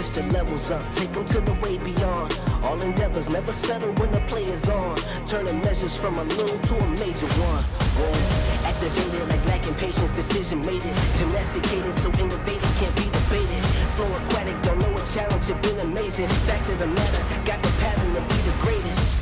push the levels up, take them to the way beyond. All endeavors never settle when the play is on. Turning measures from a little to a major one. Whoa. Activated like lacking patience, decision made it. Gymnasticated so innovative can't be debated. Flow aquatic, don't know a challenge, it been amazing. Fact of the matter, got the pattern to be the greatest.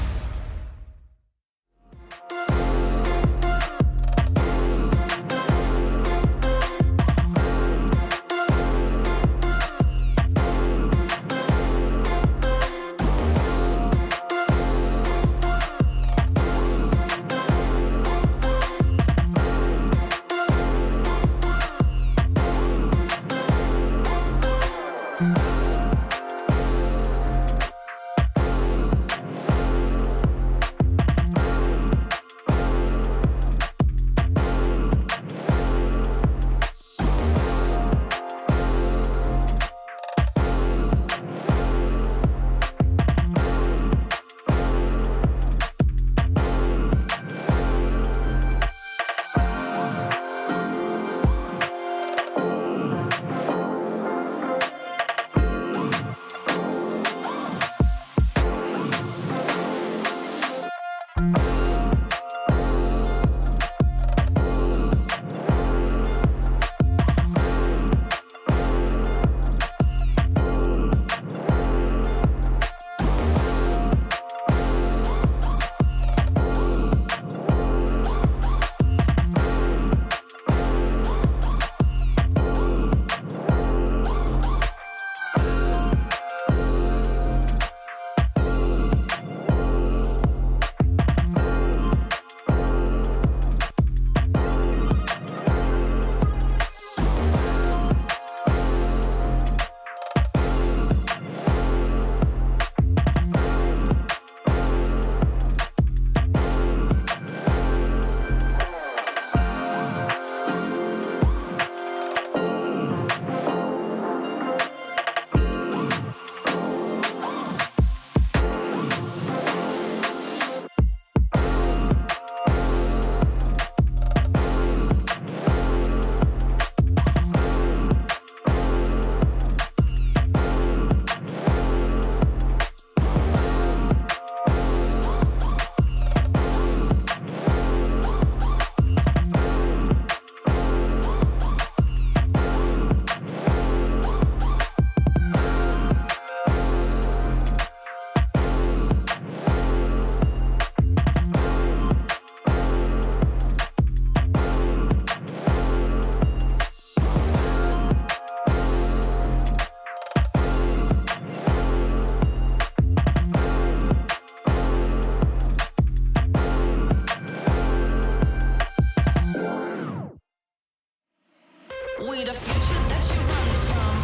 We the future that you run from,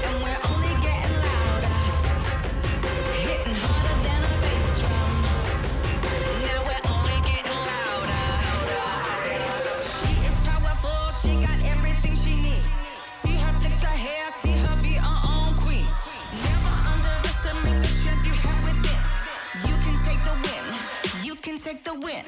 and we're only getting louder, hitting harder than a bass drum. Now we're only getting louder. She is powerful, she got everything she needs. See her flick her hair, see her be her own queen. Never underestimate the strength you have within. You can take the win, you can take the win.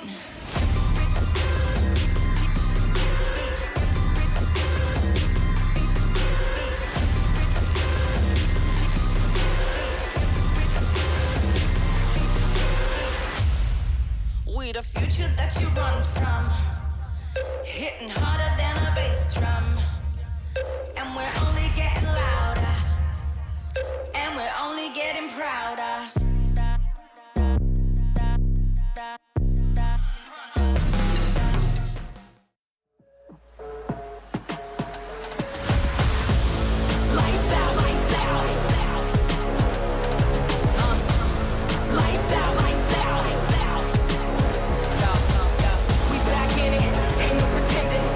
We the future that you run from, hitting harder than a bass drum. And we're only getting louder, and we're only getting prouder. Lights out, lights out. Lights out, lights out. We back in it, ain't no pretending.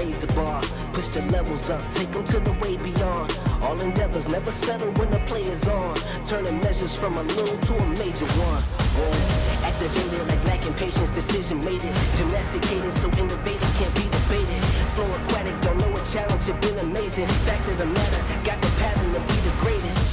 raise the bar, push the levels up, take them to the way beyond. All endeavors never settle when the play is on, turning measures from a little to a major one. Whoa. Activated like lacking patience, decision made it. Gymnasticated so innovative can't be debated. Flow aquatic, don't know a challenge, it been amazing. Fact of the matter, got the pattern to be the greatest.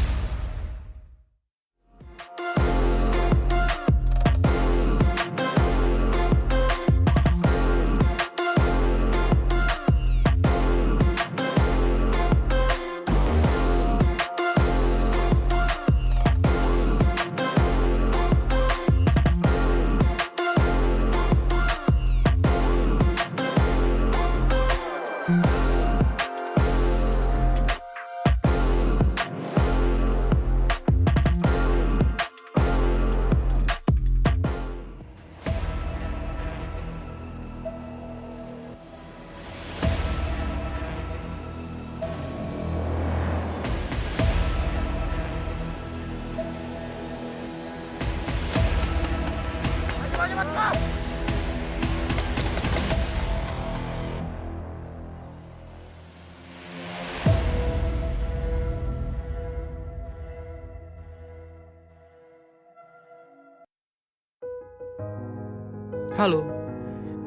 Halo,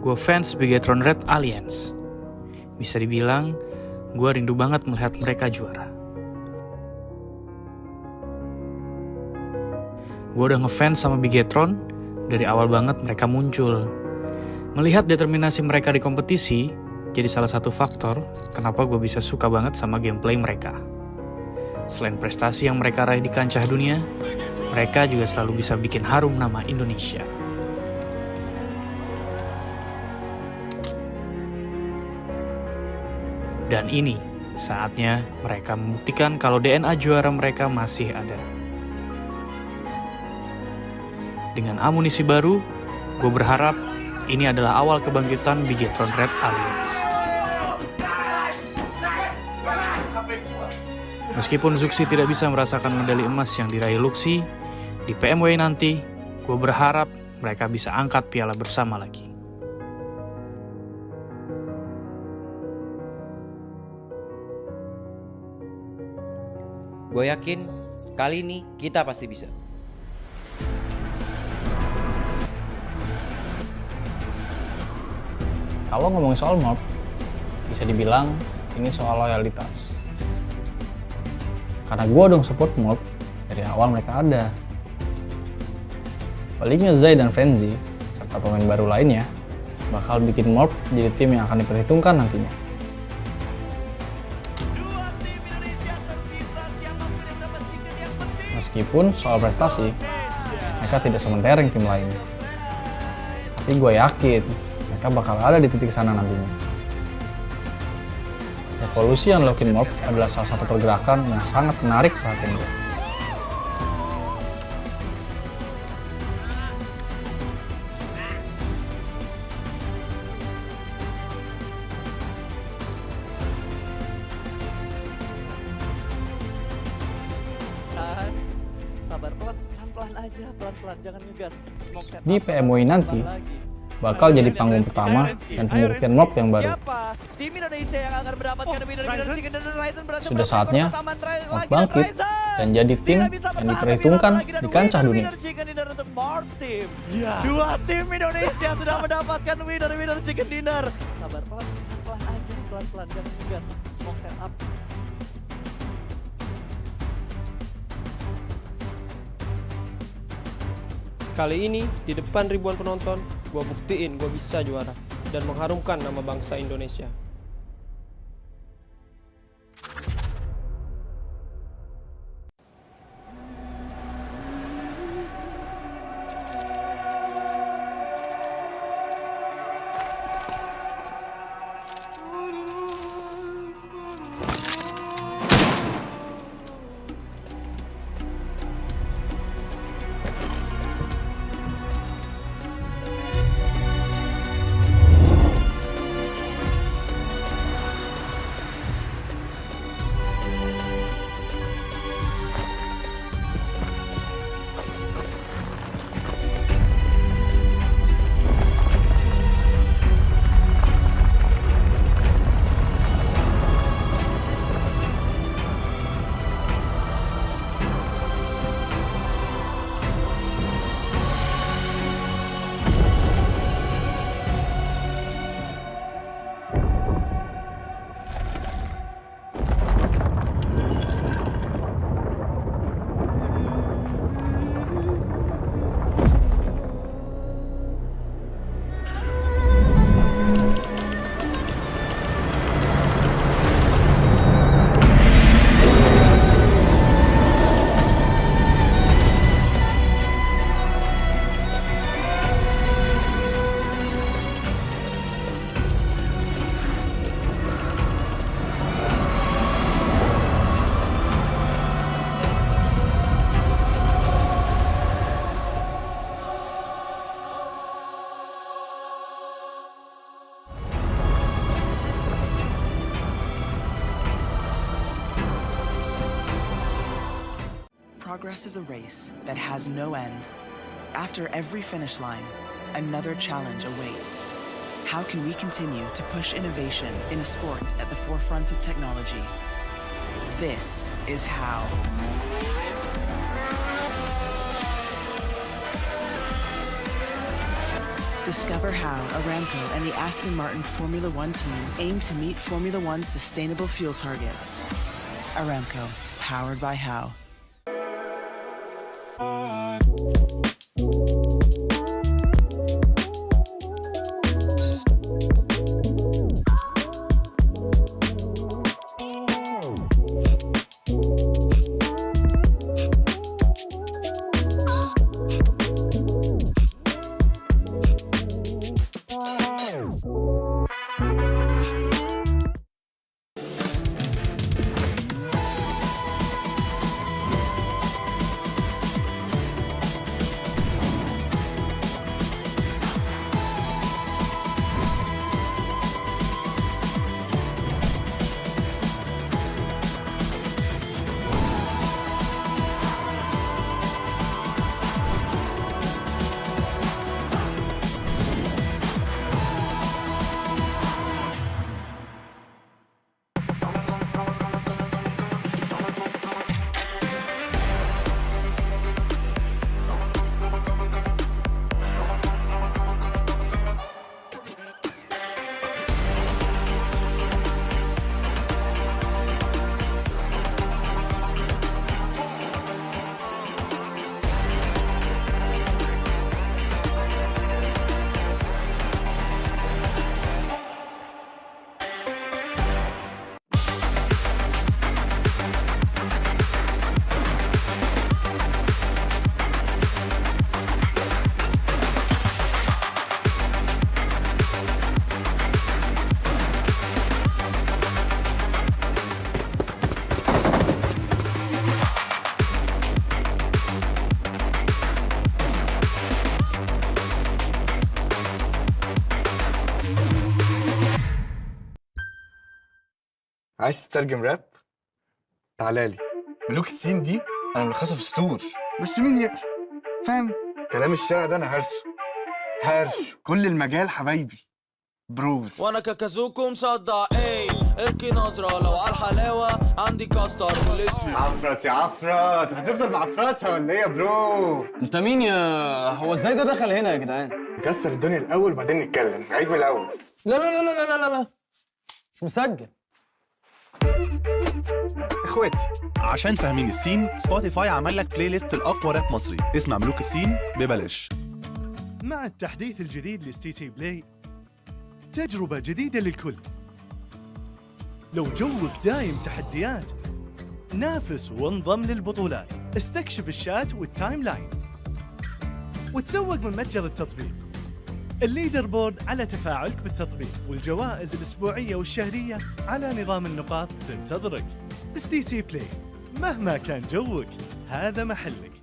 gue fans Bigetron Red Aliens. Bisa dibilang, gue rindu banget melihat mereka juara. Gue udah ngefans sama Bigetron dari awal banget mereka muncul. Melihat determinasi mereka di kompetisi, jadi salah satu faktor kenapa gue bisa suka banget sama gameplay mereka. Selain prestasi yang mereka raih di kancah dunia, mereka juga selalu bisa bikin harum nama Indonesia. Dan ini saatnya mereka membuktikan kalau DNA juara mereka masih ada. Dengan amunisi baru, gue berharap ini adalah awal kebangkitan Bigetron Red Aliens. Meskipun Zuxi tidak bisa merasakan medali emas yang diraih Luxi, di PMWI nanti, gue berharap mereka bisa angkat piala bersama lagi. Gue yakin kali ini kita pasti bisa. Kalau ngomongin soal mob, bisa dibilang ini soal loyalitas. Karena gue dong support mob dari awal mereka ada. Baliknya Zai dan Frenzy, serta pemain baru lainnya, bakal bikin mob jadi tim yang akan diperhitungkan nantinya. Meskipun soal prestasi, mereka tidak sementereng tim lainnya. Tapi gue yakin, mereka bakal ada di titik sana nantinya. Evolusi Unlocking Mob adalah salah satu pergerakan yang sangat menarik perhatian gue. Di PMWI nanti, bakal jadi panggung pertama dan pembuktian mob yang baru. Sudah saatnya mob bangkit dan jadi tim yang diperhitungkan di kancah dunia. Dua tim Indonesia sudah mendapatkan winner chicken dinner. Sabar, pelan aja, pelan, jangan ngegas. Smoke setup. Kali ini, di depan ribuan penonton, gue buktiin gue bisa juara dan mengharumkan nama bangsa Indonesia. progress is a race that has no end. After every finish line, another challenge awaits. How can we continue to push innovation in a sport at the forefront of technology? This is how. Discover how Aramco and the Aston Martin Formula One team aim to meet Formula One's sustainable fuel targets. Aramco, powered by How. عايز تترجم راب؟ تعالالي. ملوك السين دي انا ملخصه في سطور، بس مين يقرا؟ فاهم؟ كلام الشارع ده انا هرشه كل المجال حبايبي بروز. وانا كاكازوكو مصدع ايه الكي نظرة لو على الحلاوة عندي كاستر والاسم عفرت يا عفرت، هتفضل معفرتها ولا ايه يا برو؟ انت مين يا هو ازاي ده دخل هنا يا جدعان؟ نكسر الدنيا الاول وبعدين نتكلم، نعيد من الاول. لا لا لا لا لا لا مش مسجل. اخواتي عشان فاهمين السين، سبوتيفاي عمل لك بلاي ليست الاقوى راب مصري، اسمع ملوك السين ببلاش. مع التحديث الجديد لستي سي بلاي، تجربة جديدة للكل. لو جوك دايم تحديات، نافس وانضم للبطولات، استكشف الشات والتايم لاين، وتسوق من متجر التطبيق. الليدر بورد على تفاعلك بالتطبيق، والجوائز الأسبوعية والشهرية على نظام النقاط تنتظرك. ستي سي بلاي، مهما كان جوك هذا محلك.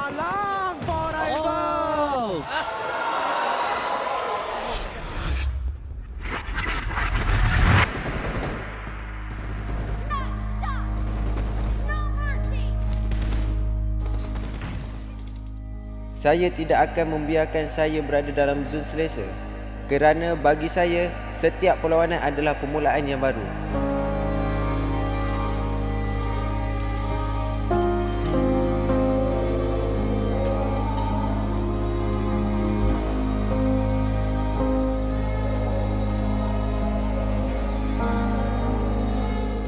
Malang forever. Saya tidak akan membiarkan saya berada dalam zon selesa, kerana bagi saya, setiap perlawanan adalah permulaan yang baru.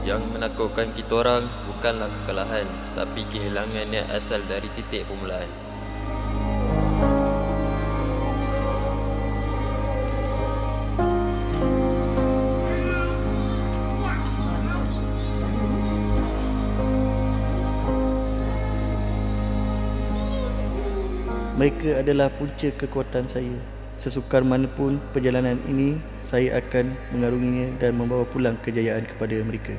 Yang menakutkan kita orang bukanlah kekalahan, tapi kehilangan yang asal dari titik permulaan. Mereka adalah punca kekuatan saya. Sesukar manapun perjalanan ini, saya akan mengarunginya dan membawa pulang kejayaan kepada mereka.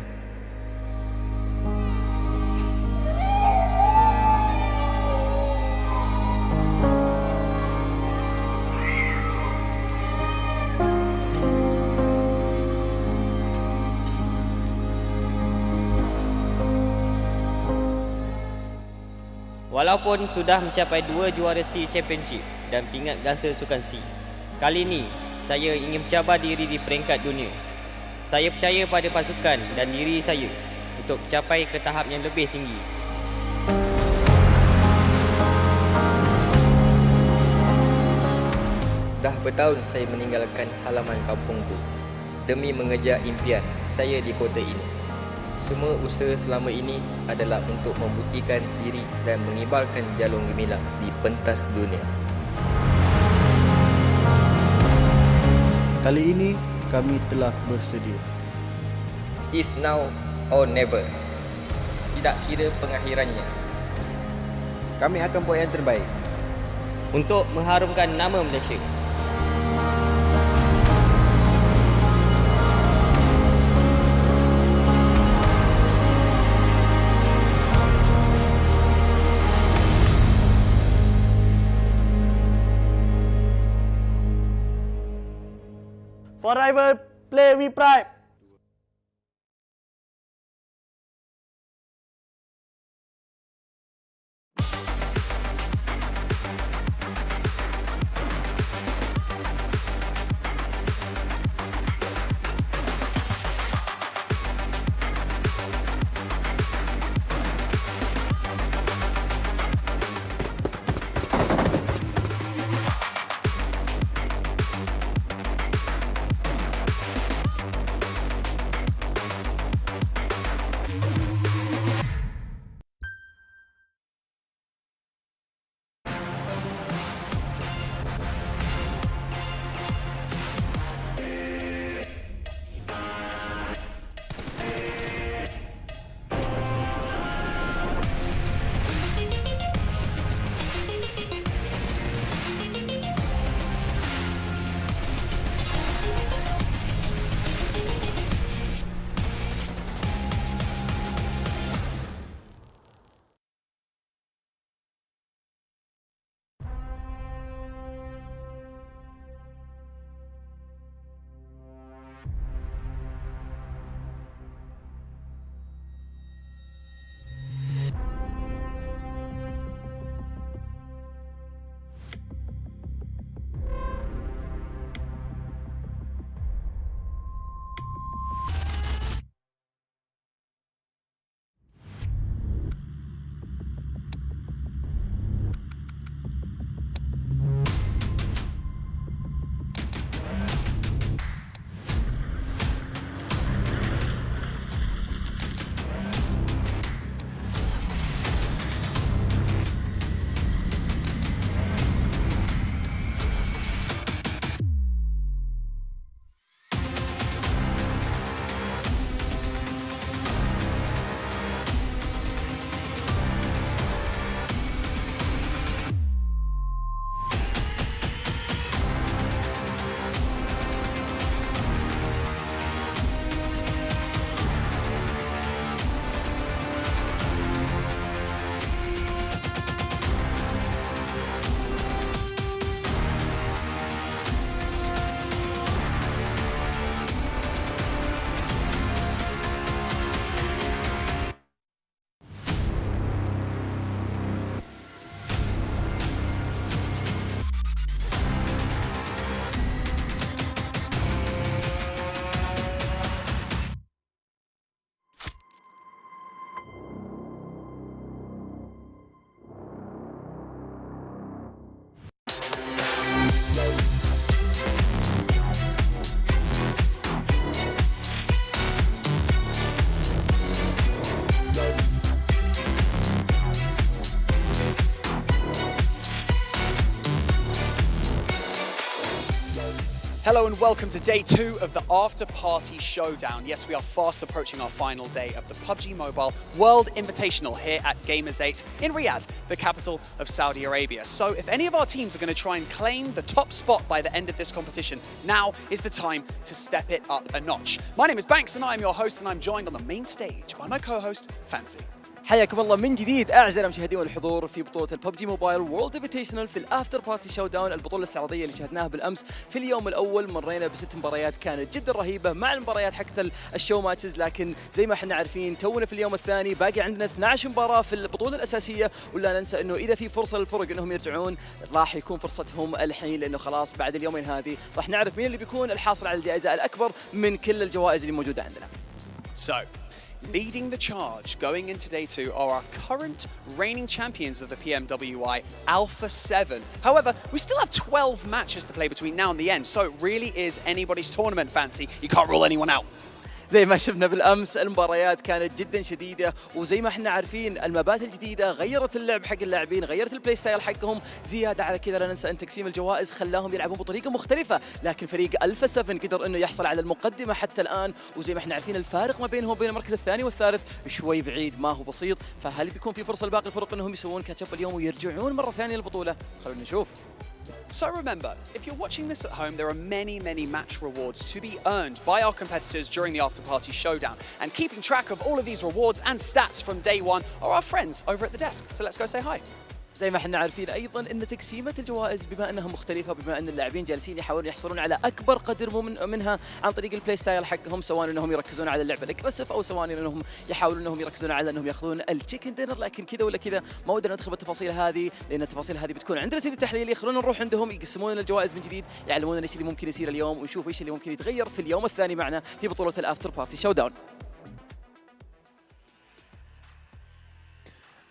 Walaupun sudah mencapai 2 juara C Championship dan pingat gangsa Sukan C, kali ini saya ingin mencabar diri di peringkat dunia. Saya percaya pada pasukan dan diri saya untuk mencapai ke tahap yang lebih tinggi. Dah bertahun saya meninggalkan halaman kampungku demi mengejar impian saya di kota ini. Semua usaha selama ini adalah untuk membuktikan diri dan mengibarkan jalur gemilang di pentas dunia. Kali ini kami telah bersedia. It's now or never. Tidak kira pengakhirannya. Kami akan buat yang terbaik untuk mengharumkan nama Malaysia. Forever play with pride. Hello and welcome to day 2 of the Afterparty Showdown. Yes, we are fast approaching our final day of the PUBG Mobile World Invitational here at Gamers8 in Riyadh, the capital of Saudi Arabia. So if any of our teams are going to try and claim the top spot by the end of this competition, now is the time to step it up a notch. My name is Banks and I am your host, and I'm joined on the main stage by my co-host, Fancy. حياكم الله من جديد اعزائي المشاهدين والحضور في بطوله الببجي موبايل وورلد انفيتيشنال في الافتر بارتي شو داون، البطوله الاستعراضيه اللي شاهدناها بالامس. في اليوم الاول مرينا ب6 مباريات كانت جدا رهيبه مع المباريات حقت الشو ماتشز، لكن زي ما احنا عارفين تونا في اليوم الثاني باقي عندنا 12 مباراه في البطوله الاساسيه، ولا ننسى انه اذا في فرصه للفرق انهم يرجعون راح يكون فرصتهم الحين، لانه خلاص بعد اليومين هذه راح نعرف مين اللي بيكون الحاصل على الجائزه الاكبر من كل الجوائز اللي موجوده عندنا. Leading the charge going into day 2 are our current reigning champions of the PMWI, Alpha 7. However, we still have 12 matches to play between now and the end, so it really is anybody's tournament, Fancy. You can't rule anyone out. زي ما شفنا بالامس المباريات كانت جدا شديده، وزي ما احنا عارفين المبات الجديده غيرت اللعب حق اللاعبين، غيرت البلاي ستايل حقهم. زياده على كذا لا ننسى ان تقسيم الجوائز خلاهم يلعبون بطريقه مختلفه، لكن فريق الفا 7 قدر انه يحصل على المقدمه حتى الان، وزي ما احنا عارفين الفارق ما بينهم وبين المركز الثاني والثالث شوي بعيد، ما هو بسيط. فهل بيكون في فرصه لباقي الفرق انهم يسوون كاتشب اليوم ويرجعون مره ثانيه للبطوله؟ خلونا نشوف. So remember, if you're watching this at home, there are many match rewards to be earned by our competitors during the Afterparty Showdown. And keeping track of all of these rewards and stats from day 1 are our friends over at the desk. So let's go say hi. زي ما احنا عارفين ايضا ان تقسيمه الجوائز بما انها مختلفه، بما ان اللاعبين جالسين يحاولون يحصلون على اكبر قدر منها عن طريق البلاي ستايل حقهم، سواء انهم يركزون على اللعب الاجريسيف او سواء انهم يحاولون انهم يركزون على انهم ياخذون التشيكن دينر. لكن كذا ولا كذا ما ودنا ندخل بالتفاصيل هذه، لان التفاصيل هذه بتكون عند رصيد التحليلي. خلونا نروح عندهم يقسمون لنا الجوائز من جديد، يعلمونا ايش اللي ممكن يصير اليوم، ونشوف ايش اللي ممكن يتغير في اليوم الثاني معنا في بطوله الافتر بارتي شو داون.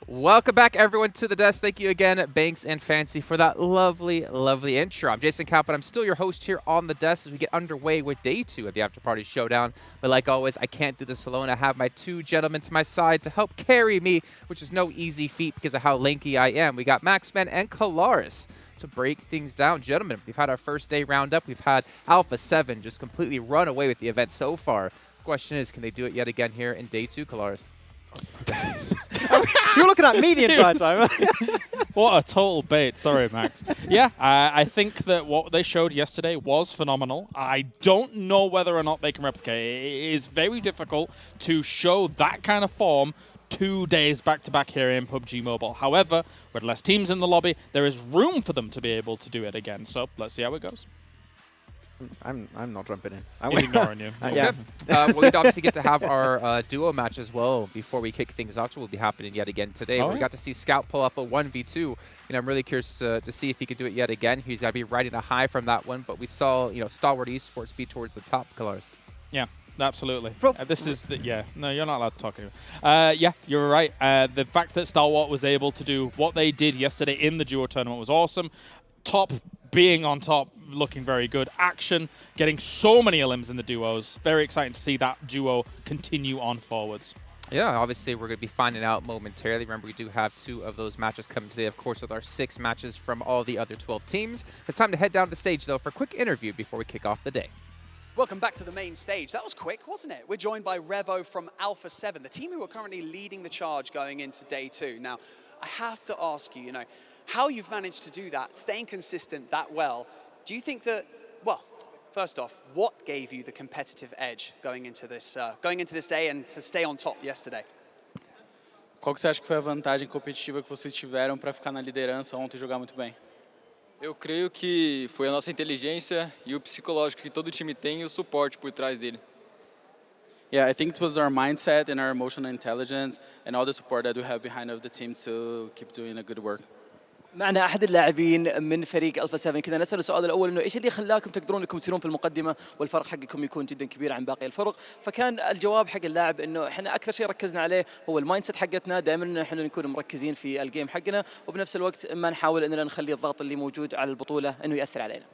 Welcome back, everyone, to the desk. Thank you again, Banks and Fancy, for that lovely intro. I'm Jason Cap, and I'm still your host here on the desk as we get underway with day 2 of the Afterparty Showdown. But like always, I can't do this alone. I have my 2 gentlemen to my side to help carry me, which is no easy feat because of how lanky I am. We got Maxman and Kalaris to break things down. Gentlemen, we've had our first day roundup. We've had Alpha 7 just completely run away with the event so far. The question is, can they do it yet again here in day 2, Kalaris? You're looking at me the entire time. What a total bait. Sorry, Max. Yeah, I think that what they showed yesterday was phenomenal. I don't know whether or not they can replicate it. It is very difficult to show that kind of form 2 days back-to-back here in PUBG Mobile. However, with less teams in the lobby, there is room for them to be able to do it again. So let's see how it goes. I'm not jumping in. He's ignoring you. Yeah. We'd obviously get to have our duo match as well before we kick things off, so will be happening yet again today. We got to see Scout pull off a 1v2, and I'm really curious to see if he could do it yet again. He's got to be riding a high from that one, but we saw Stalwart Esports be towards the top, Colors. Yeah. Absolutely. This is the, yeah. No, you're not allowed to talk anymore. Yeah, you're right. The fact that Stalwart was able to do what they did yesterday in the duo tournament was awesome. Top being on top, looking very good. Action, getting so many elims in the duos. Very exciting to see that duo continue on forwards. Yeah, obviously we're going to be finding out momentarily. Remember, we do have 2 of those matches coming today, of course, with our 6 matches from all the other 12 teams. It's time to head down to the stage, though, for a quick interview before we kick off the day. Welcome back to the main stage. That was quick, wasn't it? We're joined by Revo from Alpha 7, the team who are currently leading the charge going into day 2. Now, I have to ask you, how you've managed to do that, staying consistent that well. Do you think that, well, first off, what gave you the competitive edge going into this day and to stay on top yesterday? Qual que você acha que foi a vantagem competitiva que vocês tiveram para ficar na liderança ontem e jogar muito bem? Eu creio que foi a nossa inteligência e o psicológico que todo time tem e o suporte por trás dele. Yeah, I think it was our mindset and our emotional intelligence and all the support that we have behind of the team to keep doing a good work. معنا احد اللاعبين من فريق الفا 7. كذا نسال السؤال الاول انه ايش اللي خلاكم تقدرون انكم تسيرون في المقدمه والفرق حقكم يكون جدا كبير عن باقي الفرق؟ فكان الجواب حق اللاعب انه احنا اكثر شيء ركزنا عليه هو المايند سيت حقتنا، دائما احنا نكون مركزين في الجيم حقنا وبنفس الوقت ما نحاول اننا نخلي الضغط اللي موجود على البطوله انه ياثر علينا.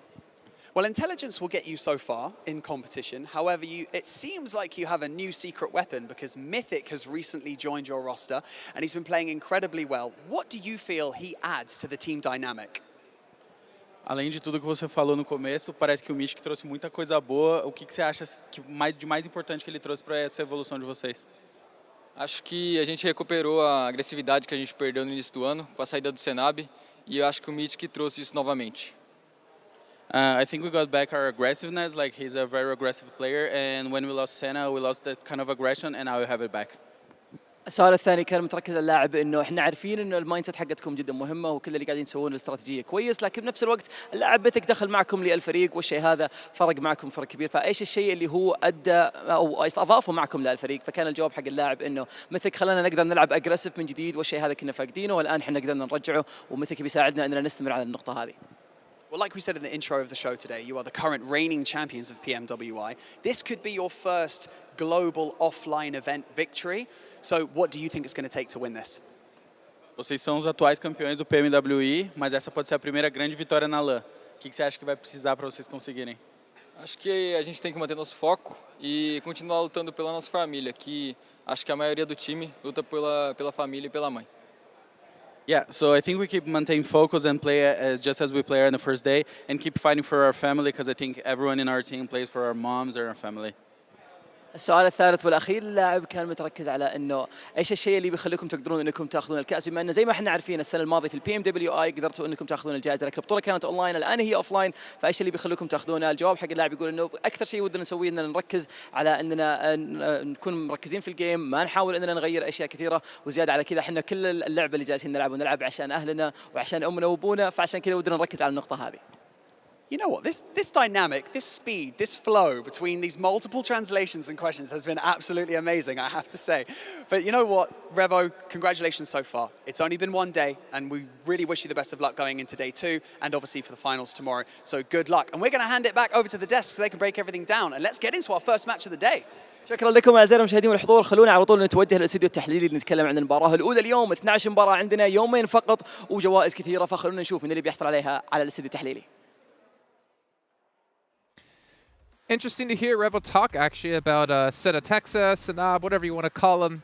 Well, intelligence will get you so far in competition. However, it seems like you have a new secret weapon because Mythic has recently joined your roster and he's been playing incredibly well. What do you feel he adds to the team dynamic? Além de tudo que você falou no começo, parece que o Mythic trouxe muita coisa boa. O que você acha que de mais importante que ele trouxe para essa evolução de vocês? Acho que a gente recuperou a agressividade que a gente perdeu no início do ano, com a saída do Senab, e eu acho que o Mythic trouxe isso novamente. I think we got back our aggressiveness, like he's a very aggressive player, and when we lost Senna, we lost that kind of aggression, and now we have it back. السؤال الثاني كان متركز على اللاعب انه احنا عارفين انه المايند سيت حقتكم جدا مهمه وكل اللي قاعدين تسوونه الاستراتيجيه كويس، لكن بنفس الوقت اللاعب بيتك دخل معكم للفريق والشيء هذا فرق معكم فرق كبير، فايش الشيء اللي هو ادى او اضافه معكم للفريق؟ فكان الجواب حق اللاعب انه مثلك خلانا نقدر نلعب اجريسيف من جديد والشيء هذا كنا فاقدينه والان احنا قدرنا نرجعه ومثلك بيساعدنا اننا نستمر على النقطه هذه. Well, like we said in the intro of the show today, you are the current reigning champions of PMWI. This could be your first global offline event victory. So what do you think it's going to take to win this? Vocês são os atuais campeões do PMWI, mas essa pode ser a primeira grande vitória na LAN. O que você acha que vai precisar para vocês conseguirem? Acho que a gente tem que manter nosso foco e continuar lutando pela nossa família, que acho que a maioria do time luta pela família e pela mãe. Yeah, so I think we keep maintain focus and play just as we play on the first day, and keep fighting for our family, because I think everyone in our team plays for our moms or our family. السؤال الثالث والاخير اللاعب كان متركز على انه ايش الشيء اللي بيخليكم تقدرون انكم تاخذون الكاس، بما انه زي ما احنا عارفين السنه الماضيه في البي ام دبليو اي قدرتوا انكم تاخذون الجائزه، لكن البطوله كانت اونلاين الان هي اوفلاين، فايش اللي بيخليكم تاخذونها؟ الجواب حق اللاعب يقول انه اكثر شيء ودنا نسويه اننا نركز على اننا نكون مركزين في الجيم، ما نحاول اننا نغير اشياء كثيره، وزياده على كذا احنا كل اللعبه اللي جالسين نلعب عشان اهلنا وعشان امنا وابونا، فعشان كذا ودنا نركز على النقطه هذه. You know what, this dynamic, this speed, this flow between these multiple translations and questions has been absolutely amazing, I have to say. But you know what, Revo, congratulations so far. It's only been one day, and we really wish you the best of luck going into day 2, and obviously for the finals tomorrow. So good luck. And we're going to hand it back over to the desk so they can break everything down. And let's get into our first match of the day. شكرا لكم اعزائي المشاهدين والحضور، خلونا على طول نتوجه للاستوديو التحليلي نتكلم عن المباراه الاولى اليوم. 12 مباراه عندنا، يومين فقط وجوائز كثيره، فخلونا نشوف من اللي بيحصل عليها على الاستوديو التحليلي. Interesting to hear Revo talk actually about Seta Texas, Sanab, whatever you want to call him.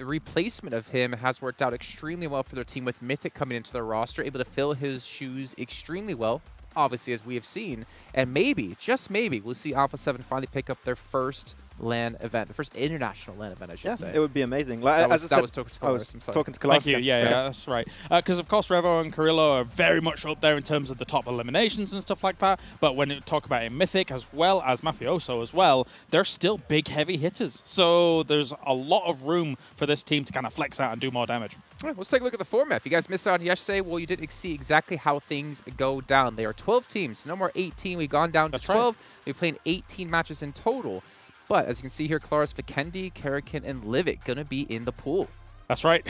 The replacement of him has worked out extremely well for their team, with Mythic coming into their roster, able to fill his shoes extremely well, obviously, as we have seen. And maybe, just maybe, we'll see Alpha 7 finally pick up their first LAN event, the first international LAN event, I should say. It would be amazing. Like, that was talking to Kalaris, I'm sorry. Talking to Kalaris. Thank you. Yeah, that's right. Because of course Revo and Carrillo are very much up there in terms of the top eliminations and stuff like that. But when you talk about in Mythic as well as Mafioso as well, they're still big heavy hitters. So there's a lot of room for this team to kind of flex out and do more damage. All right, let's take a look at the format. If you guys missed out yesterday, well, you didn't see exactly how things go down. There are 12 teams, no more 18. We've gone down to 12. Right. We're playing 18 matches in total. But as you can see here, Kalaris, Vikendi, Karakin, and Livik going to be in the pool. That's right.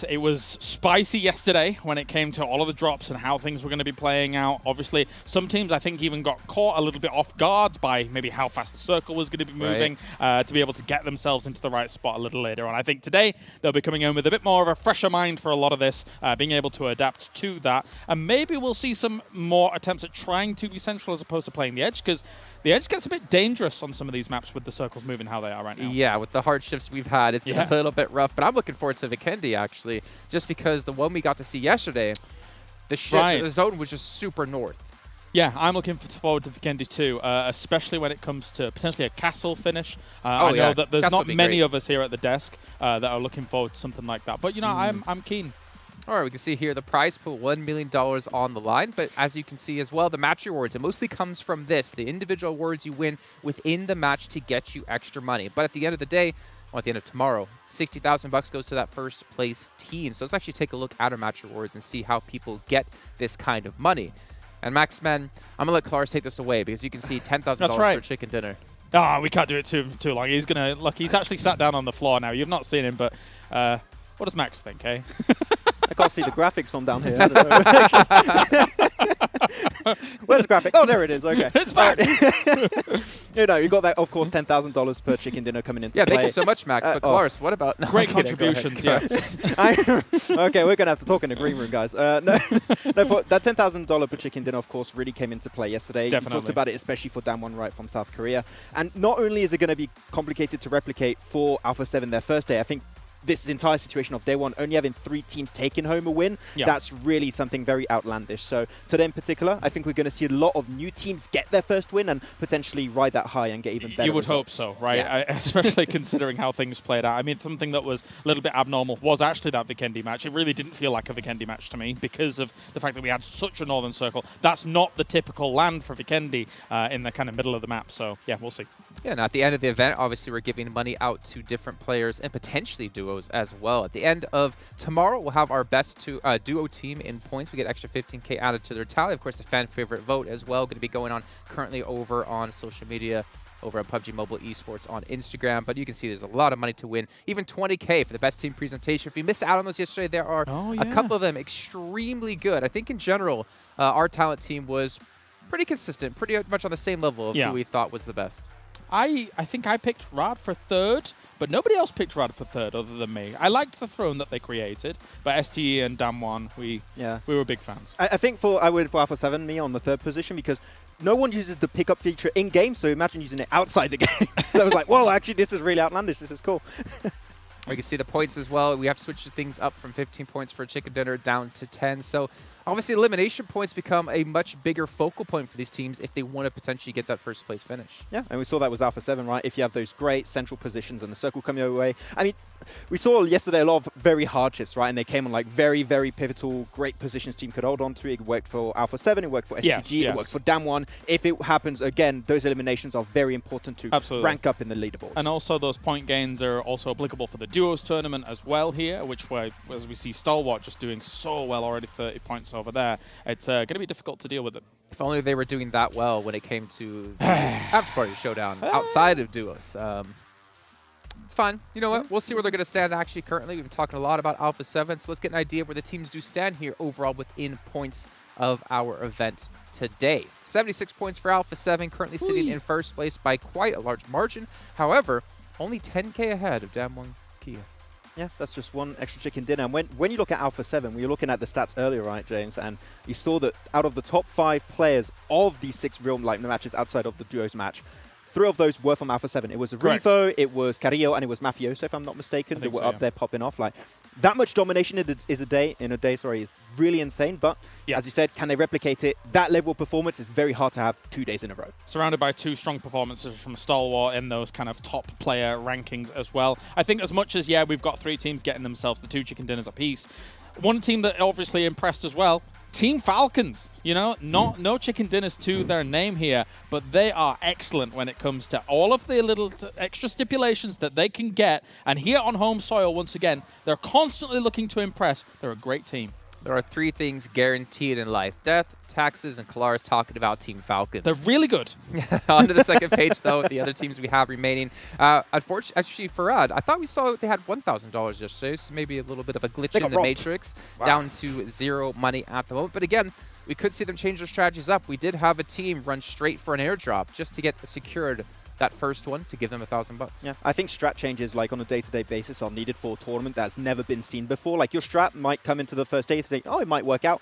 It was spicy yesterday when it came to all of the drops and how things were going to be playing out. Obviously, some teams I think even got caught a little bit off guard by maybe how fast the circle was going to be moving, to be able to get themselves into the right spot a little later on. I think today they'll be coming in with a bit more of a fresher mind for a lot of this, being able to adapt to that. And maybe we'll see some more attempts at trying to be central as opposed to playing the edge, because the edge gets a bit dangerous on some of these maps with the circles moving how they are right now. Yeah, with the hard shifts we've had, it's been a little bit rough. But I'm looking forward to Vikendi, actually, just because the one we got to see yesterday, the zone was just super north. Yeah, I'm looking forward to Vikendi too, especially when it comes to potentially a castle finish. I know that there's not many of us here at the desk that are looking forward to something like that. But, you know, I'm keen. All right, we can see here the prize pool, $1 million on the line. But as you can see as well, the match rewards, it mostly comes from this, the individual awards you win within the match to get you extra money. But at the end of the day, well, at the end of tomorrow, $60,000 goes to that first place team. So let's actually take a look at our match rewards and see how people get this kind of money. And Max, man, I'm going to let Kalaris take this away because you can see $10,000 for chicken dinner. Oh, we can't do it too long. He's going to, look, he's actually sat down on the floor now. You've not seen him, but what does Max think, eh? I can't see the graphics from down here. Where's the graphic? Oh, there it is. Okay. It's back. You got that, of course, $10,000 per chicken dinner coming into play. Yeah, thank you so much, Max. But Kalaris, what about... No, great contributions, yeah. Okay, we're going to have to talk in the green room, guys. No, that $10,000 per chicken dinner, of course, really came into play yesterday. Definitely. We talked about it, especially for Damwon Right from South Korea. And not only is it going to be complicated to replicate for Alpha 7 their first day, I think this entire situation of day one only having 3 teams taking home a win, that's really something very outlandish. So today in particular, I think we're going to see a lot of new teams get their first win and potentially ride that high and get even better You would results. hope so, right? Yeah. Especially considering how things played out. I mean, something that was a little bit abnormal was actually that Vikendi match. It really didn't feel like a Vikendi match to me because of the fact that we had such a northern circle. That's not the typical land for Vikendi in the kind of middle of the map. So, yeah, we'll see. Yeah, and at the end of the event, obviously, we're giving money out to different players and potentially duos as well. At the end of tomorrow, we'll have our best duo team in points. We get extra 15K added to their tally. Of course, the fan favorite vote as well, going to be going on currently over on social media, over at PUBG Mobile Esports on Instagram. But you can see there's a lot of money to win, even 20K for the best team presentation. If you missed out on those yesterday, there are a couple of them extremely good. I think in general, our talent team was pretty consistent, pretty much on the same level of who we thought was the best. I think I picked Rad for third, but nobody else picked Rad for third other than me. I liked the throne that they created, but STE and Damwon, we were big fans. I think I went for Alpha 7, me on the 3rd position, because no one uses the pickup feature in-game, so imagine using it outside the game. So I was like, whoa, actually, this is really outlandish. This is cool. We can see the points as well. We have switched things up from 15 points for a chicken dinner down to 10. So obviously elimination points become a much bigger focal point for these teams if they want to potentially get that first place finish. Yeah, and we saw that with Alpha 7, right? If you have those great central positions and the circle coming your way. I mean, we saw yesterday a lot of very hard shifts, right? And they came on like very, very pivotal, great positions team could hold on to. It worked for Alpha 7, it worked for S2G, it worked for Damwon. If it happens again, those eliminations are very important to rank up in the leaderboards. And also those point gains are also applicable for the duos tournament as well here, which as we see Stalwart just doing so well already, 30 points over there. It's going to be difficult to deal with it. If only they were doing that well when it came to the Afterparty Showdown outside of duos. It's fine. You know what? We'll see where they're going to stand actually currently. We've been talking a lot about Alpha 7, so let's get an idea of where the teams do stand here overall within points of our event today. 76 points for Alpha 7, currently sitting in first place by quite a large margin. However, only 10K ahead of Damwon Kia. Yeah, that's just one extra chicken dinner. And when you look at Alpha 7, we were looking at the stats earlier, right, James? And you saw that out of the top 5 players of these 6 real matches outside of the duos match, 3 of those were from Alpha 7. It was Revo, it was Carrillo, and it was Mafioso, if I'm not mistaken, that were up there popping off. Like, that much domination in a day is really insane. But as you said, can they replicate it? That level of performance is very hard to have 2 days in a row. Surrounded by 2 strong performances from Stalwart in those kind of top player rankings as well. I think as much as, we've got 3 teams getting themselves the 2 chicken dinners apiece, one team that obviously impressed as well, Team Falcons, no chicken dinners to their name here, but they are excellent when it comes to all of the little extra stipulations that they can get. And here on home soil, once again, they're constantly looking to impress. They're a great team. There are 3 things guaranteed in life: death, taxes, and Kalara's talking about Team Falcons. They're really good. On to the second page, though, with the other teams we have remaining. Unfortunately, actually, for Riyadh, I thought we saw they had $1,000 yesterday, so maybe a little bit of a glitch in the matrix. Down to 0 money at the moment. But again, we could see them change their strategies up. We did have a team run straight for an airdrop just to get secured that first one to give them $1,000. Yeah, I think strat changes like on a day-to-day basis are needed for a tournament that's never been seen before. Like your strat might come into the first day to think, oh, it might work out.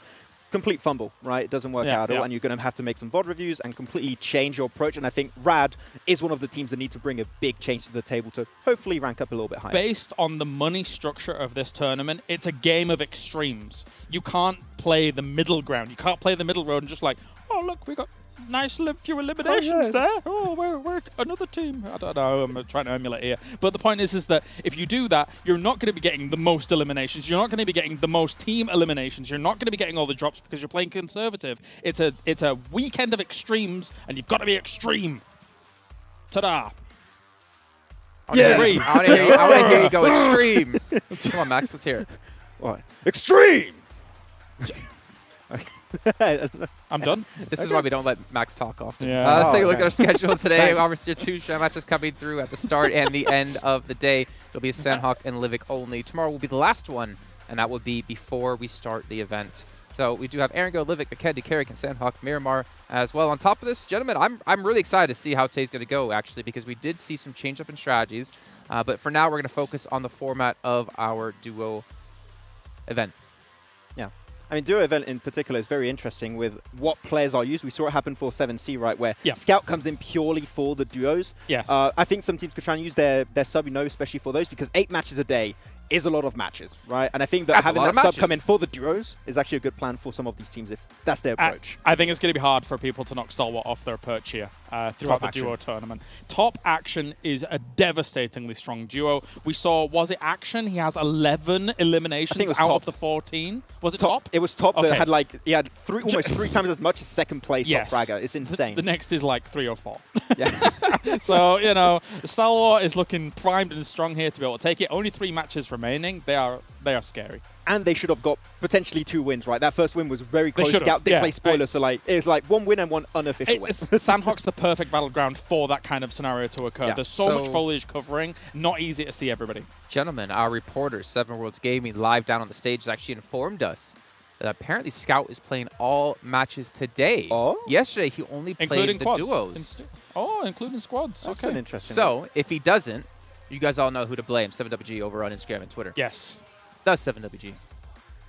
Complete fumble, right? It doesn't work out at all, and you're going to have to make some VOD reviews and completely change your approach. And I think Rad is one of the teams that need to bring a big change to the table to hopefully rank up a little bit higher. Based on the money structure of this tournament, it's a game of extremes. You can't play the middle ground. You can't play the middle road and just like, oh, look, we got nice few eliminations there. Oh, we're another team. I don't know. I'm trying to emulate here. But the point is that if you do that, you're not going to be getting the most eliminations. You're not going to be getting the most team eliminations. You're not going to be getting all the drops because you're playing conservative. It's a weekend of extremes, and you've got to be extreme. Ta-da. I want to hear you go extreme. Come on, Max. Let's hear it. What? Extreme! I'm done. This is why we don't let Max talk often. Yeah. Let's take a look at our schedule today. Obviously, 2 show matches coming through at the start and the end of the day. It'll be Sanhok and Livik only. Tomorrow will be the last one, and that will be before we start the event. So we do have Erangel, Livik, Vikendi, Karakin, Sanhok, Miramar as well. On top of this, gentlemen, I'm really excited to see how today's going to go, actually, because we did see some change up in strategies. But for now, we're going to focus on the format of our duo event. Yeah. I mean, duo event in particular is very interesting with what players are used. We saw it happen for 7C, right, where Scout comes in purely for the duos. Yes. I think some teams could try and use their sub, especially for those, because 8 matches a day is a lot of matches, right? And I think that That's having a lot that of sub come in matches. for the duos is actually a good plan for some of these teams if that's their approach. I think it's going to be hard for people to knock Stalwart off their perch here throughout the duo tournament. Top Action is a devastatingly strong duo. We saw, was it Action? He has 11 eliminations out of the 14. Was it top? It was top. Okay. That had like, he had almost three times as much as second place Yes. top fragger. It's insane. The next is like 3 or 4. Yeah. So, you know, Stalwart is looking primed and strong here to be able to take it. Only 3 matches remaining. They are scary. And they should have got potentially 2 wins, right? That first win was very close. should've, Scout didn't yeah. play spoiler, so like it was like 1 win and 1 unofficial win. Sanhok's the perfect battleground for that kind of scenario to occur. Yeah. There's so much foliage covering, not easy to see everybody. Gentlemen, our reporter, 7 Worlds Gaming, live down on the stage, has actually informed us that apparently Scout is playing all matches today. Oh? Yesterday, he only played Including the quads. duos. Including squads. That's okay. an interesting So, if he doesn't, you guys all know who to blame. 7WG over on Instagram and Twitter. Yes. That's 7WG.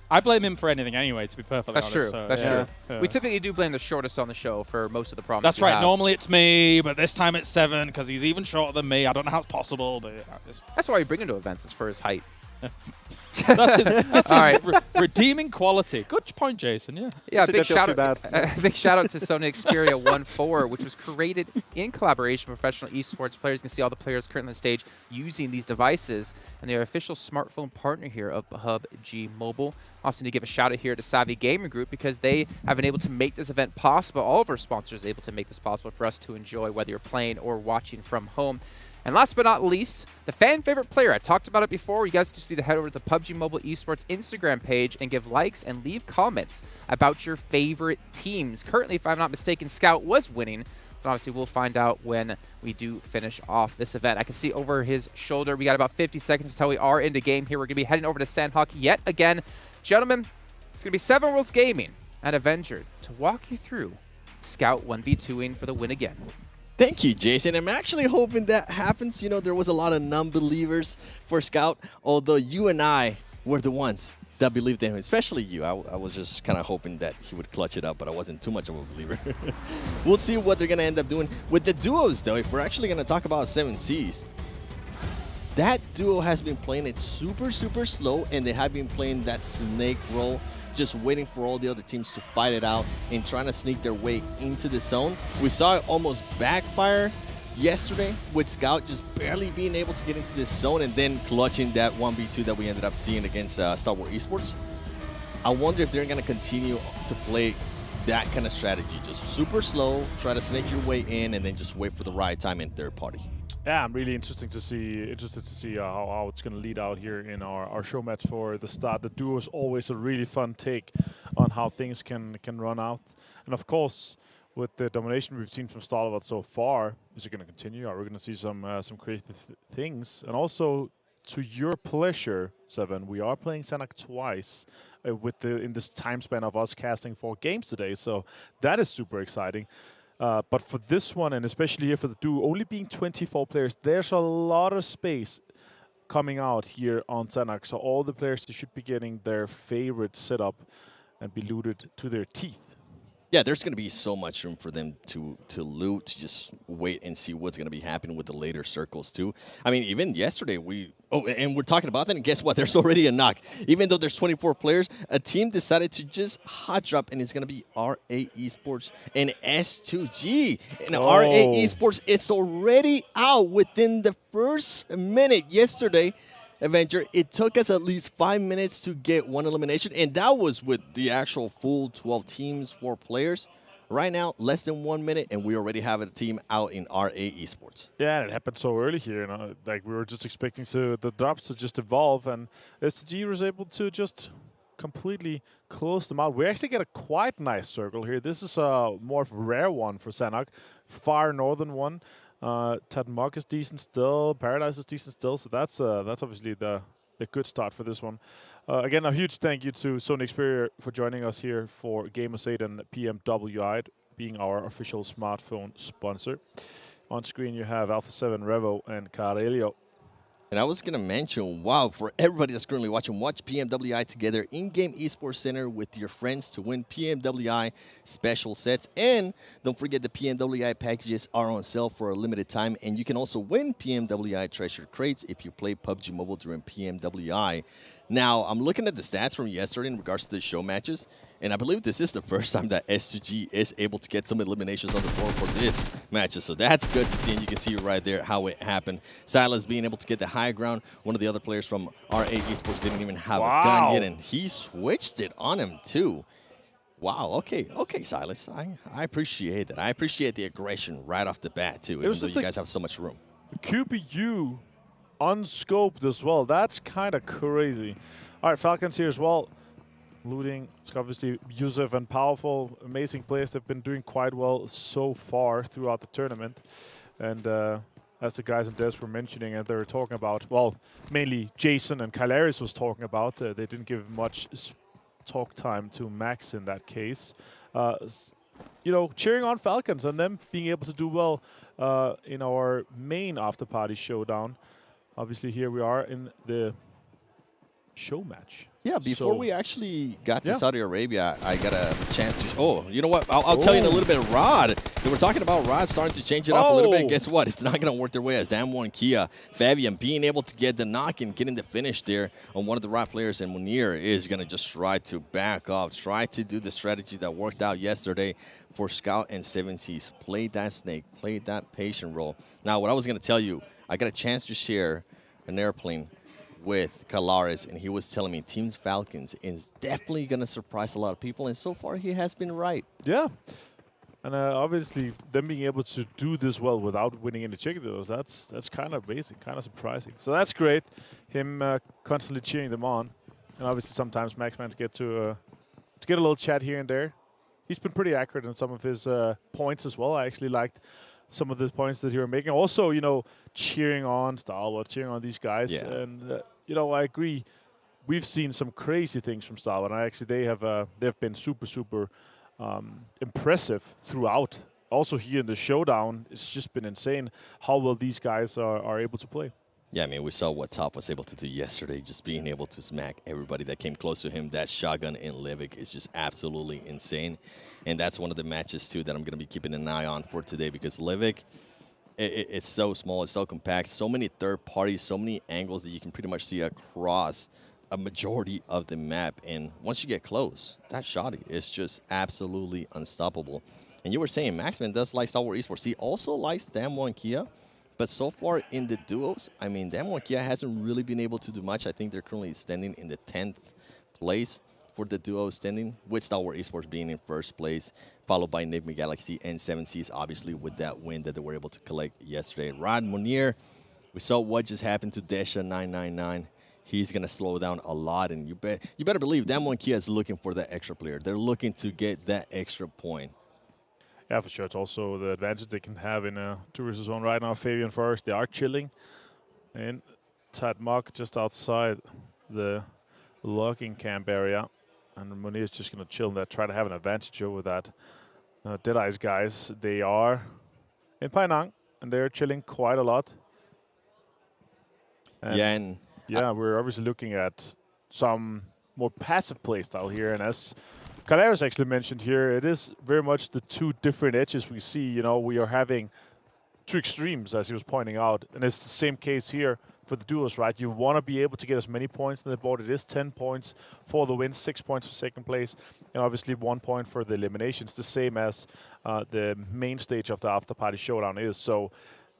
I blame him for anything anyway, to be perfectly That's honest. true. So, That's yeah. true. Yeah. We typically do blame the shortest on the show for most of the problems. That's we right. have. Normally it's me, but this time it's 7 because he's even shorter than me. I don't know how it's possible. But That's why we bring him to events, is for his height. that's All his right. redeeming quality. Good point, Jason. Yeah. Yeah, So big don't feel shout too out, big shout out to Sony Xperia 1.4, which was created in collaboration with professional esports players. You can see all the players currently on stage using these devices, and they're official smartphone partner here of PUBG Mobile. Also need to give a shout out here to Savvy Gaming Group because they have been able to make this event possible. All of our sponsors are able to make this possible for us to enjoy, whether you're playing or watching from home. And last but not least, the fan favorite player. I talked about it before. You guys just need to head over to the PUBG Mobile Esports Instagram page and give likes and leave comments about your favorite teams. Currently, if I'm not mistaken, Scout was winning, but obviously we'll find out when we do finish off this event. I can see over his shoulder, we got about 50 seconds until we are into game here. We're going to be heading over to Sanhok yet again. Gentlemen, it's going to be 7 Worlds Gaming and Avenger to walk you through Scout 1v2ing for the win again. Thank you, Jason. I'm actually hoping that happens. You know, there was a lot of non-believers for Scout, although you and I were the ones that believed in him, especially you. I was just kind of hoping that he would clutch it up, but I wasn't too much of a believer. We'll see what they're going to end up doing. With the duos, though, if we're actually going to talk about 7Cs, that duo has been playing it super, super slow, and they have been playing that snake roll, just waiting for all the other teams to fight it out and trying to sneak their way into the zone. We saw it almost backfire yesterday with Scout just barely being able to get into this zone and then clutching that 1v2 that we ended up seeing against Stalwart Esports. I wonder if they're going to continue to play that kind of strategy, just super slow, try to snake your way in, and then just wait for the right time in third party. Yeah, I'm really interested to see how it's going to lead out here in our show match for the start. The duo is always a really fun take on how things can run out. And of course, with the domination we've seen from Stalwart so far, is it going to continue? Are we going to see some creative things? And also, to your pleasure, Seven, we are playing Sanhok twice in this time span of us casting 4 games today. So that is super exciting. But for this one, and especially here for the duo, only being 24 players, there's a lot of space coming out here on Sanhok. So all the players, they should be getting their favorite setup and be looted to their teeth. Yeah, there's going to be so much room for them to loot, to just wait and see what's going to be happening with the later circles, too. I mean, even yesterday, and we're talking about that, and guess what? There's already a knock. Even though there's 24 players, a team decided to just hot drop, and it's going to be RA Esports and S2G. And RA Esports, it's already out within the first minute yesterday. Avenger, it took us at least 5 minutes to get 1 elimination, and that was with the actual full 12 teams, 4 players. Right now, less than 1 minute, and we already have a team out in RA Esports. Yeah, it happened so early here. You know, like we were just expecting the drops to just evolve, and STG was able to just completely close them out. We actually get a quite nice circle here. This is a more of a rare one for Sanhok, far northern one. Tadmog is decent still. Paradise is decent still. So that's obviously the good start for this one. Again, a huge thank you to Sony Xperia for joining us here for Gamers8 and PMWI being our official smartphone sponsor. On screen you have Alpha 7, Revo, and Carelio. And I was going to mention, wow, for everybody that's currently watching, watch PMWI together in-game esports center with your friends to win PMWI special sets. And don't forget the PMWI packages are on sale for a limited time. And you can also win PMWI treasure crates if you play PUBG Mobile during PMWI. Now, I'm looking at the stats from yesterday in regards to the show matches, and I believe this is the first time that S2G is able to get some eliminations on the board for this matches, so that's good to see, and you can see right there how it happened. Silas being able to get the high ground. One of the other players from R8 Esports didn't even have a gun yet, and he switched it on him too. Wow, okay, Silas. I appreciate that. I appreciate the aggression right off the bat too, even though you guys have so much room. QPU unscoped as well. That's kind of crazy. All right, Falcons here as well. Looting. It's obviously Yusuf and Powerful. Amazing players. They've been doing quite well so far throughout the tournament. And as the guys in Des were mentioning, and they were talking about, well, mainly Jason and Kylaris was talking about. They didn't give much talk time to Max in that case. You know, cheering on Falcons and them being able to do well in our main after-party showdown. Obviously, here we are in the show match. Yeah, before we actually got to Saudi Arabia, I got a chance to... Oh, you know what? I'll tell you in a little bit of Rod. We were talking about Rod starting to change it up a little bit. Guess what? It's not going to work their way as Damwon, Kia, Fabian being able to get the knock and getting the finish there on one of the Rod players. And Munir is going to just try to back off, try to do the strategy that worked out yesterday for Scout and 7Cs. Play that snake, play that patient role. Now, what I was going to tell you, I got a chance to share an airplane with Kalaris, and he was telling me Team Falcons is definitely going to surprise a lot of people, and so far he has been right. Yeah. And obviously, them being able to do this well without winning any chicken deals, that's kind of basic, kind of surprising. So that's great, him constantly cheering them on. And obviously sometimes Maxman get to get a little chat here and there. He's been pretty accurate in some of his points as well. I actually liked some of the points that you were making. Also, you know, cheering on Stalwart, cheering on these guys. Yeah. And, you know, I agree. We've seen some crazy things from Stalwart. And actually, they've been super impressive throughout. Also here in the showdown, it's just been insane how well these guys are able to play. Yeah, I mean, we saw what Top was able to do yesterday, just being able to smack everybody that came close to him. That shotgun in Livik is just absolutely insane. And that's one of the matches, too, that I'm going to be keeping an eye on for today, because Livik, it's so small, it's so compact, so many third parties, so many angles that you can pretty much see across a majority of the map. And once you get close, that shotty is just absolutely unstoppable. And you were saying Maxman does like Stalwart Esports. He also likes Damwon Kia. But so far in the duos, I mean, Damwon Kia hasn't really been able to do much. I think they're currently standing in the 10th place for the duo standing, with Stalwart Esports being in first place, followed by Nigma Galaxy and 7Cs, obviously, with that win that they were able to collect yesterday. Rod Munir, we saw what just happened to Desha 999. He's going to slow down a lot, and you better believe Damwon Kia is looking for that extra player. They're looking to get that extra point. Yeah, for sure. It's also the advantage they can have in a 2 versus 1 right now. Fabian first, they are chilling. And Tad Mok just outside the logging camp area. And Munir is just going to chill and try to have an advantage over that. Deadeyes guys, they are in Penang, and they're chilling quite a lot. And we're obviously looking at some more passive playstyle here. And as Kalaris actually mentioned here, it is very much the two different edges we see. You know, we are having two extremes, as he was pointing out, and it's the same case here for the duos, right? You want to be able to get as many points on the board. It is 10 points for the win, 6 points for second place, and obviously 1 point for the eliminations, the same as the main stage of the after-party showdown is. So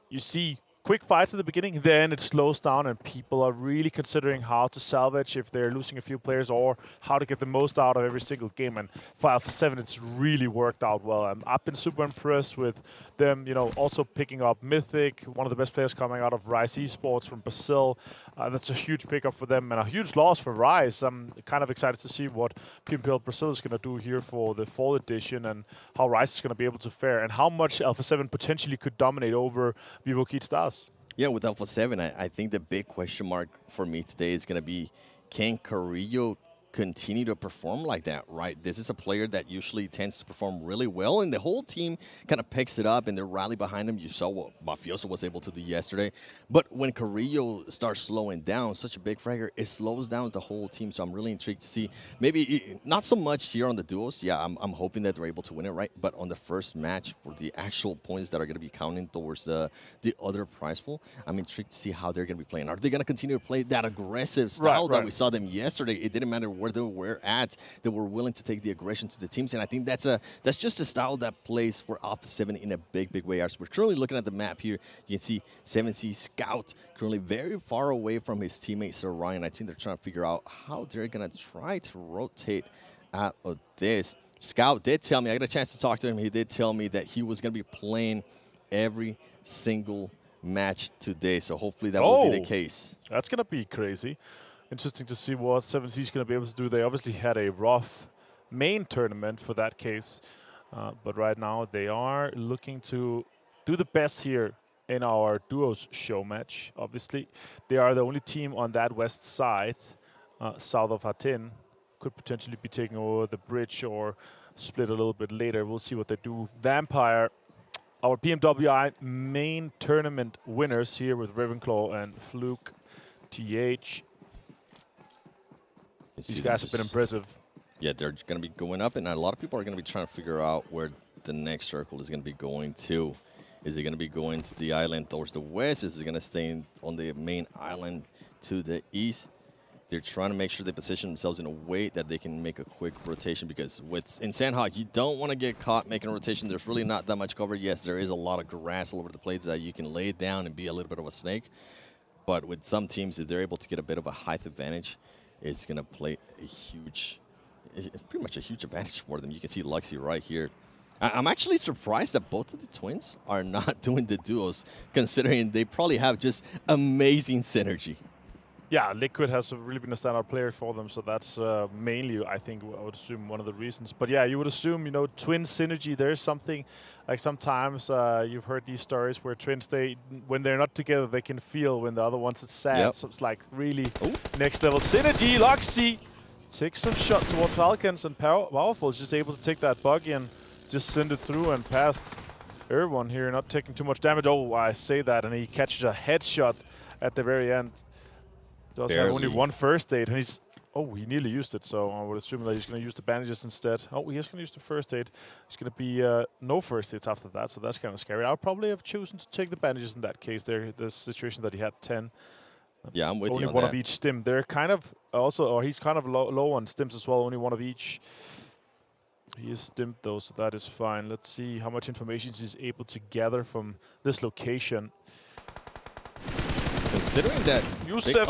you see quick fights at the beginning, then it slows down, and people are really considering how to salvage if they're losing a few players, or how to get the most out of every single game. And for Alpha 7, it's really worked out well. I've been super impressed with them, you know, also picking up Mythic, one of the best players coming out of Rise Esports from Brazil. That's a huge pickup for them and a huge loss for Rise. I'm kind of excited to see what PMPL Brazil is going to do here for the fall edition, and how Rise is going to be able to fare, and how much Alpha 7 potentially could dominate over Vivo Kid Stars. Yeah, with Alpha 7, I think the big question mark for me today is going to be, can Carrillo continue to perform like that, right? This is a player that usually tends to perform really well, and the whole team kind of picks it up and they rally behind him. You saw what Mafioso was able to do yesterday. But when Carrillo starts slowing down, such a big fragger, it slows down the whole team. So I'm really intrigued to see, maybe not so much here on the duos. Yeah, I'm hoping that they're able to win it, right? But on the first match, for the actual points that are going to be counting towards the other prize pool, I'm intrigued to see how they're going to be playing. Are they going to continue to play that aggressive style that we saw them yesterday? It didn't matter where they were at, they were willing to take the aggression to the teams, and I think that's just a style that plays for Alpha 7 in a big way. As we're currently looking at the map here, you can see 7C Scout currently very far away from his teammate Sir Ryan. I think they're trying to figure out how they're gonna try to rotate out of this. Scout did tell me, I got a chance to talk to him, he did tell me that he was gonna be playing every single match today, so hopefully that will be the case. That's gonna be crazy. Interesting to see what 7C is going to be able to do. They obviously had a rough main tournament for that case, but right now they are looking to do the best here in our duos show match. Obviously, they are the only team on that west side, south of Hattin. Could potentially be taking over the bridge or split a little bit later. We'll see what they do. Vampire, our PMWI main tournament winners here with Ravenclaw and Fluke, TH. These guys have been impressive. Yeah, they're going to be going up, and a lot of people are going to be trying to figure out where the next circle is going to be going to. Is it going to be going to the island towards the west? Is it going to stay on the main island to the east? They're trying to make sure they position themselves in a way that they can make a quick rotation, because in Sanhok, you don't want to get caught making a rotation. There's really not that much cover. Yes, there is a lot of grass all over the place that you can lay down and be a little bit of a snake. But with some teams, if they're able to get a bit of a height advantage, it's going to play pretty much a huge advantage for them. You can see Luxy right here. I'm actually surprised that both of the twins are not doing the duos, considering they probably have just amazing synergy. Yeah, Liquid has really been a standout player for them, so that's mainly, I think, I would assume one of the reasons. But yeah, you would assume, you know, twin synergy, there's something, like sometimes you've heard these stories where twins, when they're not together, they can feel when the other one's sad. Yep. So it's like really next level synergy. Luxy takes some shot towards Falcons, and Powerful is just able to take that buggy and just send it through and past everyone here, not taking too much damage. Oh, I say that, and he catches a headshot at the very end. Does have only one first aid, and he nearly used it, so I would assume that he's going to use the bandages instead. Oh, he is going to use the first aid. It's going to be no first aids after that, so that's kind of scary. I would probably have chosen to take the bandages in that case there, the situation that he had 10. Yeah, I'm with you on Only one of each stim. They're kind of also, or he's kind of low on stims as well, only one of each. He is stimmed though, so that is fine. Let's see how much information he's able to gather from this location. Considering that Yusuf,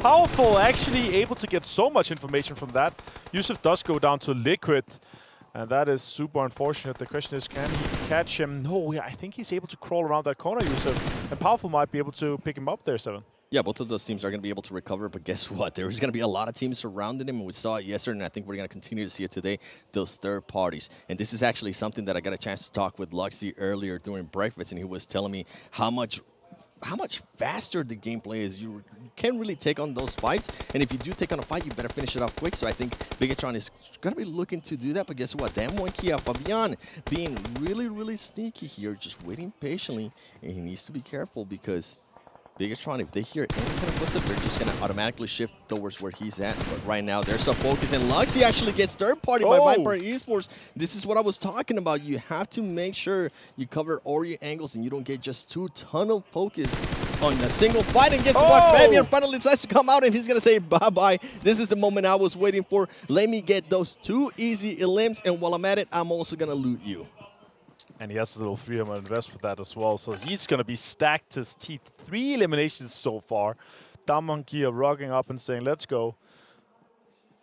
Powerful, actually able to get so much information from that. Yusuf does go down to Liquid, and that is super unfortunate. The question is, can he catch him? No, I think he's able to crawl around that corner, Yusuf, and Powerful might be able to pick him up there, Seven. Yeah, both of those teams are going to be able to recover, but guess what? There's going to be a lot of teams surrounding him, and we saw it yesterday, and I think we're going to continue to see it today, those third parties. And this is actually something that I got a chance to talk with Luxy earlier during breakfast, and he was telling me how much faster the gameplay is. You can't really take on those fights, and if you do take on a fight, you better finish it off quick. So I think Bigetron is going to be looking to do that, but guess what? Damwon Kia, Fabian being really sneaky here, just waiting patiently, and he needs to be careful because Bigetron, if they hear any kind of footstep, they're just going to automatically shift towards where he's at. But right now, there's a focus, and Luxy actually gets third party by Afterparty Esports. This is what I was talking about. You have to make sure you cover all your angles and you don't get just too tunnel focus on a single fight. And guess what? Fabian finally decides to come out, and he's going to say bye-bye. This is the moment I was waiting for. Let me get those 2 easy elims, and while I'm at it, I'm also going to loot you. And he has a little freedom to invest for that as well. So he's going to be stacked to his teeth. 3 eliminations so far. Damwon Kia rocking up and saying, let's go.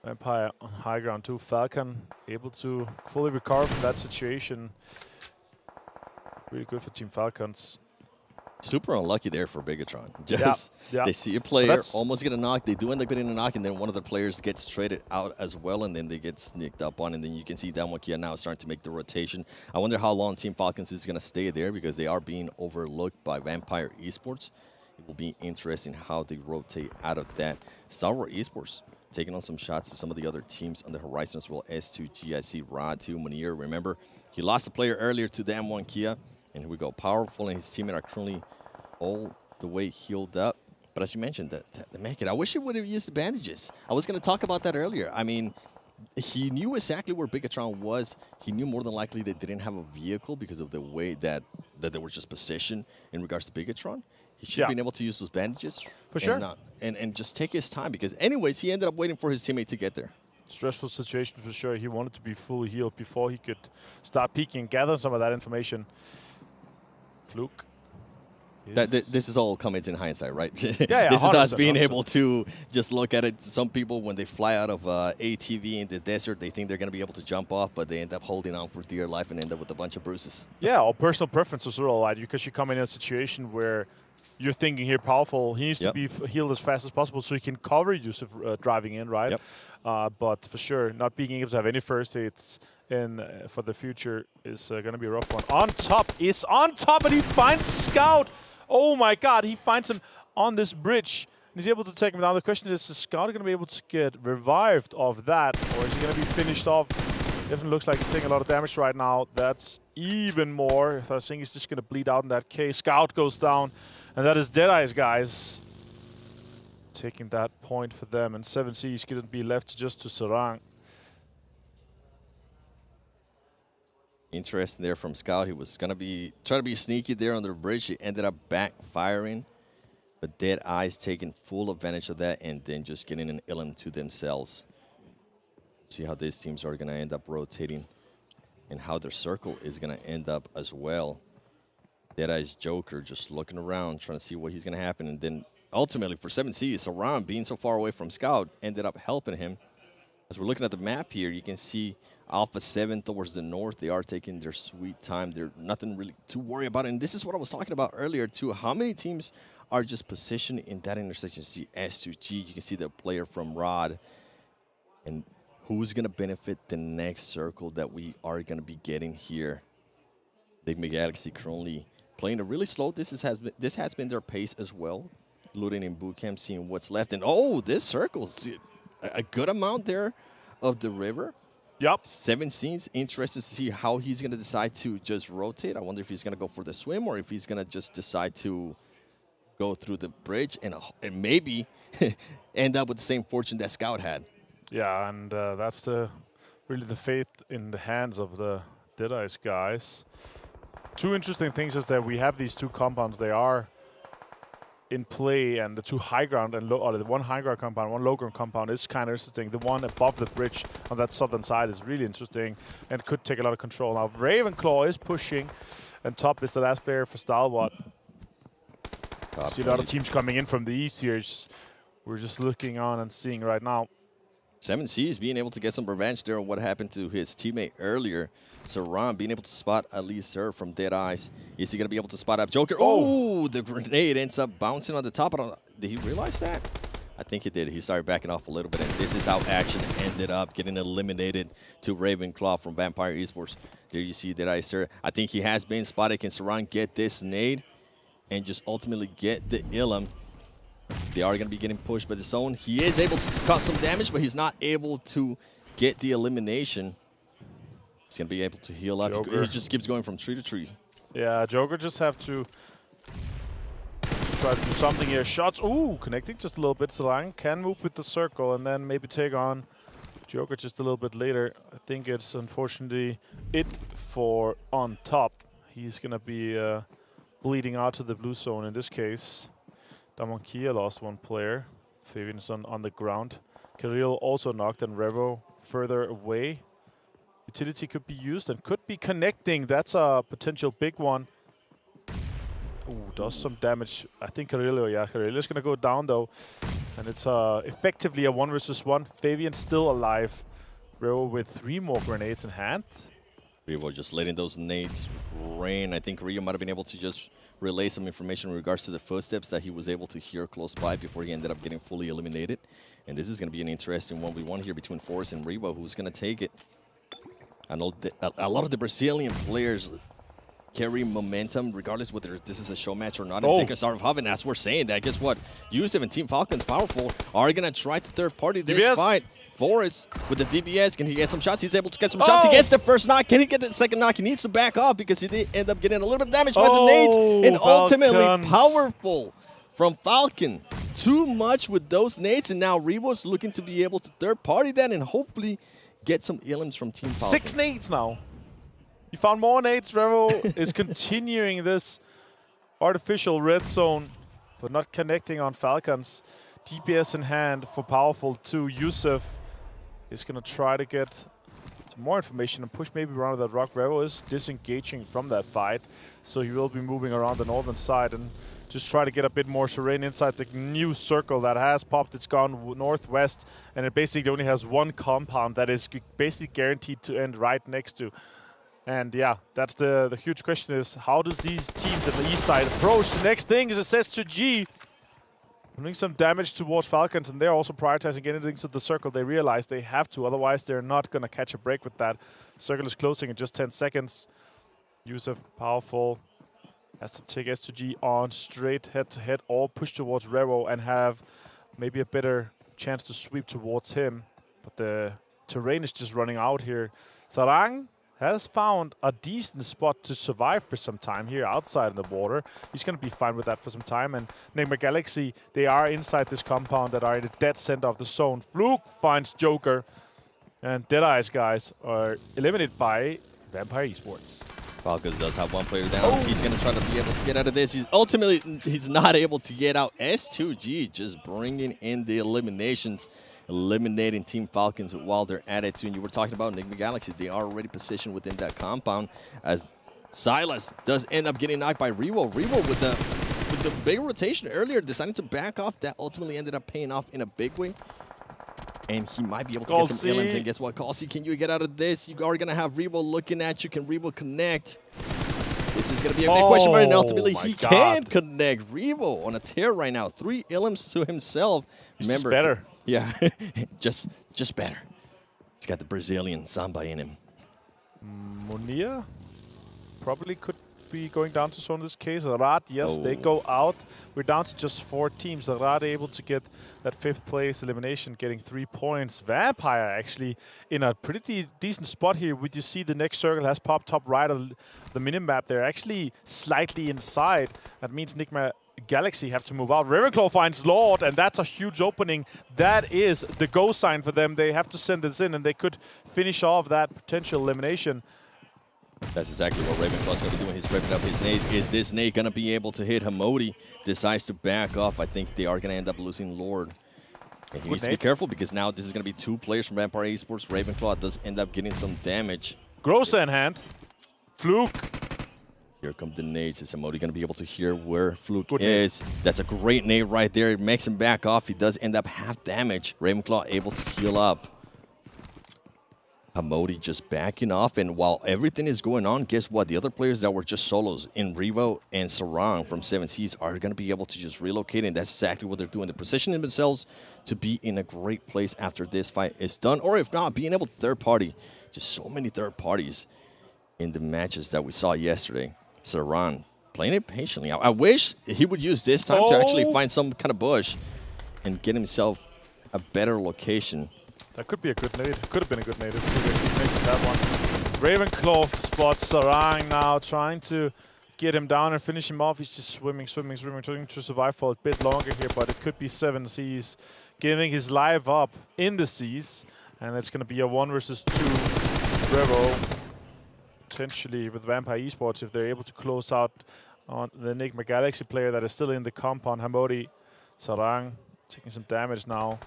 Vampire on high ground too. Falcon able to fully recover from that situation. Really good for Team Falcons. Super unlucky there for Bigetron. Just they see a player almost get a knock. They do end up getting a knock, and then one of the players gets traded out as well, and then they get sneaked up on. And then you can see Damwon Kia now starting to make the rotation. I wonder how long Team Falcons is going to stay there, because they are being overlooked by Vampire Esports. It will be interesting how they rotate out of that. Stalwart Esports taking on some shots to some of the other teams on the horizon as well. S2G, I see Rod too, Munir. Remember, he lost a player earlier to the M1 Kia. And here we go. Powerful and his teammate are currently all the way healed up. But as you mentioned, the make it. I wish he would have used the bandages. I was going to talk about that earlier. I mean, he knew exactly where Bigetron was. He knew more than likely they didn't have a vehicle because of the way that they were just positioned in regards to Bigetron. He should have been able to use those bandages. For sure. And just take his time because anyways, he ended up waiting for his teammate to get there. Stressful situation for sure. He wanted to be fully healed before he could start peeking and gather some of that information. Fluke. This is all comments in hindsight, right? Yeah, this is us 100%, being 100%. able to just look at it. Some people, when they fly out of ATV in the desert, they think they're going to be able to jump off, but they end up holding on for dear life and end up with a bunch of bruises. Yeah, or personal preference as well, right? Because you come in a situation where you're thinking here powerful. He needs to be healed as fast as possible so he can cover Yusuf driving in, right? But for sure, not being able to have any first aids in for the future is going to be a rough one. On top, and he finds Scout. Oh my God, he finds him on this bridge. He's able to take him down. The question is Scout going to be able to get revived off that, or is he going to be finished off? Definitely looks like he's taking a lot of damage right now. That's even more. So I think he's just going to bleed out in that case. Scout goes down, and that is Deadeyes Guys taking that point for them. And 7C is going to be left just to Sarang. Interesting there from Scout. He was going to be trying to be sneaky there on the bridge. He ended up backfiring. But Deadeyes taking full advantage of that and then just getting an Ilum to themselves. See how these teams are going to end up rotating and how their circle is going to end up as well. Deadeyes Joker just looking around, trying to see what he's going to happen. And then ultimately for 7C, Saran being so far away from Scout ended up helping him. As we're looking at the map here, you can see Alpha 7 towards the north. They are taking their sweet time. There's nothing really to worry about. And this is what I was talking about earlier too. How many teams are just positioned in that intersection? See S2G, you can see the player from Rod. And who's going to benefit the next circle that we are going to be getting here? Nigma Galaxy currently playing a really slow. This has been their pace as well. Looting in boot camp, seeing what's left. And oh, this circle's a good amount there of the river. Yep. 7 scenes. Interested to see how he's going to decide to just rotate. I wonder if he's going to go for the swim or if he's going to just decide to go through the bridge and maybe end up with the same fortune that Scout had. Yeah, and that's really the faith in the hands of the Deadeyes guys. Two interesting things is that we have these two compounds. They are in play, and the two high ground and the one high ground compound, one low ground compound is kind of interesting. The one above the bridge on that southern side is really interesting and could take a lot of control. Now Ravenclaw is pushing, and top is the last player for Stalwart. See a lot of teams coming in from the east here. We're just looking on and seeing right now. 7C is being able to get some revenge there on what happened to his teammate earlier. Saran being able to spot at least her from Deadeyes. Is he going to be able to spot up Joker? Oh, the grenade ends up bouncing on the top. Did he realize that? I think he did. He started backing off a little bit, and this is how action ended up getting eliminated to Ravenclaw from Vampire Esports. There you see Deadeyes, sir. I think he has been spotted. Can Saran get this nade and just ultimately get the Ilum? They are going to be getting pushed by the zone. He is able to cause some damage, but he's not able to get the elimination. He's going to be able to heal up. He just keeps going from tree to tree. Yeah, Joker just have to try to do something here. Shots, ooh, connecting just a little bit. Salang can move with the circle and then maybe take on Joker just a little bit later. I think it's unfortunately it for on top. He's going to be bleeding out to the blue zone in this case. Damonkia lost one player. Fabian's on the ground. Kirill also knocked, and Revo further away. Utility could be used and could be connecting. That's a potential big one. Ooh, does some damage. I think Kirill is going to go down though. And it's effectively a 1 versus 1. Fabian still alive. Revo with 3 more grenades in hand. Revo just letting those nades rain. I think Rio might have been able to just relay some information in regards to the footsteps that he was able to hear close by before he ended up getting fully eliminated. And this is going to be an interesting 1v1 here between Forrest and Revo, who's going to take it. I know a lot of the Brazilian players carry momentum, regardless whether this is a show match or not. And take a start of Haven, as we're saying that. Guess what? Yusuf and Team Falcons, Powerful, are going to try to third party this fight. Forrest with the DBS, can he get some shots? He's able to get some shots. He gets the first knock. Can he get the second knock? He needs to back off because he did end up getting a little bit of damage by the nades. And ultimately, Powerful from Falcon. Too much with those nades, and now Revo's looking to be able to third party that and hopefully get some elims from Team Falcons. 6 nades now. You found more nades. Revo is continuing this artificial red zone, but not connecting on Falcons. DPS in hand for Powerful too. Yusuf is going to try to get some more information and push maybe around that rock. Revo is disengaging from that fight, so he will be moving around the northern side and just try to get a bit more terrain inside the new circle that has popped. It's gone northwest, and it basically only has one compound that is basically guaranteed to end right next to. And yeah, that's the huge question is, how does these teams at the east side approach? The next thing is a S2G doing some damage towards Falcons, and they're also prioritizing getting into the circle. They realize they have to, otherwise they're not going to catch a break with that. Circle is closing in just 10 seconds. Yusuf, Powerful, has to take S2G on straight head-to-head or push towards Revo and have maybe a better chance to sweep towards him. But the terrain is just running out here. Sarang has found a decent spot to survive for some time here outside the border. He's going to be fine with that for some time. And Nigma Galaxy, they are inside this compound that are in the dead center of the zone. Fluke finds Joker. And Deadeyes Guys are eliminated by Vampire Esports. Falcons does have one player down. He's going to try to be able to get out of this. He's not able to get out. S2G just bringing in the eliminations, eliminating Team Falcons while they're at it too. And you were talking about Nigma Galaxy. They are already positioned within that compound as Silas does end up getting knocked by Revo. Revo with the big rotation earlier deciding to back off. That ultimately ended up paying off in a big way. And he might be able to get some elims. And guess what, Kalsi, can you get out of this? You are going to have Revo looking at you. Can Revo connect? This is going to be a big question mark. And ultimately, he can connect. Revo on a tear right now. 3 elims to himself. Remember, just better. Yeah, just better. He's got the Brazilian samba in him. Monia probably could be going down to zone in this case. Rad, yes, they go out. We're down to just 4 teams. Rad able to get that 5th place elimination, getting 3 points. Vampire actually in a pretty decent spot here. Would you see the next circle has popped top right of the minimap? They're actually slightly inside. That means Nigma Galaxy have to move out. Ravenclaw finds Lord, and that's a huge opening. That is the go sign for them. They have to send this in, and they could finish off that potential elimination. That's exactly what Ravenclaw's going to be doing. He's ripping up his nade. Is this nade going to be able to hit? Hamodi decides to back off. I think they are going to end up losing Lord. And he needs to be careful because now this is going to be 2 players from Vampire Esports. Ravenclaw does end up getting some damage. Grossa in hand. Fluke. Here come the nades. Is Hamodi going to be able to hear where Fluke is? That's a great nade right there. It makes him back off. He does end up half damage. Ravenclaw able to heal up. Hamodi just backing off, and while everything is going on, guess what? The other players that were just solos in Revo and Sarang from 7Cs are going to be able to just relocate, and that's exactly what they're doing. They're positioning themselves to be in a great place after this fight is done, or if not, being able to third party. Just so many third parties in the matches that we saw yesterday. Sarang playing it patiently. I wish he would use this time to actually find some kind of bush and get himself a better location. That could be a good nade. Could have been a good nade if he made that one. Ravenclaw spots Sarang now, trying to get him down and finish him off. He's just swimming, trying to survive for a bit longer here, but it could be 7Cs giving his life up in the Cs. And it's going to be a 1 versus 2 Revo. Potentially with Vampire Esports, if they're able to close out on the Nigma Galaxy player that is still in the compound. Hamodi, Sarang taking some damage now.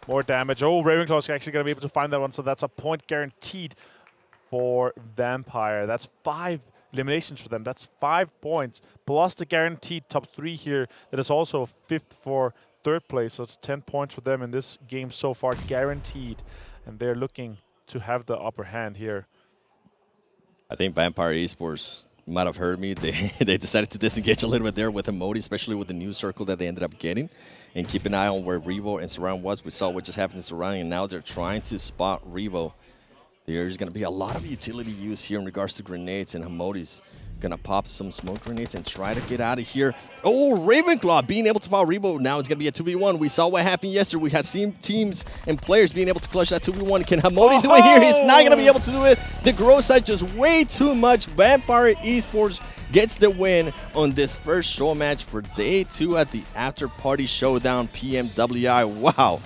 More damage. Oh, Ravenclaw is actually going to be able to find that one, so that's a point guaranteed for Vampire. That's 5 eliminations for them. That's 5 points, plus the guaranteed top 3 here. That is also 5th for 3rd place, so it's 10 points for them in this game so far, guaranteed. And they're looking to have the upper hand here. I think Vampire Esports might have heard me. They decided to disengage a little bit there with Hamodi, especially with the new circle that they ended up getting. And keep an eye on where Revo and Sarang was. We saw what just happened to Sarang, and now they're trying to spot Revo. There's going to be a lot of utility use here in regards to grenades, and Hamodi's Gonna pop some smoke grenades and try to get out of here. Oh, Ravenclaw being able to follow Rebo. Now it's gonna be a 2v1. We saw what happened yesterday. We had seen teams and players being able to clutch that 2v1. Can Hamodi do it here? He's not gonna be able to do it. The grow side just way too much. Vampire Esports gets the win on this first show match for day 2 at the After Party Showdown PMWI. Wow.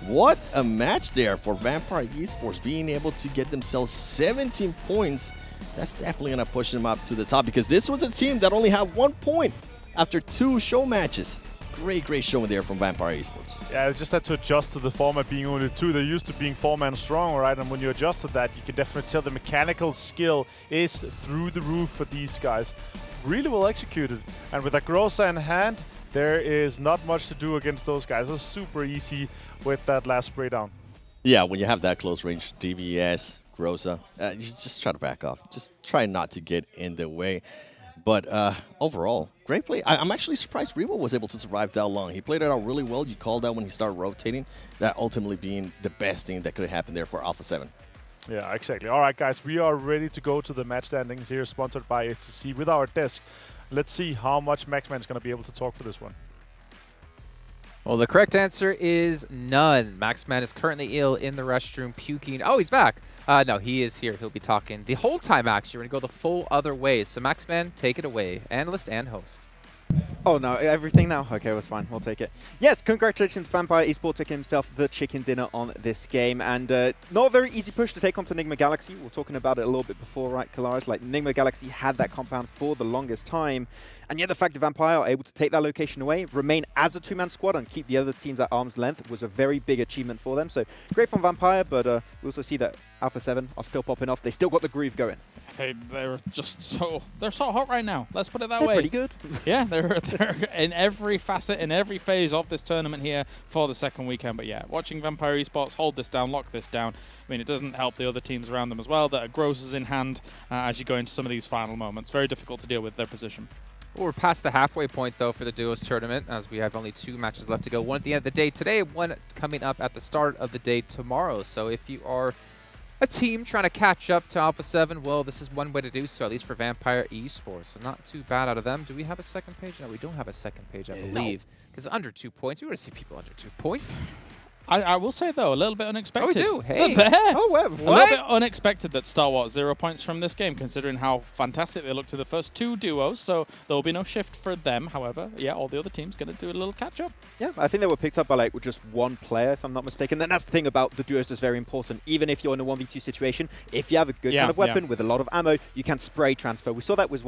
What a match there for Vampire Esports, being able to get themselves 17 points. That's definitely going to push them up to the top, because this was a team that only had 1 point after 2 show matches. Great showing there from Vampire Esports. Yeah, I just had to adjust to the format being only 2. They're used to being 4-man strong, right? And when you adjust to that, you can definitely tell the mechanical skill is through the roof for these guys. Really well executed. And with Agrosa in hand, there is not much to do against those guys. It's super easy with that last spray down. Yeah, when you have that close range DVS, Groza, you just try to back off. Just try not to get in the way. But overall, great play. I'm actually surprised Rebo was able to survive that long. He played it out really well. You called out when he started rotating, that ultimately being the best thing that could have happened there for Alpha 7. Yeah, exactly. All right, guys, we are ready to go to the match standings here, sponsored by HTC with our desk. Let's see how much Maxman is going to be able to talk for this one. Well, the correct answer is none. Maxman is currently ill in the restroom, puking. Oh, he's back. No, he is here. He'll be talking the whole time, actually. We're going to go the full other way. So, Maxman, take it away. Analyst and host. Oh, no, everything now? Okay, that's fine. We'll take it. Yes, congratulations to Vampire Esports taking himself the chicken dinner on this game. And not a very easy push to take on to Nigma Galaxy. We were talking about it a little bit before, right, Kalaris? Like, Nigma Galaxy had that compound for the longest time. And yet the fact that Vampire are able to take that location away, remain as a 2-man squad and keep the other teams at arm's length was a very big achievement for them. So great from Vampire, but we also see that Alpha 7 are still popping off. They still got the groove going. They're just they're so hot right now. Let's put it that way. They're pretty good. Yeah, they're in every facet, in every phase of this tournament here for the second weekend. But yeah, watching Vampire Esports hold this down, lock this down, I mean, it doesn't help the other teams around them as well that are grosses in hand as you go into some of these final moments. Very difficult to deal with their position. Well, we're past the halfway point, though, for the Duos tournament, as we have only 2 matches left to go. One at the end of the day today, one coming up at the start of the day tomorrow. So if you are a team trying to catch up to Alpha 7, well, this is one way to do so, at least for Vampire Esports. So not too bad out of them. Do we have a second page? No, we don't have a second page, I believe. Because under 2 points, we want to see people under 2 points. I will say, though, a little bit unexpected. Oh, we do? Hey. Oh, what? A little bit unexpected that Stalwart 0 points from this game, considering how fantastic they looked to the first 2 duos. So there will be no shift for them. However, yeah, all the other teams going to do a little catch-up. Yeah, I think they were picked up by like just 1 player, if I'm not mistaken. And that's the thing about the duos that's very important. Even if you're in a 1v2 situation, if you have a good kind of weapon with a lot of ammo, you can spray transfer. We saw that with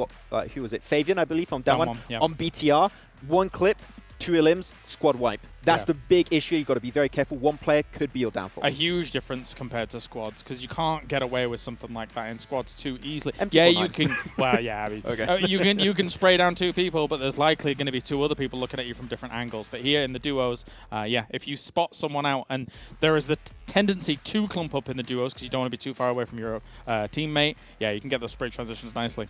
who was it? Fabian, I believe, on down one on BTR. 1 clip, 2 elims, squad wipe. That's the big issue. You've got to be very careful. 1 player could be your downfall. A huge difference compared to squads, because you can't get away with something like that in squads too easily. Yeah, you can. Well, yeah, I mean, okay. you can spray down 2 people, but there's likely going to be 2 other people looking at you from different angles. But here in the duos, yeah, if you spot someone out, and there is the tendency to clump up in the duos because you don't want to be too far away from your teammate, yeah, you can get those spray transitions nicely.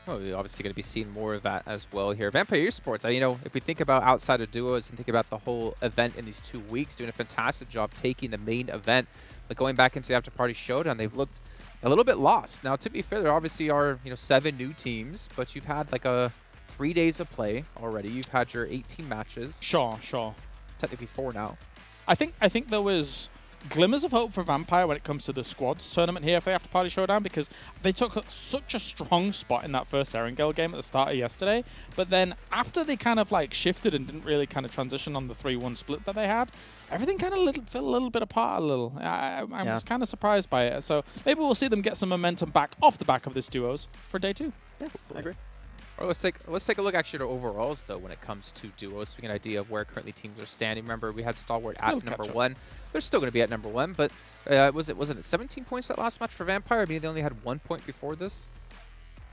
Well, we're obviously going to be seeing more of that as well here. Vampire Esports, you know, if we think about outside of duos and think about the whole event in these 2 weeks, doing a fantastic job taking the main event. But going back into the After Party Showdown, they've looked a little bit lost. Now, to be fair, there obviously are, 7 new teams, but you've had like 3 days of play already. You've had your 18 matches. Sure. Technically 4 now. I think there was glimmers of hope for Vampire when it comes to the squads tournament here for the After Party Showdown, because they took such a strong spot in that first Erangel game at the start of yesterday. But then after they kind of like shifted and didn't really kind of transition on the 3-1 split that they had, everything kind of fell a little bit apart a little. I was kind of surprised by it. So maybe we'll see them get some momentum back off the back of this duos for day 2. Yeah, I agree. Or let's take a look actually at overalls though when it comes to duos, so we get an idea of where currently teams are standing. Remember, we had Stalwart at number 1. They're still going to be at number 1, but was it 17 points that last match for Vampire? I mean, they only had 1 point before this.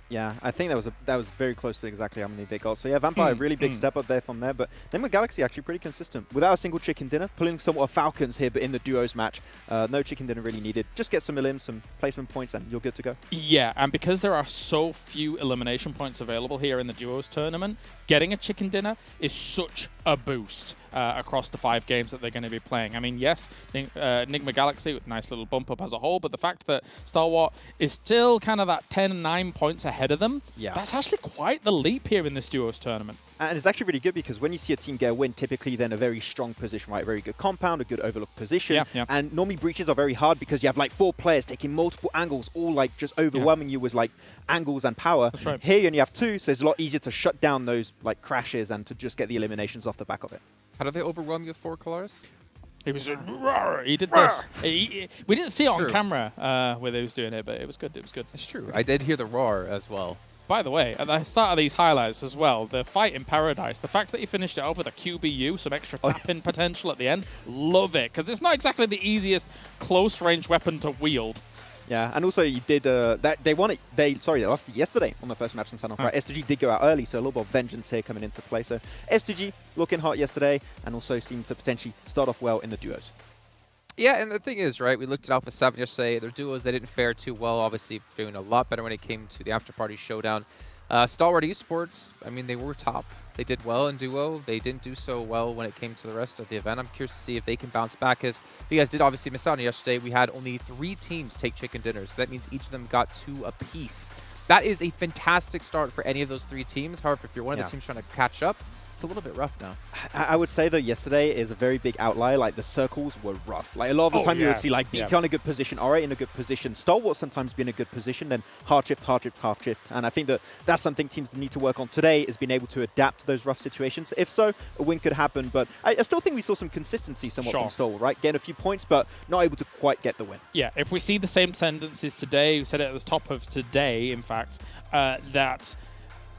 Yeah, I think that was very close to exactly how many they got. So yeah, Vampire, really big step up there from there. But Nigma Galaxy actually pretty consistent. Without a single chicken dinner, pulling somewhat of Falcons here, but in the duos match. No chicken dinner really needed. Just get some elims, some placement points, and you're good to go. Yeah, and because there are so few elimination points available here in the duos tournament, getting a chicken dinner is such a boost across the 5 games that they're going to be playing. I mean, yes, Nigma Galaxy, nice little bump up as a whole, but the fact that Stalwart is still kind of that 10-9 points ahead of them, that's actually quite the leap here in this duos tournament. And it's actually really good because when you see a team get a win, typically then a very strong position, right? A very good compound, a good overlooked position. And normally breaches are very hard because you have like 4 players taking multiple angles, all like just overwhelming you with like angles and power. That's right. Here you only have 2, so it's a lot easier to shut down those like crashes and to just get the eliminations off the back of it. How did they overwhelm you with 4 Kalaris? He was he did this. We didn't see it on camera where he was doing it, but it was good. It was good. It's true. I did hear the roar as well. By the way, at the start of these highlights as well, the fight in Paradise, the fact that he finished it off with a QBU, some extra tap-in potential at the end, love it, because it's not exactly the easiest close-range weapon to wield. Yeah, and also you did they won it. They lost it yesterday on the first match in Sanhok. Right, S2G did go out early, so a little bit of vengeance here coming into play. So S2G looking hot yesterday, and also seemed to potentially start off well in the duos. Yeah, and the thing is, right, we looked at Alpha 7 yesterday. Their duos, they didn't fare too well, obviously doing a lot better when it came to the Afterparty Showdown. Stalwart Esports, I mean, they were top. They did well in duo. They didn't do so well when it came to the rest of the event. I'm curious to see if they can bounce back, as you guys did obviously miss out on yesterday. We had only 3 teams take chicken dinners, so that means each of them got 2 apiece. That is a fantastic start for any of those 3 teams. However, if you're one of the teams trying to catch up, it's a little bit rough now. I would say, though, yesterday is a very big outlier. Like, the circles were rough. Like, a lot of the time you would see, like, BT in a good position, R8 in a good position, Stalwart sometimes be in a good position, then hard shift, half shift. And I think that that's something teams need to work on today, is being able to adapt to those rough situations. If so, a win could happen. But I still think we saw some consistency somewhat from Stalwart, right? Getting a few points, but not able to quite get the win. Yeah, if we see the same tendencies today, we said it at the top of today, in fact, that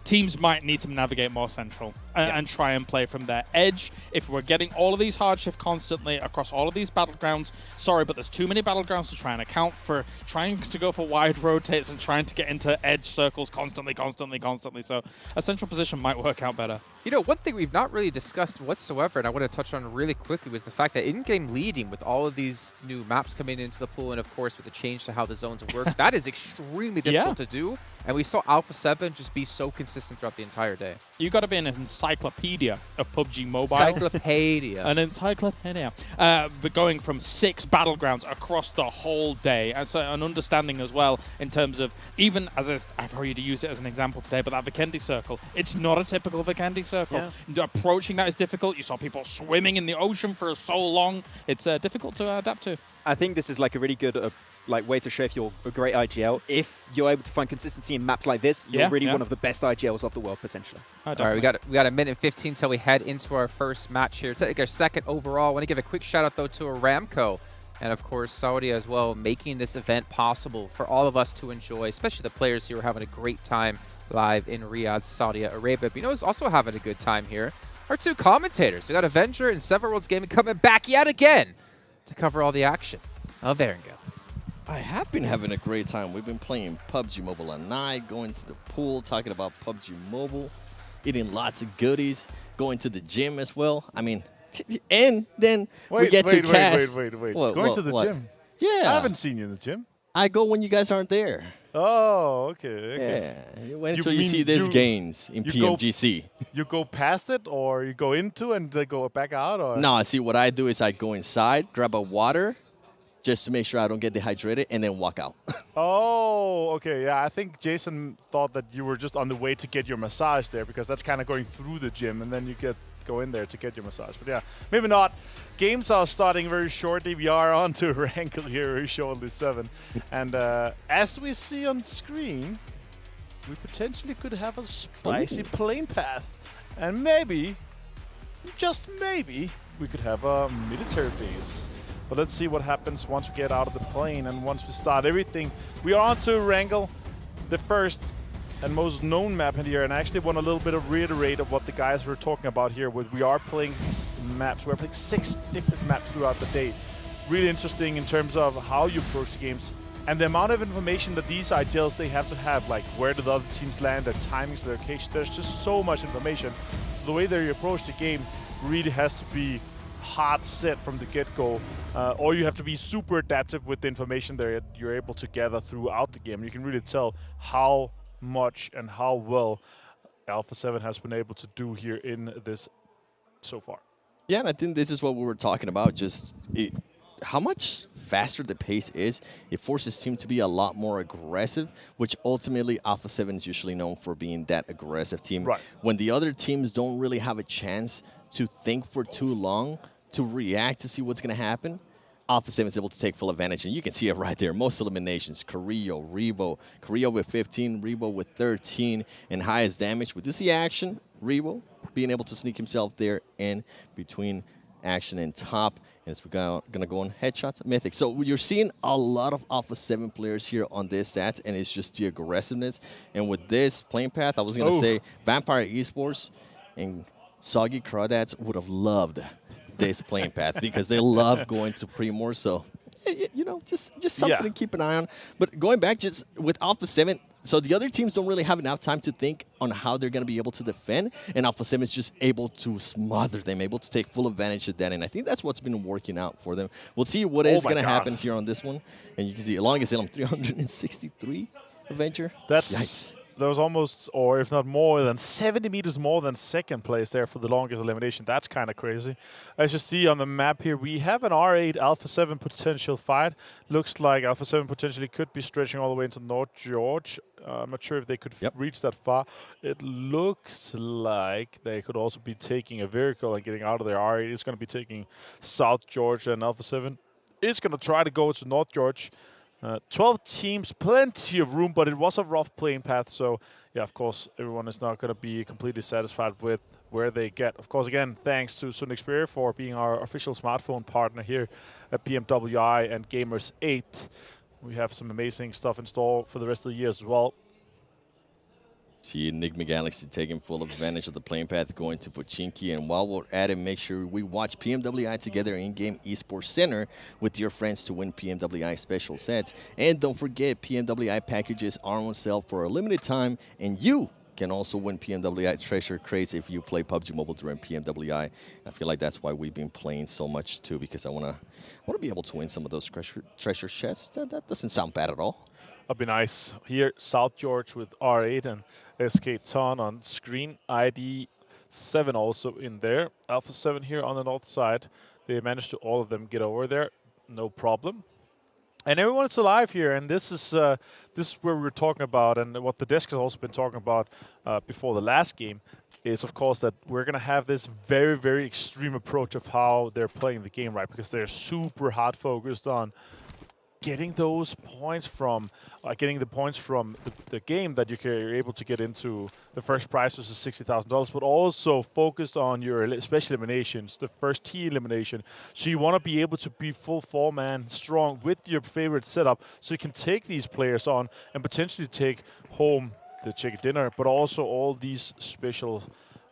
teams might need to navigate more central and try and play from their edge. If we're getting all of these hard shift constantly across all of these battlegrounds, sorry, but there's too many battlegrounds to try and account for, trying to go for wide rotates and trying to get into edge circles constantly. So a central position might work out better. You know, one thing we've not really discussed whatsoever, and I want to touch on really quickly, was the fact that in-game leading with all of these new maps coming into the pool, and of course with the change to how the zones work, that is extremely difficult to do. And we saw Alpha 7 just be so consistent throughout the entire day. You got to be an encyclopedia of PUBG Mobile. Encyclopedia. An encyclopedia. But going from 6 battlegrounds across the whole day, and so an understanding as well in terms of, even as I've already used it as an example today, but that Vikendi circle, it's not a typical Vikendi circle. Approaching that is difficult. You saw people swimming in the ocean for so long. It's difficult to adapt to. I think this is like a really good way to show if you're a great IGL. If you're able to find consistency in maps like this, you're really one of the best IGLs of the world, potentially. All right, we got a minute and 15 till we head into our first match here. Take our second overall. I want to give a quick shout out, though, to Aramco and, of course, Saudi as well, making this event possible for all of us to enjoy, especially the players who are having a great time live in Riyadh, Saudi Arabia. But you know who's also having a good time here? Our 2 commentators. We got Avenger and Sever Worlds Gaming coming back yet again to cover all the action of Erangel. I have been having a great time. We've been playing PUBG Mobile at night, going to the pool, talking about PUBG Mobile, eating lots of goodies, going to the gym as well. I mean, and then we get to cast. Wait. What, going to the gym? Yeah. I haven't seen you in the gym. I go when you guys aren't there. Oh, okay. Yeah. Wait until you see these gains in PMGC. You go past it, or you go into and they go back out? Or? No, see, what I do is I go inside, grab a water, just to make sure I don't get dehydrated, and then walk out. Oh, okay. Yeah, I think Jason thought that you were just on the way to get your massage there, because that's kind of going through the gym, and then you go in there to get your massage. But yeah, maybe not. Games are starting very shortly. We are on to Erangel here, very shortly 7. And as we see on screen, we potentially could have a spicy plane path. And maybe, just maybe, we could have a military base. But let's see what happens once we get out of the plane and once we start everything. We are on to Erangel, the first and most known map in here. And I actually want a little bit of reiterate of what the guys were talking about here. We are playing these maps. We're playing 6 different maps throughout the day. Really interesting in terms of how you approach the games. And the amount of information that these IGLs, they have to have, like where do the other teams land, their timings, their location. There's just so much information. So the way that you approach the game really has to be hard set from the get-go, or you have to be super adaptive with the information that you're able to gather throughout the game. You can really tell how much and how well Alpha 7 has been able to do here in this so far. Yeah, and I think this is what we were talking about, just how much faster the pace is. It forces team to be a lot more aggressive, which ultimately Alpha 7 is usually known for being that aggressive team. Right. When the other teams don't really have a chance to think for too long, to react to see what's going to happen, Alpha 7 is able to take full advantage, and you can see it right there. Most eliminations, Carrillo, Rebo with 15, Rebo with 13, and highest damage. We do see action, Rebo being able to sneak himself there in between action and top. And we're going to go on headshots, Mythic. So you're seeing a lot of Alpha 7 players here on this stats, and it's just the aggressiveness. And with this playing path, I was going to say Vampire Esports and Soggy Crawdads would have loved this playing path because they love going to Primor. So, you know, just something to keep an eye on. But going back, just with Alpha 7, so the other teams don't really have enough time to think on how they're going to be able to defend, and Alpha 7 is just able to smother them, able to take full advantage of that, and I think that's what's been working out for them. We'll see what is going to happen here on this one, and you can see, along as 363 Avenger. That's That was almost, or if not more than 70 meters more than second place there for the longest elimination. That's kind of crazy. As you see on the map here, we have an R8 Alpha 7 potential fight. Looks like Alpha 7 potentially could be stretching all the way into North George. I'm not sure if they could reach that far. It looks like they could also be taking a vehicle and getting out of there. R8 is going to be taking South Georgia, and Alpha 7 is going to try to go to North George. 12 teams, plenty of room, but it was a rough playing path. So, yeah, of course, everyone is not going to be completely satisfied with where they get. Of course, again, thanks to Sun Xperia for being our official smartphone partner here at PMWI and Gamers8. We have some amazing stuff in store for the rest of the year as well. See Nigma Galaxy taking full advantage of the playing path, going to Pochinki. And while we're at it, make sure we watch PMWI together in-game esports center with your friends to win PMWI special sets. And don't forget, PMWI packages are on sale for a limited time, and you can also win PMWI treasure crates if you play PUBG Mobile during PMWI. I feel like that's why we've been playing so much too, because I want to be able to win some of those treasure chests. That doesn't sound bad at all. That'd be nice. Here, South George with R8 and SK Ton on screen. ID 7 also in there. Alpha 7 here on the north side. They managed to all of them get over there. No problem. And everyone is alive here, and this is where we were talking about, and what the desk has also been talking about before the last game, is of course that we're gonna have this very, very extreme approach of how they're playing the game, right? Because they're super hard focused on getting those points from, getting the points from the game that you're able to get into the first prize, which is $60,000, but also focused on your special eliminations, the first T elimination. So you want to be able to be full 4-man strong with your favorite setup, so you can take these players on and potentially take home the chicken dinner, but also all these special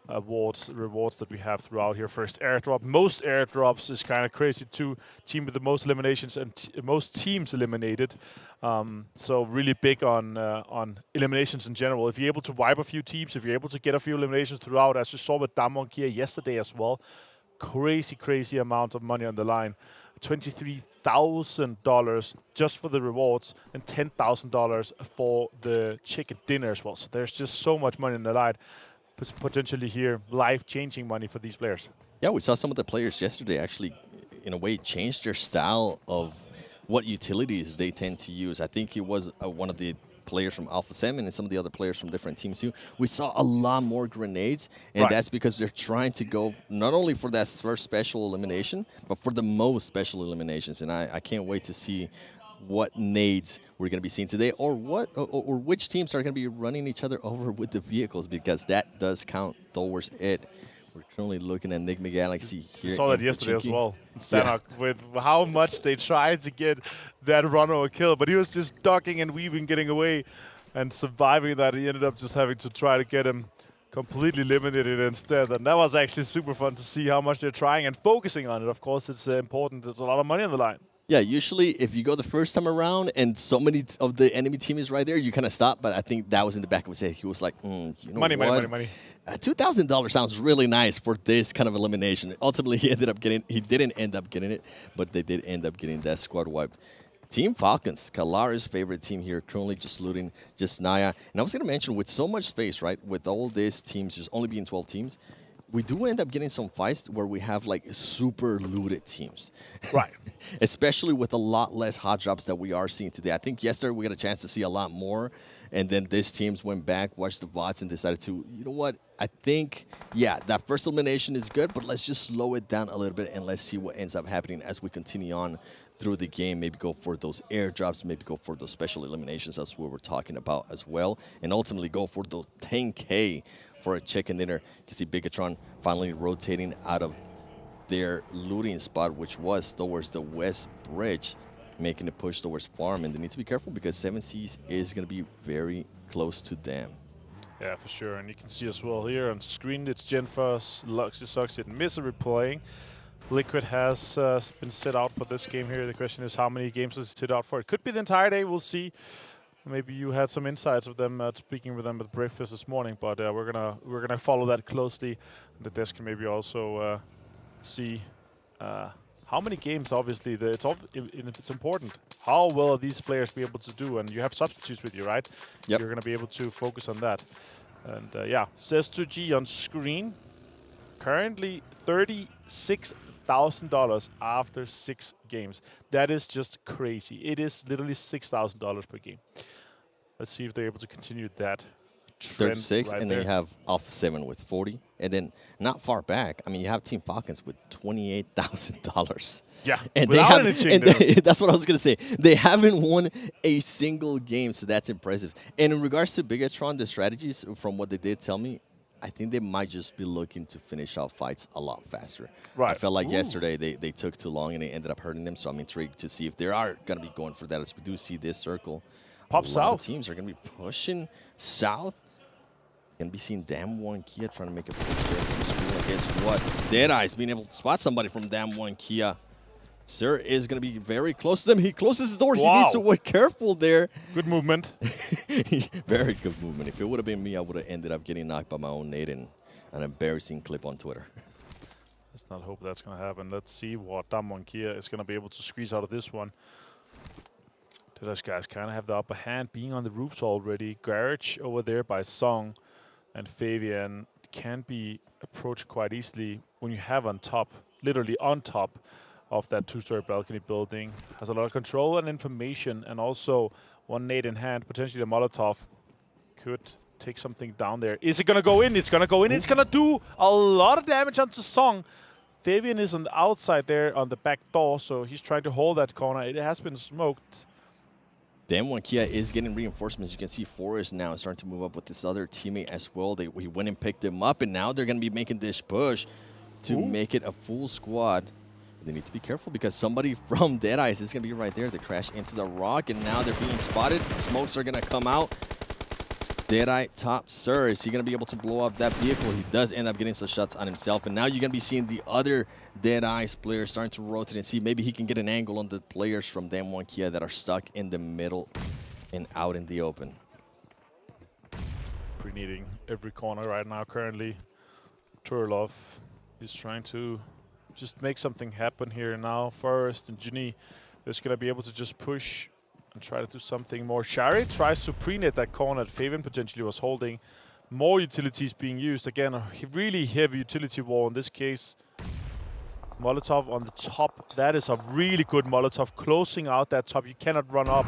rewards that we have throughout here. First airdrop. Most airdrops is kind of crazy too. Team with the most eliminations and most teams eliminated. So really big on eliminations in general. If you're able to wipe a few teams, if you're able to get a few eliminations throughout, as you saw with Damwon here yesterday as well, crazy amount of money on the line. $23,000 just for the rewards and $10,000 for the chicken dinner as well. So there's just so much money in the line. Potentially here, life-changing money for these players. Yeah, we saw some of the players yesterday actually, in a way, change their style of what utilities they tend to use. I think it was one of the players from Alpha 7 and some of the other players from different teams too. We saw a lot more grenades, and that's because they're trying to go not only for that first special elimination, but for the most special eliminations. And I can't wait to see what nades we're going to be seeing today, or which teams are going to be running each other over with the vehicles, because that does count towards it. We're currently looking at Nigma Galaxy here. We saw that yesterday as well. Sanhok, with how much they tried to get that runner a kill, but he was just ducking and weaving, getting away and surviving that. He ended up just having to try to get him completely eliminated instead. And that was actually super fun to see how much they're trying and focusing on it. Of course, it's important. There's a lot of money on the line. Yeah, usually if you go the first time around and so many of the enemy team is right there, you kind of stop. But I think that was in the back of his head. He was like, you know money. $2,000 sounds really nice for this kind of elimination. Ultimately, he didn't end up getting it, but they did end up getting that squad wipe. Team Falcons, Kalara's favorite team here, currently just looting just Naya. And I was going to mention, with so much space, right, with all these teams just only being 12 teams, we do end up getting some fights where we have like super looted teams. Right. Especially with a lot less hot drops that we are seeing today. I think yesterday we got a chance to see a lot more. And then these teams went back, watched the VODs, and decided to, you know what, I think, yeah, that first elimination is good, but let's just slow it down a little bit and let's see what ends up happening as we continue on through the game. Maybe go for those airdrops, maybe go for those special eliminations. That's what we're talking about as well. And ultimately go for the 10K for a chicken dinner. You can see Bigetron finally rotating out of their looting spot, which was towards the West Bridge, making a push towards farm. And they need to be careful because 7Cs is going to be very close to them. Yeah, for sure. And you can see as well here on screen, it's Genfast, Luxy, Succeed, and Misery playing. Liquid has been set out for this game here. The question is, how many games does it sit out for? It could be the entire day. We'll see. Maybe you had some insights of them speaking with them at breakfast this morning, but we're gonna follow that closely. The desk can maybe also see how many games. Obviously, it's important. How well are these players be able to do? And you have substitutes with you, right? Yep. You're gonna be able to focus on that. And yeah, S2G on screen. Currently $36,000 after 6 games. That is just crazy. It is literally $6,000 per game. Let's see if they're able to continue that trend. 36, right and there. then you have Alpha 7 with 40. And then not far back, I mean, you have Team Falcons with $28,000. Yeah, and without they any have, that's what I was going to say. They haven't won a single game, so that's impressive. And in regards to Bigetron, the strategies, from what they did tell me, I think they might just be looking to finish out fights a lot faster. Right. I felt like yesterday they took too long and it ended up hurting them, so I'm intrigued to see if they are going to be going for that, as we do see this circle. Pop a lot south. of teams are going to be pushing south. Going to be seeing Dam1 Kia trying to make a push there from school. And guess what? Deadeyes being able to spot somebody from Dam1 Kia. Sir is going to be very close to them. He closes his door. Wow. He needs to be careful there. Good movement. Very good movement. If it would have been me, I would have ended up getting knocked by my own nade in an embarrassing clip on Twitter. Let's not hope that's going to happen. Let's see what Dam1 Kia is going to be able to squeeze out of this one. Deadeyes Guys kind of have the upper hand, being on the roofs already. Garage over there by Song and Fabian can be approached quite easily when you have on top, literally on top of that 2-story balcony building. Has a lot of control and information, and also one nade in hand, potentially the Molotov could take something down there. Is it going to go in? It's going to go in. It's going to do a lot of damage onto Song. Fabian is on the outside there on the back door, so he's trying to hold that corner. It has been smoked. Dam1 Kia is getting reinforcements. You can see Forrest now starting to move up with this other teammate as well. He went and picked him up, and now they're going to be making this push to make it a full squad. They need to be careful because somebody from Deadeyes is going to be right there. They crash into the rock, and now they're being spotted. Smokes are going to come out. Deadeye top Sir, is he going to be able to blow up that vehicle? He does end up getting some shots on himself, and now you're going to be seeing the other Deadeyes players starting to rotate and see maybe he can get an angle on the players from Dam1 Kia that are stuck in the middle and out in the open. Pre-needing every corner right now currently. Turlov is trying to just make something happen here now. Forrest and Juni is going to be able to just push and try to do something more. Shari tries to pre-net that corner that Fabian potentially was holding. More utilities being used. Again, a really heavy utility wall in this case. Molotov on the top. That is a really good Molotov closing out that top. You cannot run up.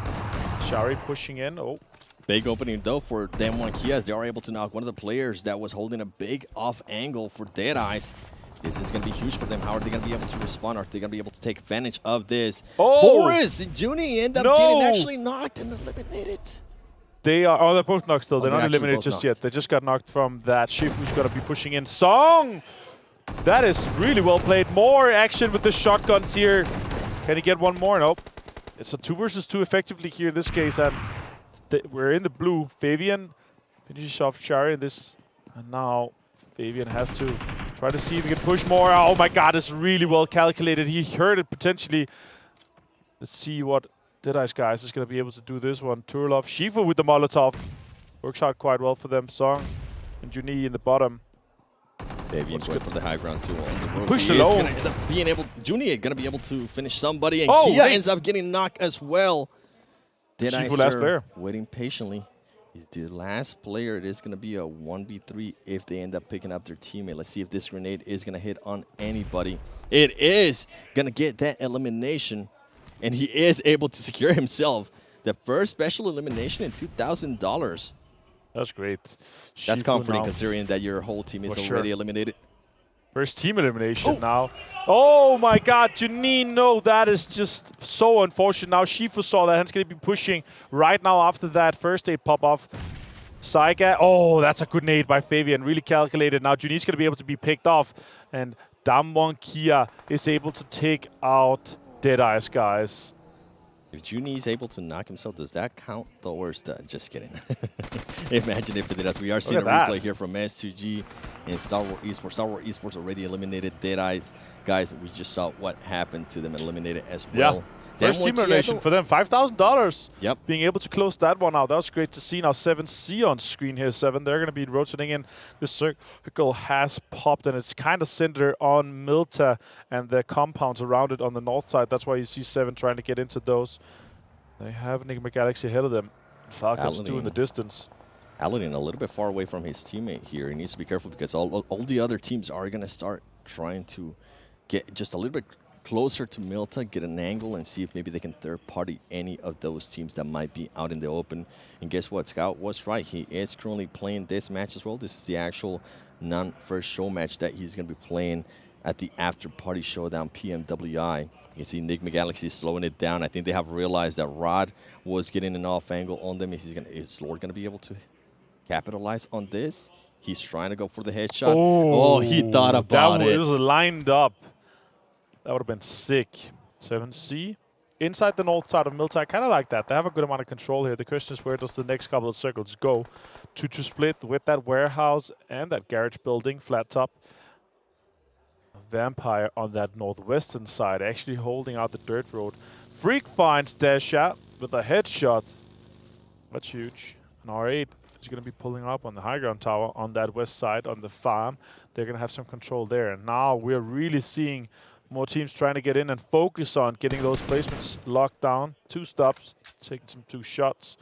Shari pushing in. Oh. Big opening though for Dam1 Kia as they are able to knock one of the players that was holding a big off angle for Deadeyes. This is going to be huge for them. How are they going to be able to respond? Are they going to be able to take advantage of this? Oh! Forrest and Juni end up getting actually knocked and eliminated. They are, oh, they're both knocked still. Oh, they're not actually eliminated both just knocked. yet. They just got knocked from that. Shifu's going to be pushing in. Song! That is really well played. More action with the shotguns here. Can he get one more? Nope. It's a 2 versus 2 effectively here in this case. And we're in the blue. Fabian finishes off Shari in this. And now Fabian has to try to see if he can push more. Oh my god, it's really well calculated. He heard it potentially. Let's see what Deadeyes Guys is going to be able to do this one. Turlov, Shifu with the Molotov. Works out quite well for them. Song and Juni in the bottom. Fabian going for the high ground too on the road. Pushed He is alone. gonna end up being able, Junior gonna be able to finish somebody, and Oh, Kia they- ends up getting knocked as well. Deadeyes Shifu last player. waiting patiently. He's the last player. It is gonna be a 1v3 if they end up picking up their teammate. Let's see if this grenade is gonna hit on anybody. It is gonna get that elimination, and he is able to secure himself the first special elimination in $2,000. That's great. That's Shifu comforting now. considering that your whole team is For already sure. eliminated. First team elimination now. Oh my god, Janine, no, that is just so unfortunate. Now Shifu saw that, and he's going to be pushing right now after that first aid pop-off. Saiga, oh, that's a good nade by Fabian, really calculated. Now Juni's going to be able to be picked off, and Damwon Kia is able to take out Deadeyes Guys. If Juni is able to knock himself, does that count towards the... Just kidding. Imagine if it did. As we are seeing a at replay that. here from S2G and Stalwart Esports. Stalwart Esports already eliminated Deadeyes. Guys, we just saw what happened to them, eliminated as well. First team elimination for them, $5,000. Yep. Being able to close that one out, that was great to see. Now 7C on screen here, 7. They're going to be rotating in. The circle has popped, and it's kind of centered on Milta and the compounds around it on the north side. That's why you see 7 trying to get into those. They have Nigma Galaxy ahead of them. Falcons too in the distance. Aladin a little bit far away from his teammate here. He needs to be careful because all the other teams are going to start trying to get just a little bit closer to Milta, get an angle, and see if maybe they can third-party any of those teams that might be out in the open. And guess what? Scout was right. He is currently playing this match as well. This is the actual non-first show match that he's going to be playing at the Afterparty Showdown PMWI. You can see Nigma Galaxy slowing it down. I think they have realized that Rod was getting an off angle on them. Is Lord going to be able to capitalize on this? He's trying to go for the headshot. Oh, he thought about it. It was lined up. That would have been sick. 7C. Inside the north side of Milta, I kind of like that. They have a good amount of control here. The question is, where does the next couple of circles go? To split with that warehouse and that garage building, flat top. Vampire on that northwestern side, actually holding out the dirt road. Freak finds Dasha with a headshot. That's huge. An R8 is going to be pulling up on the high ground tower on that west side, on the farm. They're going to have some control there. And now we're really seeing more teams trying to get in and focus on getting those placements locked down. 2 stops, taking some 2 shots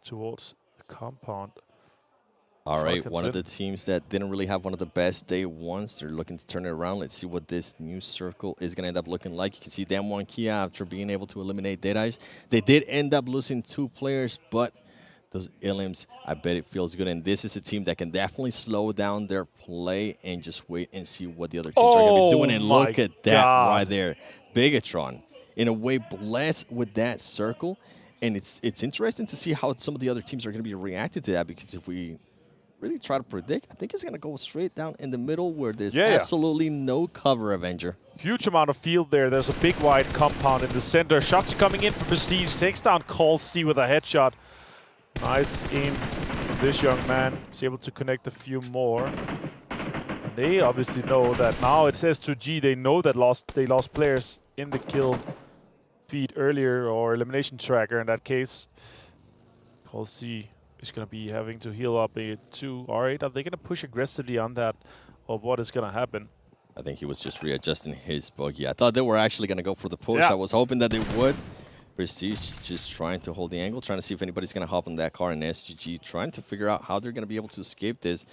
towards the compound. All right, Falcons one of the teams that didn't really have one of the best day ones, they're looking to turn it around. Let's see what this new circle is going to end up looking like. You can see Damwon Kia after being able to eliminate Deadeyes. They did end up losing 2 players, but those Ilims, I bet it feels good. And this is a team that can definitely slow down their play and just wait and see what the other teams are going to be doing. And look at that right there. Bigetron, in a way, blessed with that circle. And it's interesting to see how some of the other teams are going to be reacting to that, because if we really try to predict, I think it's going to go straight down in the middle where there's absolutely no cover, Avenger. Huge amount of field there. There's a big wide compound in the center. Shots coming in for Prestige. Takes down Colsey with a headshot. Nice aim from this young man. He's able to connect a few more. And they obviously know that now it's S2G. They know that they lost players in the kill feed earlier, or elimination tracker in that case. Colsey is going to be having to heal up a 2 R8. Are they going to push aggressively on that, or what is going to happen? I think he was just readjusting his buggy. I thought they were actually going to go for the push. I was hoping that they would. Prestige just trying to hold the angle, trying to see if anybody's going to hop on that car, and SGG trying to figure out how they're going to be able to escape this.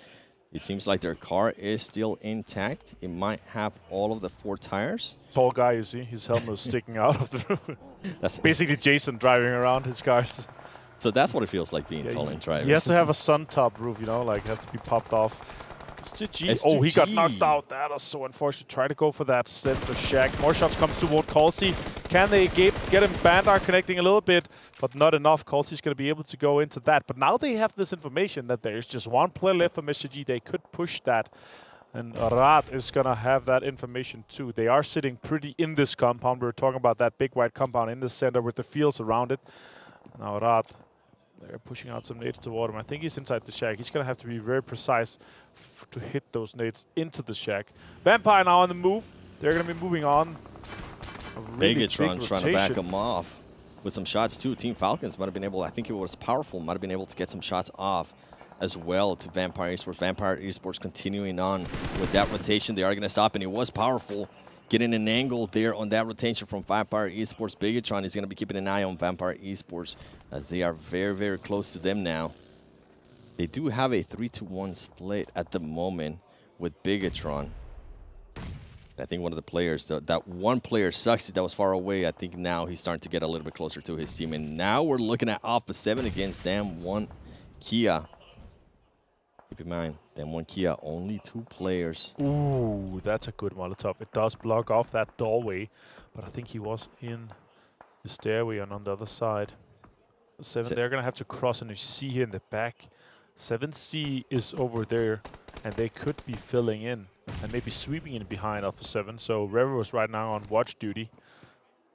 It seems like their car is still intact. It might have all of the 4 tires. Tall guy, you see, his helmet is sticking out of the roof. That's basically Jason driving around his cars. So that's what it feels like being tall and driving. He has to have a sun top roof, you know, like has to be popped off. S2G. Oh, he got knocked out. That is so unfortunate. Try to go for that center shack. More shots comes toward Colsey. Can they get him? Bandar connecting a little bit, but not enough. Colsey's going to be able to go into that. But now they have this information that there's just 1 player left from SGG. They could push that. And Rad is going to have that information too. They are sitting pretty in this compound. We were talking about that big white compound in the center with the fields around it. Now Rad, they're pushing out some nades toward him. I think he's inside the shack. He's going to have to be very precise to hit those nades into the shack. Vampire now on the move. They're going to be moving on. Really Bigetron trying to back him off with some shots too. Team Falcons might have been able, I think it was Powerful, might have been able to get some shots off as well to Vampire Esports. Vampire Esports continuing on with that rotation. They are going to stop, and it was powerful. Getting an angle there on that rotation from Vampire Esports. Bigetron is going to be keeping an eye on Vampire Esports as they are very, very close to them now. They do have a 3-1 split at the moment with Bigetron. I think one of the players, that one player, Suxy, that was far away, I think now he's starting to get a little bit closer to his team. And now we're looking at Alpha 7 against Dam 1 Kia. Keep in mind, Dam 1 Kia, only 2 players. Ooh, that's a good Molotov. It does block off that doorway, but I think he was in the stairway and on the other side. 7, they're going to have to cross, and you see here in the back, 7C is over there, and they could be filling in and maybe sweeping in behind Alpha 7. So Revo is right now on watch duty.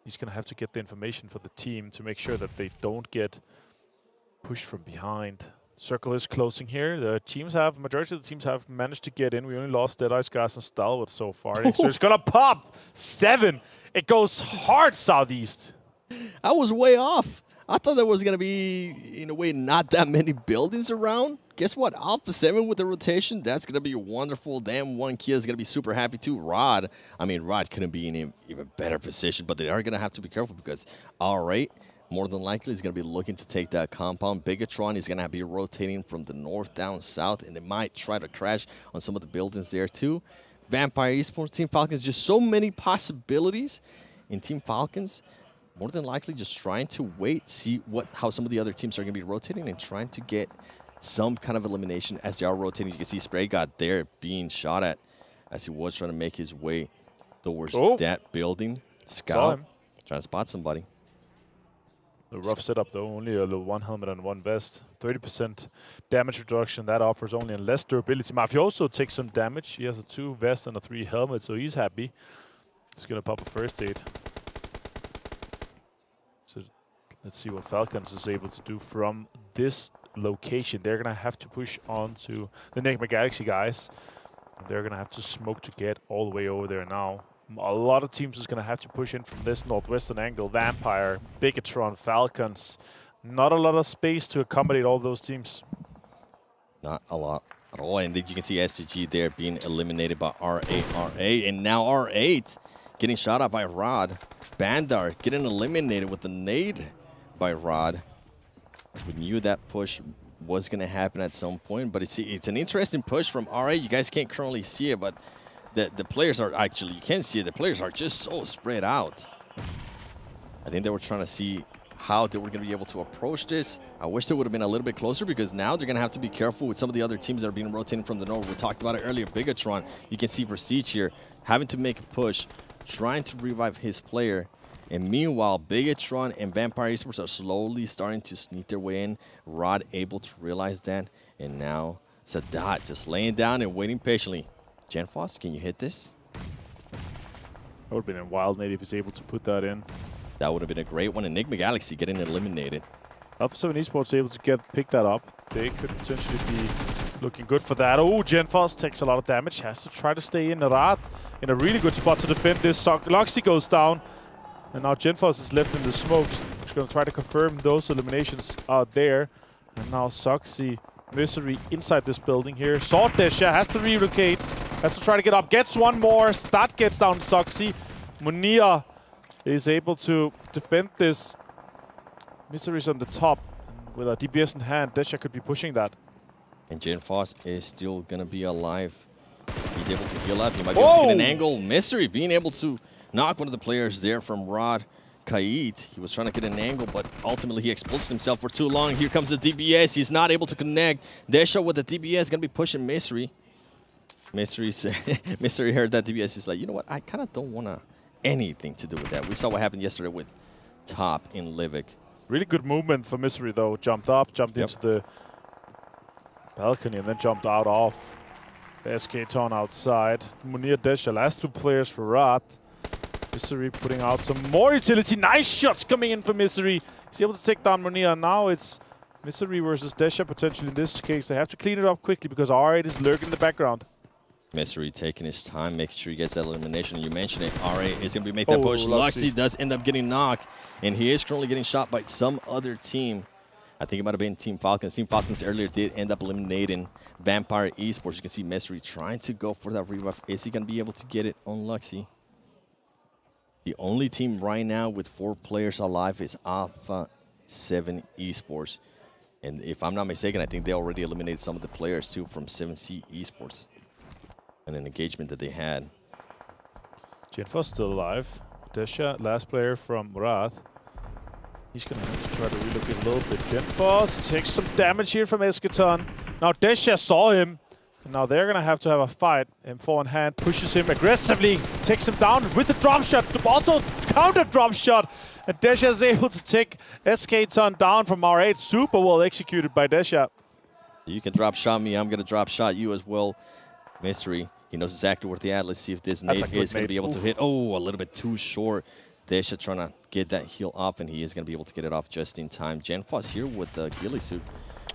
He's going to have to get the information for the team to make sure that they don't get pushed from behind. Circle is closing here. The teams have, majority of the teams have managed to get in. We only lost Deadeyes Guys and Stalwart so far. So it's going to pop 7. It goes hard southeast. I was way off. I thought there was going to be, in a way, not that many buildings around. Guess what? Alpha 7 with the rotation, that's going to be wonderful. Damn, 1 Kia is going to be super happy too. Rod couldn't be in an even better position, but they are going to have to be careful because R8, more than likely, is going to be looking to take that compound. Bigetron is going to be rotating from the north down south, and they might try to crash on some of the buildings there too. Vampire Esports, Team Falcons, just so many possibilities in Team Falcons. More than likely just trying to wait, see how some of the other teams are going to be rotating and trying to get some kind of elimination as they are rotating. You can see Spray got there being shot at as he was trying to make his way towards that building. Scout trying to spot somebody. A rough setup though, only a 1 helmet and 1 vest. 30% damage reduction, that offers only less durability. Mafia also takes some damage. He has a 2 vest and a 3 helmet, so he's happy. He's going to pop a first aid. So let's see what Falcons is able to do from this location. They're going to have to push on to the Nigma Galaxy guys. They're going to have to smoke to get all the way over there now. A lot of teams is going to have to push in from this northwestern angle. Vampire, Bigetron, Falcons. Not a lot of space to accommodate all those teams. Not a lot at all. And then you can see S2G there being eliminated by R8. And now R8 getting shot at by Rod. Bandar getting eliminated with the nade by Rod. We knew that push was going to happen at some point, but it's an interesting push from R8. You guys can't currently see it, but the players are actually, you can see it, the players are just so spread out. I think they were trying to see how they were going to be able to approach this. I wish they would have been a little bit closer because now they're going to have to be careful with some of the other teams that are being rotating from the north. We talked about it earlier, Bigetron. You can see Prestige here having to make a push, trying to revive his player. And meanwhile, Bigetron and Vampire Esports are slowly starting to sneak their way in. Rod able to realize that. And now Sadat just laying down and waiting patiently. Genfos, can you hit this? That would have been a wild nade if he's able to put that in. That would have been a great one. And Nigma Galaxy getting eliminated. Alpha 7 Esports able to pick that up. They could potentially be looking good for that. Oh, Genfos takes a lot of damage. Has to try to stay in. Rad in a really good spot to defend this. Loxy goes down. And now Genfos is left in the smokes. He's going to try to confirm those eliminations out there. And now Soxy, Misery inside this building here. Sword Desha has to relocate. Has to try to get up. Gets one more. Stat gets down to Soxy. Munir is able to defend this. Misery's on the top. And with a DPS in hand, Desha could be pushing that. And Genfos is still going to be alive. He's able to heal up. He might be able to get an angle. Misery being able to knock one of the players there from Rod Kait. He was trying to get an angle, but ultimately he exposed himself for too long. Here comes the DBS. He's not able to connect. Desha with the DBS going to be pushing Misery. Misery heard that DBS. He's like, you know what? I kind of don't want anything to do with that. We saw what happened yesterday with Top in Livik. Really good movement for Misery, though. Jumped up, jumped into the balcony, and then jumped out off. The SK Ton outside. Munir, Desha, last 2 players for Rad. Misery putting out some more utility. Nice shots coming in for Misery. He's able to take down Munir. Now it's Misery versus Desha potentially in this case. They have to clean it up quickly because R8 is lurking in the background. Misery taking his time, making sure he gets that elimination. You mentioned it, R8 is going to be making that push. Luxy does end up getting knocked, and he is currently getting shot by some other team. I think it might have been Team Falcons. Team Falcons earlier did end up eliminating Vampire Esports. You can see Mystery trying to go for that rebuff. Is he going to be able to get it on Luxy? The only team right now with 4 players alive is Alpha 7 Esports. And if I'm not mistaken, I think they already eliminated some of the players too from 7C Esports and an engagement that they had. Genfos still alive. Desha, last player from Riyadh. He's going to have to try to relocate a little bit. Genfos takes some damage here from Esketon. Now Desha saw him. And now they're going to have a fight. M4 in hand, pushes him aggressively, takes him down with the drop shot. Also counter drop shot. And Desha is able to take Esketon down from R8. Super well executed by Desha. You can drop shot me. I'm going to drop shot you as well. Mystery. He knows exactly where they're at. Let's see if this nade is going to be able to hit. Oh, a little bit too short. Desha trying to get that heal off, and he is going to be able to get it off just in time. Genfos here with the ghillie suit.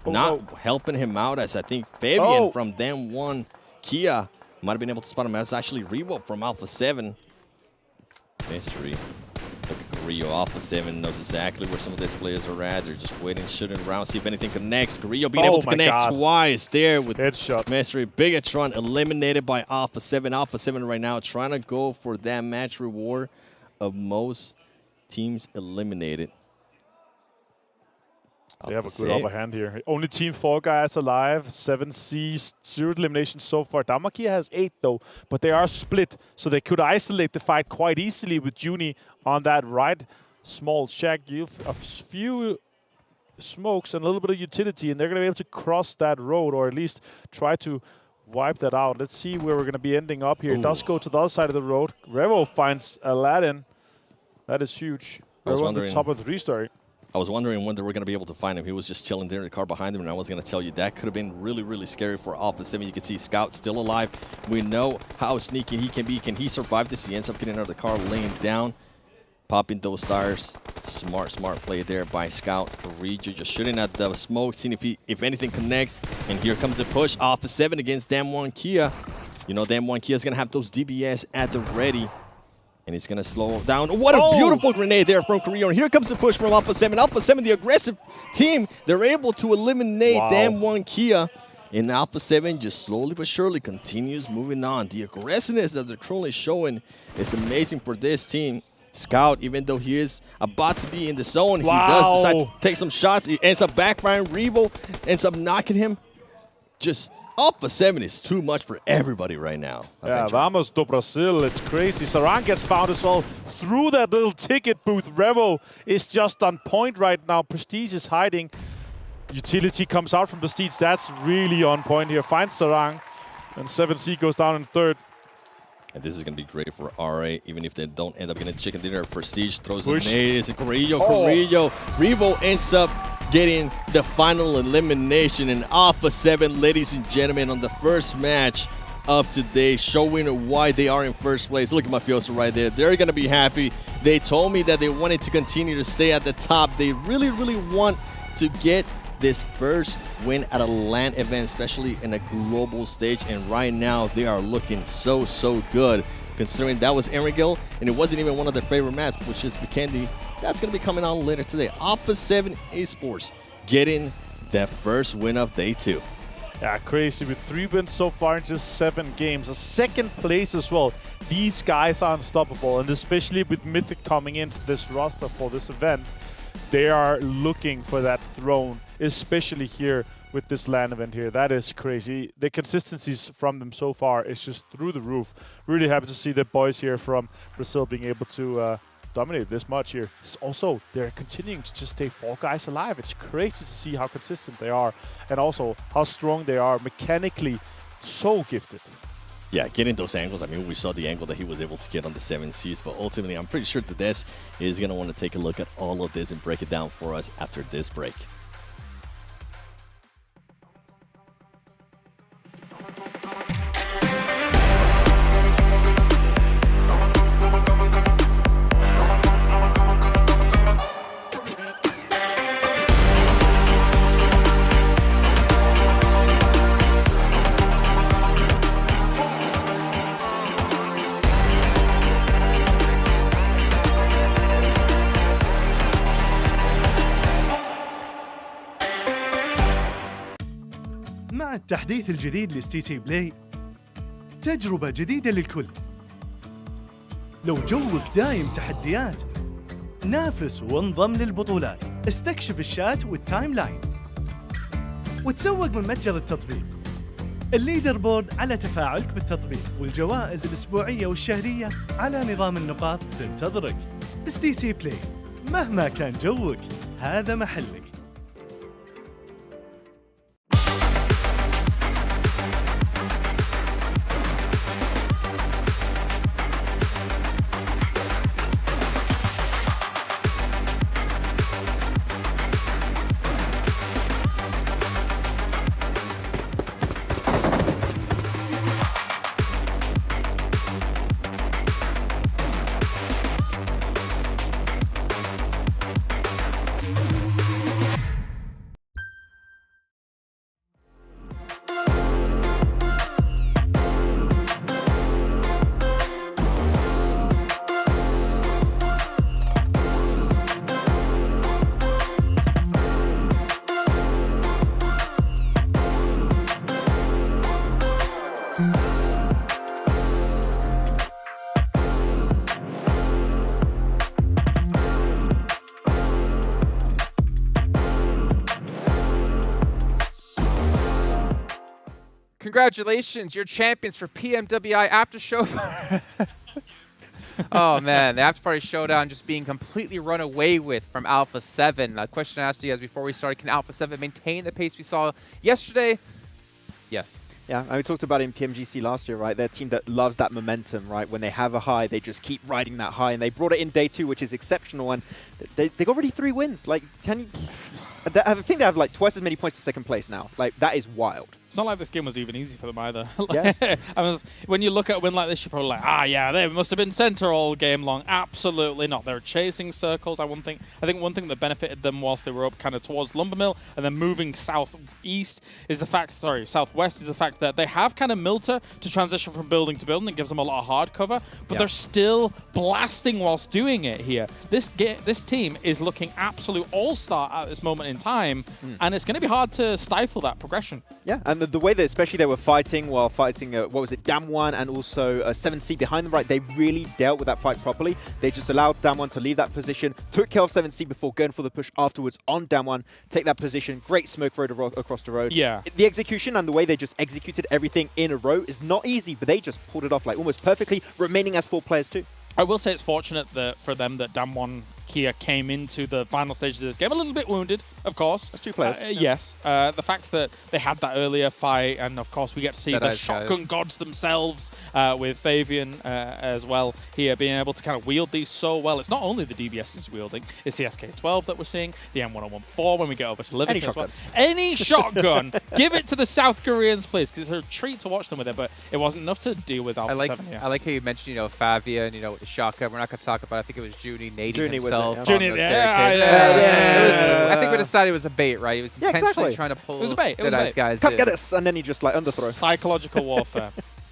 Not helping him out, as I think Fabian from Dam 1 Kia might have been able to spot him. That's actually Revo from Alpha 7. Mystery. Carrillo, Alpha 7 knows exactly where some of these players are at. They're just waiting, shooting around, see if anything connects. Carrillo being able to connect twice there with headshot. Mystery. Bigetron eliminated by Alpha 7. Alpha 7 right now trying to go for that match reward of most teams eliminated. They have a good upper hand here. Only Team 4 guys alive. 7Cs, 0 eliminations so far. Damakia has 8 though, but they are split, so they could isolate the fight quite easily with Juni on that right small shack. A few smokes and a little bit of utility, and they're going to be able to cross that road, or at least try to wipe that out. Let's see where we're going to be ending up here. It does go to the other side of the road. Revo finds Aladdin. That is huge. Revo on the top of the restart. I was wondering when they were going to be able to find him. He was just chilling there in the car behind him, and I was going to tell you that could have been really, really scary for Alpha 7. You can see Scout still alive. We know how sneaky he can be. Can he survive this? He ends up getting out of the car, laying down, popping those stars. Smart play there by Scout. Regio just shooting at the smoke, seeing if anything connects. And here comes the push. Alpha 7 against Dam 1 Kia. You know, Dam 1 Kia is going to have those DBS at the ready. And he's going to slow down. What a beautiful grenade there from Carrillo. And here comes the push from Alpha 7. Alpha 7, the aggressive team, they're able to eliminate Dam 1 Kia. And Alpha 7 just slowly but surely continues moving on. The aggressiveness that they're currently showing is amazing for this team. Scout, even though he is about to be in the zone, he does decide to take some shots. He ends up backfiring. Revo ends up knocking him. Just Alpha 7 is too much for everybody right now. Yeah, vamos do Brasil. It's crazy. Saran gets found as well through that little ticket booth. Revo is just on point right now. Prestige is hiding. Utility comes out from Prestige. That's really on point here. Finds Sarang. And 7C goes down in third. And this is going to be great for RA, even if they don't end up getting chicken dinner. Prestige throws a nade. It's Carrillo. Revo ends up getting the final elimination in Alpha 7, ladies and gentlemen, on the first match of today, showing why they are in first place. Look at Mafioso right there. They're going to be happy. They told me that they wanted to continue to stay at the top. They really, really want to get this first win at a LAN event, especially in a global stage. And right now, they are looking so, so good, considering that was Erangel, and it wasn't even one of their favorite maps, which is Vikendi. That's going to be coming on later today. Alpha 7 Esports getting that first win of day 2. Yeah, crazy. With 3 wins so far in just 7 games. A second place as well. These guys are unstoppable. And especially with Mythic coming into this roster for this event, they are looking for that throne, especially here with this LAN event here. That is crazy. The consistencies from them so far is just through the roof. Really happy to see the boys here from Brazil being able to dominate this much here. Also, they're continuing to just stay 4 guys alive. It's crazy to see how consistent they are, and also how strong they are mechanically. So gifted. Yeah, getting those angles. I mean, we saw the angle that he was able to get on the 7Cs, but ultimately, I'm pretty sure the Des is going to want to take a look at all of this and break it down for us after this break. التحديث الجديد لستي سي بلاي تجربة جديدة للكل. لو جوك دايم تحديات، نافس وانضم للبطولات، استكشف الشات والتايم لاين، وتسوق من متجر التطبيق. الليدر بورد على تفاعلك بالتطبيق، والجوائز الأسبوعية والشهرية على نظام النقاط تنتظرك. ستي سي بلاي، مهما كان جوك هذا محلك. Congratulations, you're champions for PMWI After Show. Oh man, the After Party Showdown just being completely run away with from Alpha 7. A question I asked you guys before we started, can Alpha 7 maintain the pace we saw yesterday? Yes. Yeah, and we talked about it in PMGC last year, right? They're a team that loves that momentum, right? When they have a high, they just keep riding that high, and they brought it in day 2, which is exceptional, and they got already 3 wins. Like, can you... I think they have like twice as many points as second place now. Like, that is wild. It's not like this game was even easy for them either. Yeah. When you look at a win like this, you're probably like, yeah, they must have been center all game long. Absolutely not. They're chasing circles. I think one thing that benefited them whilst they were up kind of towards Lumbermill and then moving southwest is the fact that they have kind of Milter to transition from building to building. It gives them a lot of hard cover, but they're still blasting whilst doing it here. This team is looking absolute all-star at this moment in time, and it's going to be hard to stifle that progression. Yeah, and the way that especially they were fighting while fighting, what was it, Damwon and also 7C behind them, right? They really dealt with that fight properly. They just allowed Damwon to leave that position, took care of 7C before going for the push afterwards on Damwon, take that position, great smoke road across the road. Yeah. The execution and the way they just executed everything in a row is not easy, but they just pulled it off like almost perfectly, remaining as 4 players too. I will say it's fortunate for them that Damwon Kia came into the final stages of this game a little bit wounded, of course. That's 2 players. Yes. The fact that they had that earlier fight, and of course we get to see the shotgun gods themselves with Fabian as well here, being able to kind of wield these so well. It's not only the DBS is wielding, it's the SK-12 that we're seeing, the M1014 when we get over to Livik as well. Any shotgun, give it to the South Koreans, please, because it's a treat to watch them with it, but it wasn't enough to deal with Alpha 7. Yeah. I like how you mentioned, Fabian, the shotgun. We're not going to talk about it. I think it was Junie nading himself. I think we decided it was a bait, right? He was intentionally trying to pull Deadeyes Guys. Can't get it, and then he just like underthrow. Psychological warfare.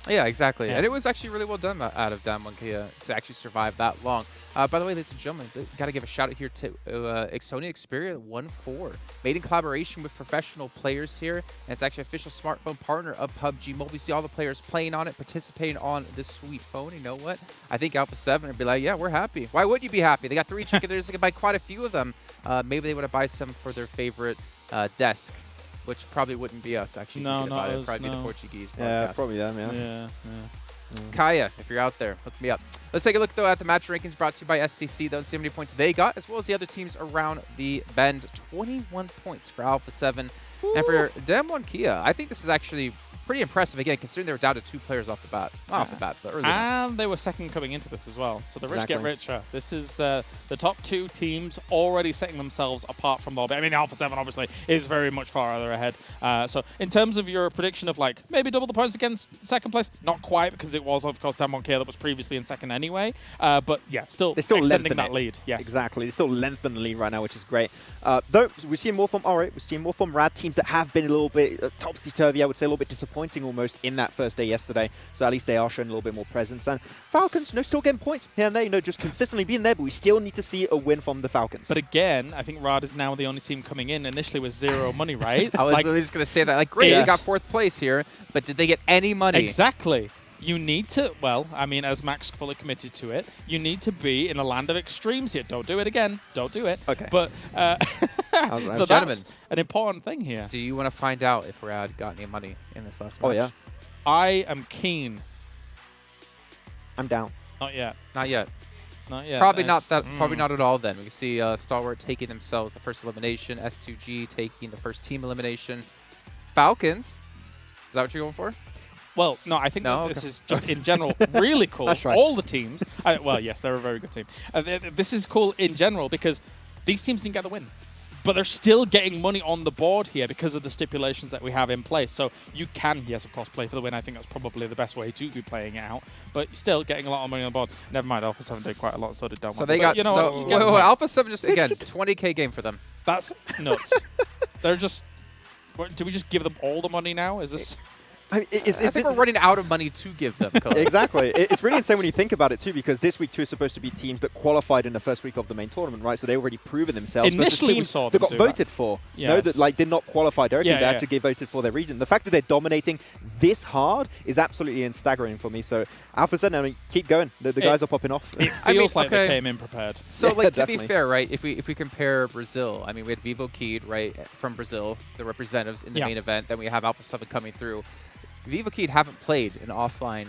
Yeah, exactly. Yeah. And it was actually really well done out of Damwon Kia to actually survive that long. By the way, ladies and gentlemen, got to give a shout out here to Ixonia Xperia 1-4. Made in collaboration with professional players here. And it's actually official smartphone partner of PUBG Mobile. You see all the players playing on it, participating on this sweet phone. You know what? I think Alpha 7 would be like, yeah, we're happy. Why wouldn't you be happy? They got 3 chickaders. They can buy quite a few of them. Maybe they would have buy some for their favorite desk. Which probably wouldn't be us, actually. No, not us. Probably be the Portuguese podcast. Yeah, probably them, yeah. Kaya, if you're out there, hook me up. Let's take a look, though, at the match rankings brought to you by STC. Don't see how many points they got, as well as the other teams around the bend. 21 points for Alpha 7. Ooh. And for Damwon Kia, I think this is actually pretty impressive, again, considering they were down to 2 players off the bat. Not off the bat, but early on. And they were second coming into this as well. So the rich get richer. This is the top 2 teams already setting themselves apart from the lobby. I mean, Alpha 7 obviously is very much far other ahead. So in terms of your prediction of like maybe double the points against second place, not quite, because it was of course Damwon Kia that was previously in second anyway. But yeah, they're still extending that lead. Yes, exactly. They still lengthen the lead right now, which is great. Though we're seeing more from R8, we're seeing more from Rad teams that have been a little bit topsy-turvy. I would say a little bit disappointed disappointing almost in that first day yesterday. So at least they are showing a little bit more presence. And Falcons, still getting points here and there, just consistently being there, but we still need to see a win from the Falcons. But again, I think Riyadh is now the only team coming in initially with 0 money, right? I was just going to say that. Like, great, they got 4th place here, but did they get any money? Exactly. You need to, well, I mean, as Max fully committed to it, you need to be in a land of extremes here. Don't do it again. Don't do it. Okay. But, so that's an important thing here. Do you want to find out if Riyadh got any money in this last match? Oh, yeah. I am keen. I'm down. Not yet. Not yet. Not yet. Probably not that. Probably not at all. Then we can see Stalwart taking themselves the first elimination. S2G taking the first team elimination. Falcons. Is that what you're going for? Well, no, I think this is just in general really cool. That's right. All the teams. Well, yes, they're a very good team. This is cool in general because these teams didn't get the win. But they're still getting money on the board here because of the stipulations that we have in place. So you can, yes, of course, play for the win. I think that's probably the best way to be playing it out. But still getting a lot of money on the board. Never mind, Alpha 7 did quite a lot, so did Down. So they got, Alpha 7 just, again, 20K game for them. That's nuts. They're just, do we just give them all the money now? Is this... I think we're running out of money to give them. Exactly. It's really insane when you think about it, too, because this week, too, is supposed to be teams that qualified in the first week of the main tournament, right? So they already proven themselves. Initially, teams we saw that them got voted for. Yes. That did not qualify directly. They had to get voted for their region. The fact that they're dominating this hard is absolutely staggering for me. So Alpha 7, keep going. The guys are popping off. It feels like they came in prepared. So, to be fair, right, if we compare Brazil, I mean, we had Vikendi, right, from Brazil, the representatives in the main event. Then we have Alpha 7 coming through. Vikendi haven't played an offline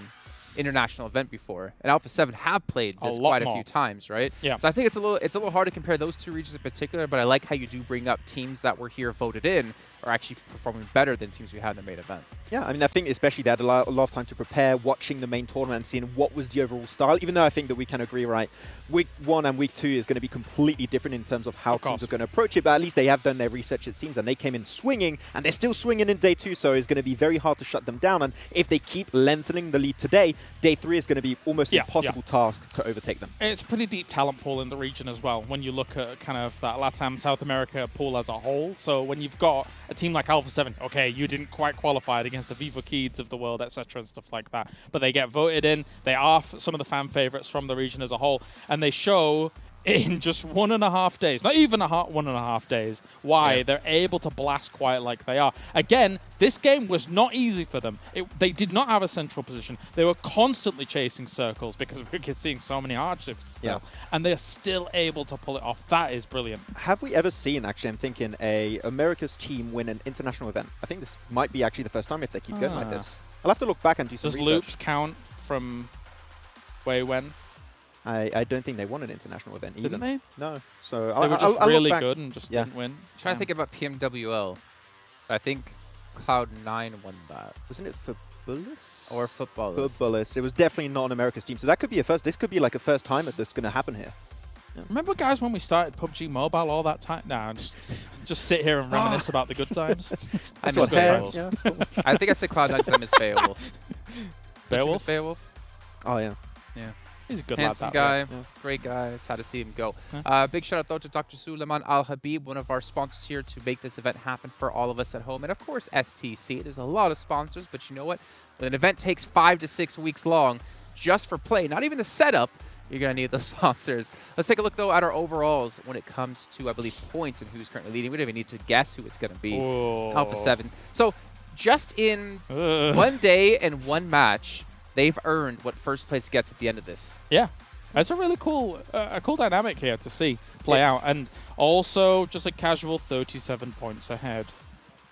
international event before, and Alpha 7 have played this quite a few times, right? Yeah. So I think it's a little hard to compare those two regions in particular, but I like how you do bring up teams that were here voted in are actually performing better than teams we had in the main event. Yeah, I mean, I think especially they had a lot of time to prepare, watching the main tournament and seeing what was the overall style, even though I think that we can agree, right, week 1 and week 2 is going to be completely different in terms of how teams are going to approach it, but at least they have done their research, it seems, and they came in swinging, and they're still swinging in day 2, so it's going to be very hard to shut them down, and if they keep lengthening the lead today, day 3 is going to be almost an impossible task to overtake them. It's a pretty deep talent pool in the region as well, when you look at kind of that LATAM South America pool as a whole, so when you've got a team like Alpha 7, okay, you didn't quite qualify against the Vikendi of the world, etc. and stuff like that. But they get voted in. They are some of the fan favorites from the region as a whole. And they show in just 1.5 days, not even 1.5 days, why they're able to blast quiet like they are. Again, this game was not easy for them. They did not have a central position. They were constantly chasing circles because we're seeing so many hardships still. And they're still able to pull it off. That is brilliant. Have we ever seen, actually, I'm thinking, a America's team win an international event? I think this might be actually the first time if they keep going like this. I'll have to look back and do some research. Does loops count from way when? I don't think they won an international event either. Didn't they? No. So they were just really good and just didn't win. I'm trying to think about PMWL. I think Cloud9 won that. Wasn't it for Bullis? Or Footballers. For Bullis. It was definitely not an America's team. So that could be a first. This could be like a first time that that's going to happen here. Yeah. Remember, guys, when we started PUBG Mobile all that time? Nah, just sit here and reminisce about the good times. I miss good times. Yeah, I think I said Cloud9 because I miss Beowulf. Beowulf? Beowulf? Oh, yeah. Yeah. He's a good handsome lad, guy, great guy. Sad to see him go. Big shout out though to Dr. Suleiman Al Habib, one of our sponsors here to make this event happen for all of us at home, and of course STC. There's a lot of sponsors, but you know what? When an event takes 5 to 6 weeks long, just for play, not even the setup, you're gonna need those sponsors. Let's take a look though at our overalls when it comes to, I believe, points and who's currently leading. We don't even need to guess who it's gonna be. Alpha 7. So just in 1 day and 1 match, they've earned what first place gets at the end of this. Yeah, that's a really cool, cool dynamic here to see play out, and also just a casual 37 points ahead.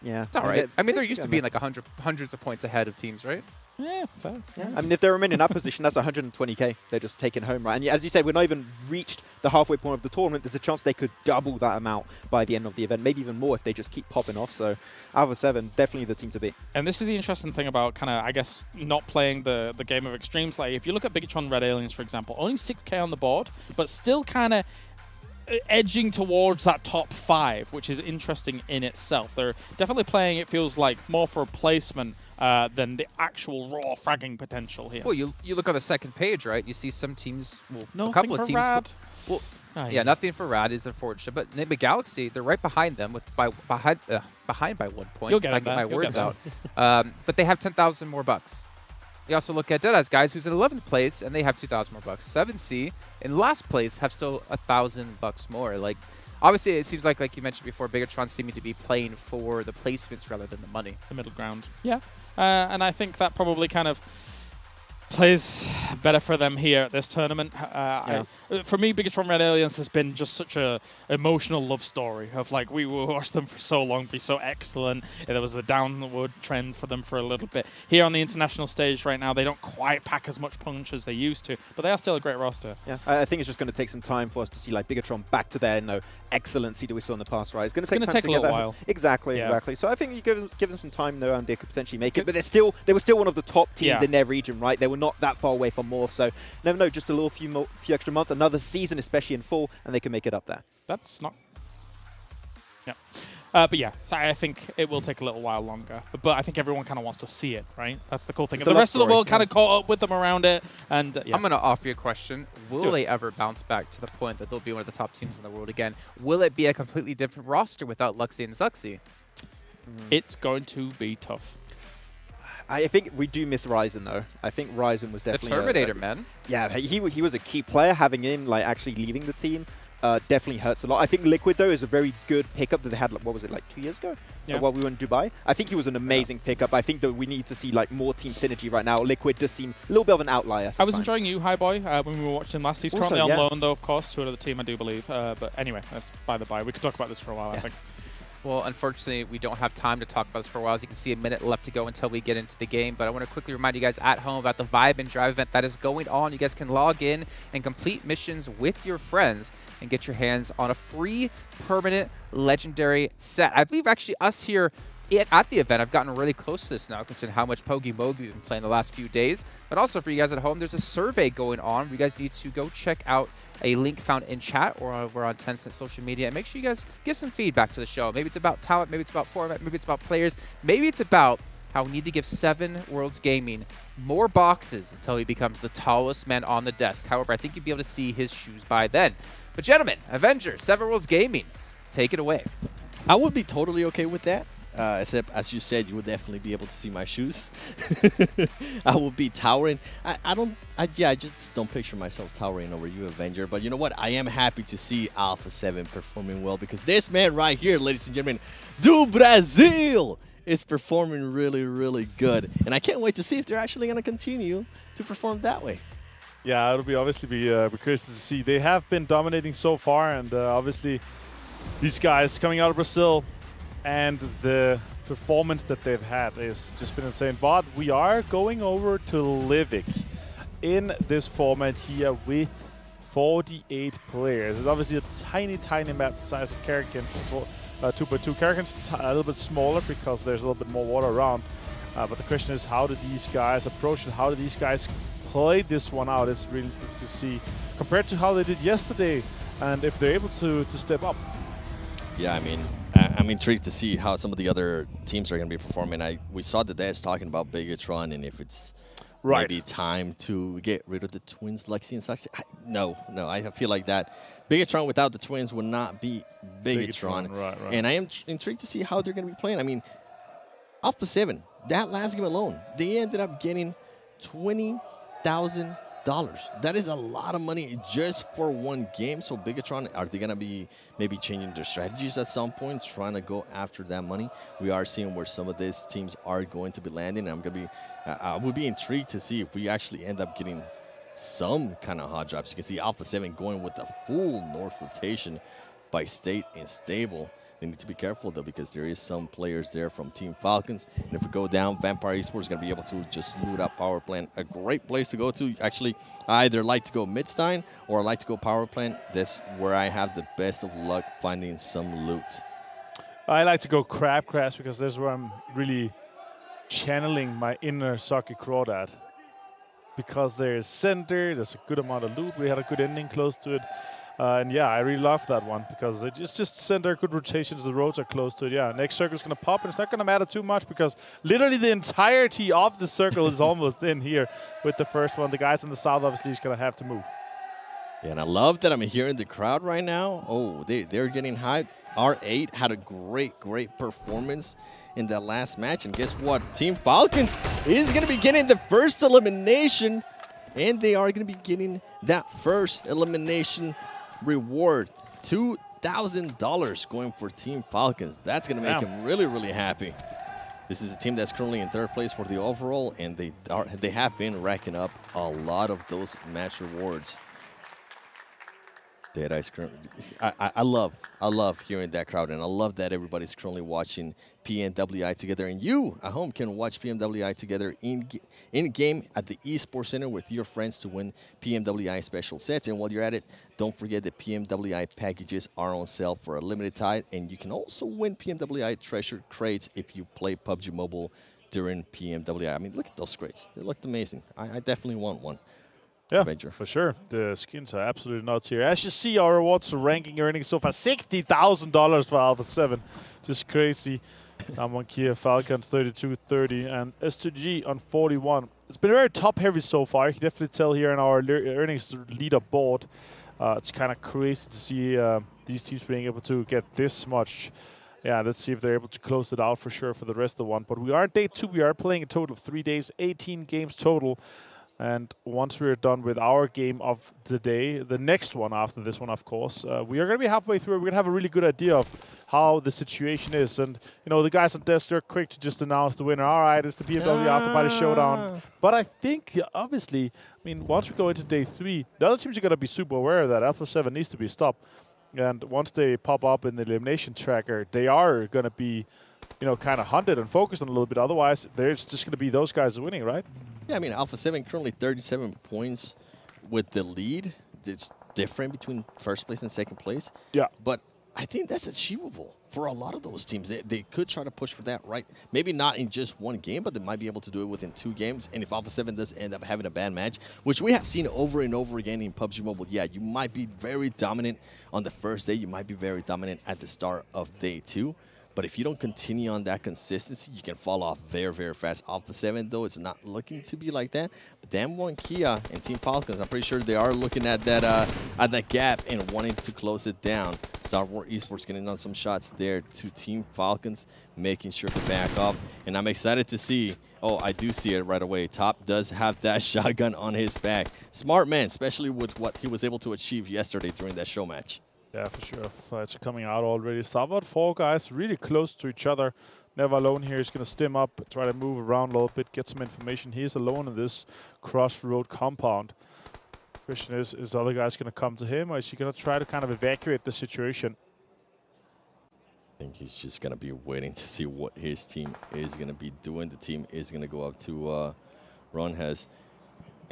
Yeah, it's all right. I mean, they're used to being like hundreds of points ahead of teams, right? Yeah, fair. Yeah. I mean, if they remain in that position, that's 120k they're just taking home, right? And as you said, we're not even reached the halfway point of the tournament. There's a chance they could double that amount by the end of the event, maybe even more if they just keep popping off. So Alpha 7, definitely the team to beat. And this is the interesting thing about kind of, I guess, not playing the game of extremes. Like, if you look at Bigetron Red Aliens, for example, only 6k on the board, but still kind of edging towards that top 5, which is interesting in itself. They're definitely playing, it feels like, more for a placement than the actual raw fragging potential here. Well, you look on the second page, right? You see some teams, well, no, a couple of teams. Rad. Well, Yeah, nothing for Rad is unfortunate, but Nigma Galaxy, they're right behind them behind by 1 point. You'll get if I it, get man. my You'll words get out. But they have 10,000 more bucks. You also look at Deadeyes Guys, who's in 11th place, and they have 2,000 more bucks. 7C in last place have still 1,000 bucks more. Like, obviously, it seems like you mentioned before, Bigetron seeming to be playing for the placements rather than the money. The middle ground. Yeah. And I think that probably kind of plays better for them here at this tournament. For me, Bigetron Red Aliens has been just such a emotional love story of like we watched them for so long be so excellent. There was a downward trend for them for a little bit. Here on the international stage right now, they don't quite pack as much punch as they used to, but they are still a great roster. Yeah, I think it's just going to take some time for us to see like Bigetron back to their excellency that we saw in the past, right? It's going to take a little while. Exactly. So I think you give them some time though, and they could potentially make it. But they were still one of the top teams in their region, right? They were not that far away from Morph, so never know, just a few extra months, another season, especially in fall, and they can make it up there. That's not... Yeah. But yeah, so I think it will take a little while longer. But I think everyone kind of wants to see it, right? That's the cool thing. The rest of the world kind of caught up with them around it. And I'm going to offer you a question. Will they ever bounce back to the point that they'll be one of the top teams in the world again? Will it be a completely different roster without Luxy and Zuxy? It's going to be tough. I think we do miss Ryzen though. I think Ryzen was definitely the Terminator, man. Yeah, he was a key player. Having him actually leaving the team definitely hurts a lot. I think Liquid though is a very good pickup that they had. What was it, like 2 years ago? While we were in Dubai. I think he was an amazing pickup. I think that we need to see more team synergy right now. Liquid does seem a little bit of an outlier sometimes. I was enjoying you, Highboy, when we were watching last. He's currently on loan though, of course, to another team, I do believe. But anyway, that's by the by. We could talk about this for a while, I think. Well, unfortunately, we don't have time to talk about this for a while. As you can see, a minute left to go until we get into the game. But I want to quickly remind you guys at home about the Vibe and Drive event that is going on. You guys can log in and complete missions with your friends and get your hands on a free permanent legendary set. I believe actually us here at the event, I've gotten really close to this now, considering how much Pogi Mode we've been playing the last few days. But also for you guys at home, there's a survey going on. You guys need to go check out a link found in chat or over on Tencent social media. And make sure you guys give some feedback to the show. Maybe it's about talent, maybe it's about format, maybe it's about players, maybe it's about how we need to give 7 Worlds Gaming more boxes until he becomes the tallest man on the desk. However, I think you'd be able to see his shoes by then. But gentlemen, Avengers, 7 Worlds Gaming, take it away. I would be totally okay with that. Except, as you said, you would definitely be able to see my shoes. I will be towering. I just don't picture myself towering over you, Avenger. But you know what? I am happy to see Alpha 7 performing well because this man right here, ladies and gentlemen, do Brazil, is performing really, really good. And I can't wait to see if they're actually going to continue to perform that way. Yeah, it'll be obviously be curious to see. They have been dominating so far, and obviously these guys coming out of Brazil, and the performance that they've had has just been insane. But we are going over to Livik in this format here with 48 players. It's obviously a tiny, tiny map the size of Karakin, 2x2. Karakin's a little bit smaller because there's a little bit more water around. But the question is, how do these guys approach it? How do these guys play this one out? It's really interesting to see compared to how they did yesterday, and if they're able to step up. Yeah, I mean, I'm intrigued to see how some of the other teams are going to be performing. We saw the Deadeyes talking about Bigetron and if it's maybe time to get rid of the twins, Luxy and Zuxy. No, I feel like that Bigetron without the twins would not be Bigetron. Right. And I am intrigued to see how they're going to be playing. I mean, Alpha 7, that last game alone, they ended up getting $20,000. That is a lot of money just for one game. So Bigetron, are they going to be maybe changing their strategies at some point, trying to go after that money? We are seeing where some of these teams are going to be landing. I would be intrigued to see if we actually end up getting some kind of hot drops. You can see Alpha 7 going with the full North rotation by State and Stable. They need to be careful, though, because there is some players there from Team Falcons. And if we go down, Vampire Esports is going to be able to just loot up power plant. A great place to go to. Actually, I either like to go Midstein or I like to go power plant. That's where I have the best of luck finding some loot. I like to go Crab Crash because that's where I'm really channeling my inner Saki Crawdad. Because there's center, there's a good amount of loot. We had a good ending close to it. And yeah, I really love that one because it's just center, good rotations, the roads are close to it. Yeah, next circle is going to pop, and it's not going to matter too much because literally the entirety of the circle is almost in here with the first one. The guys in the south obviously is going to have to move. Yeah, and I love that I'm hearing the crowd right now. Oh, they're getting hyped. R8 had a great performance in that last match. And guess what? Team Falcons is going to be getting the first elimination. And they are going to be getting that first elimination reward. $2,000 going for Team Falcons. That's going to make them really happy. This is a team that's currently in 3rd place for the overall. And they have been racking up a lot of those match rewards. Deadeyes, I love hearing that crowd, and I love that everybody's currently watching PMWI together, and you at home can watch PMWI together in game at the Esports Center with your friends to win PMWI special sets. And while you're at it, don't forget that PMWI packages are on sale for a limited time, and you can also win PMWI treasure crates if you play PUBG Mobile during PMWI. I mean, look at those crates; they looked amazing. I definitely want one. Yeah, for sure. The skins are absolutely nuts here. As you see, our rewards ranking earning so far $60,000 for Alpha 7. Just crazy. Kia Falcons 32-30 and S2G on 41. It's been very top-heavy so far. You can definitely tell here in our earnings leaderboard. It's kind of crazy to see these teams being able to get this much. Yeah, let's see if they're able to close it out for sure for the rest of the one. But we are on day 2. We are playing a total of 3 days, 18 games total. And once we're done with our game of the day, the next one after this one, of course, we are going to be halfway through. We're going to have a really good idea of how the situation is. And, you know, the guys on desk, they're quick to just announce the winner. All right, it's the PMWI Afterparty Showdown. But I think, obviously, I mean, once we go into day 3, the other teams are going to be super aware of that. Alpha 7 needs to be stopped. And once they pop up in the elimination tracker, they are going to be, you know, kind of hunted and focused on a little bit. Otherwise, there's just going to be those guys winning, right? Yeah, I mean, Alpha 7 currently 37 points with the lead. It's different between 1st place and 2nd place. Yeah. But I think that's achievable for a lot of those teams. They could try to push for that, right? Maybe not in just one game, but they might be able to do it within 2 games. And if Alpha 7 does end up having a bad match, which we have seen over and over again in PUBG Mobile, yeah, you might be very dominant on the first day. You might be very dominant at the start of day 2. But if you don't continue on that consistency, you can fall off very fast. Alpha 7, though, it's not looking to be like that. But Damwon Kia and Team Falcons, I'm pretty sure they are looking at that gap and wanting to close it down. Stalwart Esports getting on some shots there to Team Falcons, making sure to back off. And I'm excited to see, oh, I do see it right away. Top does have that shotgun on his back. Smart man, especially with what he was able to achieve yesterday during that show match. Yeah, for sure. Fights are coming out already. Stalwart, 4 guys really close to each other. Never alone here. He's going to stim up, try to move around a little bit, get some information. He's alone in this crossroad compound. Question is the other guys going to come to him, or is he going to try to kind of evacuate the situation? I think he's just going to be waiting to see what his team is going to be doing. The team is going to go up to Ronhez.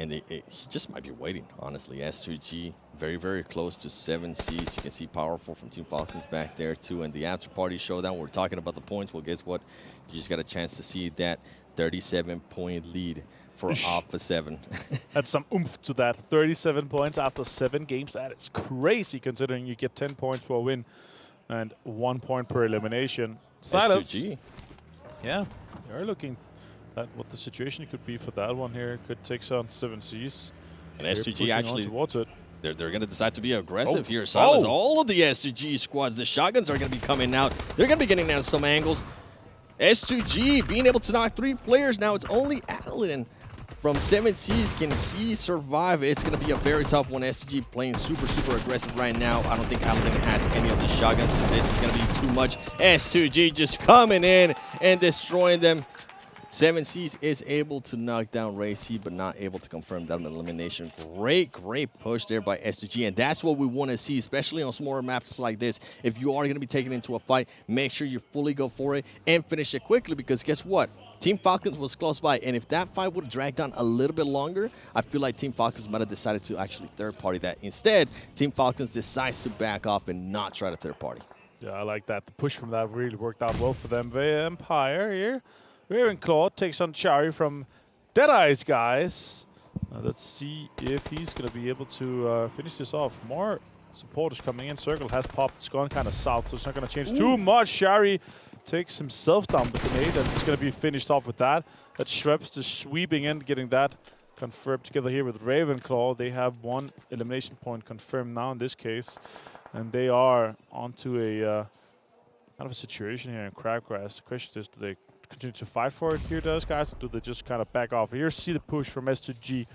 And he just might be waiting, honestly. S2G, very close to 7 Cs. You can see Powerful from Team Falcons back there, too. And the Afterparty Showdown, we're talking about the points. Well, guess what? You just got a chance to see that 37-point lead for Alpha 7. That's some oomph to that. 37 points after 7 games. That is crazy, considering you get 10 points for a win and 1 point per elimination. Silas. S2G. Yeah, they're looking at what the situation could be for that one here. Could take on 7 Cs. And S2G actually towards it. They're going to decide to be aggressive here. Silas, all of the S2G squads, the shotguns are going to be coming out. They're going to be getting down some angles. S2G being able to knock 3 players. Now it's only Adeline from 7 Cs. Can he survive? It's going to be a very tough one. S2G playing super aggressive right now. I don't think Adeline has any of the shotguns. This is going to be too much. S2G just coming in and destroying them. 7 Cs is able to knock down Ray C, but not able to confirm that elimination. Great push there by S2G, and that's what we want to see, especially on smaller maps like this. If you are going to be taken into a fight, make sure you fully go for it and finish it quickly, because guess what? Team Falcons was close by, and if that fight would have dragged on a little bit longer, I feel like Team Falcons might have decided to actually third-party that. Instead, Team Falcons decides to back off and not try to third-party. Yeah, I like that. The push from that really worked out well for them. Vampire here. Ravenclaw takes on Chari from Deadeyes Guys. Let's see if he's going to be able to finish this off. More supporters coming in. Circle has popped. It's gone kind of south, so it's not going to change too much. Chari takes himself down with the grenade, and it's going to be finished off with that. That Schweppes just sweeping in, getting that confirmed together here with Ravenclaw. They have one elimination point confirmed now in this case, and they are onto a kind of a situation here in Crabgrass. The question is, do they continue to fight for it here, those guys, or do they just kind of back off? Here, see the push from S2G.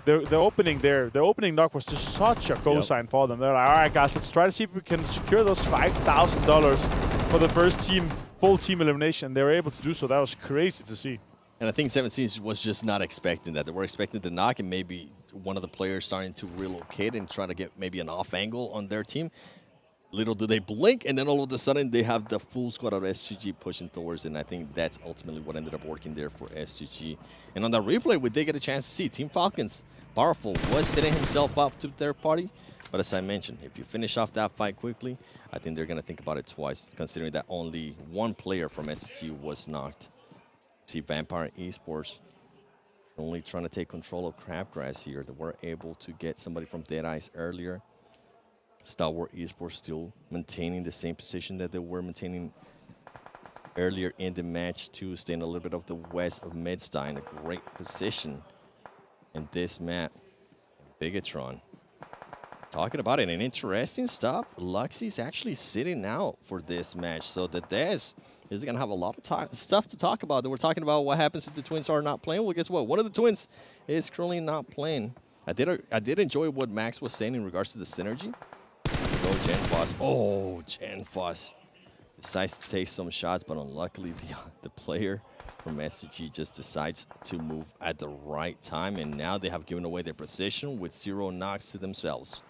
The opening there, the opening knock was just such a go sign for them. They're like, all right, guys, let's try to see if we can secure those $5,000 for the first team, full team elimination. They were able to do so. That was crazy to see. And I think 17 was just not expecting that. They were expecting the knock and maybe one of the players starting to relocate and trying to get maybe an off angle on their team. Little do they blink, and then all of a sudden they have the full squad of S2G pushing towards it, and I think that's ultimately what ended up working there for S2G. And on that replay, we did get a chance to see Team Falcons, Powerful, was setting himself up to their party. But as I mentioned, if you finish off that fight quickly, I think they're going to think about it twice, considering that only one player from S2G was knocked. See Vampire Esports only trying to take control of Crabgrass here. They were able to get somebody from Deadeyes earlier. Stalwart Esports still maintaining the same position that they were maintaining earlier in the match too, staying a little bit of the west of Midstein, a great position in this map. Bigetron, talking about it, and interesting stuff. Luxy's actually sitting out for this match, so the Des is going to have a lot of stuff to talk about. They were talking about what happens if the twins are not playing. Well, guess what? One of the twins is currently not playing. I did enjoy what Max was saying in regards to the synergy. Go Genfos. Oh, Genfos decides to take some shots, but unluckily the player from S2G just decides to move at the right time, and now they have given away their position with 0 knocks to themselves.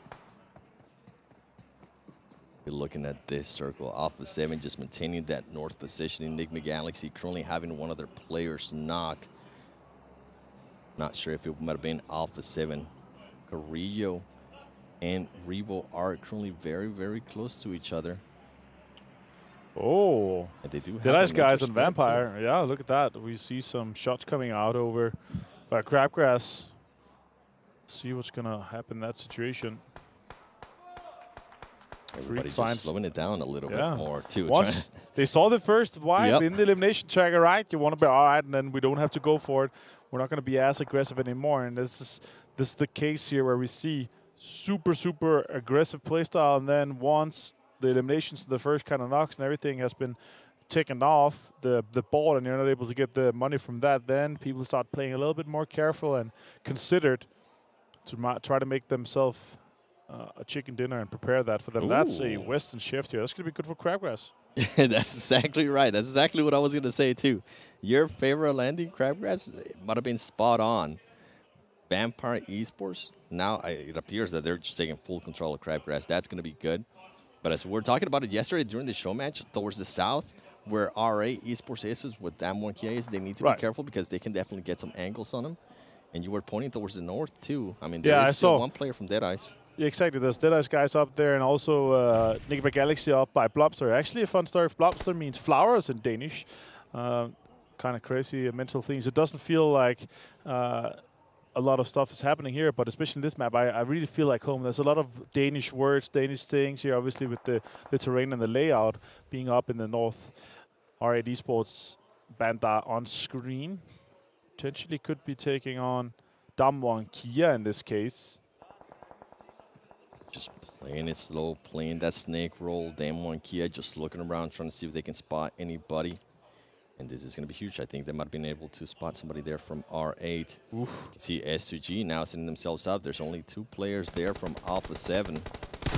You're looking at this circle. Alpha 7 just maintaining that north position. Nigma Galaxy currently having one of their players knock. Not sure if it might have been Alpha 7. Carrillo and Revo are currently very, very close to each other. Oh, and they do have Deadeyes Guys too. and Vampire. Yeah, look at that. We see some shots coming out over by Crabgrass. Let's see what's going to happen in that situation. Everybody just slowing it down a little bit more, too. Once they saw the first wipe in the elimination tracker, right? You want to be all right, and then we don't have to go for it. We're not going to be as aggressive anymore, and this is the case here where we see super aggressive playstyle, and then once the eliminations, the first kind of knocks and everything has been taken off the board, and you're not able to get the money from that, then people start playing a little bit more careful and considered to try to make themselves a chicken dinner and prepare that for them. Ooh. That's a Western shift here. That's going to be good for Crabgrass. That's exactly right. That's exactly what I was going to say, too. Your favorite landing, Crabgrass, might have been spot on. Vampire Esports, now it appears that they're just taking full control of Crabgrass. That's going to be good. But as we were talking about it yesterday during the show match towards the south, where RA Esports is with Damwon Kia, they need to be careful because they can definitely get some angles on them. And you were pointing towards the north, too. I mean, there is still one player from Deadeyes. Yeah, exactly. There's Deadeyes Guys up there, and also Nigma Galaxy up by Blobster. Actually, a fun story. Blobster means flowers in Danish. Kind of crazy mental things. It doesn't feel like a lot of stuff is happening here, but especially in this map, I really feel like home. There's a lot of Danish words, Danish things here, obviously with the terrain and the layout being up in the north. R8 Esports Bandar on screen. Potentially could be taking on Damwon Kia in this case. Just playing it slow, playing that snake roll. Damwon Kia just looking around, trying to see if they can spot anybody. And this is going to be huge. I think they might have been able to spot somebody there from R8. Oof. You can see S2G now setting themselves up. There's only 2 players there from Alpha 7.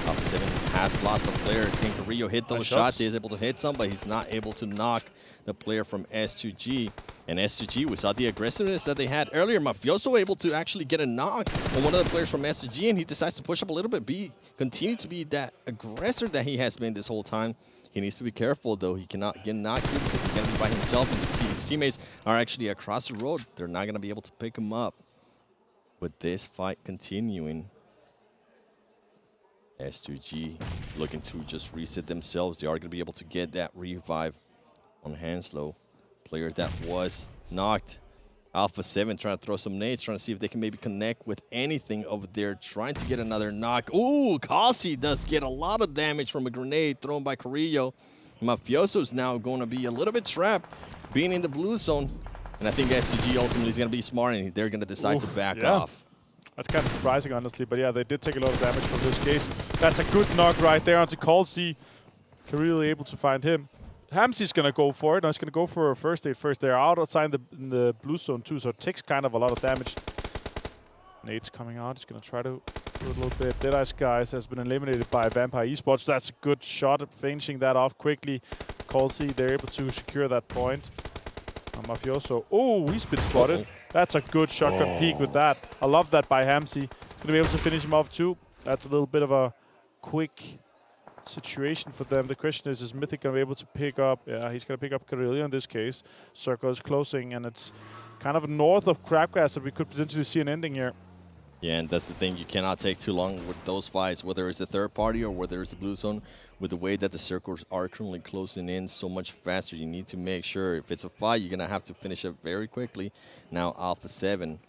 Alpha 7 has lost a player. Can Carrillo hit those shots? He is able to hit some, but he's not able to knock the player from S2G. And S2G, we saw the aggressiveness that they had earlier. Mafioso able to actually get a knock on one of the players from S2G, and he decides to push up a little bit, continue to be that aggressor that he has been this whole time. He needs to be careful, though. He cannot get knocked here because he's going to be by himself, and his teammates are actually across the road. They're not going to be able to pick him up. With this fight continuing, S2G looking to just reset themselves. They are going to be able to get that revive on Hanslow, player that was knocked. Alpha 7 trying to throw some nades, trying to see if they can maybe connect with anything over there, trying to get another knock. Ooh, Kasi does get a lot of damage from a grenade thrown by Carrillo. Mafioso's now going to be a little bit trapped, being in the blue zone. And I think S2G ultimately is going to be smart, and they're going to decide to back off. That's kind of surprising, honestly. But yeah, they did take a lot of damage from this case. That's a good knock right there onto Colsey. Really able to find him. Hamsy's going to go for it. No, he's going to go for a first aid first. They're outside in the blue zone too, so it takes kind of a lot of damage. Nate's coming out. He's going to try to do a little bit. Deadeyes Guys has been eliminated by Vampire Esports. That's a good shot at finishing that off quickly. Colsey, they're able to secure that point. Mafioso. Oh, he's been spotted. That's a good shotgun peek with that. I love that by Hamsy. Going to be able to finish him off too. That's a little bit of a quick situation for them. The question is Mythic going to be able to pick up? Yeah, he's going to pick up Karelia in this case. Circle is closing, and it's kind of north of Crabgrass that we could potentially see an ending here. Yeah, and that's the thing. You cannot take too long with those fights, whether it's a third party or whether it's a blue zone. With the way that the circles are currently closing in so much faster, you need to make sure if it's a fight, you're going to have to finish it very quickly. Now, Alpha 7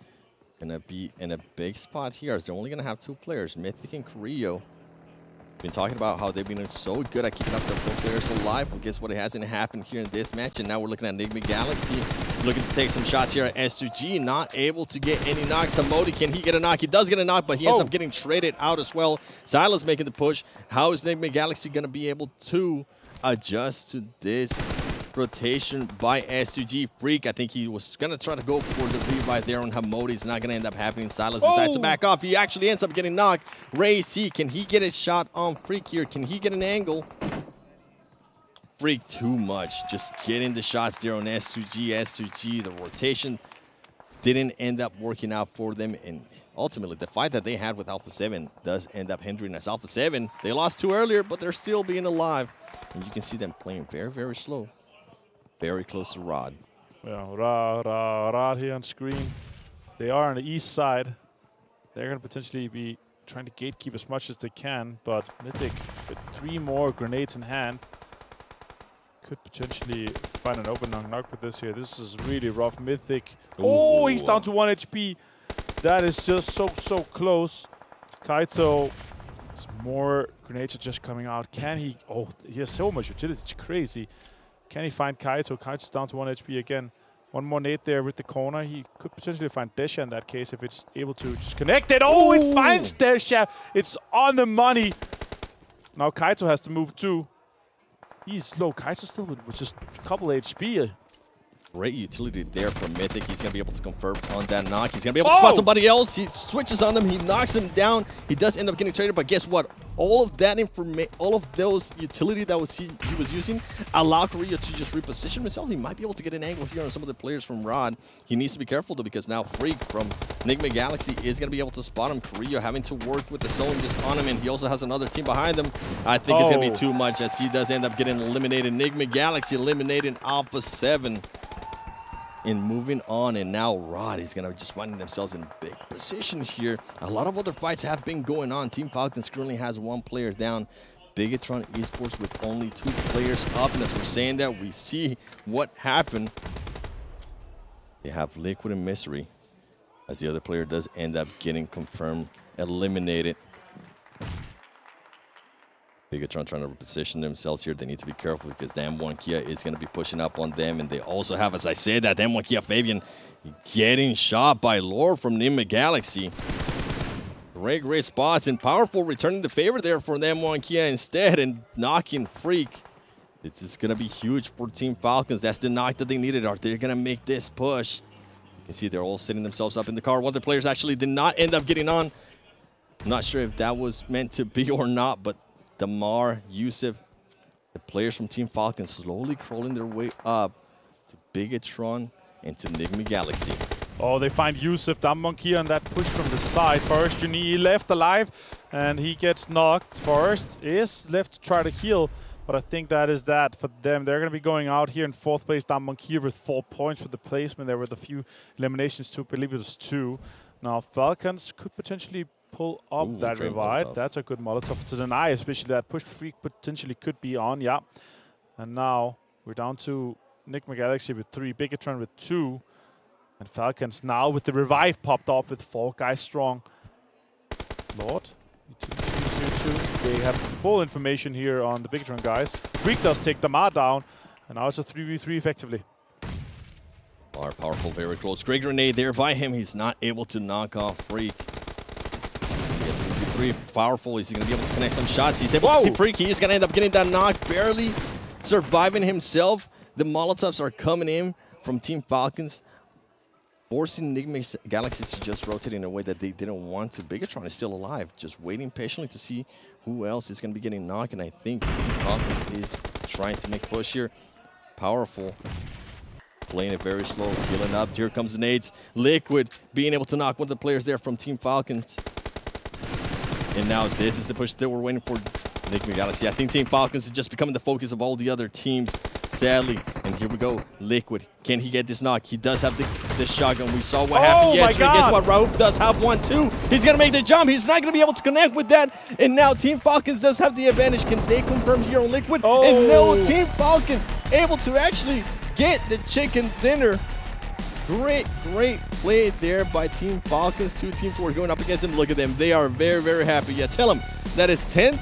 going to be in a big spot here as they're only going to have 2 players, Mythic and Creo. Been talking about how they've been so good at keeping up their 4 players alive. Well, guess what? It hasn't happened here in this match, and now we're looking at Nigma Galaxy looking to take some shots here at S2G. Not able to get any knocks. Hamodi, can he get a knock? He does get a knock, but he ends up getting traded out as well. Silas making the push. How is Nigma Galaxy going to be able to adjust to this rotation by S2G? Freak, I think he was going to try to go for the revive there on Hamodi. It's not going to end up happening. Silas decides to back off. He actually ends up getting knocked. Ray C, can he get a shot on Freak here? Can he get an angle? Freak too much. Just getting the shots there on S2G. S2G, the rotation didn't end up working out for them. And ultimately, the fight that they had with Alpha 7 does end up hindering us. Alpha 7, they lost 2 earlier, but they're still being alive. And you can see them playing very, very slow. Very close to Rod. Yeah, Rod here on screen. They are on the east side. They're going to potentially be trying to gatekeep as much as they can, but Mythic with 3 more grenades in hand could potentially find an open knock with this here. This is really rough. Mythic. Oh, he's down to 1 HP. That is just so close. Kaito, it's more grenades are just coming out. Can he? Oh, he has so much utility. It's crazy. Can he find Kaito? Kaito's down to 1 HP again. 1 more nade there with the corner. He could potentially find Desha in that case if it's able to just connect it. Oh, it finds Desha. It's on the money. Now Kaito has to move too. He's slow. Kaito still with just a couple HP. Great utility there from Mythic. He's going to be able to confirm on that knock. He's going to be able to spot somebody else. He switches on them. He knocks him down. He does end up getting traded, but guess what? All of that information, all of those utility that he was using allow Korea to just reposition himself. He might be able to get an angle here on some of the players from Rod. He needs to be careful though, because now Freak from Nigma Galaxy is going to be able to spot him. Korea having to work with the zone just on him, and he also has another team behind him. I think it's going to be too much as he does end up getting eliminated. Nigma Galaxy eliminating Alpha 7. And moving on, and now Rod is going to just finding themselves in big position here. A lot of other fights have been going on. Team Falcons currently has 1 player down. Bigetron Esports with only 2 players up, and as we're saying that, we see what happened. They have Liquid and Mystery, as the other player does end up getting confirmed eliminated. Bigetron trying to reposition themselves here. They need to be careful because the M1 Kia is going to be pushing up on them. And they also have, as I said, that M1 Kia Fabian getting shot by Lord from Nigma Galaxy. Great spots and powerful returning the favor there for the M1 Kia instead and knocking Freak. This is going to be huge for Team Falcons. That's the knock that they needed. Are they going to make this push? You can see they're all setting themselves up in the car. One of the players actually did not end up getting on. I'm not sure if that was meant to be or not, but Damar, Yusuf, the players from Team Falcons slowly crawling their way up to Bigetron and to Nigma Galaxy. Oh, they find Yusuf, Dammonkey on that push from the side. Forrest Juni left alive, and he gets knocked. Forrest is left to try to heal, but I think that is that for them. They're going to be going out here in 4th place. Dammonkey with 4 points for the placement. There were the few eliminations too. I believe it was 2. Now Falcons could potentially pull up that revive. Molotov. That's a good Molotov to deny, especially that push Freak potentially could be on. Yeah. And now we're down to Nigma Galaxy with 3, Bigetron with 2, and Falcons now with the revive popped off with 4 guys strong. Lord, they have full information here on the Bigetron guys. Freak does take Damar down, and now it's a 3v3 effectively. Are powerful, very close. Great grenade there by him. He's not able to knock off Freak. Pretty powerful. He's going to be able to connect some shots. He's able to see Freak. He is going to end up getting that knock, barely surviving himself. The Molotovs are coming in from Team Falcons, forcing Nigma Galaxy to just rotate in a way that they didn't want to. Bigetron is still alive, just waiting patiently to see who else is going to be getting knocked. And I think Team Falcons is trying to make push here. Powerful. Playing it very slow, healing up. Here comes the nades. Liquid being able to knock one of the players there from Team Falcons. And now this is the push that we're waiting for Nigma Galaxy. I think Team Falcons is just becoming the focus of all the other teams, sadly. And here we go, Liquid. Can he get this knock? He does have the shotgun. We saw what happened yesterday. Guess what? Rauf does have one too. He's going to make the jump. He's not going to be able to connect with that. And now Team Falcons does have the advantage. Can they confirm here on Liquid? And no, Team Falcons able to actually get the chicken dinner. Great play there by Team Falcons. Two teams who are going up against them. Look at them. They are very, very happy. Yeah, tell them that is $10,000.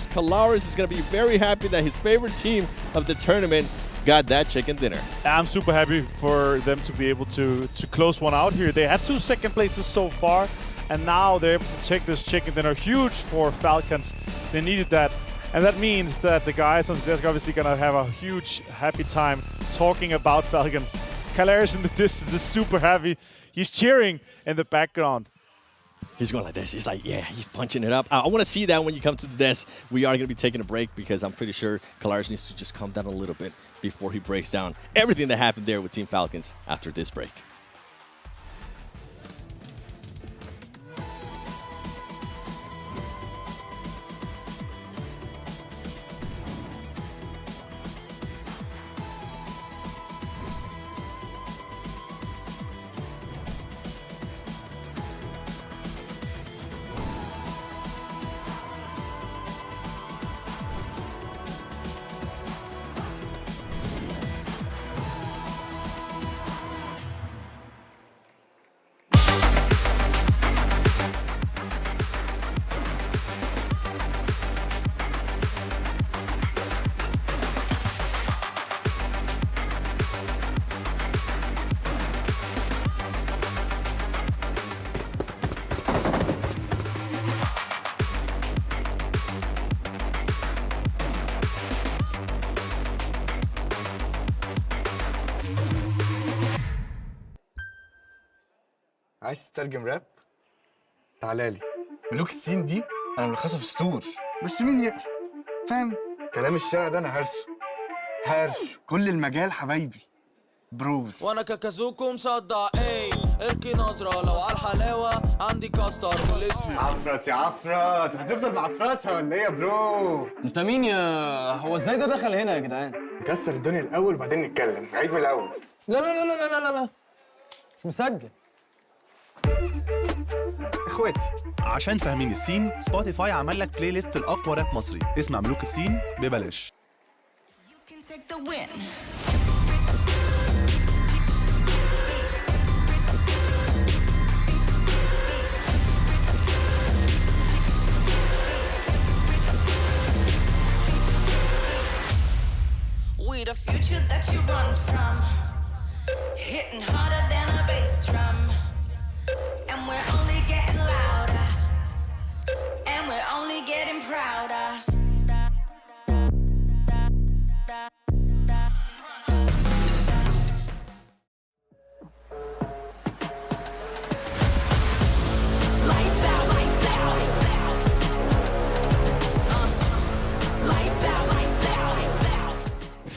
Kalaris is going to be very happy that his favorite team of the tournament got that chicken dinner. I'm super happy for them to be able to close one out here. They had 2 second places so far, and now they're able to take this chicken dinner. Huge for Falcons. They needed that. And that means that the guys on the desk are obviously going to have a huge, happy time talking about Falcons. Kalaris in the distance is super happy. He's cheering in the background. He's going like this. He's like, yeah, he's punching it up. I want to see that when you come to the desk. We are going to be taking a break because I'm pretty sure Kalaris needs to just calm down a little bit before he breaks down everything that happened there with Team Falcons after this break. عايز تترجم راب؟ تعالى لي. ملوك الصين دي انا ملخصها في سطور، بس مين يقرا؟ فاهم؟ كلام الشارع ده انا هرشه كل المجال حبايبي. بروز. وانا كاكازوكو مصدع القي نظرة لو على الحلاوة عندي كاستر بالاسم. عفرت يا عفرت، هتفضل معفرتها ولا ايه يا برو؟ انت مين يا هو ازاي ده دخل هنا يا جدعان؟ نكسر الدنيا الاول وبعدين نتكلم، نعيد من الاول. لا لا لا لا لا لا مش مسجل. اخواتي عشان فاهمين السين، سبوتيفاي عمل لك بلاي ليست الاقوى راب مصري. اسمع ملوك السين ببلاش. We the future that you run from, hitting harder than a bass drum, and we're only getting louder, and we're only getting prouder.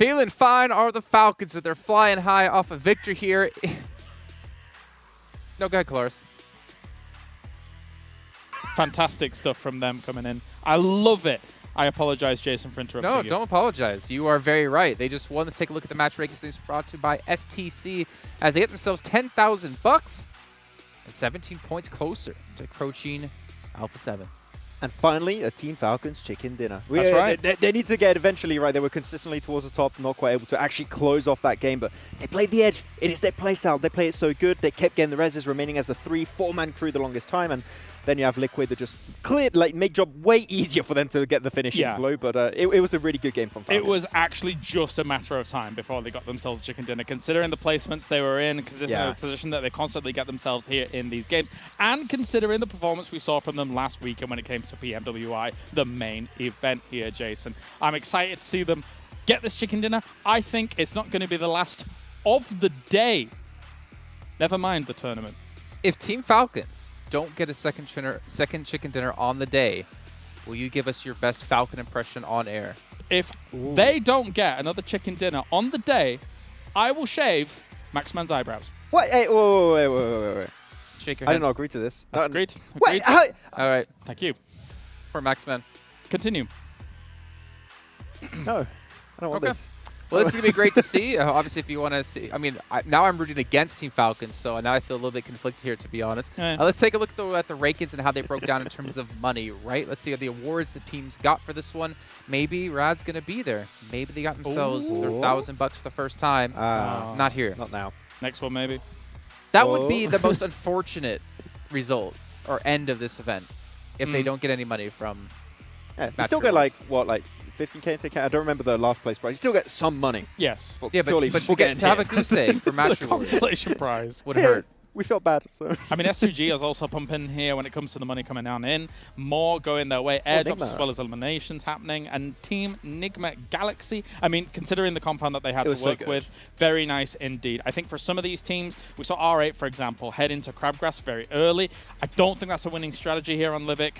Feeling fine are the Falcons that they're flying high off a victory here. No, go ahead, Kalaris. Fantastic stuff from them coming in. I love it. I apologize, Jason, for interrupting you. No, don't apologize. You are very right. They just won. Let's take a look at the match rankings brought to you by STC as they get themselves $10,000 and 17 points closer to approaching Alpha 7. And finally, a Team Falcons chicken dinner. That's right. They need to get eventually right. They were consistently towards the top, not quite able to actually close off that game, but they played the edge. It is their playstyle. They play it so good. They kept getting the reses, remaining as a 3-4-man crew the longest time, and Then you have Liquid that just make job way easier for them to get the finishing blow. But it was a really good game from Falcons. It was actually just a matter of time before they got themselves chicken dinner, considering the placements they were in, considering the position that they constantly get themselves here in these games, and considering the performance we saw from them last weekend when it came to PMWI, the main event here, Jason. I'm excited to see them get this chicken dinner. I think it's not going to be the last of the day. Never mind the tournament. If Team Falcons don't get a second chicken dinner on the day, will you give us your best Falcon impression on air? If they don't get another chicken dinner on the day, I will shave Maxman's eyebrows. What? Hey, wait. Shake your I hands. did not agree to this. Agreed. Wait, All right. Thank you. For Maxman. Continue. No, I don't want this. Well, this is going to be great to see. Obviously, if you want to see, I mean, now I'm rooting against Team Falcons, so now I feel a little bit conflicted here, to be honest. Let's take a look at the rankings and how they broke down in terms of money, right? Let's see the awards the teams got for this one. Maybe Rad's going to be there. Maybe they got themselves their $1,000 for the first time. Not here. Not now. Next one, maybe. That would be the most unfortunate result or end of this event if they don't get any money from. Yeah, you still get like 15K, 10K. I don't remember the last place prize. You still get some money. Yes. Yeah, but to have a goose egg for match the consolation prize would hurt. We felt bad. So. I mean, S2G is also pumping here when it comes to the money coming down in. More going their way. Airdrops as well as eliminations happening. And Team Nigma Galaxy, I mean, considering the compound that they had to work with, very nice indeed. I think for some of these teams, we saw R8, for example, head into Crabgrass very early. I don't think that's a winning strategy here on Livik.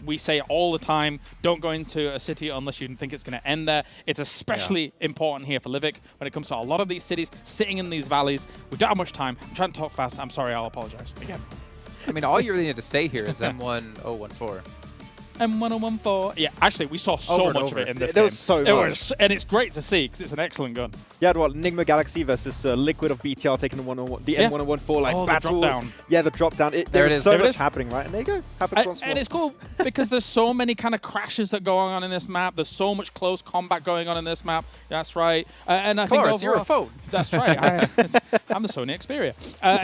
We say all the time, don't go into a city unless you think it's going to end there. It's especially important here for Livik when it comes to a lot of these cities sitting in these valleys. We don't have much time. I'm trying to talk fast. I'm sorry, I'll apologize again. I mean, all you really need to say here is M1014. M1014. Yeah, actually, we saw so much of it in this game. There was so much. And it's great to see because it's an excellent gun. You had what? Nigma Galaxy versus Liquid of BTR taking the M1014 like battle. The drop down. Yeah, the drop down. There is so much happening, right? And there you go. Happens once more. And it's cool because there's so many kind of crashes that go on in this map. There's so much close combat going on in this map. That's right. And I think overall, you're a phone. That's right. I'm the Sony Xperia.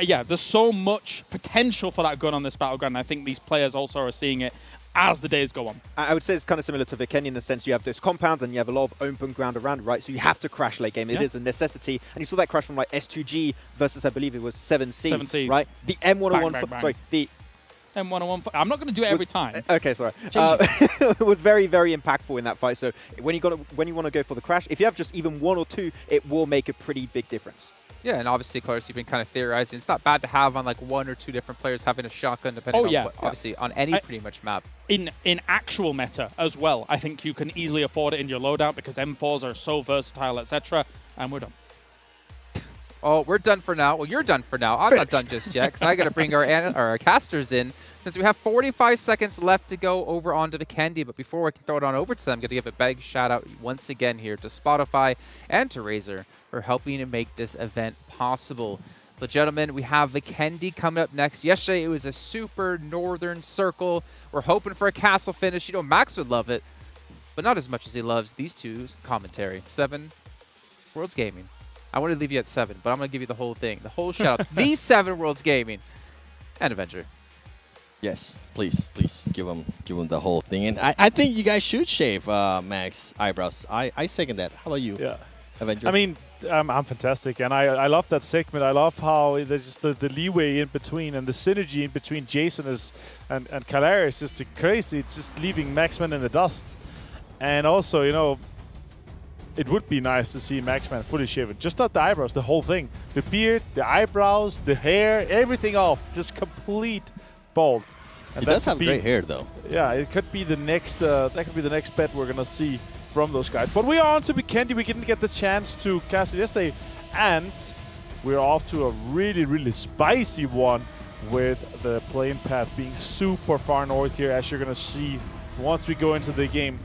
Yeah, there's so much potential for that gun on this battleground. And I think these players also are seeing it as the days go on. I would say it's kind of similar to Vikendi in the sense you have this compound and you have a lot of open ground around, right? So you have to crash late game. It is a necessity. And you saw that crash from like S2G versus, I believe it was 7C. 7C. Right? The M101... Sorry, the... M101... I'm not going to do it every time. Okay, sorry. It was very, very impactful in that fight. So when you want to go for the crash, if you have just even one or two, it will make a pretty big difference. Yeah, and obviously, Clarus, you've been kind of theorizing. It's not bad to have on like one or two different players having a shotgun, depending on what, obviously on any pretty much map. In actual meta as well, I think you can easily afford it in your loadout because M4s are so versatile, etc. And we're done. Oh, we're done for now. Well, you're done for now. I'm not done just yet because I got to bring our casters in since we have 45 seconds left to go over onto the Vikendi. But before I can throw it on over to them, I'm going to give a big shout out once again here to Spotify and to Razer for helping to make this event possible. But gentlemen, we have Vikendi coming up next. Yesterday, it was a super northern circle. We're hoping for a castle finish. You know, Max would love it, but not as much as he loves these two's commentary. 7, Worlds Gaming. I want to leave you at 7, but I'm going to give you the whole thing. The whole shout out. These 7 Worlds Gaming and Avenger. Yes, please give him the whole thing. And I think you guys should shave Max eyebrows. I second that. How about you? Yeah. Avenger? I mean, I'm fantastic, and I love that segment. I love how there's the leeway in between and the synergy in between Jason and Kalara is just crazy. It's just leaving Maxman in the dust. And also, you know, it would be nice to see Maxman fully shaven. Just not the eyebrows, the whole thing. The beard, the eyebrows, the hair, everything off. Just complete bald. And he does have great hair, though. Yeah, it could be the next. That could be the next bet we're gonna see from those guys. But we are on to Vikendi. We didn't get the chance to cast it yesterday, and we're off to a really, really spicy one with the plane path being super far north here, as you're gonna see once we go into the game.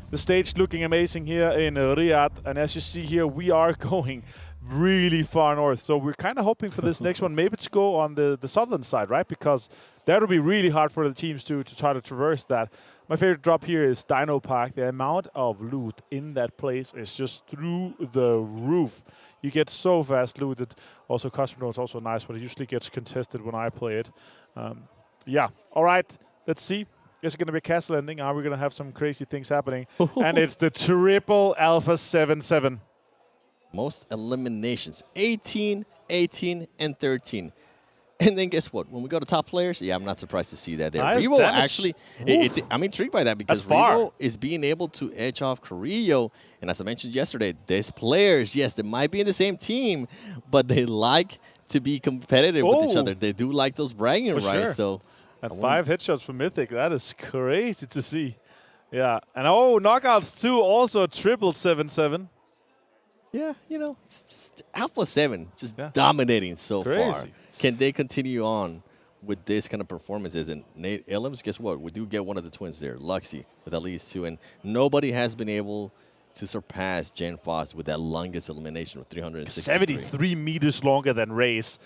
The stage looking amazing here in Riyadh, and as you see here, we are going really far north. So we're kind of hoping for this next one maybe to go on the southern side, right? Because that would be really hard for the teams to try to traverse that. My favorite drop here is Dino Park. The amount of loot in that place is just through the roof. You get so fast looted. Also, Cosmo is also nice, but it usually gets contested when I play it. Yeah, all right. Let's see. Is it going to be a castle ending? Are we going to have some crazy things happening? And it's the triple Alpha 7-7. Most eliminations, 18, 18, and 13. And then guess what? When we go to top players, yeah, I'm not surprised to see that there. Nice Revo damage. actually, I'm intrigued by that because That's far. Revo is being able to edge off Carrillo. And as I mentioned yesterday, there's players, yes, they might be in the same team, but they like to be competitive with each other. They do like those bragging rights. Sure. So, and 5 headshots from Mythic. That is crazy to see. Yeah. And knockouts too, also triple 7-7. Yeah, it's just Alpha 7 just dominating so far. Can they continue on with this kind of performances? And Nate Illems, guess what? We do get one of the twins there, Luxy, with at least 2. And nobody has been able to surpass Jen Foss with that longest elimination of 363. 73 meters longer than Race.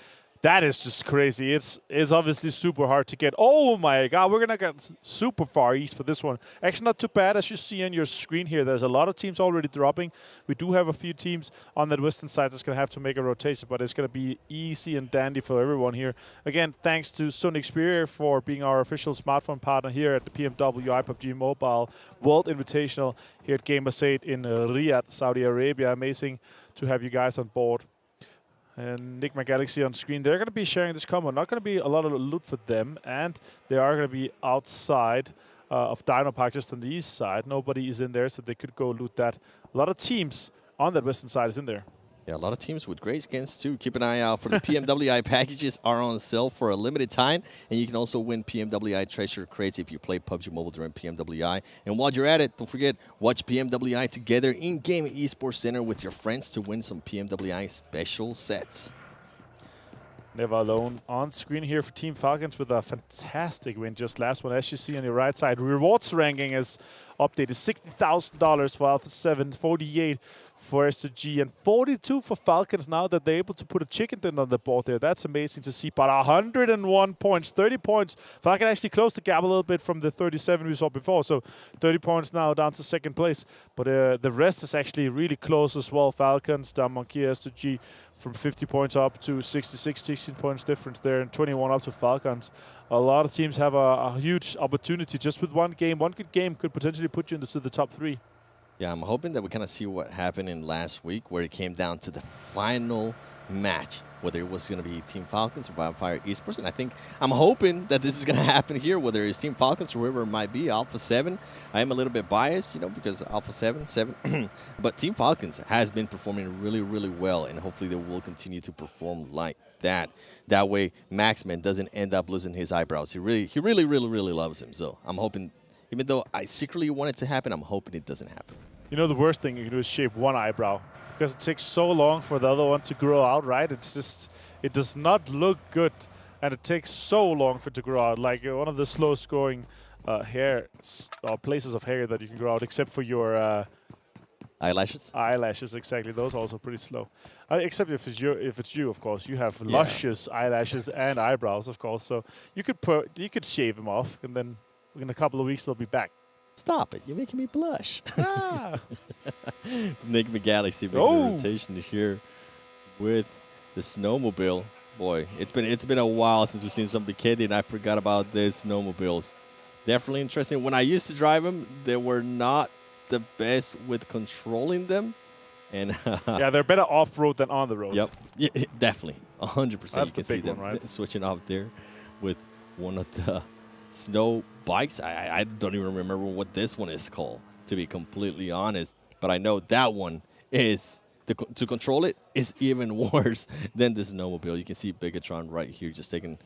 That is just crazy. It's obviously super hard to get. Oh my God, we're going to get super far east for this one. Actually, not too bad. As you see on your screen here, there's a lot of teams already dropping. We do have a few teams on that western side that's going to have to make a rotation, but it's going to be easy and dandy for everyone here. Again, thanks to Sony Xperia for being our official smartphone partner here at the PMWI PUBG Mobile World Invitational here at Gamers8 in Riyadh, Saudi Arabia. Amazing to have you guys on board. And Nigma Galaxy on screen. They're going to be sharing this combo. Not going to be a lot of loot for them. And they are going to be outside of Dino Park, just on the east side. Nobody is in there, so they could go loot that. A lot of teams on that western side is in there. Yeah, a lot of teams with great skins, too. Keep an eye out for the PMWI packages are on sale for a limited time. And you can also win PMWI treasure crates if you play PUBG Mobile during PMWI. And while you're at it, don't forget, watch PMWI together in-game esports center with your friends to win some PMWI special sets. Never alone on screen here for Team Falcons with a fantastic win just last one. As you see on your right side, rewards ranking is updated. $60,000 for Alpha 7, 48 for S2G, and 42 for Falcons now that they're able to put a chicken dinner on the board there. That's amazing to see. But 101 points, 30 points. Falcon actually closed the gap a little bit from the 37 we saw before. So 30 points now down to second place. But the rest is actually really close as well. Falcons, down Monkey, S2G from 50 points up to 66, 16 points difference there, and 21 up to Falcons. A lot of teams have a huge opportunity just with one game. One good game could potentially put you into the top 3. Yeah, I'm hoping that we kind of see what happened in last week where it came down to the final match, whether it was going to be Team Falcons or Wildfire Esports. And I'm hoping that this is going to happen here, whether it's Team Falcons or whoever it might be, Alpha 7. I am a little bit biased, because Alpha 7, but Team Falcons has been performing really, really well, and hopefully they will continue to perform like that. That way, Maxman doesn't end up losing his eyebrows. He really, really, really loves him. So I'm hoping, even though I secretly want it to happen, I'm hoping it doesn't happen. The worst thing you can do is shave one eyebrow because it takes so long for the other one to grow out, right? It's just, it does not look good, and it takes so long for it to grow out. Like one of the slowest growing hair or places of hair that you can grow out, except for your eyelashes. Eyelashes, exactly. Those are also pretty slow. Except if it's you, of course. You have luscious eyelashes and eyebrows, of course. So you could shave them off, and then in a couple of weeks they'll be back. Stop it! You're making me blush. Nigma Galaxy making a rotation here with the snowmobile. Boy, it's been a while since we've seen some Vikendi, and I forgot about these snowmobiles. Definitely interesting. When I used to drive them, they were not the best with controlling them. And yeah, they're better off-road than on the road. Yep, yeah, definitely, 100%. That's you can the see big them one, right? switching off there with one of the snow bikes. I don't even remember what this one is called, to be completely honest. But I know that one is, to control it is even worse than the snowmobile. You can see Bigetron right here just taking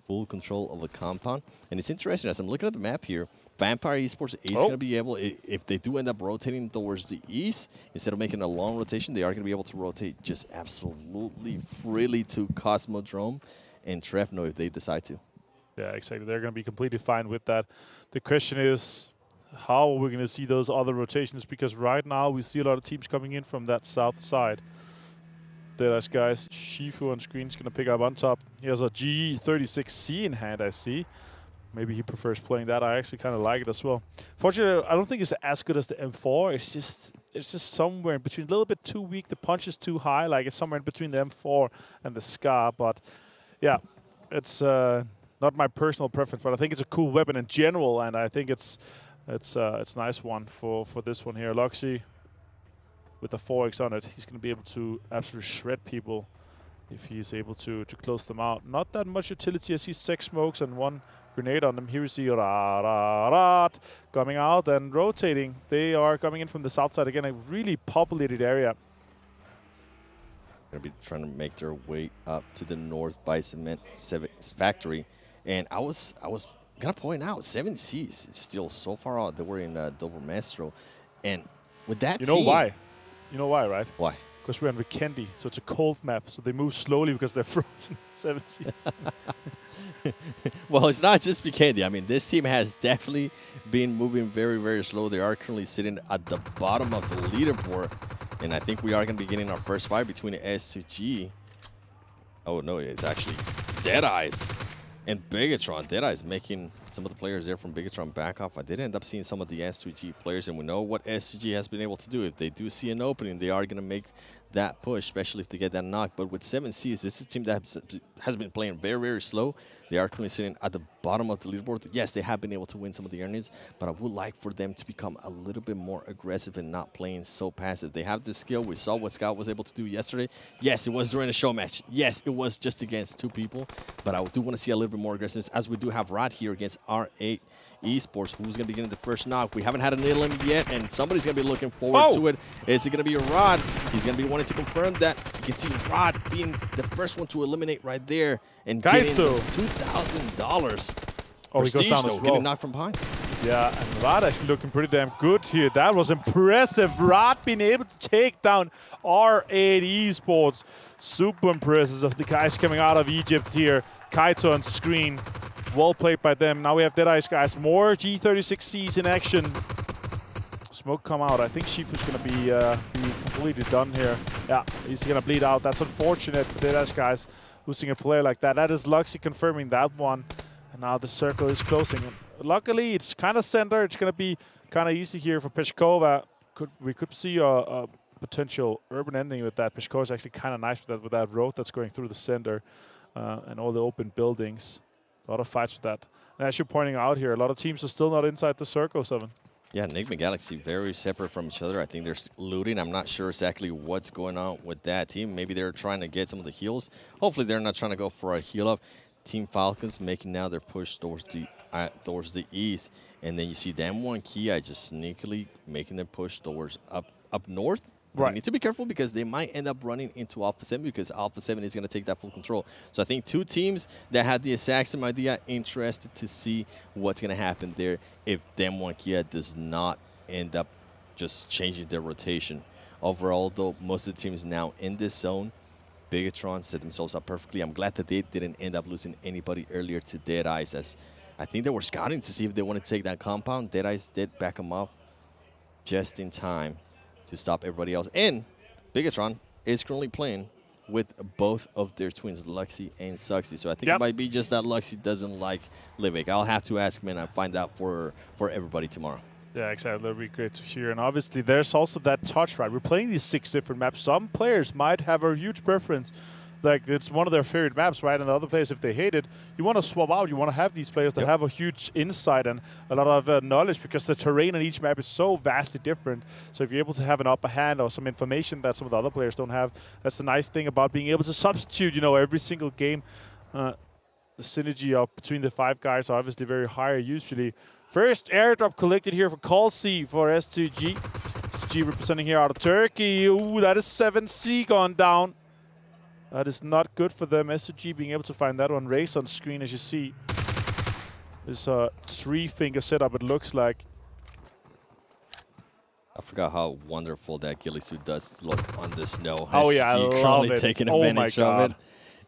full control of the compound. And it's interesting, as I'm looking at the map here, Vampire Esports is going to be able, if they do end up rotating towards the east, instead of making a long rotation, they are going to be able to rotate just absolutely freely to Cosmodrome and Trefno if they decide to. Yeah, exactly. They're going to be completely fine with that. The question is, how are we going to see those other rotations? Because right now we see a lot of teams coming in from that south side. Deadeyes Guys, Shifu on screen is going to pick up on top. He has a G36C in hand, I see. Maybe he prefers playing that. I actually kind of like it as well. Fortunately, I don't think it's as good as the M4. It's just somewhere in between. A little bit too weak. The punch is too high. Like it's somewhere in between the M4 and the Scar. But yeah, it's not my personal preference, but I think it's a cool weapon in general, and I think it's a nice one for this one here. Luxy with the 4x on it, he's going to be able to absolutely shred people if he's able to close them out. Not that much utility. I see 6 smokes and 1 grenade on them. Here we see Riyadh coming out and rotating. They are coming in from the south side again, a really populated area. Going to be trying to make their way up to the north by Cement Factory. And I was going to point out, 7Cs is still so far out. They were in Double Maestro. And with that team... You know why, right? Why? Because we're on Vikendi, so it's a cold map. So they move slowly because they're frozen. 7Cs. Well, it's not just Vikendi. I mean, this team has definitely been moving very, very slow. They are currently sitting at the bottom of the leaderboard. And I think we are going to be getting our first fight between S2G. Oh, no, it's actually Deadeyes and Bigetron. Deadeyes making some of the players there from Bigetron back off. I did end up seeing some of the S2G players, and we know what S2G has been able to do. If they do see an opening, they are going to make that push, especially if they get that knock. But with 7Cs, this is a team that has been playing very, very slow. They are currently sitting at the bottom of the leaderboard. Yes, they have been able to win some of the earnings, but I would like for them to become a little bit more aggressive and not playing so passive. They have the skill. We saw what Scout was able to do yesterday. Yes, it was during a show match. Yes, it was just against 2 people, but I do want to see a little bit more aggressiveness, as we do have Rod here against R8 Esports, who's going to be getting the first knock. We haven't had an limit yet, and somebody's going to be looking forward to it. Is it going to be Rod? He's going to be wanting to confirm that. You can see Rod being the first one to eliminate right there and getting $2,000. Oh, he goes down as well. Getting knocked from behind. Yeah, and Rod actually looking pretty damn good here. That was impressive. Rod being able to take down R8 Esports. Super impressive of the guys coming out of Egypt here. Kaito on screen. Well played by them. Now we have Deadeyes Guys. More G36Cs in action. Smoke come out. I think Shifu's going to be completely done here. Yeah, he's going to bleed out. That's unfortunate for Deadeyes Guys losing a player like that. That is Luxy confirming that one. And now the circle is closing. Luckily, it's kind of center. It's going to be kind of easy here for Peshkova. We could see a potential urban ending with that. Peshkova is actually kind of nice with that road that's going through the center and all the open buildings. A lot of fights for that. And as you're pointing out here, a lot of teams are still not inside the circle, 7. Yeah, Nigma Galaxy very separate from each other. I think they're looting. I'm not sure exactly what's going on with that team. Maybe they're trying to get some of the heals. Hopefully they're not trying to go for a heal up. Team Falcons making now their push towards the east. And then you see them one Kia just sneakily making their push towards up north. Right. They need to be careful because they might end up running into Alpha 7 because Alpha 7 is going to take that full control. So I think 2 teams that had the exact same idea, interested to see what's going to happen there if Dem1 Kia does not end up just changing their rotation. Overall, though, most of the teams now in this zone, Bigetron set themselves up perfectly. I'm glad that they didn't end up losing anybody earlier to Deadeyes, as I think they were scouting to see if they wanted to take that compound. Deadeyes did back them up just in time to stop everybody else. And Bigetron is currently playing with both of their twins, Luxy and Suxy. So I think it might be just that Luxy doesn't like Livik. I'll have to ask him and I'll find out for everybody tomorrow. Yeah, exactly. That'll be great to hear. And obviously there's also that touch, right? We're playing these 6 different maps. Some players might have a huge preference. Like, it's one of their favorite maps, right? And the other players, if they hate it, you want to swap out. You want to have these players that have a huge insight and a lot of knowledge, because the terrain on each map is so vastly different. So if you're able to have an upper hand or some information that some of the other players don't have, that's the nice thing about being able to substitute, you know, every single game. The synergy between the 5 guys are obviously very high usually. First airdrop collected here for Calcy for S2G. S2G representing here out of Turkey. Ooh, that is 7C gone down. That is not good for them. S2G being able to find that one. Race on screen, as you see. This 3-finger setup, it looks like. I forgot how wonderful that ghillie suit does look on the snow. Oh, yeah, I love it. Taking advantage of it.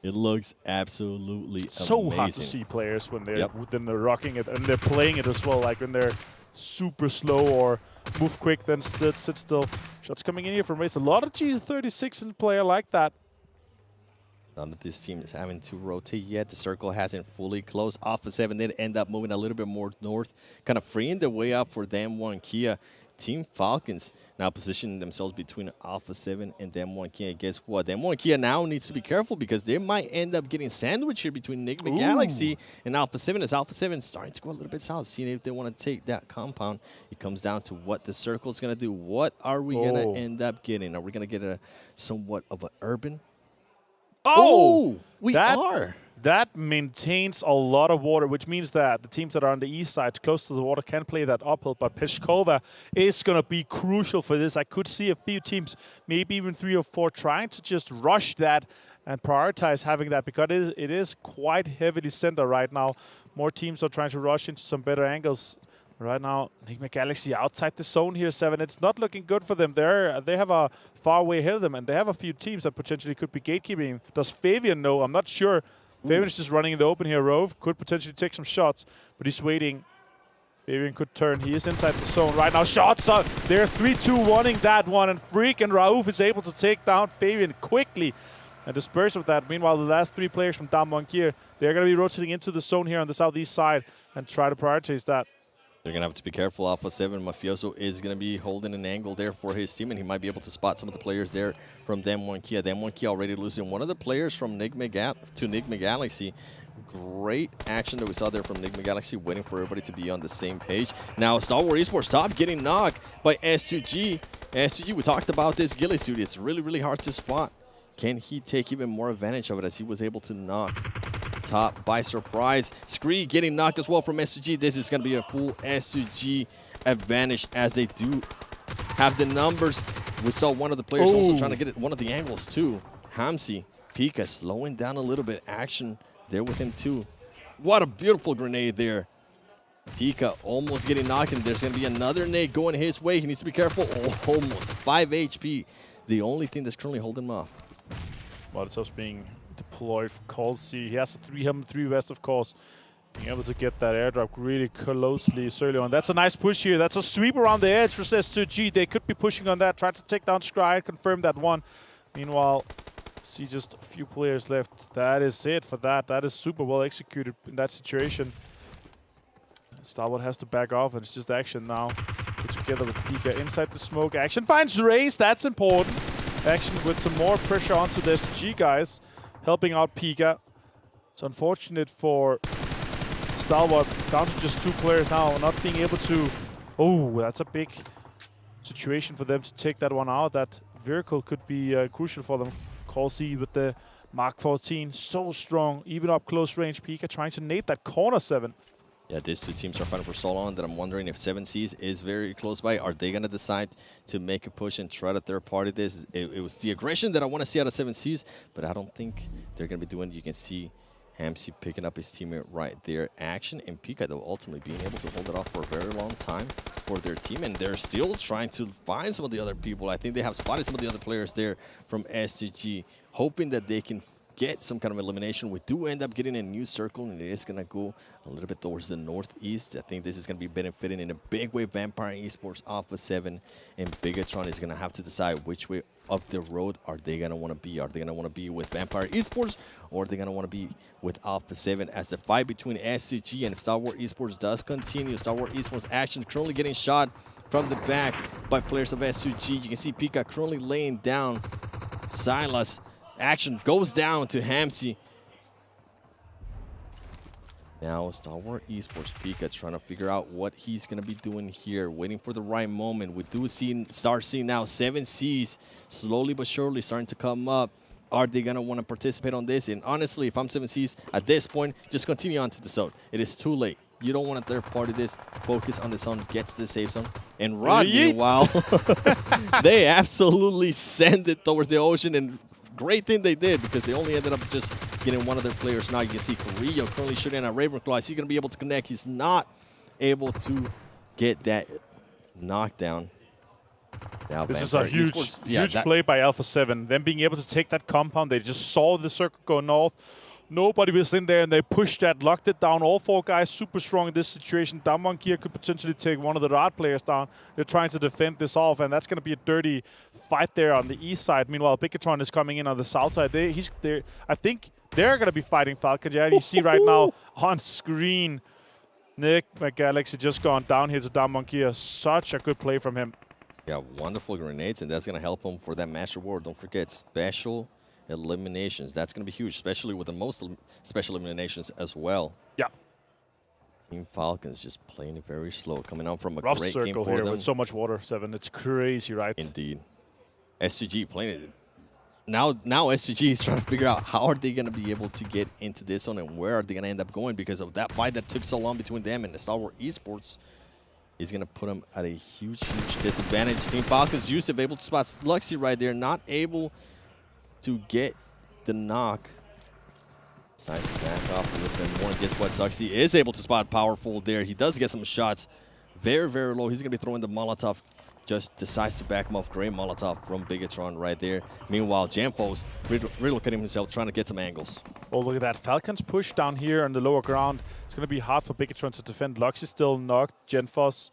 It looks absolutely so amazing. hard to see players when they're rocking it and they're playing it as well. Like when they're super slow or move quick, then sit still. Shots coming in here from Race. A lot of G36 in play. I like that. None of this team is having to rotate yet. The circle hasn't fully closed. Alpha 7 did end up moving a little bit more north, kind of freeing the way up for them. One Kia Team Falcons now positioning themselves between Alpha 7 and Damwon Kia. Guess what? Damwon Kia now needs to be careful because they might end up getting sandwiched here between Nigma Galaxy and Alpha 7, as Alpha 7 is starting to go a little bit south, seeing if they want to take that compound. It comes down to what the circle is going to do. What are we going to end up getting? Are we going to get a somewhat of an urban? We are. That maintains a lot of water, which means that the teams that are on the east side, close to the water, can play that uphill. But Peshkova is going to be crucial for this. I could see a few teams, maybe even 3 or 4, trying to just rush that and prioritize having that, because it is quite heavily centered right now. More teams are trying to rush into some better angles. Right now, Nigma Galaxy outside the zone here, 7. It's not looking good for them. They have a far way ahead of them, and they have a few teams that potentially could be gatekeeping. Does Fabian know? I'm not sure. Fabian's just running in the open here. Rove could potentially take some shots, but he's waiting. Fabian could turn. He is inside the zone right now. Shots are they're 3-2-1-ing that one, and Freak and Raouf is able to take down Fabian quickly and disperse of that. Meanwhile, the last 3 players from Damwon Kia, they're going to be rotating into the zone here on the southeast side and try to prioritize that. They're going to have to be careful. Alpha 7, Mafioso is going to be holding an angle there for his team, and he might be able to spot some of the players there from Damwon Kia. Damwon Kia already losing one of the players from Nigma Galaxy. Great action that we saw there from Nigma Galaxy, waiting for everybody to be on the same page. Now, Stalwart Esports stop getting knocked by S2G. S2G, we talked about this ghillie suit. It's really, really hard to spot. Can he take even more advantage of it, as he was able to knock top by surprise? Scree getting knocked as well from S2G. This is going to be a full S2G advantage, as they do have the numbers. We saw one of the players also trying to get it one of the angles too. Hamsi, Pika slowing down a little bit. Action there with him too. What a beautiful grenade there. Pika almost getting knocked, and there's going to be another nade going his way. He needs to be careful. Almost 5 HP. The only thing that's currently holding him off. Molotov's being deployed for Cold C. He has a 3 vest, of course. Being able to get that airdrop really closely early on. That's a nice push here. That's a sweep around the edge for S2G. They could be pushing on that, trying to take down Scry, confirm that one. Meanwhile, see just a few players left. That is it for that. That is super well executed in that situation. Stalwart has to back off, and it's just Action now. Put together with Pika inside the smoke. Action finds Raze. That's important. Action with some more pressure onto the S2G guys, helping out Pika. It's unfortunate for Stalwart, down to just 2 players now, not being able to... Oh, that's a big situation for them to take that one out. That vehicle could be crucial for them. Call C with the Mark 14, so strong, even up close range. Pika trying to nade that corner 7. Yeah, these 2 teams are fighting for so long that I'm wondering if 7Cs is very close by. Are they going to decide to make a push and try to third party this? It was the aggression that I want to see out of 7Cs, but I don't think they're going to be doing it. You can see Hamsi picking up his teammate right there. Action and Pika, though, ultimately being able to hold it off for a very long time for their team, and they're still trying to find some of the other people. I think they have spotted some of the other players there from S2G, hoping that they can get some kind of elimination. We do end up getting a new circle, and it is going to go a little bit towards the northeast. I think this is going to be benefiting in a big way. Vampire Esports, Alpha 7, and Bigetron is going to have to decide which way of the road are they going to want to be. Are they going to want to be with Vampire Esports, or are they going to want to be with Alpha 7? As the fight between S2G and Stalwart Esports does continue. Stalwart Esports Action currently getting shot from the back by players of S2G. You can see Pika currently laying down Silas. Action goes down to Hamsi. Now Stalwart Esports, Pika trying to figure out what he's going to be doing here, waiting for the right moment. We do start seeing now 7Cs slowly but surely starting to come up. Are they going to want to participate on this? And honestly, if I'm 7Cs at this point, just continue on to the zone. It is too late. You don't want to third party this. Focus on the zone, get to the safe zone. And Rod, meanwhile, they absolutely send it towards the ocean, and great thing they did, because they only ended up just getting one of their players. Now you can see Carrillo currently shooting at Ravenclaw. Is he going to be able to connect? He's not able to get that knockdown. Now this is a huge play by Alpha 7. Them being able to take that compound. They just saw the circle go north. Nobody was in there, and they pushed that, locked it down. All 4 guys super strong in this situation. Damwon Kia could potentially take one of the Rad players down. They're trying to defend this off, and that's going to be a dirty fight there on the east side. Meanwhile, Bigetron is coming in on the south side. I think they're going to be fighting Falcons. Yeah, you see right now on screen, Nigma Galaxy just gone down here to down Monkey. Such a good play from him. Yeah, wonderful grenades, and that's going to help him for that match reward. Don't forget, special eliminations. That's going to be huge, especially with the most special eliminations as well. Yeah. Team Falcons just playing it very slow, coming out from a Rough great circle game for here them. with so much water, Seven. It's crazy, right? Indeed. S2G playing it. Now S2G is trying to figure out how are they going to be able to get into this one and where are they going to end up going because of that fight that took so long between them and the Stalwart Esports is going to put them at a huge, huge disadvantage. Team Falcons, Yusuf able to spot Sluxy right there, not able to get the knock. Decides to back off a little bit more. And guess what? Sluxy is able to spot Powerful there. He does get some shots very, very low. He's going to be throwing the Molotov. Just decides to back him off. Great Molotov from Bigetron right there. Meanwhile, Jamfo's relocating himself, trying to get some angles. Oh, look at that. Falcons push down here on the lower ground. It's going to be hard for Bigetron to defend. Lux is still knocked. Genfos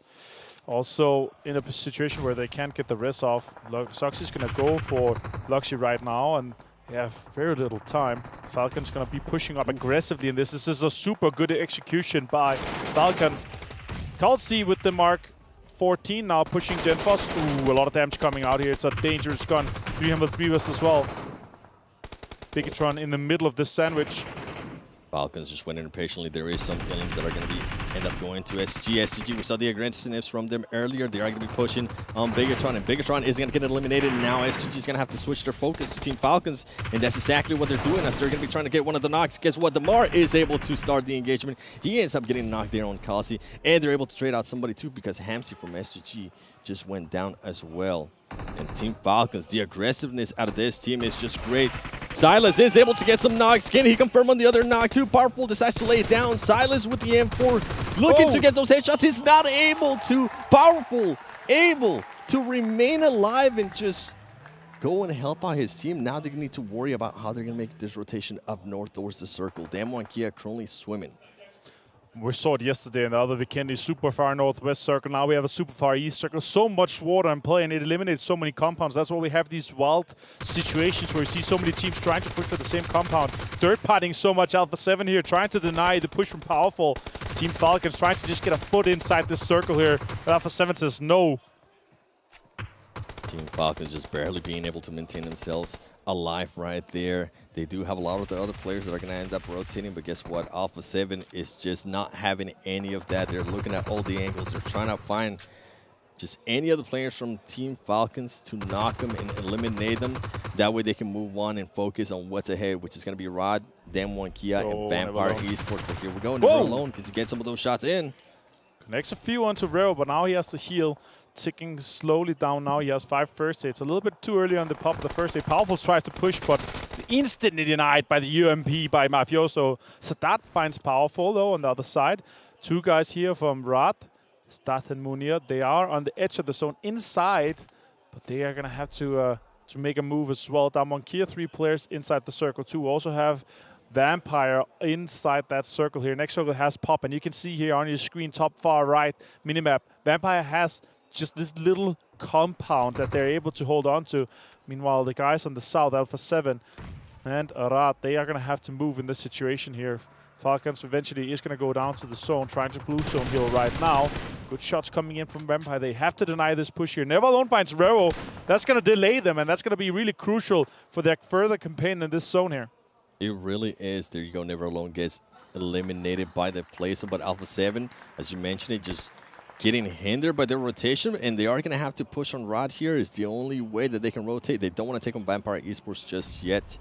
also in a situation where they can't get the res off. Soxy is going to go for Luxy right now, and they have very little time. Falcons going to be pushing up aggressively in this. This is a super good execution by Falcons. Kalsi with the mark 14 now pushing Genfos. Ooh, a lot of damage coming out here. It's a dangerous gun. 303 as well. Bigetron in the middle of this sandwich. Falcons just went in patiently. There is some killings that are going to end up going to SG. SG, we saw the aggressiveness from them earlier. They are going to be pushing on Bigetron, and Bigetron is going to get eliminated. And now SG is going to have to switch their focus to Team Falcons, and that's exactly what they're doing as they're going to be trying to get one of the knocks. Guess what? Damar is able to start the engagement. He ends up getting knocked there on Kalsi, and they're able to trade out somebody too because Hamsi from SG just went down as well. And Team Falcons, the aggressiveness out of this team is just great. Silas is able to get some knocks. Can he confirm on the other knock? Too powerful, decides to lay it down. Silas with the M4 looking to get those headshots. He's not able to. Powerful, able to remain alive and just go and help out his team. Now they need to worry about how they're going to make this rotation up north towards the circle. Damwon Kia currently swimming. We saw it yesterday in the other Vikendi, super far northwest circle. Now we have a super far east circle. So much water in play, and it eliminates so many compounds. That's why we have these wild situations where you see so many teams trying to push for the same compound. Third-partying so much Alpha 7 here, trying to deny the push from Powerful. Team Falcons trying to just get a foot inside this circle here, but Alpha 7 says no. Team Falcons just barely being able to maintain themselves alive right there. They do have a lot of the other players that are going to end up rotating, but guess what? Alpha 7 is just not having any of that. They're looking at all the angles. They're trying to find just any other players from Team Falcons to knock them and eliminate them. That way they can move on and focus on what's ahead, which is going to be Rod, Damwon Kia, and Vampire Esports. But here we go. Never Alone gets to get some of those shots in. Connects a few onto Rero, but now he has to heal. Ticking slowly down now. He has 5 first aids. A little bit too early on the pop of the first aid. Powerful tries to push, but instantly denied by the UMP by Mafioso. Sadat finds Powerful, though, on the other side. 2 guys here from Rad, Stat and Munir. They are on the edge of the zone inside, but they are going to have to make a move as well. Damwon Kia, 3 players inside the circle, 2. Also have Vampire inside that circle here. Next circle has Pop, and you can see here on your screen, top far right minimap, Vampire has just this little compound that they're able to hold on to. Meanwhile, the guys on the south, Alpha 7 and Arad, they are going to have to move in this situation here. Falcons eventually is going to go down to the zone, trying to blue zone heal right now. Good shots coming in from Vampire. They have to deny this push here. Never Alone finds Rero. That's going to delay them, and that's going to be really crucial for their further campaign in this zone here. It really is. There you go. Never Alone gets eliminated by the place. But Alpha 7, as you mentioned, it just getting hindered by their rotation, and they are going to have to push on Rod here. Is the only way that they can rotate. They don't want to take on Vampire Esports just yet.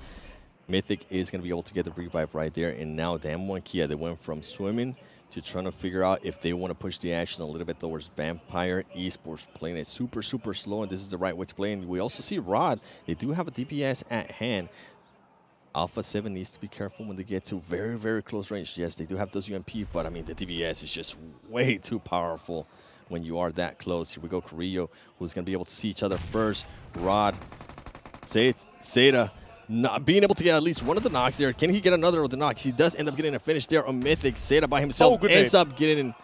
Mythic is going to be able to get the revive right there, and now Damwon Kia, they went from swimming to trying to figure out if they want to push the action a little bit towards Vampire Esports, playing it super, super slow, and this is the right way to play. And we also see Rod, they do have a DPS at hand. Alpha 7 needs to be careful when they get to very, very close range. Yes, they do have those UMP, but I mean, the DPS is just way too powerful when you are that close. Here we go, Carrillo, who's going to be able to see each other first. Rod, Seda, not being able to get at least one of the knocks there. Can he get another of the knocks? He does end up getting a finish there on Mythic. Seda by himself ends up getting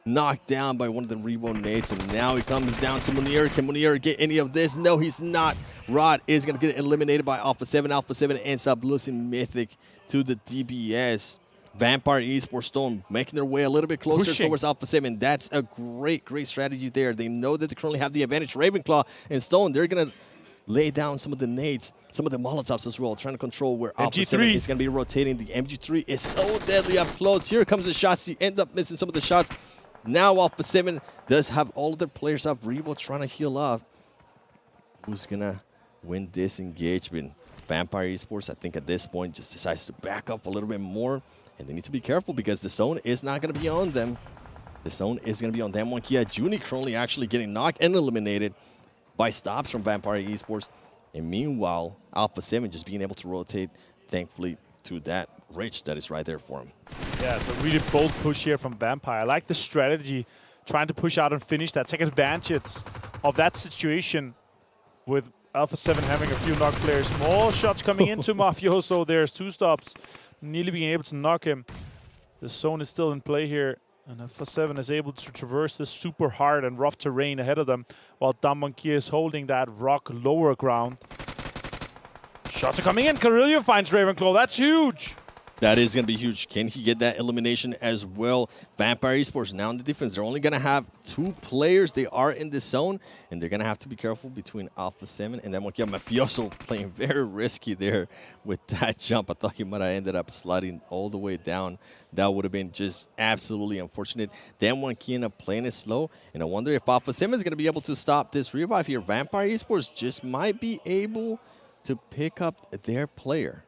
knocked down by one of the Revo nades, and now he comes down to Munir. Can Munir get any of this? No, he's not. Rod is going to get eliminated by Alpha 7. Alpha 7 ends up losing Mythic to the DBS. Vampire Esports Stone making their way a little bit closer Pushing. towards Alpha 7. That's a great strategy there. They know that they currently have the advantage. Ravenclaw and Stone, they're going to lay down some of the nades, some of the Molotovs as well, trying to control where Alpha 7 is going to be rotating. The MG3 is so deadly up close. Here comes the shots. He ends up missing some of the shots. Now Alpha 7 does have all of their players up. Revo trying to heal up. Who's going to win this engagement? Vampire Esports, I think at this point, just decides to back up a little bit more. And they need to be careful because the zone is not going to be on them. The zone is going to be on them. Kia Juni currently actually getting knocked and eliminated by stops from Vampire Esports. And meanwhile, Alpha 7 just being able to rotate, thankfully, to that Rich that is right there for him. Yeah, it's a really bold push here from Vampire. I like the strategy, trying to push out and finish that, take advantage of that situation with Alpha 7 having a few knock players. More shots coming into Mafioso. There's 2 stops. Nearly being able to knock him. The zone is still in play here. And Alpha 7 is able to traverse this super hard and rough terrain ahead of them. While Damonkia is holding that rock lower ground. Shots are coming in. Carillo finds Ravenclaw. That's huge. That is going to be huge. Can he get that elimination as well? Vampire Esports now in the defense. They're only going to have 2 players. They are in this zone, and they're going to have to be careful between Alpha 7 and then Mafioso playing very risky there with that jump. I thought he might have ended up sliding all the way down. That would have been just absolutely unfortunate. Then Kiana playing it slow, and I wonder if Alpha 7 is going to be able to stop this revive here. Vampire Esports just might be able to pick up their player.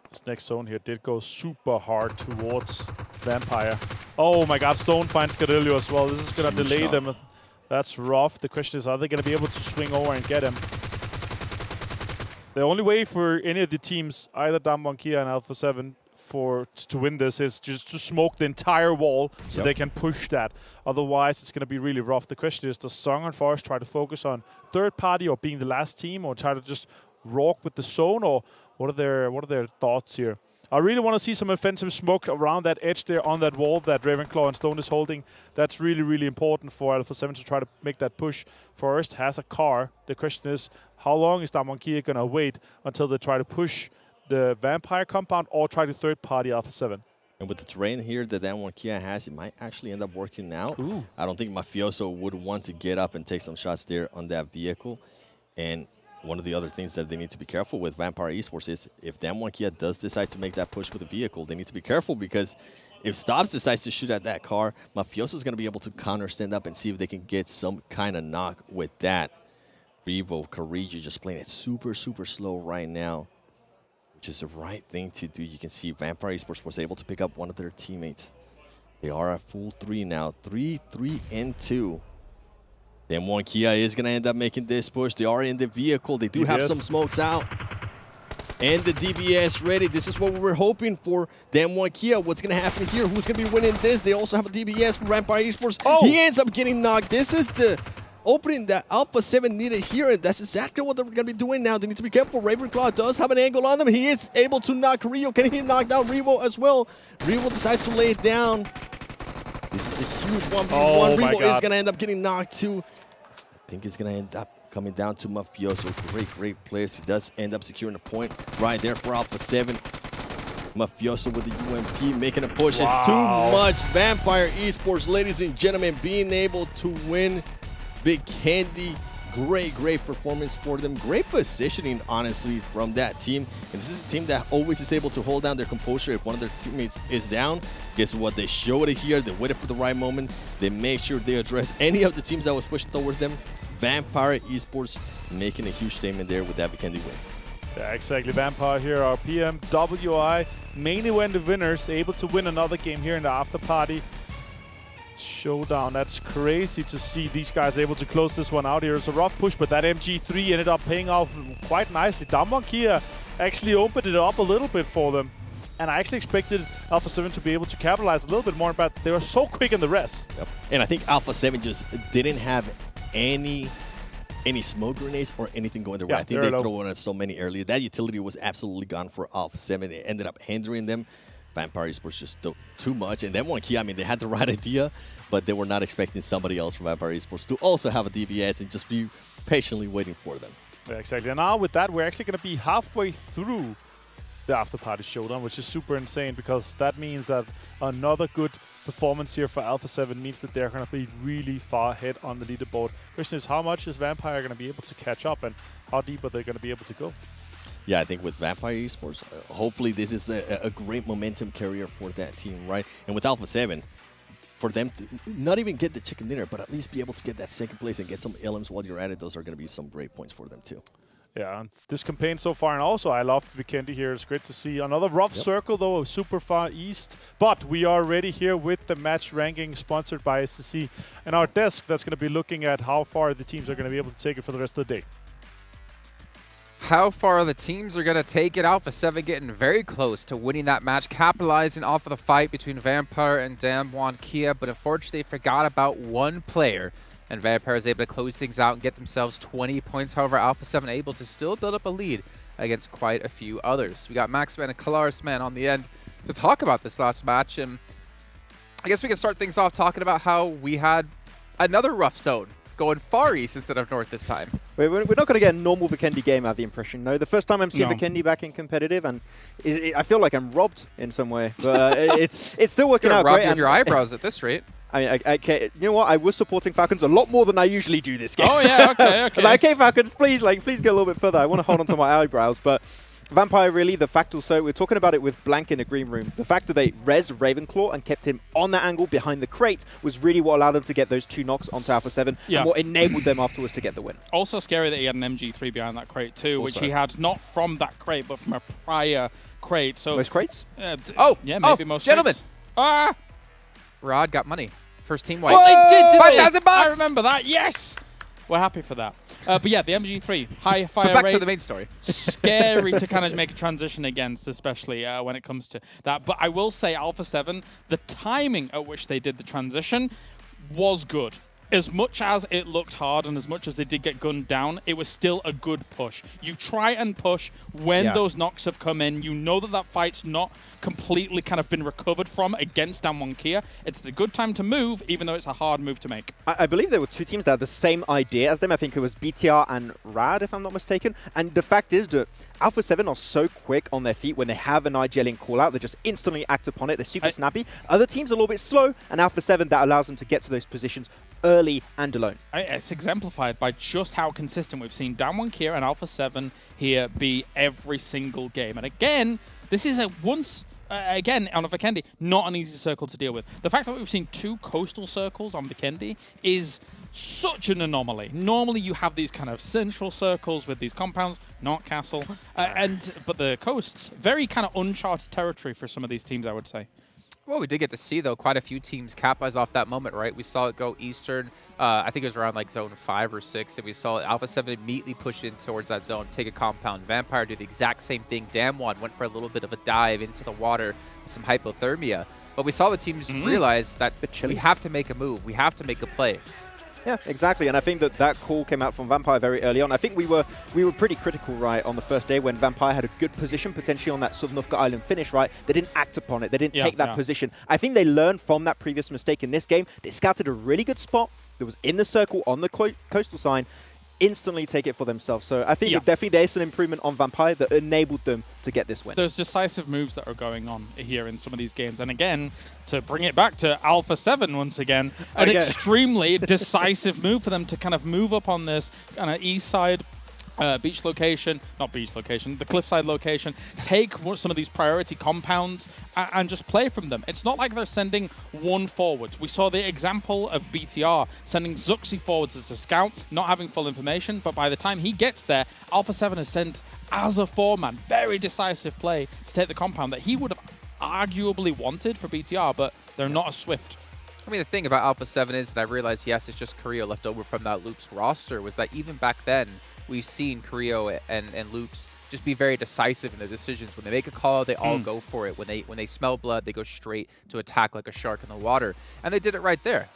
This next zone here did go super hard towards Vampire. Oh my god, Stone finds Carillo as well. This is going to delay them. That's rough. The question is, are they going to be able to swing over and get him? The only way for any of the teams, either Damwonkia and Alpha 7, to win this is just to smoke the entire wall so they can push that. Otherwise, it's going to be really rough. The question is, does Song and Forest try to focus on third party or being the last team, or try to just rock with the zone, or what are their thoughts here? I really want to see some offensive smoke around that edge there on that wall that Ravenclaw and Stone is holding. That's really, really important for Alpha 7 to try to make that push. Forest has a car. The question is, how long is Damonkia going to wait until they try to push the Vampire compound or try to third-party Alpha 7? And with the terrain here that Kia has, it might actually end up working out. I don't think Mafioso would want to get up and take some shots there on that vehicle. And one of the other things that they need to be careful with Vampire Esports is if Kia does decide to make that push with a vehicle, they need to be careful, because if Stobbs decides to shoot at that car, Mafioso is going to be able to counter stand up and see if they can get some kind of knock with that. Revo, Kariji just playing it super, super slow right now, which is the right thing to do. You can see Vampire Esports was able to pick up one of their teammates. They are at full 3 now, 3, 3, and 2. Then Kia is going to end up making this push. They are in the vehicle. They do have some smokes out. And the DBS ready. This is what we were hoping for. Then Kia, what's going to happen here? Who's going to be winning this? They also have a DBS for Vampire Esports. He ends up getting knocked. This is the opening that Alpha 7 needed here, and that's exactly what they're going to be doing now. They need to be careful. Ravenclaw does have an angle on them. He is able to knock Rio. Can he knock down Revo as well? Revo decides to lay it down. This is a huge 1v1. Revo is going to end up getting knocked too. I think it's going to end up coming down to Mafioso. Great players. He does end up securing a point right there for Alpha 7. Mafioso with the UMP making a push. It's too much. Vampire Esports, ladies and gentlemen, being able to win Vikendi. Great performance for them. Great positioning, honestly, from that team. And this is a team that always is able to hold down their composure if one of their teammates is down. Guess what? They showed it here. They waited for the right moment. They made sure they address any of the teams that was pushing towards them. Vampire Esports making a huge statement there with that Vikendi win. Yeah, exactly. Vampire here are PMWI. Mainly when the winners able to win another game here in the Afterparty Showdown. That's crazy to see these guys able to close this one out here. It's a rough push, but that MG3 ended up paying off quite nicely. Damwonkia actually opened it up a little bit for them. And I actually expected Alpha 7 to be able to capitalize a little bit more, but they were so quick in the rest. Yep. And I think Alpha 7 just didn't have any smoke grenades or anything going their way. I think they threw on so many earlier. That utility was absolutely gone for Alpha 7. It ended up hindering them. Vampire Esports just too much. And then Kia, I mean, they had the right idea, but they were not expecting somebody else from Vampire Esports to also have a DBS and just be patiently waiting for them. Yeah, exactly. And now with that, we're actually going to be halfway through the Afterparty Showdown, which is super insane because that means that another good performance here for Alpha 7 means that they're going to be really far ahead on the leaderboard. Question is, how much is Vampire going to be able to catch up, and how deep are they going to be able to go? Yeah, I think with Vampire Esports, hopefully this is a great momentum carrier for that team, right? And with Alpha 7, for them to not even get the chicken dinner, but at least be able to get that second place and get some LMs while you're at it, those are going to be some great points for them too. Yeah, and this campaign so far, and also I loved Vikendi here. It's great to see another rough circle, though, super far east. But we are ready here with the match ranking sponsored by STC. And our desk that's going to be looking at how far the teams are going to be able to take it for the rest of the day. How far the teams are going to take it. Alpha 7 getting very close to winning that match, capitalizing off of the fight between Vampire and Damwon Kia, but unfortunately they forgot about one player, and Vampire is able to close things out and get themselves 20 points. However, Alpha 7 able to still build up a lead against quite a few others. We got Maxman and Kalarisman on the end to talk about this last match, and I guess we can start things off talking about how we had another rough zone going far east instead of north this time. We're not going to get a normal Vikendi game, I have the impression. No, the first time I'm seeing Vikendi back in competitive, and I feel like I'm robbed in some way. But it's still working out great. Rob you of your eyebrows at this rate. I mean, you know what? I was supporting Falcons a lot more than I usually do this game. Oh yeah, okay. Like, okay, Falcons, please go a little bit further. I want to hold on to my eyebrows, but Vampire, really, the fact also, we're talking about it with Blank in the green room, the fact that they rezzed Ravenclaw and kept him on that angle behind the crate was really what allowed them to get those 2 knocks onto Alpha 7 and what enabled them afterwards to get the win. Also scary that he had an MG3 behind that crate too, which he had not from that crate, but from a prior crate. So most crates? Yeah, maybe most gentlemen. Crates. Rod got money. First team white. Well, they did, $5,000 I remember that, yes! We're happy for that. But yeah, the MG3, high fire back rate. to the main story. Scary to kind of make a transition against, especially when it comes to that. But I will say Alpha 7, the timing at which they did the transition was good. As much as it looked hard and as much as they did get gunned down, it was still a good push. You try and push when those knocks have come in. You know that fight's not completely kind of been recovered from against Damwon Kia. It's the good time to move, even though it's a hard move to make. I believe there were 2 teams that had the same idea as them. I think it was BTR and Rad, if I'm not mistaken. And the fact is that Alpha 7 are so quick on their feet when they have an IGL call out. They just instantly act upon it. They're super snappy. Other teams are a little bit slow, and Alpha 7, that allows them to get to those positions early and alone. It's exemplified by just how consistent we've seen Damwon Kia and Alpha 7 here be every single game. And again, this is again, on a Vikendi, not an easy circle to deal with. The fact that we've seen 2 coastal circles on Vikendi is such an anomaly. Normally you have these kind of central circles with these compounds, not castle. But the coasts, very kind of uncharted territory for some of these teams, I would say. Well, we did get to see, though, quite a few teams capitalize off that moment, right? We saw it go eastern. I think it was around like zone 5 or 6, and we saw Alpha 7 immediately push in towards that zone, take a compound. Vampire do the exact same thing. Damwon went for a little bit of a dive into the water with some hypothermia. But we saw the teams realize that we have to make a move. We have to make a play. Yeah, exactly, and I think that call came out from Vampire very early on. I think we were pretty critical, right, on the first day when Vampire had a good position potentially on that Suvnufka Island finish, right? They didn't act upon it. They didn't take that position. I think they learned from that previous mistake in this game. They scouted a really good spot that was in the circle on the coastal sign, instantly take it for themselves. So I think definitely there's an improvement on Vampire that enabled them to get this win. There's decisive moves that are going on here in some of these games. And again, to bring it back to Alpha 7 once again, an extremely decisive move for them to kind of move up on this kind of east side beach location, not beach location, the cliffside location, take some of these priority compounds and just play from them. It's not like they're sending one forwards. We saw the example of BTR sending Zuxi forwards as a scout, not having full information, but by the time he gets there, Alpha 7 is sent as a 4-man. Very decisive play to take the compound that he would have arguably wanted for BTR, but they're not as swift. I mean, the thing about Alpha 7 is, and I realized, yes, it's just Carrillo left over from that Loops roster, was that even back then, we've seen Carrillo and Loops just be very decisive in their decisions. When they make a call, they all go for it. When they smell blood, they go straight to attack like a shark in the water. And they did it right there.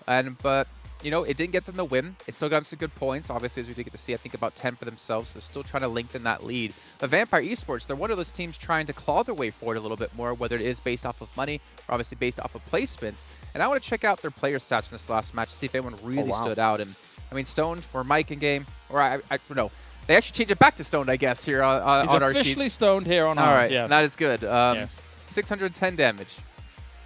But you know, it didn't get them the win. It still got them some good points. Obviously, as we did get to see, I think about 10 for themselves. So they're still trying to lengthen that lead. But Vampire Esports, they're one of those teams trying to claw their way forward a little bit more, whether it is based off of money or obviously based off of placements. And I want to check out their player stats in this last match to see if anyone really stood out. And I mean, Stone or Mike in game, or I don't know. They actually changed it back to stoned, I guess, here on our sheets. He's officially stoned here on All ours, right, yes. that is good. Yes. 610 damage.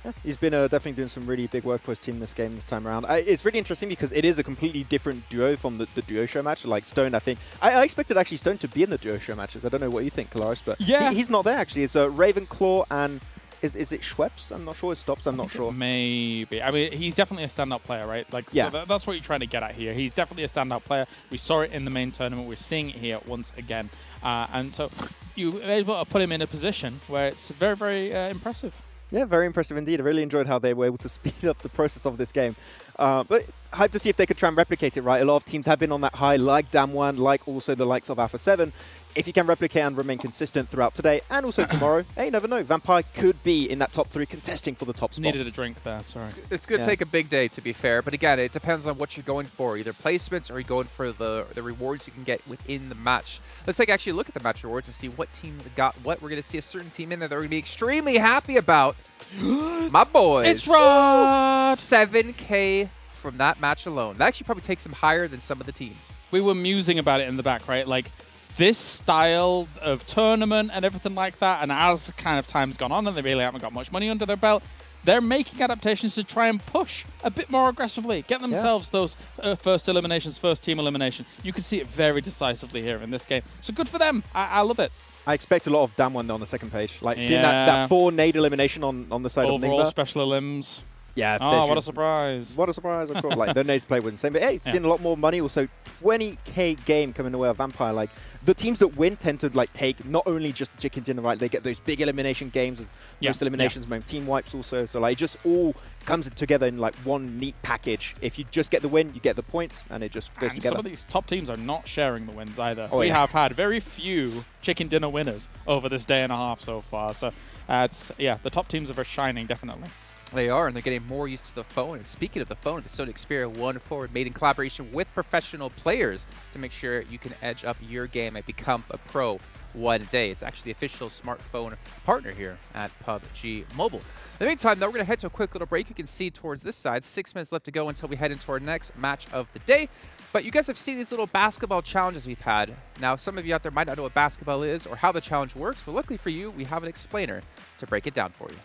Yeah, he's been definitely doing some really big work for his team this game this time around. It's really interesting because it is a completely different duo from the duo show match. Like Stone, I think. I expected actually Stone to be in the duo show matches. I don't know what you think, Kalaris, but yeah. he's not there actually. It's Ravenclaw and is it Schweppes? I'm not sure. It stops. I'm not sure. Maybe. I mean, he's definitely a standout player, right? Like, yeah. So that's what you're trying to get at here. He's definitely a standout player. We saw it in the main tournament. We're seeing it here once again. And so you were able to put him in a position where it's very, very impressive. Yeah, very impressive indeed. I really enjoyed how they were able to speed up the process of this game. But hyped to see if they could try and replicate it, right? A lot of teams have been on that high, like Damwon, like also the likes of Alpha 7. If you can replicate and remain consistent throughout today and also tomorrow, hey, you never know. Vampire could be in that top 3 contesting for the top spot. Needed a drink there, sorry. It's going to take a big day, to be fair. But again, it depends on what you're going for. Either placements or you're going for the rewards you can get within the match. Let's take actually a look at the match rewards and see what teams got what. We're going to see a certain team in there that we're going to be extremely happy about. My boys. It's Riyadh! 7K from that match alone. That actually probably takes them higher than some of the teams. We were musing about it in the back, right? Like, this style of tournament and everything like that, and as kind of time's gone on and they really haven't got much money under their belt, they're making adaptations to try and push a bit more aggressively, get themselves those first eliminations, first team elimination. You can see it very decisively here in this game. So good for them. I love it. I expect a lot of Damwon on the second page. Like seeing that 4 nade elimination on the side of Nigma. Overall special elims. Yeah. Oh, what a surprise. What a surprise, of course. Like, the nades play with the same. But hey, seeing a lot more money. Also, 20K game coming the way of Vampire. Like, the teams that win tend to, like, take not only just the chicken dinner, right? They get those big elimination games, most eliminations, team wipes also. So, like, it just all comes together in, like, one neat package. If you just get the win, you get the points, and it just goes together. Some of these top teams are not sharing the wins either. Oh, we have had very few chicken dinner winners over this day and a half so far. So, the top teams are shining, definitely. They are, and they're getting more used to the phone. And speaking of the phone, the Sony Xperia 1 forward made in collaboration with professional players to make sure you can edge up your game and become a pro one day. It's actually the official smartphone partner here at PUBG Mobile. In the meantime, though, we're going to head to a quick little break. You can see towards this side, 6 minutes left to go until we head into our next match of the day. But you guys have seen these little basketball challenges we've had. Now, some of you out there might not know what basketball is or how the challenge works, but luckily for you, we have an explainer to break it down for you.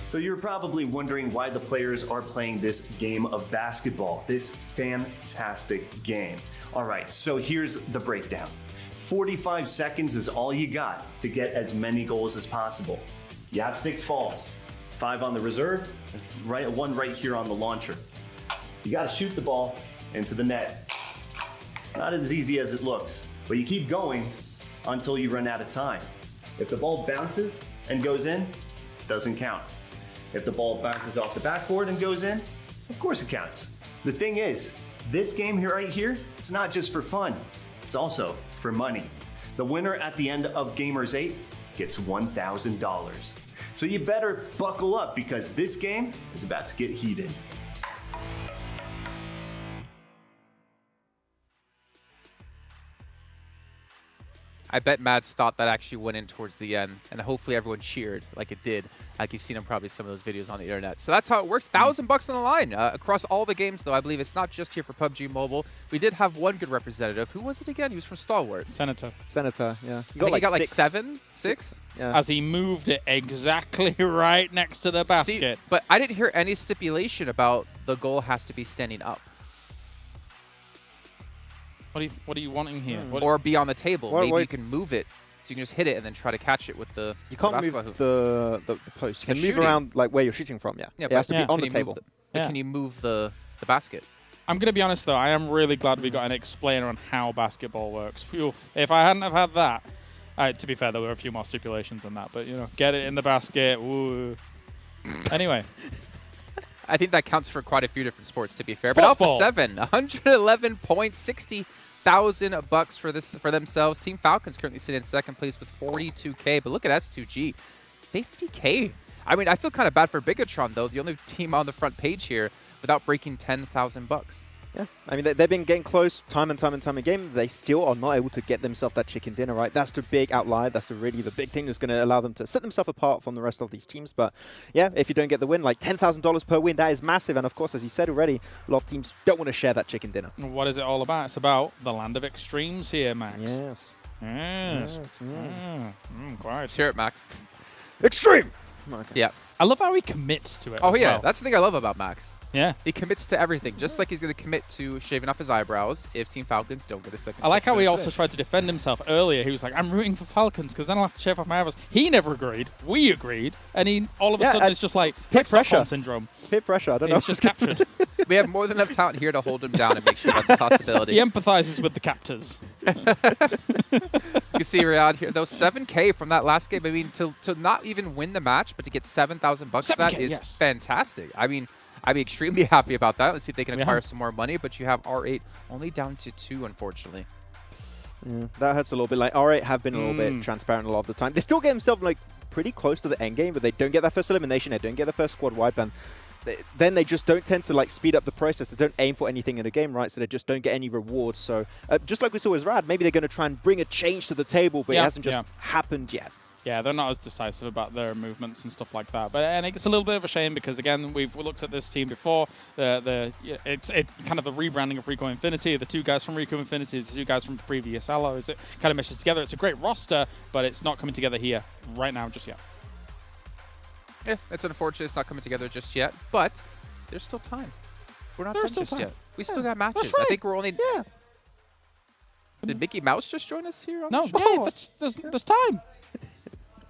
So you're probably wondering why the players are playing this game of basketball, this fantastic game. All right, so here's the breakdown. 45 seconds is all you got to get as many goals as possible. You have 6 balls, 5 on the reserve, and 1 right here on the launcher. You gotta shoot the ball into the net. It's not as easy as it looks, but you keep going until you run out of time. If the ball bounces and goes in, it doesn't count. If the ball bounces off the backboard and goes in, of course it counts. The thing is, this game here right here, it's not just for fun, it's also for money. The winner at the end of Gamers8 gets $1,000. So you better buckle up because this game is about to get heated. I bet Mads thought that actually went in towards the end, and hopefully everyone cheered like it did. Like you've seen on probably some of those videos on the internet. So that's how it works. $1,000 on the line across all the games, though. I believe it's not just here for PUBG Mobile. We did have one good representative. Who was it again? He was from Stalwart. Senator, yeah. He got like 7, 6? Yeah. As he moved it exactly right next to the basket. See, but I didn't hear any stipulation about the goal has to be standing up. What are you wanting here? Or be on the table. Maybe you can move it, so you can just hit it and then try to catch it with the You can't basketball move hoop. the post. You can move around like where you're shooting from, yeah. It has to be on the table. But can you move the basket? I'm going to be honest, though. I am really glad we got an explainer on how basketball works. Phew. If I hadn't have had that, to be fair, there were a few more stipulations than that. But, you know, get it in the basket. Woo. Anyway. I think that counts for quite a few different sports, to be fair. Sports but Alpha ball. 7, 111 points, $60,000 for for themselves. Team Falcons currently sitting in second place with 42K. But look at S2G, 50K. I mean, I feel kind of bad for Bigetron, though, the only team on the front page here without breaking $10,000. Yeah, I mean, they've been getting close time and time again. They still are not able to get themselves that chicken dinner, right? That's the big outlier. That's really the big thing that's going to allow them to set themselves apart from the rest of these teams. But yeah, if you don't get the win, like $10,000 per win, that is massive. And of course, as you said already, a lot of teams don't want to share that chicken dinner. What is it all about? It's about the land of extremes here, Max. Yes. Yes. Quite. Let's hear it, Max. Extreme! Okay. Yeah. I love how he commits to it. Oh, as yeah. well. That's the thing I love about Max. Yeah. He commits to everything, just like he's going to commit to shaving off his eyebrows if Team Falcons don't get a second. I like how he also tried to defend himself earlier. He was like, I'm rooting for Falcons because then I'll have to shave off my eyebrows. He never agreed. We agreed. And he all of a sudden it's just like Stockholm syndrome. Peer pressure, I don't know. It's just captured. We have more than enough talent here to hold him down and make sure that's a possibility. He empathizes with the captors. You see Riyadh here, though, 7K from that last game. I mean, to not even win the match, but to get $7,000 for that is fantastic. I mean, I'd be extremely happy about that. Let's see if they can acquire some more money, but you have R8 only down to 2, unfortunately. Yeah, that hurts a little bit. Like, R8 have been a little bit transparent a lot of the time. They still get themselves, like, pretty close to the end game, but they don't get that first elimination. They don't get the first squad wipe, and then they just don't tend to like speed up the process. They don't aim for anything in the game, right? So they just don't get any rewards. So just like we saw with Rad, maybe they're going to try and bring a change to the table, but it hasn't just happened yet. Yeah, they're not as decisive about their movements and stuff like that. But and it's a little bit of a shame because again, we've looked at this team before. It's kind of the rebranding of Rico Infinity. The 2 guys from Rico Infinity, the 2 guys from previous Alloys. It kind of meshes together. It's a great roster, but it's not coming together here right now just yet. Yeah, it's unfortunate it's not coming together just yet, but there's still time. We're not done just yet. We still got matches. I think we're only... Yeah. Did Mickey Mouse just join us here on the show? There's time.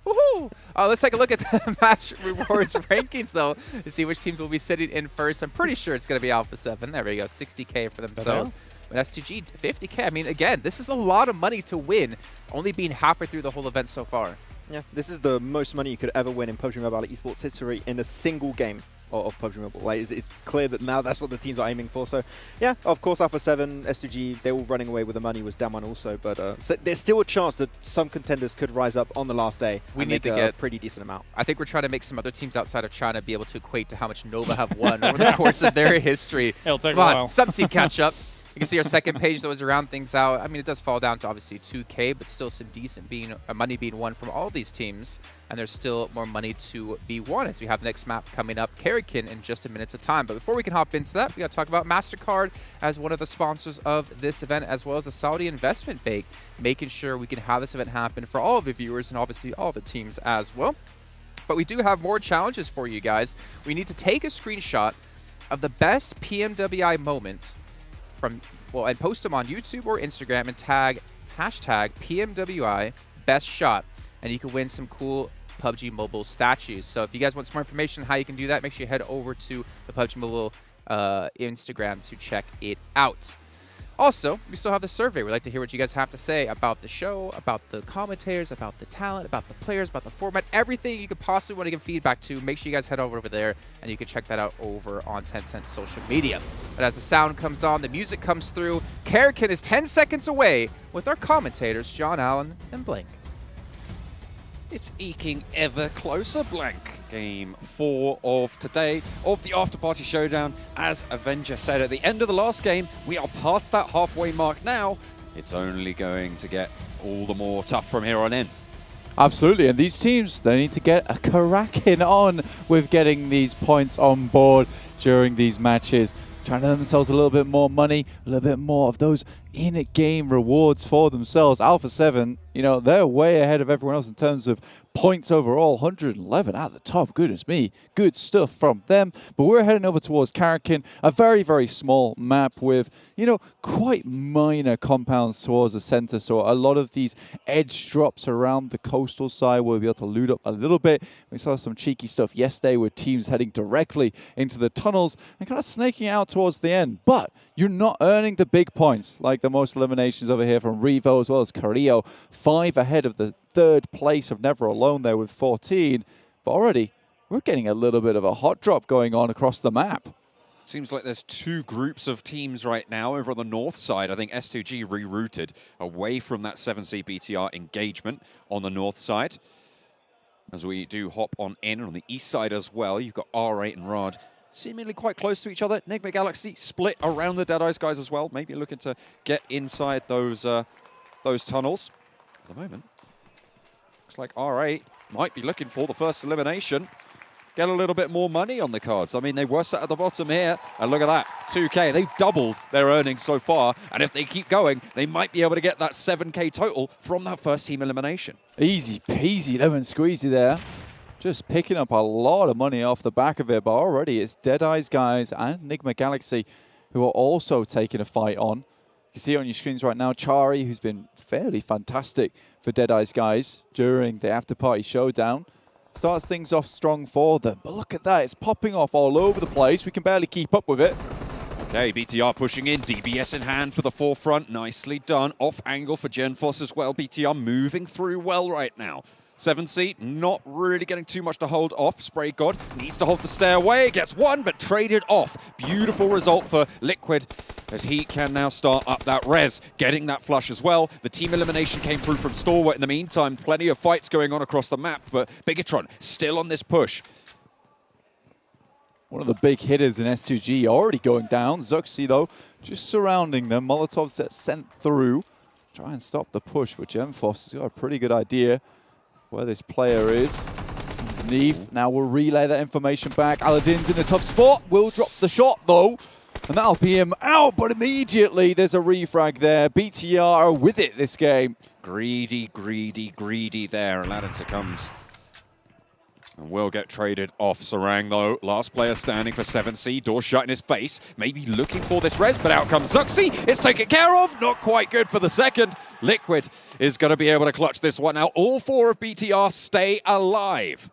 Woohoo! Let's take a look at the match rewards rankings, though, to see which teams will be sitting in first. I'm pretty sure it's going to be Alpha 7. There we go, 60K for themselves. But S2G, 50K. I mean, again, this is a lot of money to win, only being halfway through the whole event so far. Yeah, this is the most money you could ever win in PUBG Mobile Esports history in a single game of PUBG Mobile. Like, it's clear that now that's what the teams are aiming for. So, yeah, of course, Alpha 7, S2G, they're all running away with the money, was down one also. But so there's still a chance that some contenders could rise up on the last day and make a pretty decent amount. I think we're trying to make some other teams outside of China be able to equate to how much Nova have won over the course of their history. It'll take Come a on, while. some team catch up. You can see our second page that was around things out. I mean, it does fall down to obviously 2K, but still some decent money being won from all these teams. And there's still more money to be won as we have the next map coming up, Karakin, in just a minute's time. But before we can hop into that, we got to talk about MasterCard as one of the sponsors of this event, as well as the Saudi Investment Bank, making sure we can have this event happen for all of the viewers and obviously all the teams as well. But we do have more challenges for you guys. We need to take a screenshot of the best PMWI moments and post them on YouTube or Instagram and tag hashtag PMWI best shot, and you can win some cool PUBG Mobile statues. So if you guys want some more information on how you can do that, make sure you head over to the PUBG Mobile Instagram to check it out. Also, we still have the survey. We'd like to hear what you guys have to say about the show, about the commentators, about the talent, about the players, about the format, everything you could possibly want to give feedback to. Make sure you guys head over there, and you can check that out over on Tencent's social media. But as the sound comes on, the music comes through, Karakin is 10 seconds away with our commentators, John Allen and Blank. It's eking ever closer, Blank. Game 4 of today of the Afterparty Showdown. As Avenger said at the end of the last game, we are past that halfway mark now. It's only going to get all the more tough from here on in. Absolutely, and these teams, they need to get a Karakin on with getting these points on board during these matches. Trying to earn themselves a little bit more money, a little bit more of those in-game rewards for themselves. Alpha 7, you know, they're way ahead of everyone else in terms of points overall. 111 at the top. Goodness me. Good stuff from them. But we're heading over towards Karakin, a very, very small map with, you know, quite minor compounds towards the center. So a lot of these edge drops around the coastal side we'll be able to loot up a little bit. We saw some cheeky stuff yesterday with teams heading directly into the tunnels and kind of snaking out towards the end. But you're not earning the big points like the most eliminations over here from Revo as well as Carrillo. 5 ahead of the third place of Never Alone there with 14. But already, we're getting a little bit of a hot drop going on across the map. Seems like there's 2 groups of teams right now over on the north side. I think S2G rerouted away from that 7C BTR engagement on the north side. As we do hop on in on the east side as well, you've got R8 and Rod seemingly quite close to each other. Nigma Galaxy split around the Deadeyes Guys as well, maybe looking to get inside those tunnels. At the moment, looks like R8 might be looking for the first elimination. Get a little bit more money on the cards. I mean, they were set at the bottom here, and look at that, 2K. They've doubled their earnings so far, and if they keep going, they might be able to get that 7K total from that first team elimination. Easy peasy, lemon squeezy there. Just picking up a lot of money off the back of it, but already it's Deadeyes Guys and Nigma Galaxy who are also taking a fight on. You can see on your screens right now, Chari, who's been fairly fantastic for Deadeyes Guys during the Afterparty Showdown. Starts things off strong for them, but look at that, it's popping off all over the place. We can barely keep up with it. Okay, BTR pushing in, DBS in hand for the forefront, nicely done. Off angle for Genfos as well, BTR moving through well right now. 7C, not really getting too much to hold off. Spray God needs to hold the stairway, gets one, but traded off. Beautiful result for Liquid, as he can now start up that res, getting that flush as well. The team elimination came through from Stalwart in the meantime. Plenty of fights going on across the map, but Bigetron still on this push. One of the big hitters in S2G already going down. Zuxi, though, just surrounding them. Molotovs that sent through. Try and stop the push, but Genfos has got a pretty good idea where this player is. Underneath. Now we'll relay that information back. Aladdin's in a tough spot. Will drop the shot, though. And that'll be him out, but immediately there's a refrag there. BTR are with it this game. Greedy, greedy, greedy there. Aladdin succumbs. And will get traded off. Sarang, though, last player standing for 7C. Door shut in his face. Maybe looking for this res, but out comes Zuxi. It's taken care of. Not quite good for the second. Liquid is going to be able to clutch this one out. All four of BTR stay alive.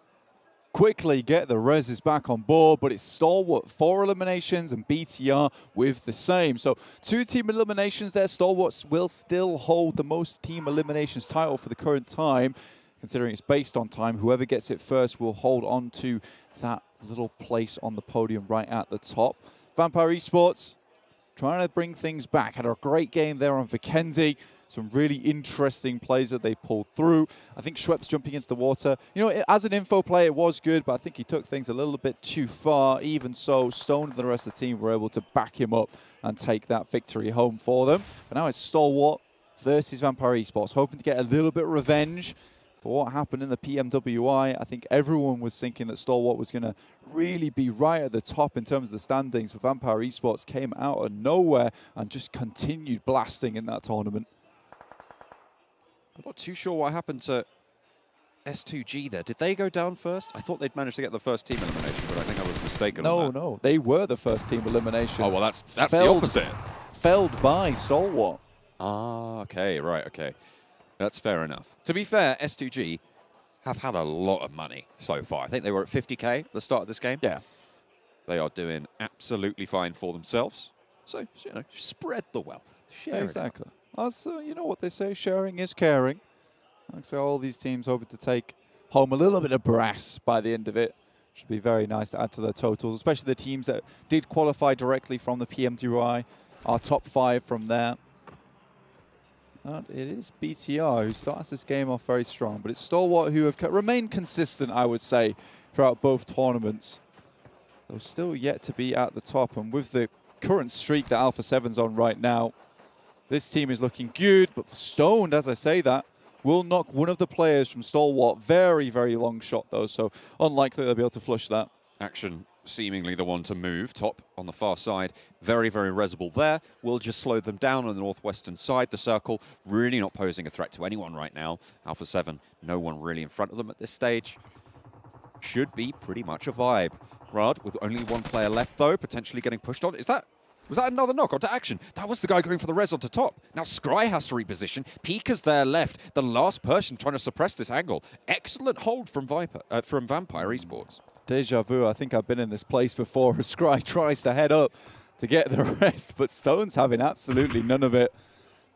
Quickly get the reses back on board, but it's Stalwart 4 eliminations and BTR with the same. So 2 team eliminations there. Stalwart will still hold the most team eliminations title for the current time. Considering it's based on time, whoever gets it first will hold on to that little place on the podium right at the top. Vampire Esports trying to bring things back. Had a great game there on Vikendi. Some really interesting plays that they pulled through. I think Schweppes jumping into the water. You know, as an info play, it was good, but I think he took things a little bit too far. Even so, Stone and the rest of the team were able to back him up and take that victory home for them. But now it's Stalwart versus Vampire Esports, hoping to get a little bit of revenge for what happened in the PMWI. I think everyone was thinking that Stalwart was going to really be right at the top in terms of the standings, but Vampire Esports came out of nowhere and just continued blasting in that tournament. I'm not too sure what happened to S2G there. Did they go down first? I thought they'd managed to get the first team elimination, but I think I was mistaken on that. No, they were the first team elimination. Oh, well, that's the opposite. Felled by Stalwart. Ah, okay, right, okay. That's fair enough. To be fair, S2G have had a lot of money so far. I think they were at 50K at the start of this game. Yeah. They are doing absolutely fine for themselves. So, you know, spread the wealth. Share exactly. Also, you know what they say, sharing is caring. Like so, all these teams hoping to take home a little bit of brass by the end of it. Should be very nice to add to their totals, especially the teams that did qualify directly from the PMWI, our top 5 from there. And it is BTR who starts this game off very strong, but it's Stalwart who have remained consistent, I would say, throughout both tournaments. They're still yet to be at the top, and with the current streak that Alpha 7's on right now, this team is looking good, but Stoned, as I say that, will knock one of the players from Stalwart. Very, very long shot, though, so unlikely they'll be able to flush that. Action seemingly the one to move. Top on the far side. Very, very resible there. Will just slow them down on the northwestern side. The circle really not posing a threat to anyone right now. Alpha 7, no one really in front of them at this stage. Should be pretty much a vibe. Riyadh with only one player left, though, potentially getting pushed on. Was that another knock onto Action? That was the guy going for the res onto top. Now Scry has to reposition. Pika's there left. The last person trying to suppress this angle. Excellent hold from Vampire Esports. Deja vu. I think I've been in this place before. Scry tries to head up to get the rest, but Stone's having absolutely none of it.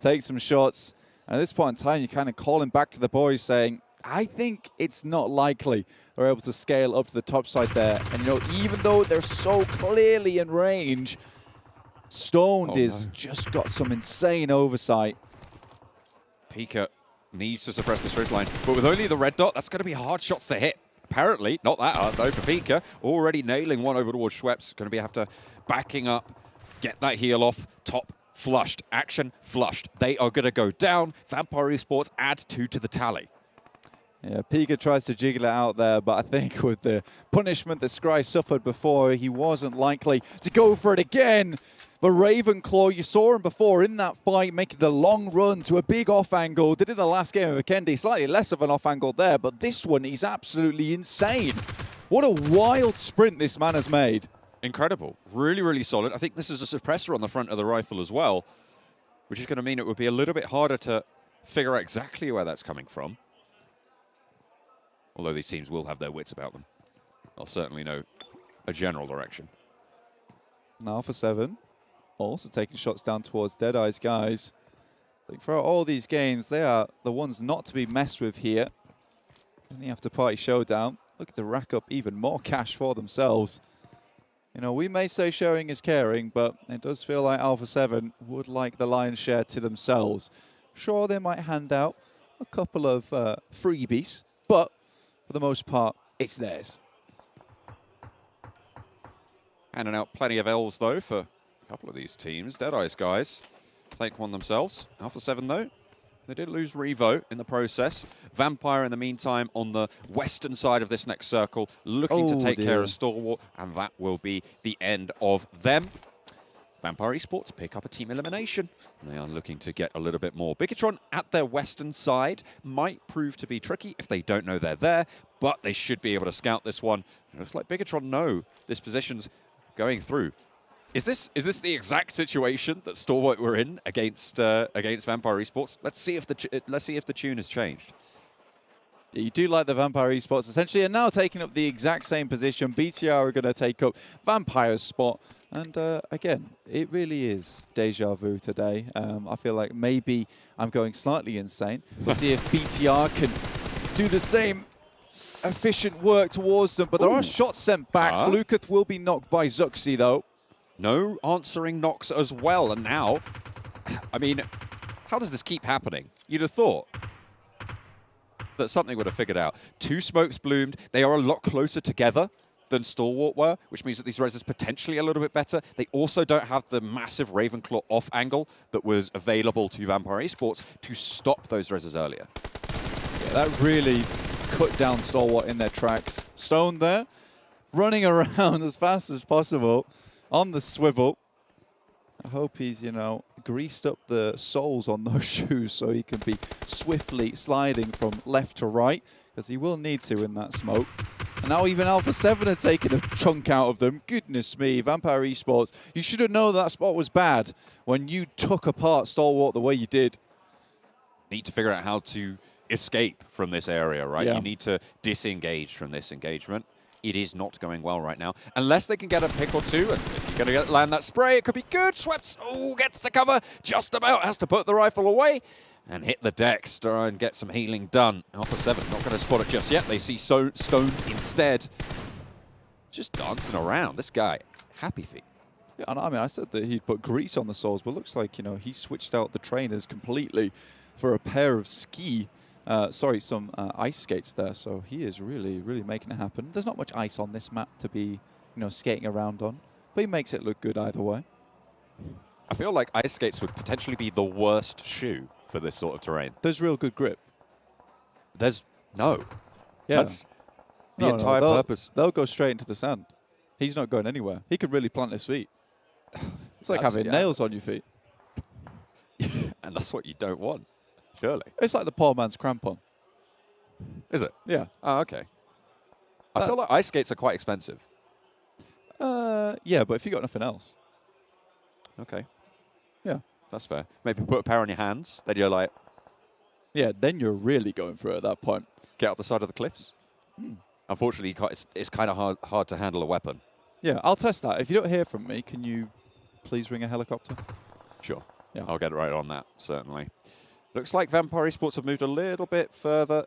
Take some shots. And at this point in time, you're kind of calling back to the boys saying, I think it's not likely they're able to scale up to the top side there. And, you know, even though they're so clearly in range, Stoned just got some insane oversight. Pika needs to suppress this ridge line, but with only the red dot, that's going to be hard shots to hit. apparently not that hard though for Pika. Already nailing one over towards Schweppes. Going to be after backing up, get that heal off, top flushed, action flushed. They are going to go down. Vampire Esports add 2 to the tally. Yeah, Pika tries to jiggle it out there, but I think with the punishment that Scry suffered before, he wasn't likely to go for it again. But Ravenclaw, you saw him before in that fight, making the long run to a big off angle. Did in the last game of Vikendi, slightly less of an off angle there, but this one is absolutely insane. What a wild sprint this man has made. Incredible. Really, really solid. I think this is a suppressor on the front of the rifle as well, which is going to mean it would be a little bit harder to figure out exactly where that's coming from. Although these teams will have their wits about them. They'll certainly know a general direction. Now for 7. Also taking shots down towards Deadeyes Guys. I think for all these games, they are the ones not to be messed with here. In the Afterparty Showdown, look to rack up even more cash for themselves. You know, we may say sharing is caring, but it does feel like Alpha 7 would like the lion's share to themselves. Sure, they might hand out a couple of freebies, but for the most part, it's theirs. Handing out plenty of L's, though, for a couple of these teams. Deadeyes Guys take one themselves. Alpha 7, though, they did lose Revo in the process. Vampire, in the meantime, on the western side of this next circle, looking to take care of Stalwart, and that will be the end of them. Vampire Esports pick up a team elimination. They are looking to get a little bit more. Bigetron at their western side might prove to be tricky if they don't know they're there, but they should be able to scout this one. It looks like Bigetron know this position's going through. Is this the exact situation that Stalwart were in against Vampire Esports? Let's see if the tune has changed. You do like the Vampire Esports essentially, and now taking up the exact same position. BTR are going to take up Vampire's spot. And again, it really is deja vu today. I feel like maybe I'm going slightly insane. We'll see if BTR can do the same efficient work towards them. But there are shots sent back. Fluketh will be knocked by Zuxi, though. No answering knocks as well. And now, I mean, how does this keep happening? You'd have thought that something would have figured out. 2 smokes bloomed. They are a lot closer together than Stalwart were, which means that these reses potentially a little bit better. They also don't have the massive Ravenclaw off angle that was available to Vampire Esports to stop those reses earlier. Yeah, that really cut down Stalwart in their tracks. Stone there, running around as fast as possible on the swivel. I hope he's, you know, greased up the soles on those shoes so he can be swiftly sliding from left to right, because he will need to in that smoke. And now even Alpha 7 are taking a chunk out of them. Goodness me, Vampire Esports, you should have known that spot was bad when you took apart Stalwart the way you did. Need to figure out how to escape from this area, right? Yeah. You need to disengage from this engagement. It is not going well right now. Unless they can get a pick or two, and if you're going to land that spray, it could be good. Schweppes, oh, gets to cover, just about has to put the rifle away and hit the decks, try and get some healing done. Alpha 7 not going to spot it just yet. They see Stone instead. Just dancing around. This guy, happy feet. Yeah, and I mean, I said that he'd put grease on the soles, but looks like, you know, he switched out the trainers completely for a pair of some ice skates there. So he is really, really making it happen. There's not much ice on this map to be, you know, skating around on, but he makes it look good either way. I feel like ice skates would potentially be the worst shoe for this sort of terrain. There's real good grip. There's no. Yeah. That's the entire purpose. They'll go straight into the sand. He's not going anywhere. He could really plant his feet. It's like having nails on your feet. And that's what you don't want, surely. It's like the poor man's crampon. Is it? Yeah. Oh, okay. I feel like ice skates are quite expensive. Yeah, but if you got nothing else. Okay. Yeah. That's fair. Maybe put a pair on your hands, then you're like... Yeah, then you're really going for it at that point. Get up the side of the cliffs. Unfortunately, it's kind of hard to handle a weapon. Yeah, I'll test that. If you don't hear from me, can you please ring a helicopter? Sure. Yeah. I'll get right on that, certainly. Looks like Vampire Esports have moved a little bit further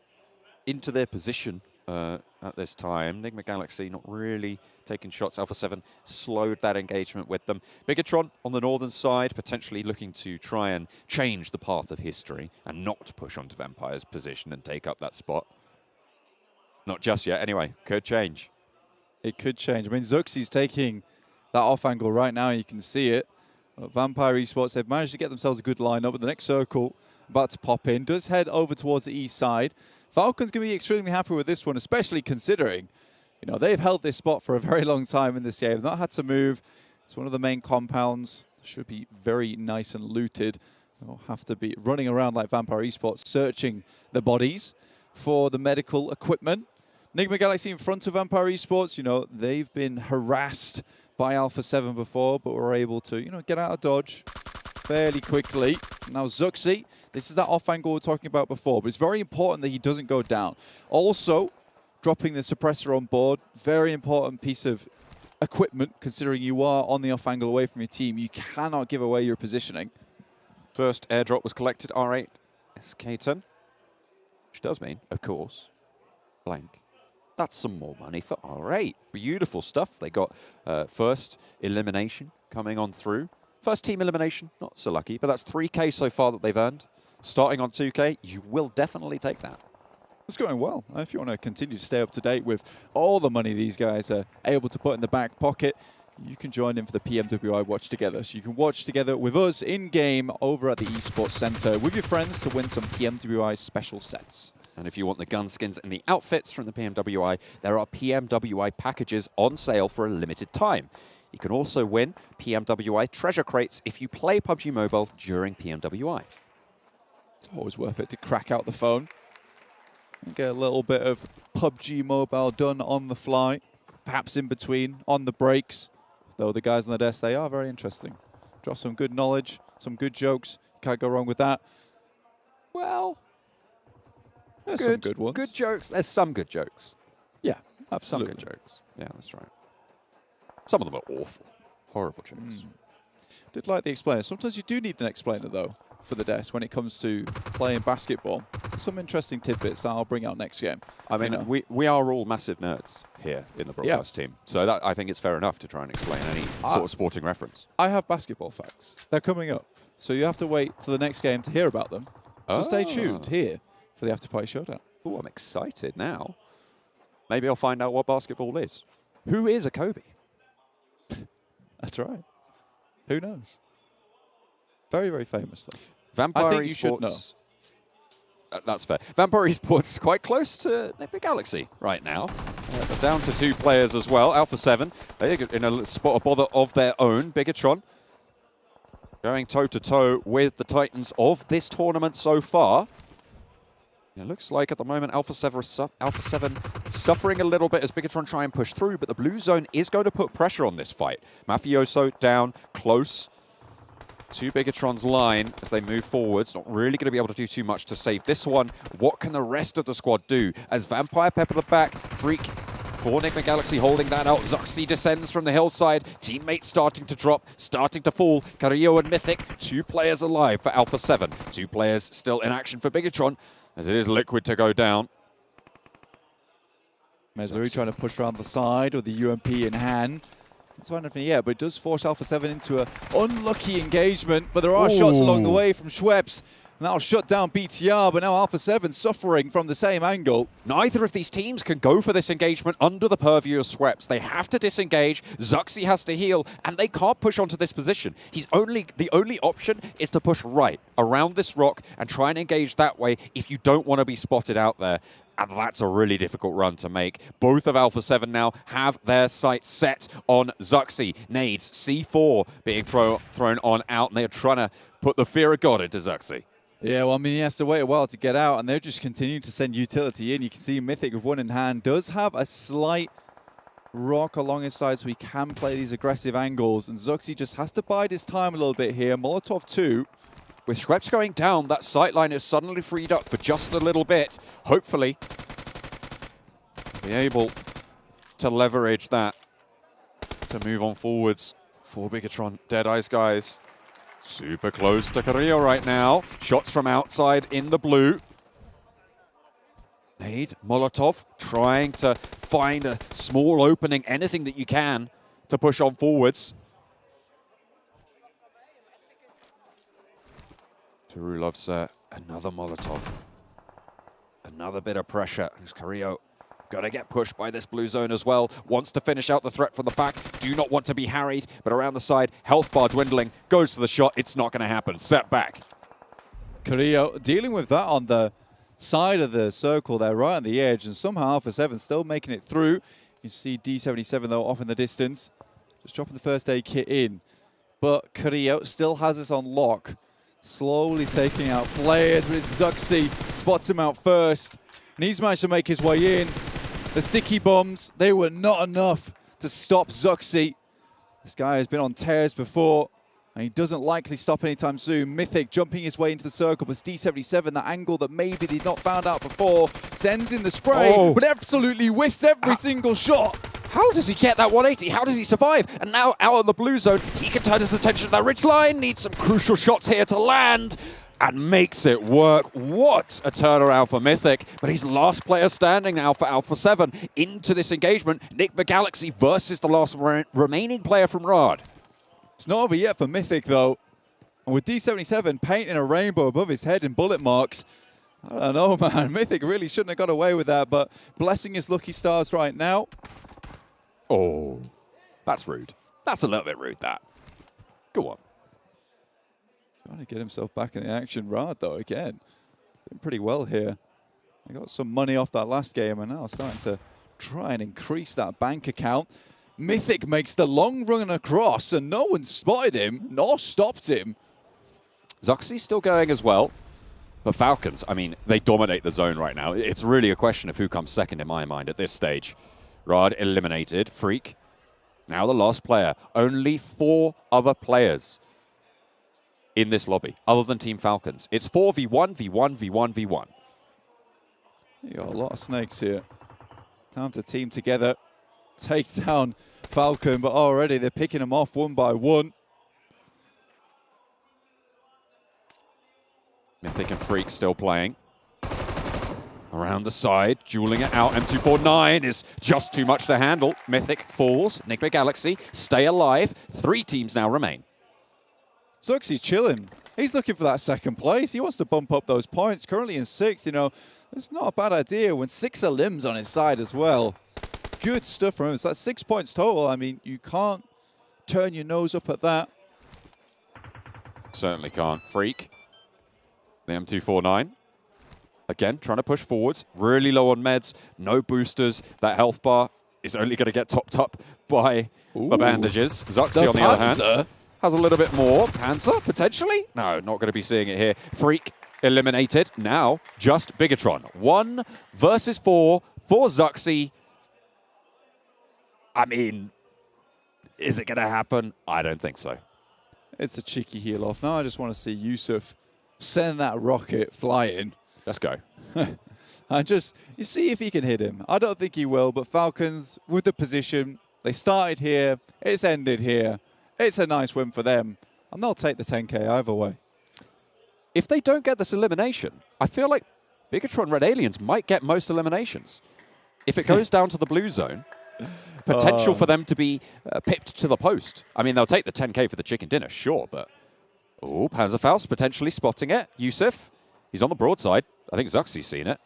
into their position at this time. Nigma Galaxy not really taking shots. Alpha 7 slowed that engagement with them. Bigetron on the northern side, potentially looking to try and change the path of history and not push onto Vampire's position and take up that spot. Not just yet, anyway. Could change. It could change. I mean, Zuxi's taking that off angle right now. You can see it. Vampire Esports, they've managed to get themselves a good lineup, but the next circle about to pop in does head over towards the east side. Falcons going to be extremely happy with this one, especially considering, you know, they've held this spot for a very long time in this game. They've not had to move. It's one of the main compounds. Should be very nice and looted. They'll have to be running around like Vampire Esports, searching the bodies for the medical equipment. Nigma Galaxy in front of Vampire Esports, you know, they've been harassed by Alpha 7 before, but were able to, you know, get out of dodge fairly quickly. Now Zuxi, this is that off angle we were talking about before, but it's very important that he doesn't go down. Also, dropping the suppressor on board, very important piece of equipment, considering you are on the off angle away from your team. You cannot give away your positioning. First airdrop was collected, R8 SK10, which does mean, of course, blank. That's some more money for R8. Beautiful stuff. They got first elimination coming on through. First team elimination, not so lucky, but that's 3K so far that they've earned. Starting on 2K, you will definitely take that. It's going well. If you want to continue to stay up to date with all the money these guys are able to put in the back pocket, you can join in for the PMWI Watch Together. So you can watch together with us in-game over at the Esports Center with your friends to win some PMWI special sets. And if you want the gun skins and the outfits from the PMWI, there are PMWI packages on sale for a limited time. You can also win PMWI treasure crates if you play PUBG Mobile during PMWI. It's always worth it to crack out the phone and get a little bit of PUBG Mobile done on the fly, perhaps in between, on the breaks. Though the guys on the desk, they are very interesting. Drop some good knowledge, some good jokes. Can't go wrong with that. Well, there's some good ones. Good jokes. There's some good jokes. Yeah, absolutely. Some good jokes. Yeah, that's right. Some of them are awful. Horrible jokes. Did like the explainer. Sometimes you do need an explainer, though, for the desk when it comes to playing basketball. Some interesting tidbits that I'll bring out next game. I mean, we are all massive nerds here in the broadcast team. So that, I think it's fair enough to try and explain any sort of sporting reference. I have basketball facts. They're coming up. So you have to wait for the next game to hear about them. So stay tuned here for the Afterparty Showdown. Oh, I'm excited now. Maybe I'll find out what basketball is. Who is a Kobe? That's right. Who knows? Very, very famous, though. Vampire I think you Esports. should know. That's fair. Vampire Esports quite close to Nigma Galaxy right now. They're down to 2 players as well. Alpha 7, they're in a spot of bother of their own. Bigetron going toe-to-toe with the Titans of this tournament so far. It looks like at the moment Alpha 7 suffering a little bit as Bigetron try and push through, but the blue zone is going to put pressure on this fight. Mafioso down close to Bigetron's line as they move forwards. Not really going to be able to do too much to save this one. What can the rest of the squad do? As Vampire pepper the back, Freak for Nigma Galaxy holding that out. Zuxi descends from the hillside. Teammates starting to drop, starting to fall. Carrillo and Mythic, 2 players alive for Alpha 7. 2 players still in action for Bigetron as it is Liquid to go down. Mesuri trying to push around the side with the UMP in hand. It's not anything yet, but it does force Alpha 7 into an unlucky engagement. But there are shots along the way from Schweppes. And that'll shut down BTR, but now Alpha 7 suffering from the same angle. Neither of these teams can go for this engagement under the purview of Schweppes. They have to disengage. Zuxi has to heal, and they can't push onto this position. The only option is to push right around this rock and try and engage that way if you don't want to be spotted out there. And that's a really difficult run to make. Both of Alpha 7 now have their sights set on Zuxi. Nades, C4 being thrown on out, and they're trying to put the fear of God into Zuxi. Yeah, well, I mean, he has to wait a while to get out, and they're just continuing to send utility in. You can see Mythic with one in hand does have a slight rock along his side, so he can play these aggressive angles, and Zuxi just has to bide his time a little bit here. Molotov 2. With Schweppes going down, that sightline is suddenly freed up for just a little bit. Hopefully, be able to leverage that to move on forwards for Bigetron. Deadeyes Guys. Super close to Carrillo right now. Shots from outside in the blue. Nade, Molotov trying to find a small opening, anything that you can to push on forwards. Turu loves another Molotov. Another bit of pressure as Carrillo Gonna get pushed by this blue zone as well. Wants to finish out the threat from the back. Do not want to be harried, but around the side, health bar dwindling. Goes to the shot. It's not gonna happen. Set back. Carrillo dealing with that on the side of the circle there, right on the edge, and somehow Alpha 7 still making it through. You see D77 though off in the distance. Just dropping the first aid kit in. But Carrillo still has this on lock. Slowly taking out players, but it's Zuxi. Spots him out first. And he's managed to make his way in. The sticky bombs, they were not enough to stop Zuxi. This guy has been on tears before, and he doesn't likely stop anytime soon. Mythic jumping his way into the circle, but D77, that angle that maybe they'd not found out before, sends in the spray, but absolutely whiffs every single shot. How does he get that 180? How does he survive? And now out of the blue zone, he can turn his attention to that ridge line. Needs some crucial shots here to land and makes it work. What a turnaround for Mythic. But he's the last player standing now for Alpha 7 into this engagement. Nigma Galaxy versus the last remaining player from Riyadh. It's not over yet for Mythic though. And with D77 painting a rainbow above his head in bullet marks, I don't know, man. Mythic really shouldn't have got away with that, but blessing his lucky stars right now. Oh, that's rude. That's a little bit rude, that. Go on. Trying to get himself back in the action. Riyadh, though, again, doing pretty well here. They got some money off that last game and now starting to try and increase that bank account. Mythic makes the long run across and no one spotted him nor stopped him. Zuxi's still going as well. But Falcons, I mean, they dominate the zone right now. It's really a question of who comes second in my mind at this stage. Riyadh eliminated. Freak, now the last player. Only 4 other players in this lobby, other than Team Falcons. It's 4v1, v1, v1, v1. You got a lot of snakes here. Time to team together, take down Falcon, but already they're picking them off one by one. Mythic and Freak still playing. Around the side, dueling it out. M249 is just too much to handle. Mythic falls. Nigma Galaxy stay alive. 3 teams now remain. Zuxi's chilling. He's looking for that second place. He wants to bump up those points. Currently in 6th, you know, it's not a bad idea when 6 are limbs on his side as well. Good stuff from him. So that's 6 points total. I mean, you can't turn your nose up at that. Certainly can't. Freak. The M249. Again, trying to push forwards. Really low on meds. No boosters. That health bar is only going to get topped up by the bandages. Zuxi, on the other hand, has a little bit more. Panzer, potentially? No, not going to be seeing it here. Freak eliminated. Now, just Bigetron. 1 versus 4 for Zuxi. I mean, is it going to happen? I don't think so. It's a cheeky heel off. Now I just want to see Yusuf send that rocket flying. Let's go. And just, you see if he can hit him. I don't think he will, but Falcons, with the position, they started here, it's ended here. It's a nice win for them, and they'll take the 10K either way. If they don't get this elimination, I feel like Bigetron Red Aliens might get most eliminations. If it goes down to the blue zone, potential for them to be pipped to the post. I mean, they'll take the 10K for the chicken dinner, sure, but... Oh, Panzerfaust potentially spotting it. Yusuf, he's on the broadside. I think Zuxi's seen it.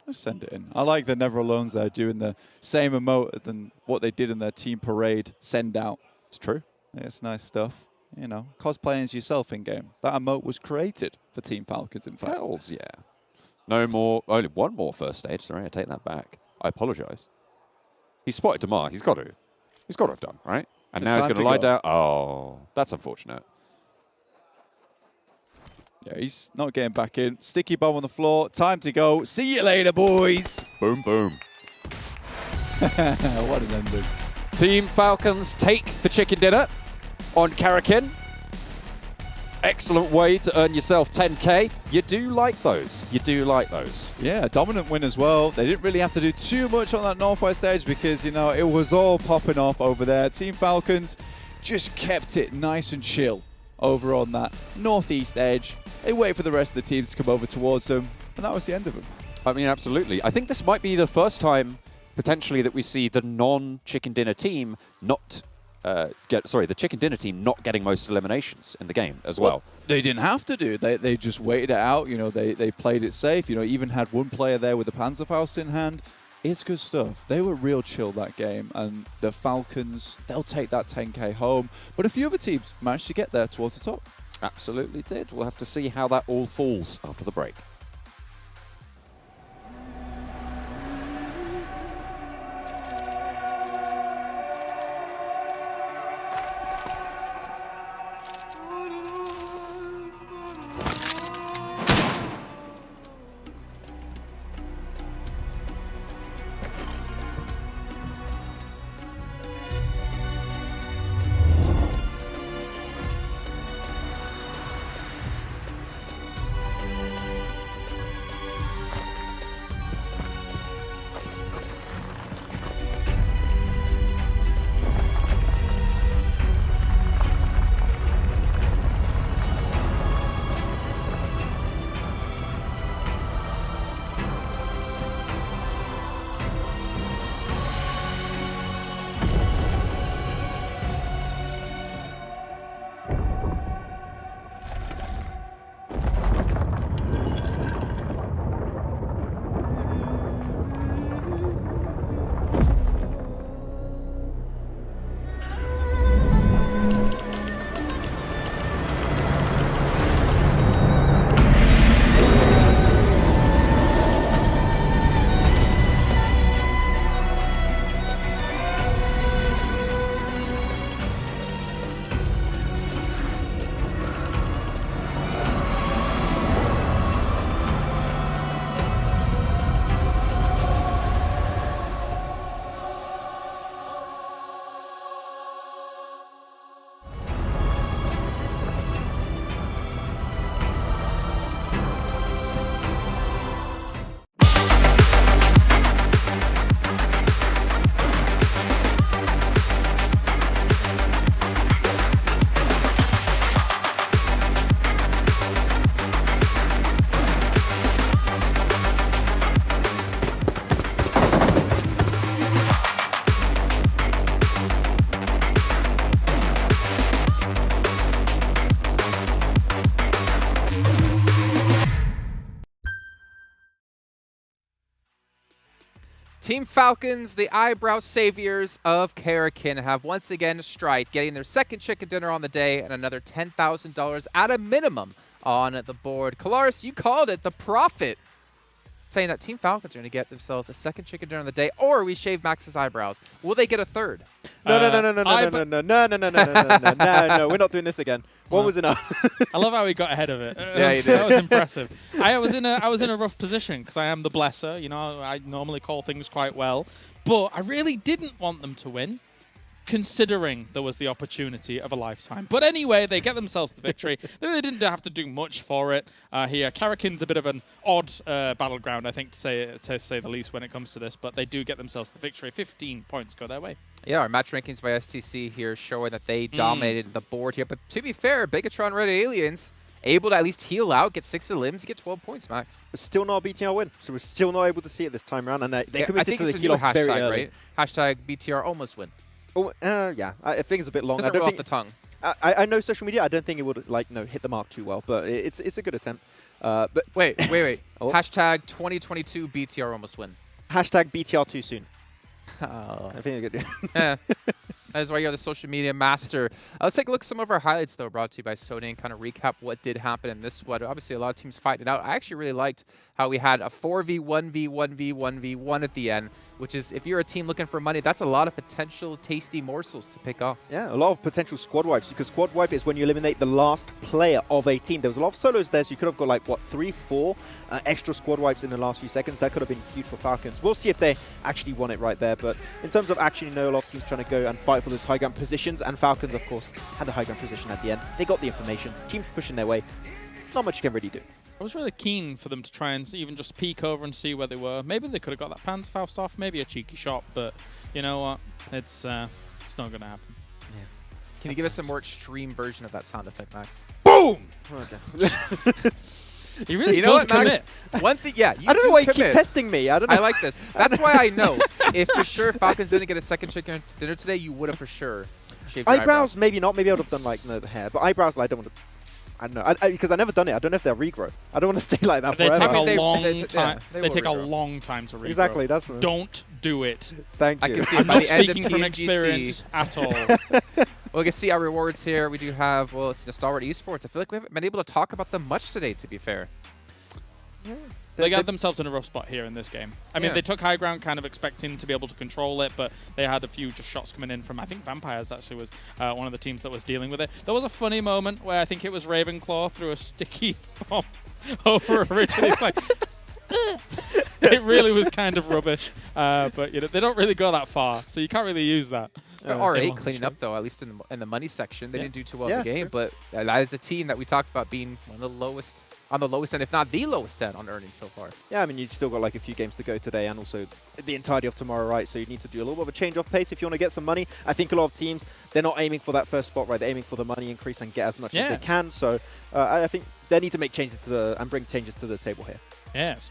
Just send it in. I like the Never Alones there doing the same emote than what they did in their team parade send out. It's true. Yeah, it's nice stuff. You know, cosplaying as yourself in game. That emote was created for Team Falcons, in fact. Hells yeah. No more. Only one more first stage. Sorry, I take that back. I apologize. He spotted Damar. He's got to. He's got to have done, right? And now he's going to lie down. Oh, that's unfortunate. Yeah, he's not getting back in. Sticky bomb on the floor. Time to go. See you later, boys. Boom, boom. What an ending. Team Falcons take the chicken dinner on Karakin. Excellent way to earn yourself 10K. You do like those. You do like those. Yeah, dominant win as well. They didn't really have to do too much on that Northwest edge because, you know, it was all popping off over there. Team Falcons just kept it nice and chill over on that Northeast edge. They wait for the rest of the teams to come over towards them, and that was the end of them. I mean, absolutely. I think this might be the first time, potentially, that we see the non-chicken dinner team not the chicken dinner team not getting most eliminations in the game as well. They didn't have to do. They just waited it out. You know, they played it safe. You know, even had one player there with the Panzerfaust in hand. it's good stuff. They were real chill that game, and the Falcons, they'll take that 10K home. But a few other teams managed to get there towards the top. Absolutely did. We'll have to see how that all falls after the break. Team Falcons, the eyebrow saviors of Karakin, have once again striked, getting their second chicken dinner on the day and another $10,000 at a minimum on the board. Kalaris, you called it, the profit, saying that Team Falcons are going to get themselves a second chicken dinner on the day, or we shave Max's eyebrows. Will they get a third? No, we're not doing this again. What was enough? I love how he got ahead of it. Yeah, he did. That was impressive. I was in a rough position because I am the blesser. You know, I normally call things quite well, but I really didn't want them to win, considering there was the opportunity of a lifetime. But anyway, they get themselves the victory. They really didn't have to do much for it here. Karakin's a bit of an odd battleground, I think, to say the least when it comes to this, but they do get themselves the victory. 15 points go their way. Yeah, our match rankings by STC here showing that they dominated the board here. But to be fair, Bigetron Red Aliens able to at least heal out, get 6 limbs, get 12 points, Max. It's still not a BTR win, so we're still not able to see it this time around. And they committed to the heal heal off very early. Right? Hashtag BTR almost win. Oh, yeah. I think it's a bit long. Doesn't roll off the tongue. I know social media. I don't think it would hit the mark too well, but it's a good attempt. But wait. Oh. Hashtag 2022 BTR almost win. Hashtag BTR too soon. Oh. I think I get yeah. That is why you're the social media master. Let's take a look at some of our highlights, though, brought to you by Sony, and kind of recap what did happen in this one. Obviously, a lot of teams fighting it out. I actually really liked how we had a 4v1v1v1v1 at the end, which is, if you're a team looking for money, that's a lot of potential tasty morsels to pick off. Yeah, a lot of potential squad wipes, because squad wipe is when you eliminate the last player of a team. There was a lot of solos there, so you could have got, like, what, 3, 4 extra squad wipes in the last few seconds. That could have been huge for Falcons. We'll see if they actually won it right there, but in terms of action, you know, a lot of teams trying to go and fight for those high ground positions, and Falcons, of course, had the high ground position at the end. They got the information. Teams pushing their way. Not much you can really do. I was really keen for them to try and even just peek over and see where they were. Maybe they could have got that Panzerfaust off, maybe a cheeky shot, but you know what? It's not going to happen. Yeah. Can you give us a more extreme version of that sound effect, Max? Boom! Okay. He really does commit. One thing, yeah. I don't know why you keep testing me. I don't know. I like this. That's why I know. If for sure Falcons didn't get a second chicken dinner today, you would have for sure shaved your eyebrows, maybe not. Maybe I would have done like the hair, but eyebrows, I don't want to. I don't know. Because I've never done it. I don't know if they'll regrow. I don't want to stay like that They forever. take a long time. They They will take a regrow. long time to regrow. Exactly, that's what- Don't do it. Thank I you. can see I'm by not the end of speaking from PMGC. experience at all. Well, we can see our rewards here. We do have, well, it's Stalwart Esports. I feel like we haven't been able to talk about them much today, to be fair. They got themselves in a rough spot here in this game. I mean, Yeah. they took high ground kind of expecting to be able to control it, but they had a few just shots coming in from, I think Vampires actually was one of the teams that was dealing with it. There was a funny moment where I think it was Ravenclaw threw a sticky bomb over originally. It's like, it really was kind of rubbish, but you know, they don't really go that far, so you can't really use that. But R8 cleaning up, though, at least in the money section. They didn't do too well in the game, but that is a team that we talked about being one of the lowest, on the lowest end, if not the lowest end on earnings so far. Yeah, I mean, you've still got like a few games to go today and also the entirety of tomorrow, right? So you need to do a little bit of a change of pace if you want to get some money. I think a lot of teams, they're not aiming for that first spot, right? They're aiming for the money increase and get as much as they can. So I think they need to make changes to and bring changes to the table here. Yes.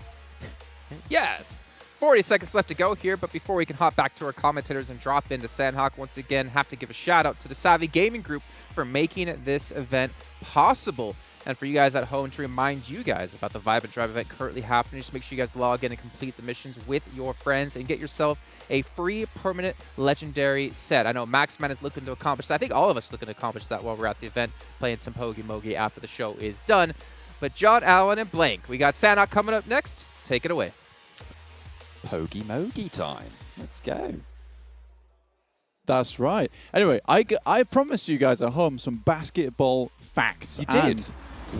Yes! 40 seconds left to go here, but before we can hop back to our commentators and drop into Sanhok, once again, have to give a shout out to the Savvy Gaming Group for making this event possible. And for you guys at home, to remind you guys about the Vibe and Drive event currently happening, just make sure you guys log in and complete the missions with your friends and get yourself a free permanent legendary set. I know Maxman is looking to accomplish that. I think all of us looking to accomplish that while we're at the event, playing some Pogi Mogi after the show is done. But John, Allen, and Blank, we got Sanhok coming up next. Take it away. Pogi Mogi time. Let's go. That's right. Anyway, I promised you guys at home some basketball facts. You did. And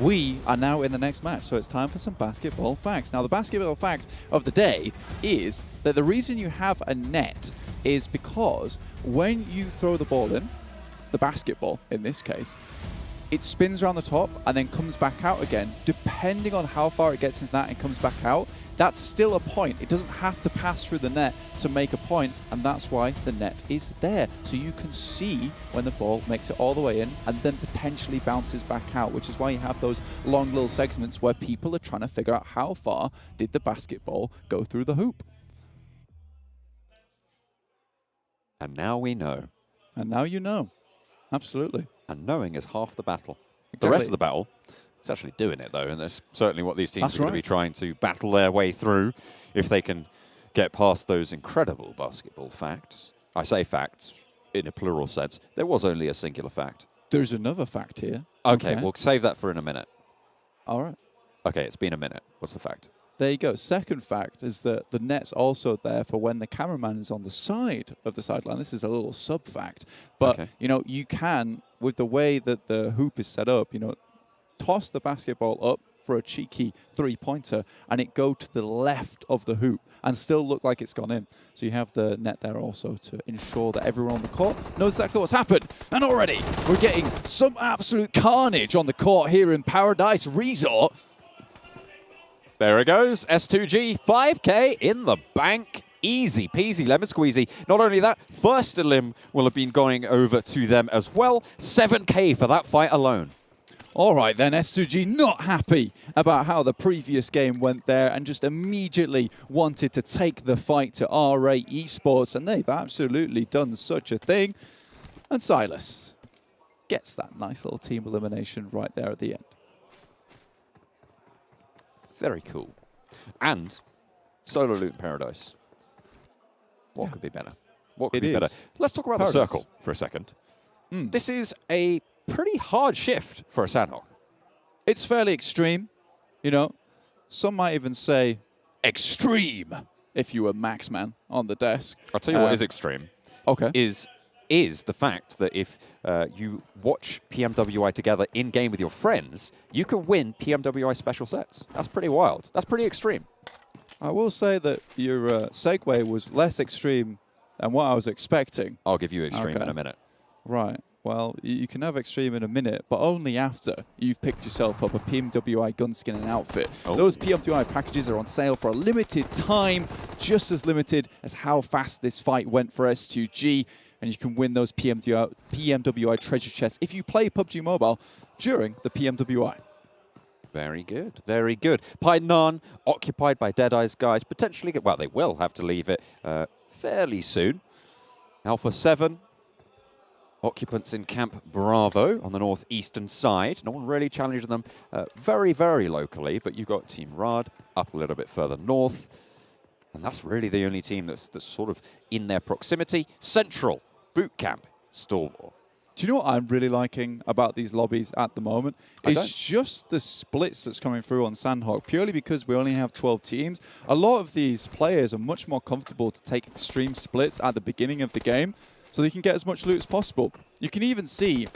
we are now in the next match, so it's time for some basketball facts. Now, the basketball fact of the day is that the reason you have a net is because when you throw the ball in, the basketball in this case, it spins around the top and then comes back out again. Depending on how far it gets into that and comes back out, that's still a point. It doesn't have to pass through the net to make a point, and that's why the net is there. So you can see when the ball makes it all the way in and then potentially bounces back out, which is why you have those long little segments where people are trying to figure out how far did the basketball go through the hoop. And now we know. And now you know. Absolutely. And knowing is half the battle. Exactly. The rest of the battle is actually doing it, though, and that's certainly what these teams That's are going to be trying to battle their way through if they can get past those incredible basketball facts. I say facts in a plural sense. There was only a singular fact. There's another fact here. Okay, we'll save that for in a minute. All right. Okay, it's been a minute. What's the fact? There you go. Second fact is that the net's also there for when the cameraman is on the side of the sideline. This is a little sub-fact. But, you know, you can, with the way that the hoop is set up, you know, toss the basketball up for a cheeky three-pointer and it go to the left of the hoop and still look like it's gone in. So you have the net there also to ensure that everyone on the court knows exactly what's happened. And already we're getting some absolute carnage on the court here in Paradise Resort. There it goes. S2G, 5K in the bank. Easy peasy, lemon squeezy. Not only that, first elim will have been going over to them as well. 7K for that fight alone. All right, then, S2G not happy about how the previous game went there and just immediately wanted to take the fight to R8 Esports, and they've absolutely done such a thing. And Silas gets that nice little team elimination right there at the end. Very cool. And solo loot in Paradise. What could be better? What could be better? Let's talk about the circle for a second. This is a pretty hard shift for a Sanhok. It's fairly extreme, you know. Some might even say extreme if you were Maxman on the desk. I'll tell you what is extreme. Okay. Is the fact that if you watch PMWI together in-game with your friends, you can win PMWI special sets. That's pretty wild. That's pretty extreme. I will say that your segue was less extreme than what I was expecting. I'll give you extreme in a minute. Right. Well, you can have extreme in a minute, but only after you've picked yourself up a PMWI gunskin and outfit. Oh. Those PMWI packages are on sale for a limited time, just as limited as how fast this fight went for S2G. And you can win those PMWI treasure chests if you play PUBG Mobile during the PMWI. Very good, very good. Python occupied by Deadeyes Guys, potentially, well, they will have to leave it fairly soon. Alpha 7 occupants in Camp Bravo on the northeastern side. No one really challenging them very, very locally, but you've got Team Riyadh up a little bit further north. And that's really the only team that's sort of in their proximity. Central, Boot Camp, Stalwart. Do you know what I'm really liking about these lobbies at the moment? It's just the splits that's coming through on Sanhok, purely because we only have 12 teams. A lot of these players are much more comfortable to take extreme splits at the beginning of the game so they can get as much loot as possible. You can even see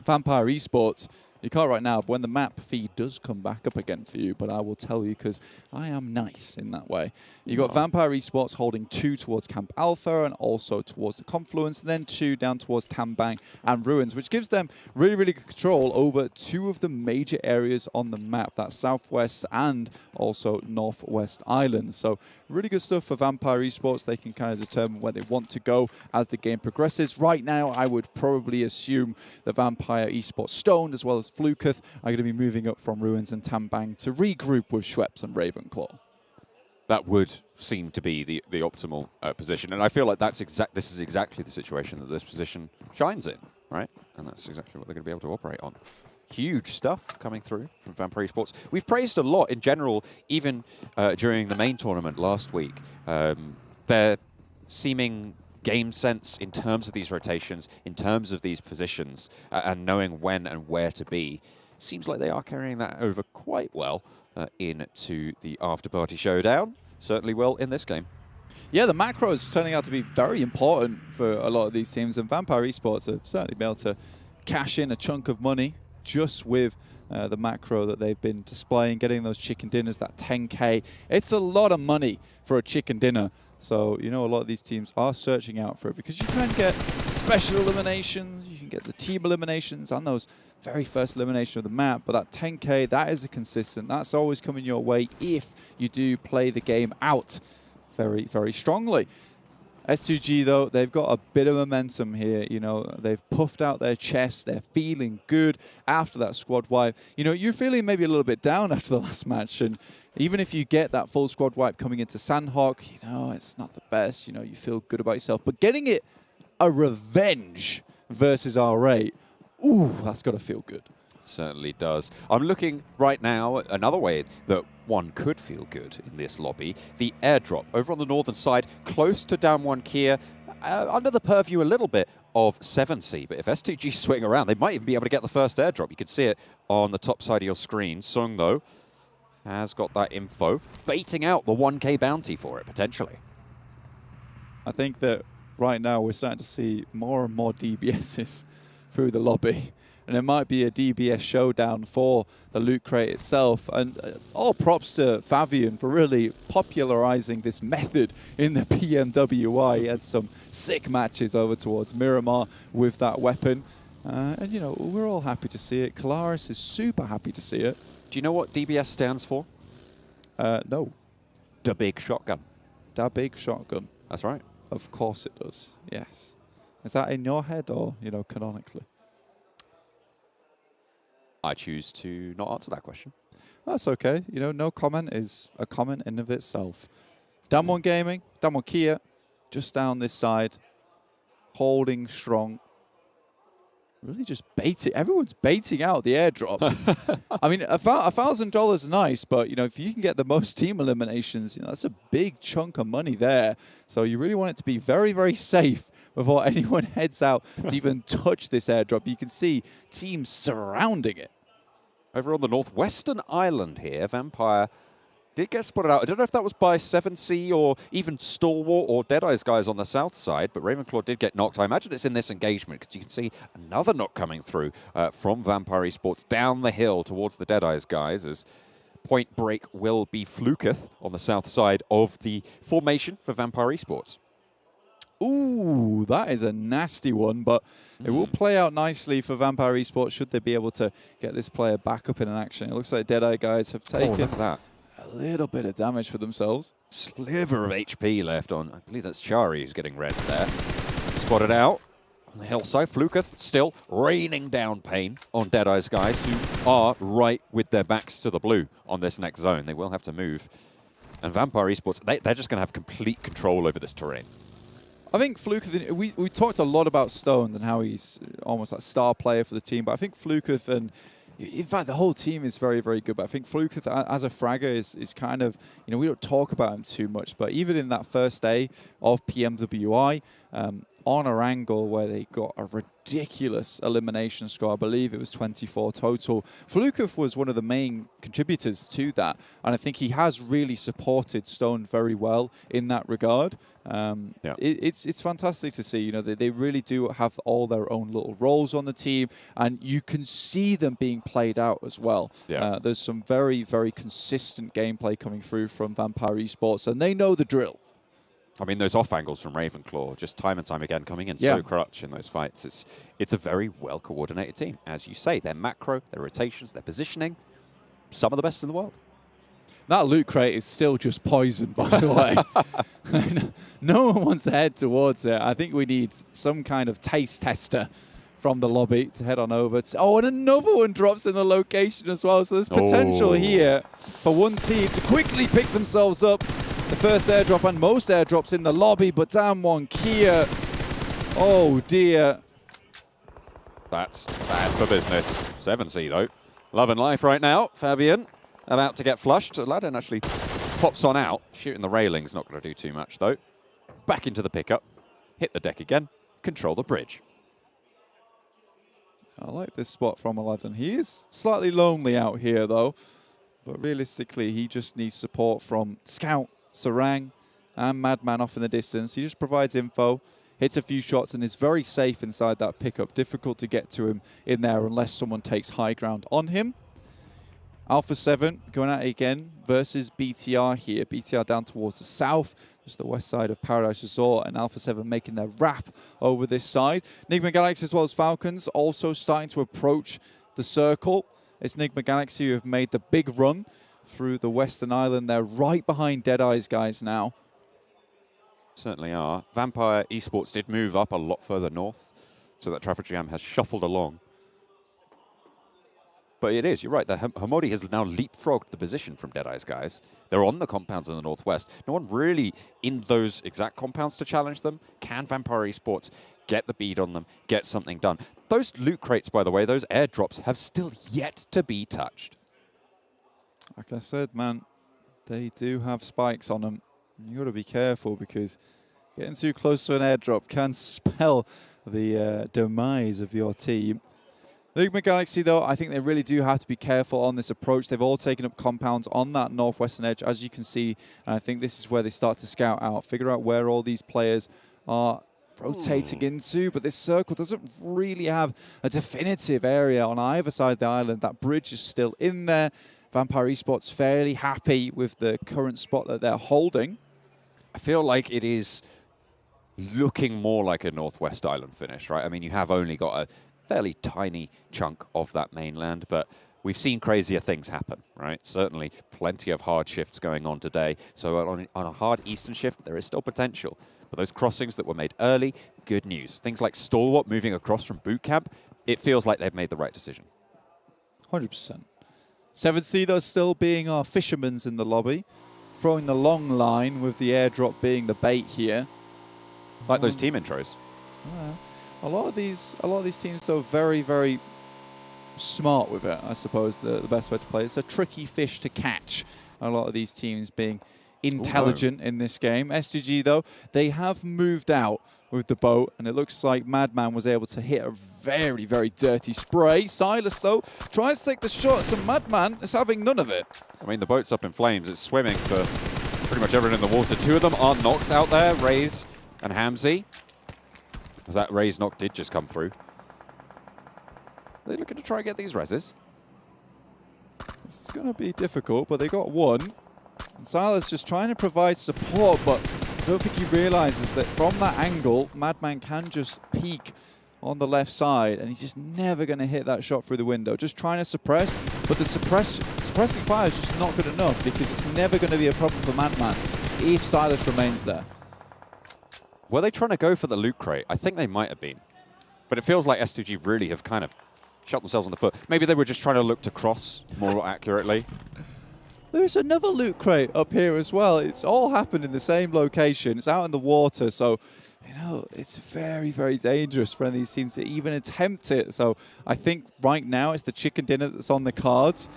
Vampire Esports. You can't right now, but when the map feed does come back up again for you, but I will tell you because I am nice in that way. You got Vampire Esports holding 2 towards Camp Alpha and also towards the Confluence, and then 2 down towards Tambang and Ruins, which gives them really, really good control over 2 of the major areas on the map, that's Southwest and also Northwest Islands. So really good stuff for Vampire Esports. They can kind of determine where they want to go as the game progresses. Right now, I would probably assume the Vampire Esports Stoned as well as Fluketh are going to be moving up from Ruins and Tambang to regroup with Schweppes and Ravenclaw. That would seem to be the optimal position, and I feel like this is exactly the situation that this position shines in, right? And that's exactly what they're going to be able to operate on. Huge stuff coming through from Vampire Esports. We've praised a lot in general, even during the main tournament last week. Their seeming game sense in terms of these rotations, in terms of these positions, and knowing when and where to be, seems like they are carrying that over quite well into the Afterparty Showdown. Certainly will in this game. Yeah, the macro is turning out to be very important for a lot of these teams, and Vampire Esports have certainly been able to cash in a chunk of money just with the macro that they've been displaying, getting those chicken dinners, that 10K. It's a lot of money for a chicken dinner. So, you know, a lot of these teams are searching out for it because you can get special eliminations, you can get the team eliminations and those very first elimination of the map, but that 10K, that is a consistent. That's always coming your way if you do play the game out very, very strongly. S2G, though, they've got a bit of momentum here. You know, they've puffed out their chest. They're feeling good after that squad wipe. You know, you're feeling maybe a little bit down after the last match, and even if you get that full squad wipe coming into Sanhok, you know, it's not the best. You know, you feel good about yourself. But getting it a revenge versus R8, ooh, that's got to feel good. Certainly does. I'm looking right now at another way that one could feel good in this lobby. The airdrop over on the northern side, close to down 1 Kia, under the purview a little bit of 7C. But if S2G swing around, they might even be able to get the first airdrop. You can see it on the top side of your screen. Sung, though, has got that info, baiting out the 1K bounty for it, potentially. I think that right now we're starting to see more and more DBSs through the lobby. And it might be a DBS showdown for the loot crate itself. And all props to Fabian for really popularizing this method in the PMWI. He had some sick matches over towards Miramar with that weapon. And, you know, we're all happy to see it. Kalaris is super happy to see it. Do you know what DBS stands for? No. Da Big Shotgun. Da Big Shotgun. That's right. Of course it does, yes. Is that in your head or, you know, canonically? I choose to not answer that question. That's okay. You know, no comment is a comment in of itself. Damwon Gaming, Damwon Kia, just down this side, holding strong. Really just baiting. Everyone's baiting out the airdrop. I mean, $1,000 is nice, but, you know, if you can get the most team eliminations, you know, that's a big chunk of money there. So you really want it to be very, very safe before anyone heads out to even touch this airdrop. You can see teams surrounding it. Over on the northwestern island here, Vampire did get spotted out. I don't know if that was by 7C or even Stalwart or Deadeyes Guys on the south side, but Ravenclaw did get knocked. I imagine it's in this engagement because you can see another knock coming through from Vampire Esports down the hill towards the Deadeyes Guys as point break will be Fluketh on the south side of the formation for Vampire Esports. Ooh, that is a nasty one, but it will play out nicely for Vampire Esports should they be able to get this player back up in action. It looks like Deadeye Guys have taken a little bit of damage for themselves. Sliver of HP left on, I believe that's Chari who's getting red there. Spotted out on the hillside. Fluketh still raining down pain on Deadeyes Guys, who are right with their backs to the blue on this next zone. They will have to move. And Vampire Esports, they're just going to have complete control over this terrain. I think Fluketh, we talked a lot about Stone and how he's almost like star player for the team, but I think Fluketh and in fact, the whole team is very, very good. But I think Fluketh, as a fragger, is kind of, we don't talk about him too much. But even in that first day of PMWI, on Erangel, where they got a ridiculous elimination score, I believe it was 24 total, Fluketh was one of the main contributors to that. And I think he has really supported Stone very well in that regard. It's fantastic to see. They really do have all their own little roles on the team, and you can see them being played out as well. There's some very, very consistent gameplay coming through from Vampire Esports, and they know the drill. I mean, those off angles from Ravenclaw, just time and time again, coming in so clutch in those fights. It's a very well-coordinated team. As you say, their macro, their rotations, their positioning, some of the best in the world. That loot crate is still just poison, by the way. No one wants to head towards it. I think we need some kind of taste tester from the lobby to head on over. And another one drops in the location as well. So there's potential here for one team to quickly pick themselves up. The first airdrop and most airdrops in the lobby, but damn one, Kia. Oh dear. That's bad for business. 7C though. Love and life right now. Fabian about to get flushed. Aladdin actually pops on out. Shooting the railings, not going to do too much though. Back into the pickup. Hit the deck again. Control the bridge. I like this spot from Aladdin. He is slightly lonely out here though. But realistically, he just needs support from Scout, Sarang, and Madman off in the distance. He just provides info, hits a few shots, and is very safe inside that pickup. Difficult to get to him in there unless someone takes high ground on him. Alpha 7 going at it again versus BTR here. BTR down towards the south, just the west side of Paradise Resort, and Alpha 7 making their wrap over this side. Nigma Galaxy as well as Falcons also starting to approach the circle. It's Nigma Galaxy who have made the big run through the Western Island. They're right behind Deadeyes Guys now. Certainly are. Vampire Esports did move up a lot further north, so that traffic jam has shuffled along. But it is, you're right, the Hamodi has now leapfrogged the position from Deadeyes Guys. They're on the compounds in the northwest. No one really in those exact compounds to challenge them. Can Vampire Esports get the bead on them, get something done? Those loot crates, by the way, those airdrops have still yet to be touched. Like I said, man, they do have spikes on them. You got to be careful because getting too close to an airdrop can spell the demise of your team. Nigma Galaxy, though, I think they really do have to be careful on this approach. They've all taken up compounds on that northwestern edge, as you can see. And I think this is where they start to scout out, figure out where all these players are rotating into. But this circle doesn't really have a definitive area on either side of the island. That bridge is still in there. Vampire Esports fairly happy with the current spot that they're holding. I feel like it is looking more like a Northwest Island finish, right? I mean, you have only got a fairly tiny chunk of that mainland, but we've seen crazier things happen, right? Certainly plenty of hard shifts going on today. So on a hard eastern shift, there is still potential. But those crossings that were made early, good news. Things like Stalwart moving across from boot camp, it feels like they've made the right decision. 100%. 7C, though, still being our fishermen's in the lobby. Throwing the long line with the airdrop being the bait here. Like those team intros. A lot of these teams are very, very smart with it, I suppose, the best way to play. It's a tricky fish to catch. A lot of these teams being intelligent in this game. S2G, though, they have moved out with the boat, and it looks like Madman was able to hit a very, very dirty spray. Silas, though, tries to take the shots, and Madman is having none of it. I mean, the boat's up in flames. It's swimming for pretty much everyone in the water. Two of them are knocked out there, Raze and Hamzy. As that Raze knock did just come through. Are they looking to try and get these reses? It's going to be difficult, but they got one. And Silas just trying to provide support, but I don't think he realizes that from that angle, Madman can just peek on the left side, and he's just never going to hit that shot through the window. Just trying to suppress, but the suppressing fire is just not good enough because it's never going to be a problem for Madman if Silas remains there. Were they trying to go for the loot crate? I think they might have been. But it feels like S2G really have kind of shot themselves on the foot. Maybe they were just trying to look to cross more accurately. There's another loot crate up here as well. It's all happened in the same location. It's out in the water, so you know, it's very, very dangerous for these teams to even attempt it. So I think right now it's the chicken dinner that's on the cards.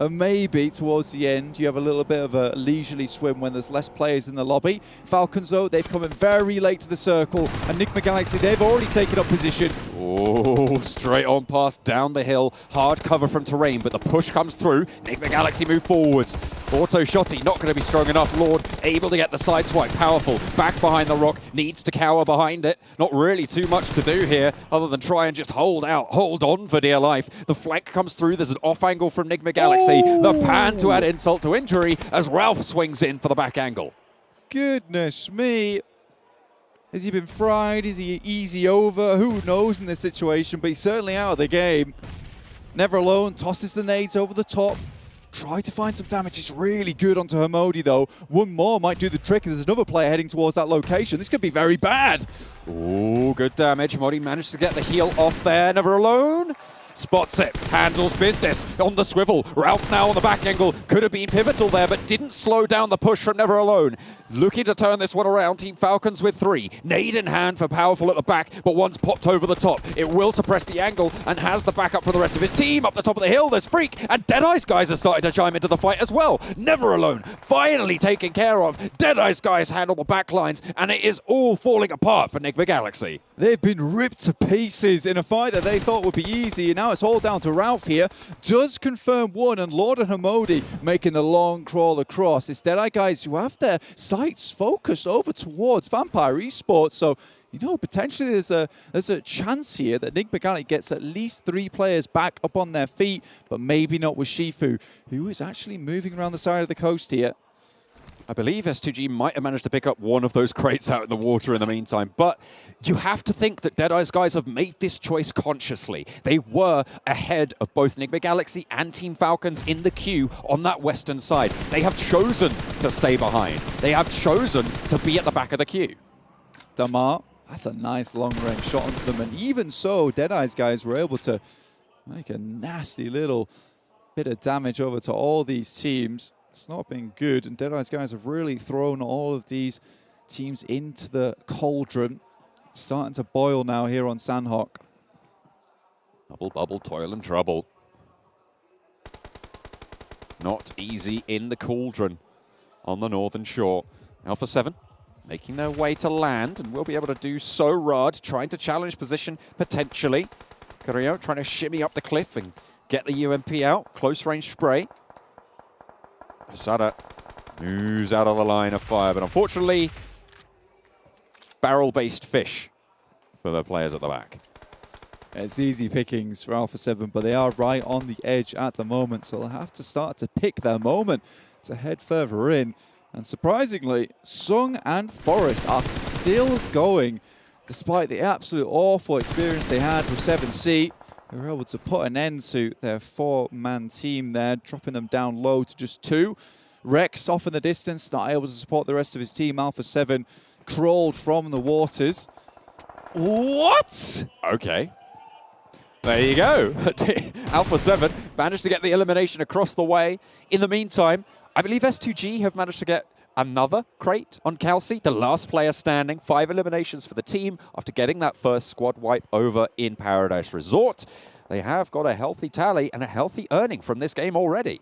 Maybe towards the end, you have a little bit of a leisurely swim when there's less players in the lobby. Falcons, though, they've come in very late to the circle. And Nigma Galaxy, they've already taken up position. Oh, straight on pass down the hill. Hard cover from terrain, but the push comes through. Nigma Galaxy move forwards. Auto Shotty not going to be strong enough. Lord able to get the side swipe. Powerful. Back behind the rock. Needs to cower behind it. Not really too much to do here other than try and just hold out. Hold on for dear life. The flank comes through. There's an off angle from Nigma Galaxy. The pan to add insult to injury as Ralph swings in for the back angle. Goodness me. Has he been fried? Is he easy over? Who knows in this situation, but he's certainly out of the game. Never Alone tosses the nades over the top. Try to find some damage. It's really good onto Hermodi, though. One more might do the trick. There's another player heading towards that location. This could be very bad. Oh, good damage. Modi managed to get the heal off there. Never Alone. Spots it, handles business on the swivel. Ralph now on the back angle. Could have been pivotal there, but didn't slow down the push from Never Alone. Looking to turn this one around. Team Falcons with 3. Nade in hand for Powerful at the back, but one's popped over the top. It will suppress the angle and has the backup for the rest of his team. Up the top of the hill, there's Freak, and Deadeyes Guys are starting to chime into the fight as well. Never Alone, finally taken care of. Deadeyes Guys handle the back lines, and it is all falling apart for Nigma Galaxy. They've been ripped to pieces in a fight that they thought would be easy, and now it's all down to Ralph here. Does confirm one, and Lord and Hermodi making the long crawl across. It's Deadeye Guys who have their sights focused over towards Vampire Esports, so you know, potentially there's a chance here that Nigma Galaxy gets at least 3 players back up on their feet, but maybe not with Shifu, who is actually moving around the side of the coast here. I believe S2G might have managed to pick up one of those crates out in the water in the meantime, but you have to think that Deadeyes Guys have made this choice consciously. They were ahead of both Nigma Galaxy and Team Falcons in the queue on that western side. They have chosen to stay behind. They have chosen to be at the back of the queue. Damar, that's a nice long-range shot onto them, and even so, Deadeyes Guys were able to make a nasty little bit of damage over to all these teams. It's not been good, and Deadeyes Guys have really thrown all of these teams into the cauldron. Starting to boil now here on Sanhok. Bubble, bubble, toil and trouble. Not easy in the cauldron on the northern shore. Alpha 7 making their way to land, and will be able to do so. Rad trying to challenge position potentially. Carrillo trying to shimmy up the cliff and get the UMP out. Close range spray. Asada moves out of the line of fire, but unfortunately, barrel-based fish for the players at the back. It's easy pickings for Alpha 7, but they are right on the edge at the moment, so they'll have to start to pick their moment to head further in. And surprisingly, Sung and Forest are still going, despite the absolute awful experience they had with 7C. They were able to put an end to their 4-man team there, dropping them down low to just 2. Rex off in the distance, not able to support the rest of his team. Alpha 7 crawled from the waters. What? Okay. There you go. Alpha 7 managed to get the elimination across the way. In the meantime, I believe S2G have managed to get another crate on Kelsey, the last player standing. 5 eliminations for the team after getting that first squad wipe over in Paradise Resort. They have got a healthy tally and a healthy earning from this game already.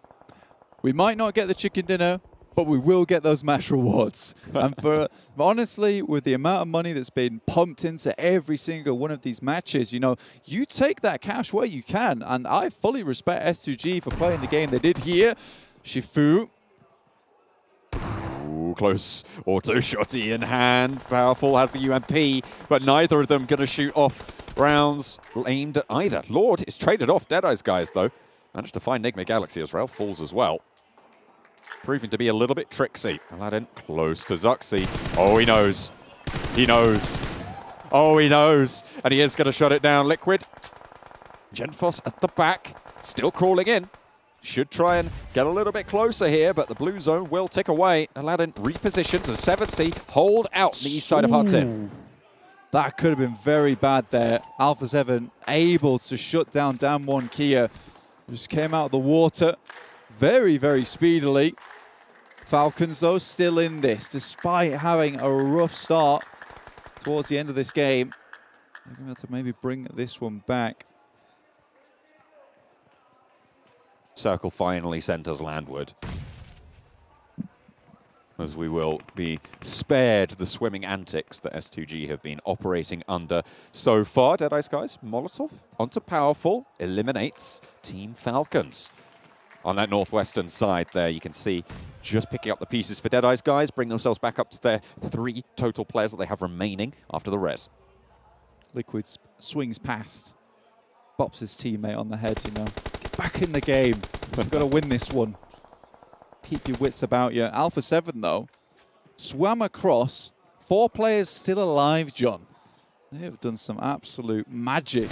We might not get the chicken dinner, but we will get those match rewards. And honestly, with the amount of money that's been pumped into every single one of these matches, you know, you take that cash where you can. And I fully respect S2G for playing the game they did here. Shifu. Ooh, close. Auto shotty in hand. Powerful has the UMP, but neither of them going to shoot off rounds aimed at either. Lord is traded off. Deadeyes Guys, though, managed to find Nigma Galaxy as Ralph falls as well. Proving to be a little bit tricksy. Aladdin close to Zuxi. Oh, he knows. He knows. Oh, he knows. And he is going to shut it down. Liquid. Genfos at the back. Still crawling in. Should try and get a little bit closer here, but the blue zone will tick away. Aladdin repositions as 7C hold out the east side of Hudson. That could have been very bad there. Alpha 7 able to shut down Damwon Kia. Just came out of the water very, very speedily. Falcons, though, still in this, despite having a rough start. towards the end of this game. They're going to have to maybe bring this one back. Circle finally sent us landward, as we will be spared the swimming antics that S2G have been operating under so far. Deadeyes Guys, Molotov onto Powerful, eliminates Team Falcons. On that northwestern side there, you can see just picking up the pieces for Deadeyes Guys, bring themselves back up to their 3 total players that they have remaining after the res. Liquid swings past, bops his teammate on the head, you know. Get back in the game. We've got to win this one. Keep your wits about you. Alpha 7, though, swam across. 4 players still alive, John. They have done some absolute magic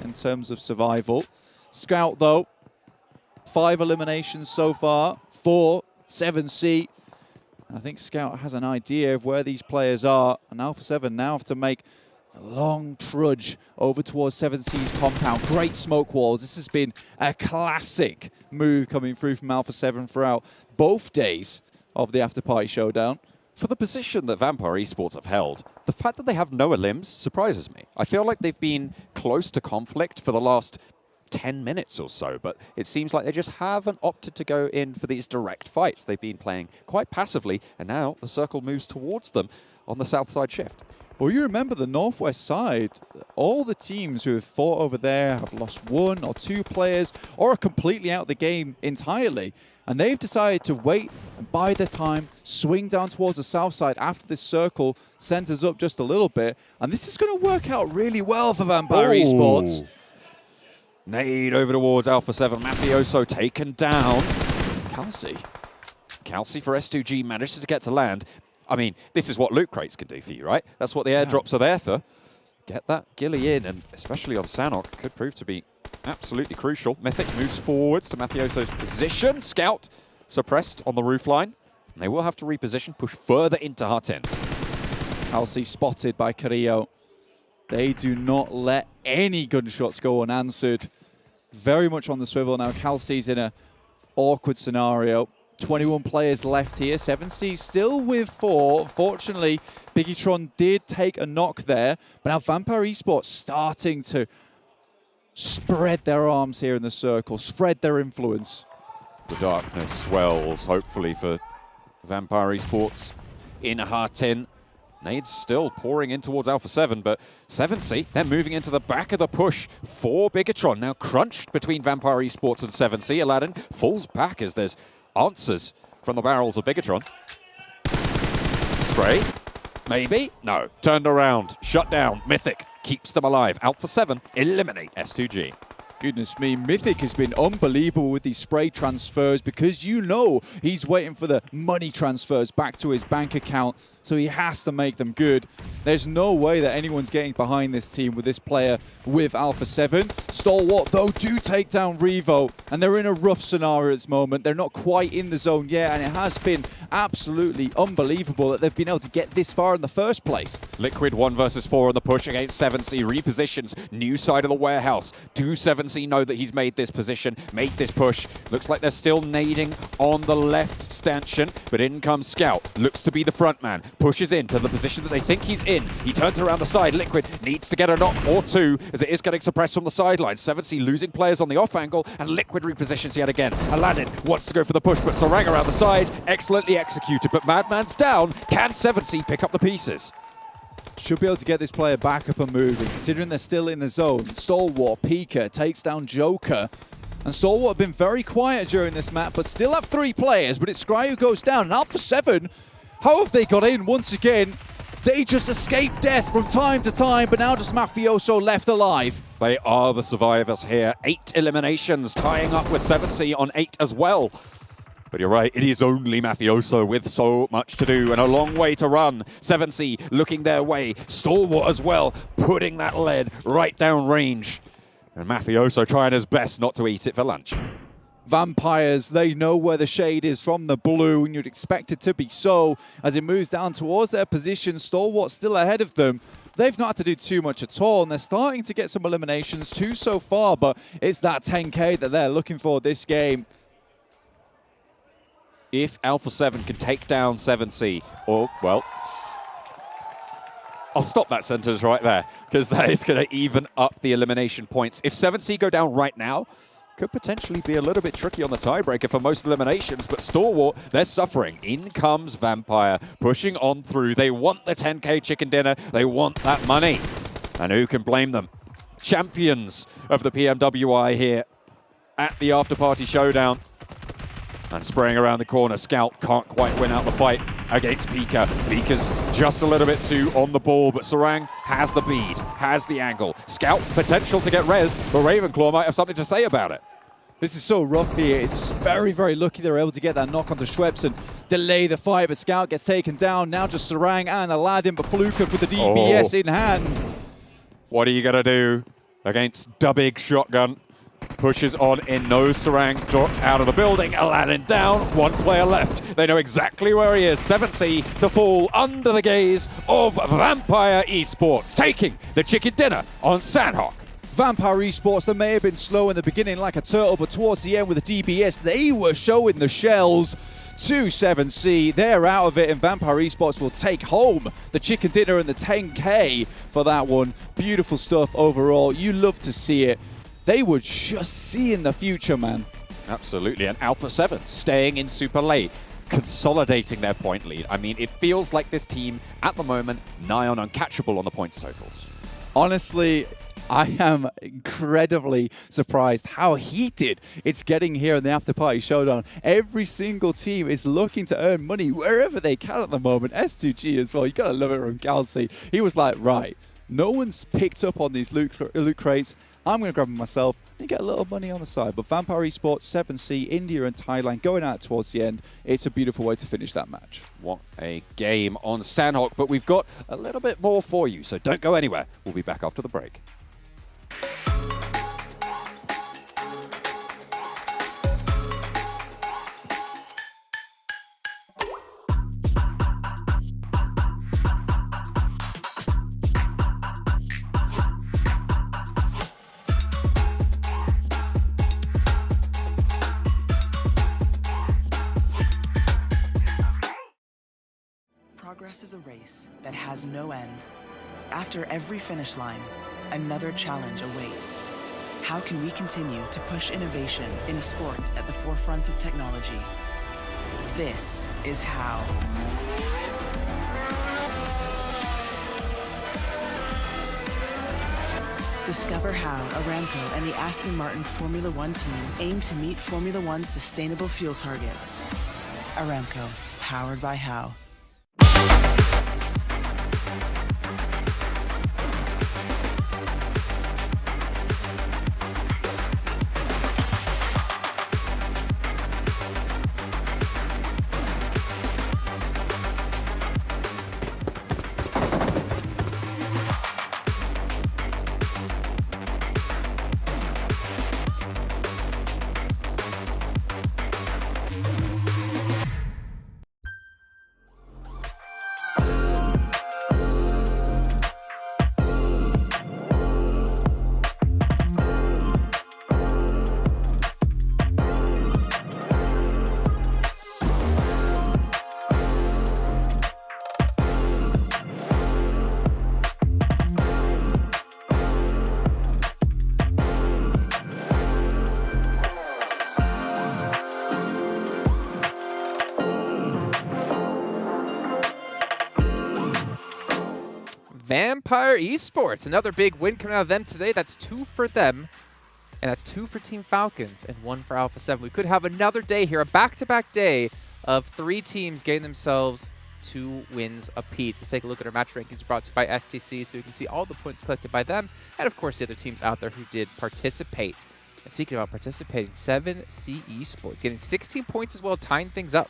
in terms of survival. Scout, though, 5 eliminations so far for 7C. I think Scout has an idea of where these players are, and Alpha 7 now have to make a long trudge over towards 7C's compound. Great smoke walls. This has been a classic move coming through from Alpha 7 throughout both days of the Afterparty Showdown. For the position that Vampire Esports have held, the fact that they have no elims surprises me. I feel like they've been close to conflict for the last 10 minutes or so, but it seems like they just haven't opted to go in for these direct fights. They've been playing quite passively, and now the circle moves towards them on the south side shift. Well, you remember the northwest side, all the teams who have fought over there have lost 1 or 2 players or are completely out of the game entirely. And they've decided to wait and bide their time, swing down towards the south side after this circle centers up just a little bit. And this is going to work out really well for Vampire Esports. Nade over towards Alpha 7. Mafioso taken down. Kelsey for S2G manages to get to land. I mean, this is what loot crates can do for you, right? That's what the airdrops are there for. Get that ghillie in, and especially on Sanhok, could prove to be absolutely crucial. Mythic moves forwards to Mafioso's position. Scout suppressed on the roofline. And they will have to reposition, push further into Hut-in. Kelsey spotted by Carrillo. They do not let any gunshots go unanswered. Very much on the swivel now. Kelsey's in an awkward scenario. 21 players left here. 7C still with 4. Fortunately, Bigetron did take a knock there. But now Vampire Esports starting to spread their arms here in the circle, spread their influence. The darkness swells, hopefully, for Vampire Esports in Hut-in. Nades still pouring in towards Alpha 7, but 7C, they're moving into the back of the push for Bigetron. Now crunched between Vampire Esports and 7C. Aladdin falls back as there's answers from the barrels of Bigetron. Spray? Maybe? No. Turned around. Shut down. Mythic keeps them alive. Alpha 7 eliminate S2G. Goodness me, Mythic has been unbelievable with these spray transfers because you know he's waiting for the money transfers back to his bank account, so he has to make them good. There's no way that anyone's getting behind this team with this player with Alpha 7. Stalwart, though, do take down Revo, and they're in a rough scenario at this moment. They're not quite in the zone yet, and it has been absolutely unbelievable that they've been able to get this far in the first place. Liquid 1 versus 4 on the push against 7C. Repositions, new side of the warehouse. Do 7C know that he's made this position, made this push? Looks like they're still nading on the left stanchion, but in comes Scout. Looks to be the front man. Pushes into the position that they think he's in. He turns around the side. Liquid needs to get a knock or 2 as it is getting suppressed from the sidelines. 7C losing players on the off angle, and Liquid repositions yet again. Aladdin wants to go for the push, but Sarang around the side. Excellently executed, but Madman's down. Can 7C pick up the pieces? Should be able to get this player back up and moving, considering they're still in the zone. Stalwart, Pika, takes down Joker. And Stalwart have been very quiet during this map, but still have 3 players, but it's Scry who goes down. And Alpha 7, how have they got in once again? They just escape death from time to time, but now just Mafioso left alive. They are the survivors here. 8 eliminations, tying up with 7C on 8 as well. But you're right, it is only Mafioso with so much to do and a long way to run. 7C looking their way. Stalwart as well, putting that lead right down range. And Mafioso trying his best not to eat it for lunch. Vampires, they know where the shade is from the blue, and you'd expect it to be so. As it moves down towards their position, Stalwart's still ahead of them. They've not had to do too much at all, and they're starting to get some eliminations, 2 so far, but it's that 10K that they're looking for this game. If Alpha 7 can take down 7C, or, well, I'll stop that sentence right there, because that is going to even up the elimination points. If 7C go down right now, could potentially be a little bit tricky on the tiebreaker for most eliminations, but Stalwart, they're suffering. In comes Vampire, pushing on through. They want the 10K chicken dinner. They want that money. And who can blame them? Champions of the PMWI here at the Afterparty Showdown. And spraying around the corner, Scout can't quite win out the fight against Pika. Pika's just a little bit too on the ball, but Sarang has the bead, has the angle. Scout, potential to get res, but Ravenclaw might have something to say about it. This is so rough here. It's very, very lucky they were able to get that knock onto Schweppes and delay the fight, but Scout gets taken down. Now just Sarang and Aladdin, but Fluka with the DBS in hand. What are you going to do against Dubbig Shotgun? Pushes on in, no Sarang out of the building. Aladdin down, one player left. They know exactly where he is. 7C to fall under the gaze of Vampire Esports, taking the chicken dinner on Sanhok. Vampire Esports, they may have been slow in the beginning like a turtle, but towards the end with the DBS, they were showing the shells to 7C. They're out of it, and Vampire Esports will take home the chicken dinner and the 10K for that one. Beautiful stuff overall. You love to see it. They were just seeing the future, man. Absolutely, and Alpha 7 staying in super late, consolidating their point lead. I mean, it feels like this team, at the moment, nigh on uncatchable on the points totals. Honestly, I am incredibly surprised how heated it's getting here in the Afterparty Showdown. Every single team is looking to earn money wherever they can at the moment. S2G as well, you gotta love it from Galaxy. He was like, right, no one's picked up on these loot crates. I'm going to grab them myself and get a little money on the side. But Vampire Esports, 7C, India and Thailand going out towards the end. It's a beautiful way to finish that match. What a game on Sanhok, but we've got a little bit more for you, so don't go anywhere. We'll be back after the break. Progress is a race that has no end. After every finish line, another challenge awaits. How can we continue to push innovation in a sport at the forefront of technology? This is how. Discover how Aramco and the Aston Martin Formula One team aim to meet Formula One's sustainable fuel targets. Aramco, powered by How. Vampire Esports, another big win coming out of them today. That's 2 for them, and that's 2 for Team Falcons and 1 for Alpha 7. We could have another day here, a back-to-back day of 3 teams getting themselves 2 wins apiece. Let's take a look at our match rankings brought to you by STC so we can see all the points collected by them, and of course the other teams out there who did participate. And speaking about participating, 7C Esports getting 16 points as well, tying things up.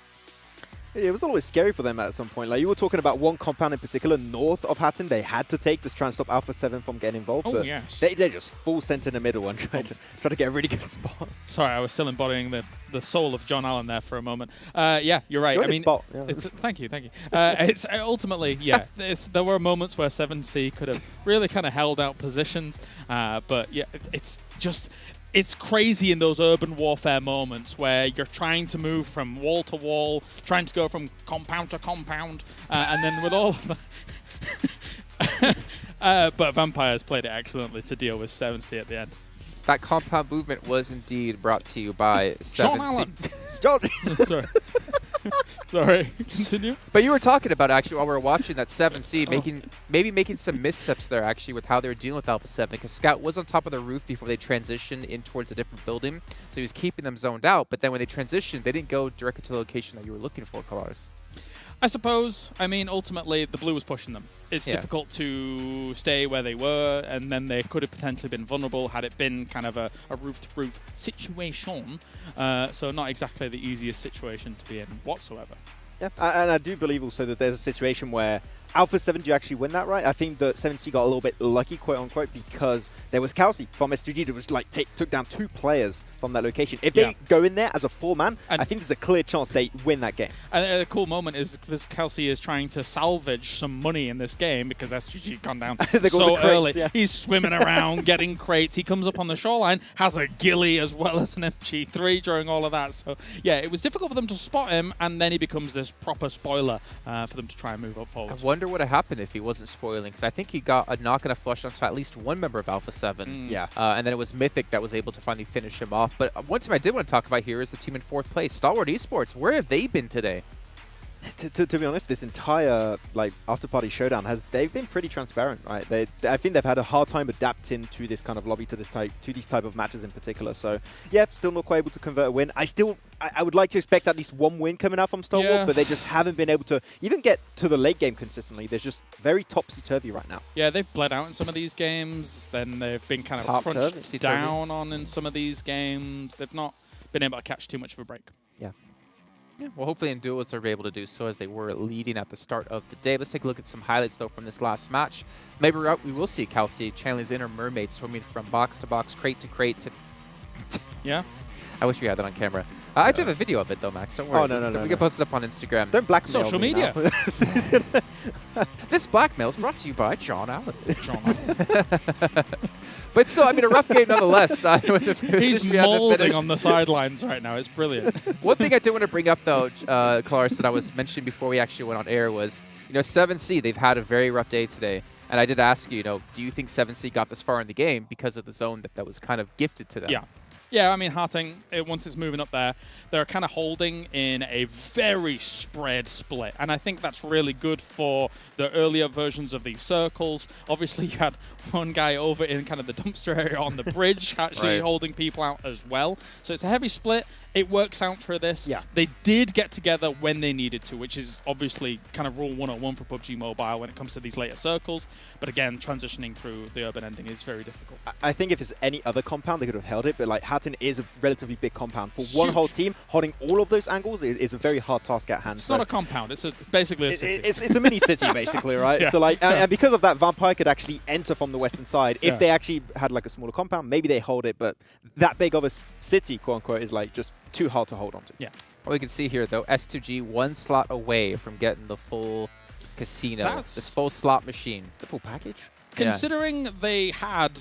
It was always scary for them at some point. Like, you were talking about one compound in particular, north of Hatton, they had to take to try and stop Alpha 7 from getting involved. Oh, but yes. They just full sent in the middle and tried to get a really good spot. Sorry, I was still embodying the soul of John Allen there for a moment. Yeah, you're right. You're I mean, spot. Yeah. thank you. It's ultimately, yeah, there were moments where 7C could have really kind of held out positions, but yeah, it's crazy in those urban warfare moments where you're trying to move from wall to wall, trying to go from compound to compound, and then with all of But Vampires played it excellently to deal with 7C at the end. That compound movement was indeed brought to you by 7C. John. Sorry. Sorry, continue. But you were talking about, actually, while we were watching that 7C, making some missteps there, actually, with how they were dealing with Alpha 7, because Scout was on top of the roof before they transitioned in towards a different building, so he was keeping them zoned out, but then when they transitioned, they didn't go directly to the location that you were looking for, Kalaris. I suppose. I mean, ultimately, the blue was pushing them. It's difficult to stay where they were, and then they could have potentially been vulnerable had it been kind of a roof-to-roof situation. So not exactly the easiest situation to be in whatsoever. Yeah, and I do believe also that there's a situation where Alpha 7 do actually win that, right? I think that 7C got a little bit lucky, quote-unquote, because there was Kelsey from S2G that was like took down 2 players from that location. If they go in there as a 4-man, I think there's a clear chance they win that game. And the cool moment is because Kelsey is trying to salvage some money in this game because S2G gone down so early. Yeah. He's swimming around, getting crates. He comes up on the shoreline, has a ghillie as well as an MG3 during all of that. So, yeah, it was difficult for them to spot him, and then he becomes this proper spoiler for them to try and move up forward. I wonder what would have happened if he wasn't spoiling, because I think he got a knock and a flush onto at least one member of Alpha 7. Yeah. And then it was Mythic that was able to finally finish him off. But one team I did want to talk about here is the team in 4th place, Stalwart Esports. Where have they been today? To be honest, this entire Afterparty Showdown they've been pretty transparent, right? I think they've had a hard time adapting to this kind of lobby, to these type of matches in particular. So yeah, still not quite able to convert a win. I would like to expect at least one win coming out from Stalwart, but they just haven't been able to even get to the late game consistently. They're just very topsy-turvy right now. Yeah, they've bled out in some of these games. Then they've been kind of crunched down on in some of these games. They've not been able to catch too much of a break. Yeah. Yeah, well, hopefully in duos they'll be able to do so as they were leading at the start of the day. Let's take a look at some highlights, though, from this last match. Maybe we will see Kelsey channeling his inner mermaid, swimming from box to box, crate to crate to... Yeah? I wish we had that on camera. I do have a video of it, though, Max. Don't worry. Oh, no. We can post it up on Instagram. Don't blackmail Social me media. This blackmail is brought to you by John Allen. But still, I mean, a rough game nonetheless. He's molding on the sidelines right now. It's brilliant. One thing I did want to bring up, though, Claris, that I was mentioning before we actually went on air was, 7C, they've had a very rough day today. And I did ask you, do you think 7C got this far in the game because of the zone that was kind of gifted to them? Yeah. Yeah, I mean, Harting, once it's moving up there, they're kind of holding in a very spread split. And I think that's really good for the earlier versions of these circles. Obviously, you had one guy over in kind of the dumpster area on the bridge actually holding people out as well. So it's a heavy split. It works out for this. Yeah. They did get together when they needed to, which is obviously kind of rule 101 for PUBG Mobile when it comes to these later circles. But again, transitioning through the urban ending is very difficult. I think if it's any other compound, they could have held it. But Hatton is a relatively big compound. For one whole team, holding all of those angles is a very hard task at hand. It's not a compound. It's basically a city. It's a mini city, basically, right? Yeah. So and because of that, Vampire could actually enter from the western side. If they actually had a smaller compound, maybe they hold it. But that big of a city, quote unquote, is just too hard to hold on to. Yeah. Well, we can see here, though, S2G 1 slot away from getting the full casino, this full slot machine. The full package? Considering they had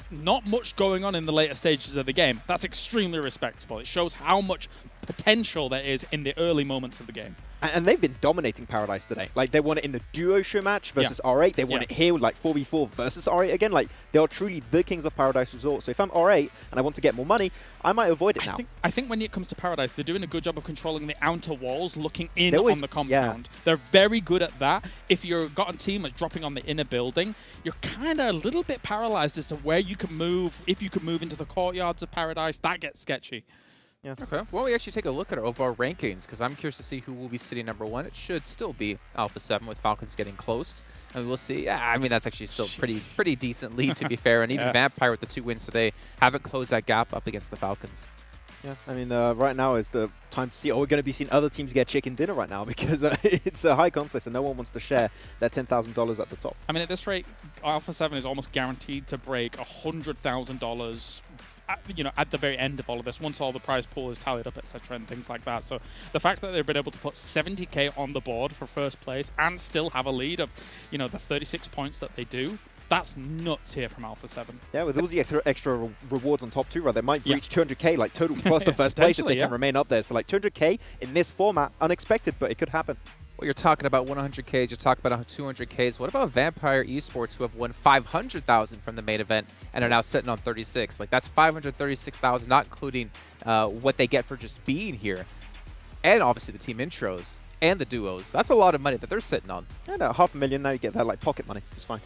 not much going on in the later stages of the game, that's extremely respectable. It shows how much potential there is in the early moments of the game. And they've been dominating Paradise today. They won it in the duo show match versus R8. They won it here with 4v4 versus R8 again. They are truly the kings of Paradise Resort. So if I'm R8 and I want to get more money, I might avoid it now. I think when it comes to Paradise, they're doing a good job of controlling the outer walls, looking in on the compound. They're very good at that. If you've got a team that's dropping on the inner building, you're kind of a little bit paralyzed as to where you can move. If you can move into the courtyards of Paradise, that gets sketchy. Yeah. Okay. Why don't we actually take a look at our overall rankings, because I'm curious to see who will be sitting number 1. It should still be Alpha 7 with Falcons getting close. And we'll see. Yeah, I mean, that's actually still pretty decent lead, to be fair. And even Vampire with the 2 wins today haven't closed that gap up against the Falcons. Yeah, I mean, right now is the time to see. We're going to be seeing other teams get chicken dinner right now because it's a high contest and no one wants to share their $10,000 at the top. I mean, at this rate, Alpha 7 is almost guaranteed to break $100,000 at the very end of all of this, once all the prize pool is tallied up, etc., and things like that. So the fact that they've been able to put 70k on the board for first place and still have a lead of, the 36 points that they do, that's nuts here from Alpha 7. Yeah, with all the extra rewards on top too, right? They might reach 200k total plus the first place if they can remain up there. So 200k in this format, unexpected, but it could happen. Well, you're talking about 100Ks, you're talking about 200Ks. What about Vampire Esports, who have won 500,000 from the main event and are now sitting on 36? Like, that's 536,000, not including what they get for just being here. And obviously the team intros and the duos. That's a lot of money that they're sitting on. And $500,000 now, you get that like pocket money. It's fine.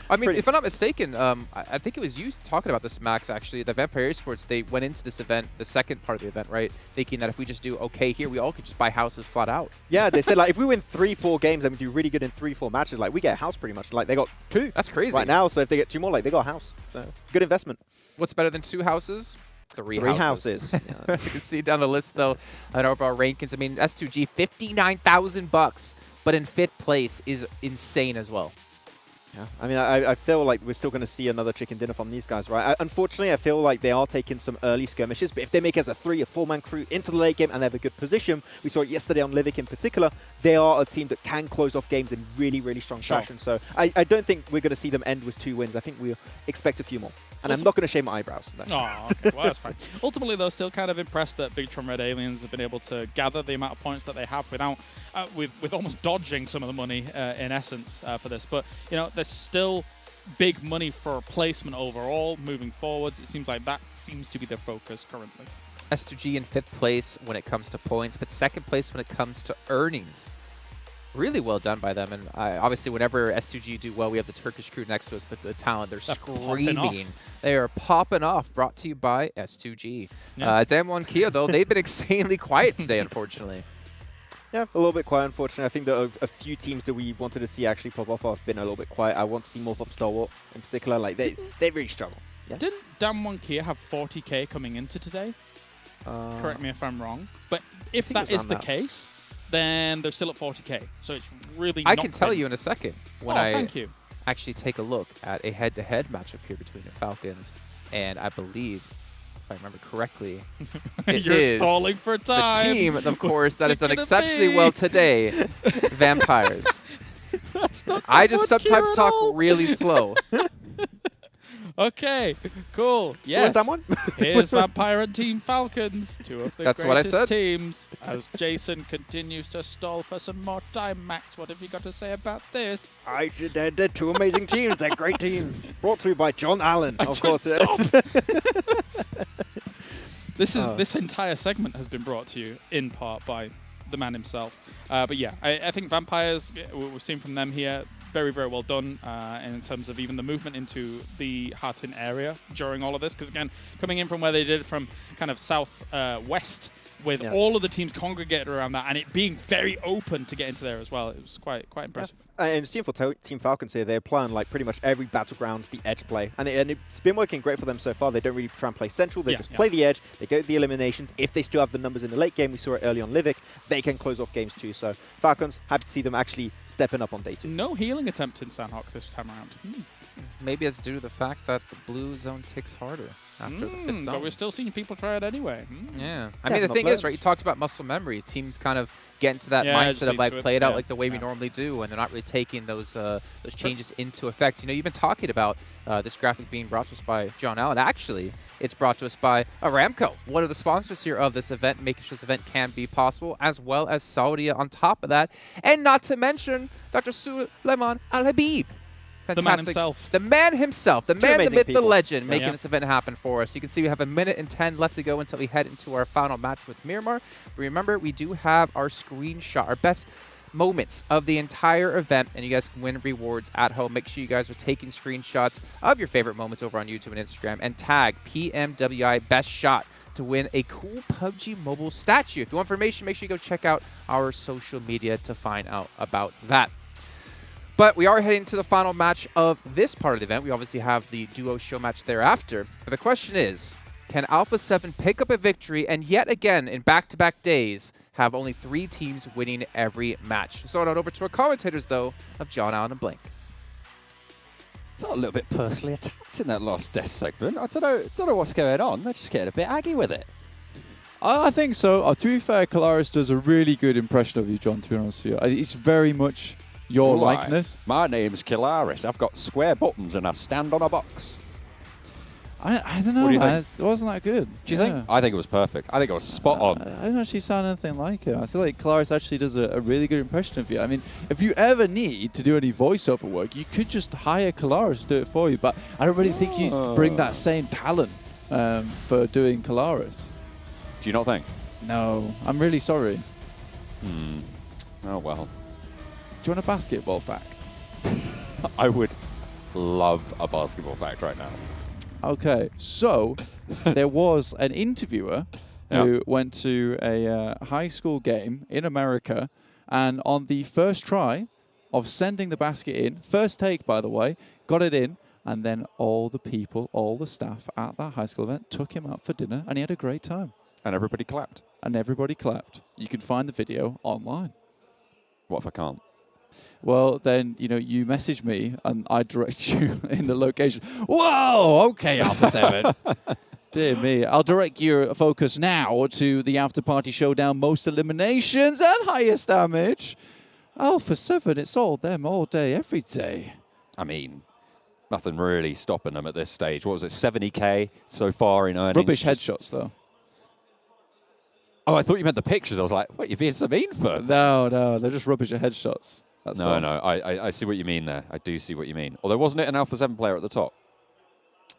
I mean, if I'm not mistaken, I think it was you talking about this, Max, actually, that Vampire Esports, they went into this event, the second part of the event, right, thinking that if we just do okay here, we all could just buy houses flat out. Yeah, they said, like, if we win 3-4 games and we do really good in 3-4 matches, like, we get a house pretty much. Like, they got 2. That's crazy. Right now, so if they get 2 more, like, they got a house. So, good investment. What's better than 2 houses? 3 houses. Yeah. You can see down the list, though, on our rankings. I mean, S2G, $59,000, but in 5th place is insane as well. Yeah, I mean, I feel like we're still going to see another chicken dinner from these guys, right? Unfortunately, I feel like they are taking some early skirmishes, but if they make us a 3 or 4-man crew into the late game and they have a good position, we saw it yesterday on Livik in particular, they are a team that can close off games in really, really strong fashion. So I don't think we're going to see them end with 2 wins. I think we expect a few more. And I'm not going to shave my eyebrows. No. Oh, okay. Well, that's fine. Ultimately, though, still kind of impressed that Bigetron Red Aliens have been able to gather the amount of points that they have without, with almost dodging some of the money in essence for this. But, you know, there's still big money for placement overall moving forwards. It seems like that seems to be their focus currently. S2G in 5th place when it comes to points, but 2nd place when it comes to earnings. Really well done by them, and obviously whenever S2G do well, we have the Turkish crew next to us, the talent, they're screaming. They are popping off, brought to you by S2G. Yeah. Damwon Kia, though, they've been insanely quiet today, unfortunately. Yeah, a little bit quiet, unfortunately. I think that a few teams that we wanted to see actually pop off have been a little bit quiet. I want to see more from Stalwart in particular. Like, they really struggle. Yeah. Didn't Damwon Kia have 40K coming into today? Correct me if I'm wrong. But if that is the case, then they're still at 40K. So it's really I can tell you in a second when thank you. Actually take a look at a head-to-head matchup here between the Falcons and I believe, if I remember correctly, it You're is stalling for time. the team, of course, that has What's done it exceptionally gonna well be? today, Vampires. That's not I just much sometimes here at talk all. really slow. Okay, cool. Yes. So where's Here's Vampire and Team Falcons, 2 of the That's what I greatest said. teams. As Jason continues to stall for some more time, Max, what have you got to say about this? They're 2 amazing teams. They're great teams. Brought to you by John Allen, of course. This entire segment has been brought to you in part by the man himself. But yeah, I think Vampires, we've seen from them here, very, very well done in terms of even the movement into the Hartin area during all of this. Because again, coming in from where they did from kind of south-west with all of the teams congregated around that and it being very open to get into there as well. It was quite impressive. And seeing for Team Falcons here, they're playing like pretty much every Battlegrounds, the edge play. And it's been working great for them so far. They don't really try and play central. They just play the edge. They go to the eliminations. If they still have the numbers in the late game, we saw it early on Livik, they can close off games too. So Falcons, happy to see them actually stepping up on day 2. No healing attempt in Sanhok this time around. Maybe it's due to the fact that the blue zone ticks harder after the 5th zone. But we're still seeing people try it anyway. Yeah. I mean, the thing is, right, you talked about muscle memory. Teams kind of get into that mindset of, like, play it out like the way we normally do, and they're not really taking those changes into effect. You know, you've been talking about this graphic being brought to us by John Allen. Actually, it's brought to us by Aramco, one of the sponsors here of this event, making sure this event can be possible, as well as Saudi on top of that. And not to mention Dr. Suleiman Al-Habib. The man himself. The man himself. The man, the myth, the legend, making Yeah. this event happen for us. You can see we have 1 minute and 10 left to go until we head into our final match with Miramar. But remember, we do have our screenshot, our best moments of the entire event, and you guys can win rewards at home. Make sure you guys are taking screenshots of your favorite moments over on YouTube and Instagram, and tag PMWI Best Shot to win a cool PUBG Mobile statue. If you want information, make sure you go check out our social media to find out about that. But we are heading to the final match of this part of the event. We obviously have the duo show match thereafter. But the question is, can Alpha 7 pick up a victory and yet again, in back-to-back days, have only 3 teams winning every match? So on over to our commentators, though, of John Allen and Blink. Felt a little bit personally attacked in that last death segment. I don't know what's going on. They're just getting a bit aggy with it. I think so. To be fair, Kalaris does a really good impression of you, John, to be honest with you. It's very much your likeness. My name's Kilaris. I've got square buttons and I stand on a box. I don't know, What do you man. think? It wasn't that good. Do you think? I think it was perfect. I think it was spot on. I don't actually sound anything like it. I feel like Kalaris actually does a really good impression of you. I mean, if you ever need to do any voiceover work, you could just hire Kalaris to do it for you. But I don't really think you bring that same talent for doing Kalaris. Do you not think? No, I'm really sorry. Oh, well. Do you want a basketball fact? I would love a basketball fact right now. Okay, so there was an interviewer who went to a high school game in America, and on the first try of sending the basket in, first take by the way, got it in, and then all the people, all the staff at that high school event took him out for dinner, and he had a great time. And everybody clapped. And everybody clapped. You can find the video online. What if I can't? Well, then, you message me and I direct you in the location. Whoa, okay, Alpha 7. Dear me. I'll direct your focus now to the Afterparty Showdown, most eliminations and highest damage. Alpha 7, it's all them all day, every day. I mean, nothing really stopping them at this stage. What was it, 70K so far in earnings? Rubbish headshots, though. Oh, I thought you meant the pictures. I was like, what, you're being so mean for? No, they're just rubbish at headshots. That's No, all. no, I see what you mean there. I do see what you mean. Although, wasn't it an Alpha 7 player at the top?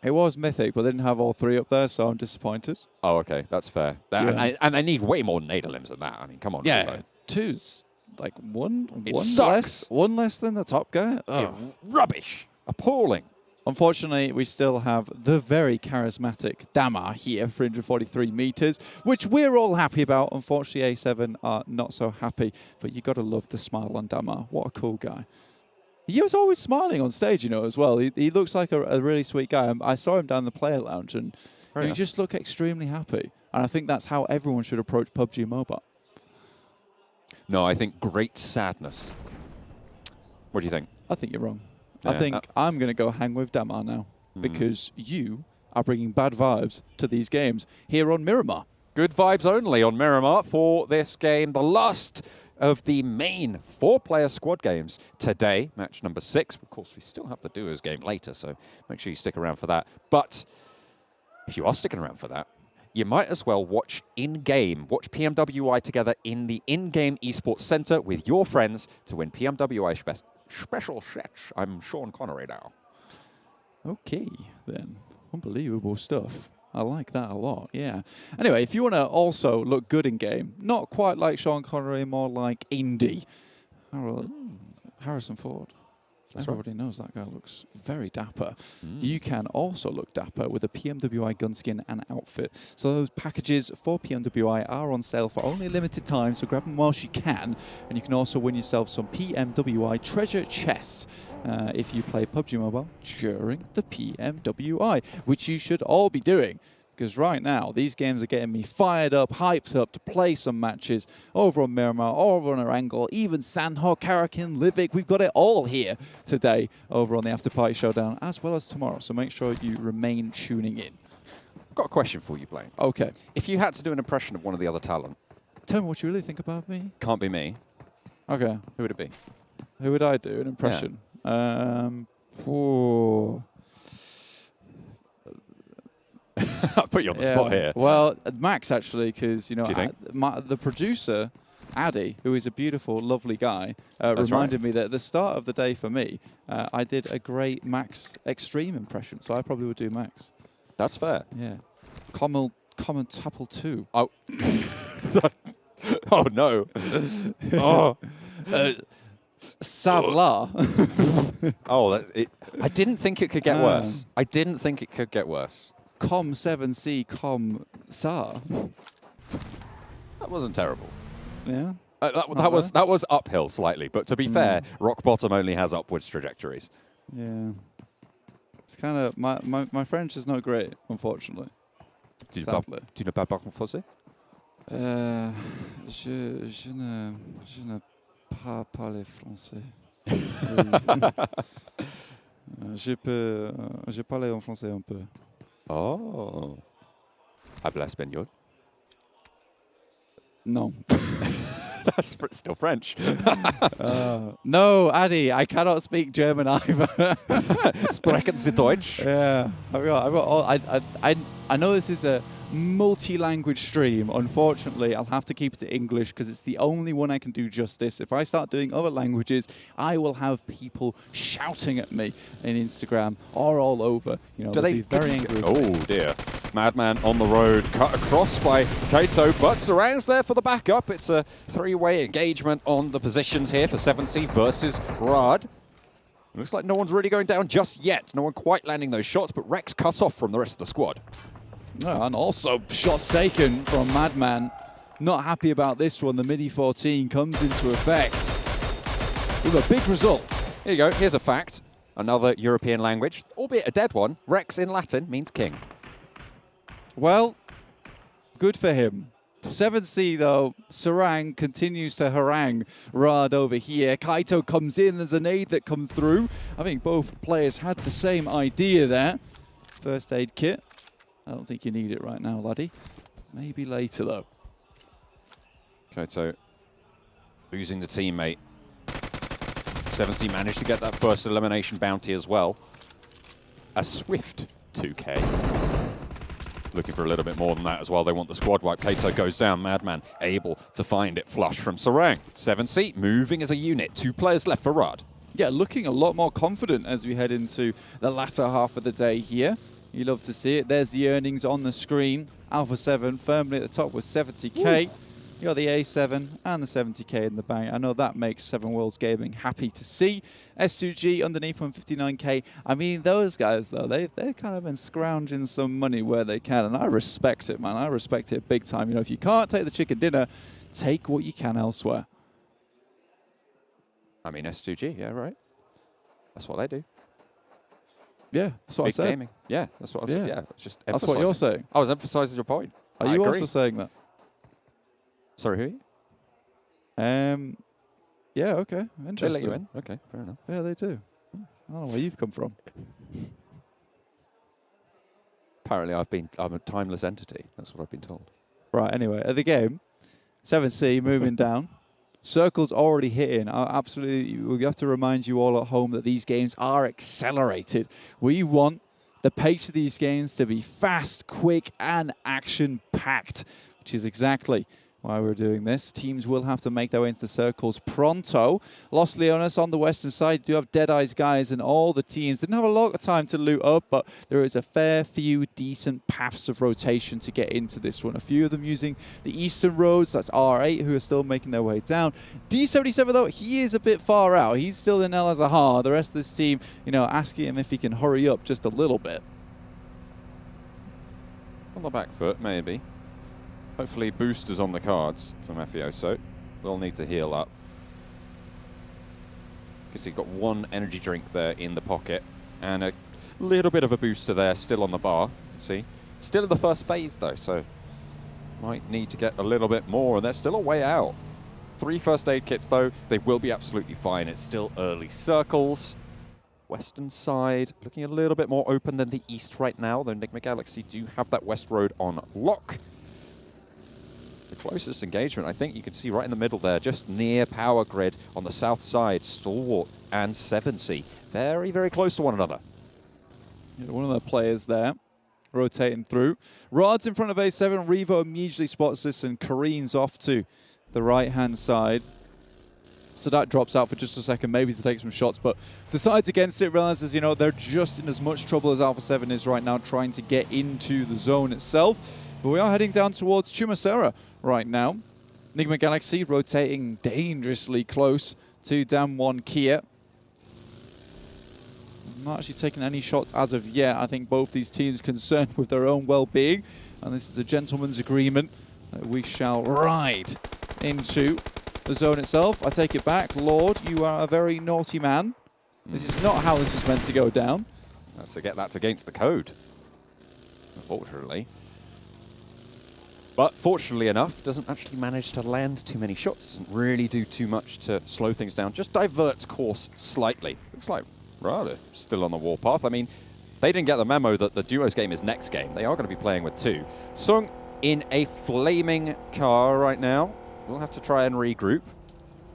It was Mythic, but they didn't have all three up there, so I'm disappointed. Oh, okay, that's fair. And they need way more Nadalims than that. I mean, come on. Yeah, Alpha. two's like one sucks. less than the top guy. Yeah, rubbish. Appalling. Unfortunately, we still have the very charismatic Damar here, 343 meters, which we're all happy about. Unfortunately, A7 are not so happy, but you got to love the smile on Damar. What a cool guy. He was always smiling on stage, as well. He looks like a really sweet guy. I saw him down the player lounge, and he just looked extremely happy. And I think that's how everyone should approach PUBG Mobile. No, I think great sadness. What do you think? I think you're wrong. Yeah. I think I'm going to go hang with Damar now because you are bringing bad vibes to these games here on Miramar. Good vibes only on Miramar for this game. The last of the main 4-player squad games today, match number 6. Of course, we still have the duos game later, so make sure you stick around for that. But if you are sticking around for that, you might as well watch in-game. Watch PMWI together in the in-game esports center with your friends to win PMWI special sets. I'm Sean Connery now. Okay, then. Unbelievable stuff. I like that a lot, yeah. Anyway, if you want to also look good in-game, not quite like Sean Connery, more like Indy. Harrison Ford. That's Everybody knows that guy looks very dapper. You can also look dapper with a PMWI gun skin and outfit. So those packages for PMWI are on sale for only a limited time, so grab them whilst you can. And you can also win yourself some PMWI treasure chests if you play PUBG Mobile during the PMWI, which you should all be doing. Because right now, these games are getting me fired up, hyped up to play some matches over on Miramar, over on Erangel, even Sanhok, Karakin, Livik. We've got it all here today over on the Afterparty Showdown, as well as tomorrow. So make sure you remain tuning in. I've got a question for you, Blaine. Okay. If you had to do an impression of one of the other talent. Tell me what you really think about me. Can't be me. Okay. Who would it be? Who would I do an impression? I'll put you on the spot here. Well, Max, actually, because, Do you think? the producer, Addy, who is a beautiful, lovely guy, reminded me that at the start of the day for me, I did a great Max Extreme impression, so I probably would do Max. That's fair. Yeah. Common Tapple 2. Oh. Oh, no. Oh. Savla. I didn't think it could get worse. I didn't think it could get worse. Com7C Com Sar. That wasn't terrible. Yeah. That was uphill slightly, but to be fair, rock bottom only has upwards trajectories. Yeah. It's kind of my French is not great, unfortunately. Tu ne parles pas français? Je ne pas parler français. Je parle en français un peu. Oh. Habla espagnol? Non. That's still French. No, Addy, I cannot speak German either. Sprechen Sie Deutsch? Yeah, I've got all, I know this is a multi-language stream. Unfortunately, I'll have to keep it to English because it's the only one I can do justice. If I start doing other languages, I will have people shouting at me in Instagram or all over. You know, Do they'll they be very angry. Oh dear. Madman on the road, cut across by Kaito, but Sarang's there for the backup. It's a three-way engagement on the positions here for 7C versus Riyadh. Looks like no one's really going down just yet. No one quite landing those shots, but Rex cut off from the rest of the squad. Oh, and also shots taken from Madman. Not happy about this one. The MIDI 14 comes into effect with a big result. Here you go. Here's a fact. Another European language, albeit a dead one. Rex in Latin means king. Well, good for him. 7C though, Sarang continues to harangue Riyadh over here. Kaito comes in, there's a nade that comes through. I think both players had the same idea there. First aid kit. I don't think you need it right now, laddie. Maybe later though. Kaito losing the teammate. 7C managed to get that first elimination bounty as well. A swift 2K. Looking for a little bit more than that as well. They want the squad wipe. Kaito goes down. Madman able to find it flush from Sarang. 7C moving as a unit. 2 players left for Riyadh. Yeah, looking a lot more confident as we head into the latter half of the day here. You love to see it. There's the earnings on the screen. Alpha 7 firmly at the top with 70k. Ooh. You got the A7 and the 70k in the bank. I know that makes 7 Worlds Gaming happy to see. S2G underneath 159k. I mean, those guys, though, they've kind of been scrounging some money where they can, and I respect it, man. I respect it big time. You know, if you can't take the chicken dinner, take what you can elsewhere. I mean, S2G, yeah, right. That's what they do. Yeah, that's what Big I said. Gaming. Yeah, that's what I was saying. Yeah, just that's what you're saying. I was emphasizing your point. Are you also saying that? Sorry, who are you? Yeah, okay. Interesting. They let you in? Okay, fair enough. Yeah, they do. I don't know where you've come from. Apparently I'm a timeless entity. That's what I've been told. Right, anyway, at the game, 7C moving down. Circle's already hitting. Absolutely, we have to remind you all at home that these games are accelerated. We want the pace of these games to be fast, quick, and action-packed, which is exactly why we're doing this. Teams will have to make their way into the circles pronto. Los Leones on the western side do have Deadeyes Guys, and all the teams didn't have a lot of time to loot up, but there is a fair few decent paths of rotation to get into this one. A few of them using the eastern roads. That's R8 who are still making their way down. D77 though, he is a bit far out. He's still in El Azahar. The rest of this team, you know, asking him if he can hurry up just a little bit. On the back foot, maybe. Hopefully boosters on the cards from Mafioso. They'll need to heal up. Because he's got 1 energy drink there in the pocket. And a little bit of a booster there still on the bar. See? Still in the first phase though, so might need to get a little bit more, and they're still a way out. 3 first aid kits though, they will be absolutely fine. It's still early circles. Western side looking a little bit more open than the east right now, though Nigma Galaxy do have that west road on lock. The closest engagement, I think you can see right in the middle there, just near power grid on the south side, Stalwart and 7C. Very, very close to one another. Yeah, one of the players there rotating through. Rod's in front of A7. Revo immediately spots this and careens off to the right-hand side. So that drops out for just a second, maybe to take some shots, but decides against it, realizes, you know, they're just in as much trouble as Alpha 7 is right now, trying to get into the zone itself. But we are heading down towards Chumacera right now. Nigma Galaxy rotating dangerously close to Dam 1 Kia. Not actually taking any shots as of yet. I think both these teams concerned with their own well-being, and this is a gentleman's agreement that we shall ride into the zone itself. I take it back. Lord, you are a very naughty man. This is not how this is meant to go down. That's against the code, unfortunately. But fortunately enough, doesn't actually manage to land too many shots. Doesn't really do too much to slow things down. Just diverts course slightly. Looks like Riyadh still on the warpath. I mean, they didn't get the memo that the duos game is next game. They are going to be playing with 2. Sung in a flaming car right now. will have to try and regroup.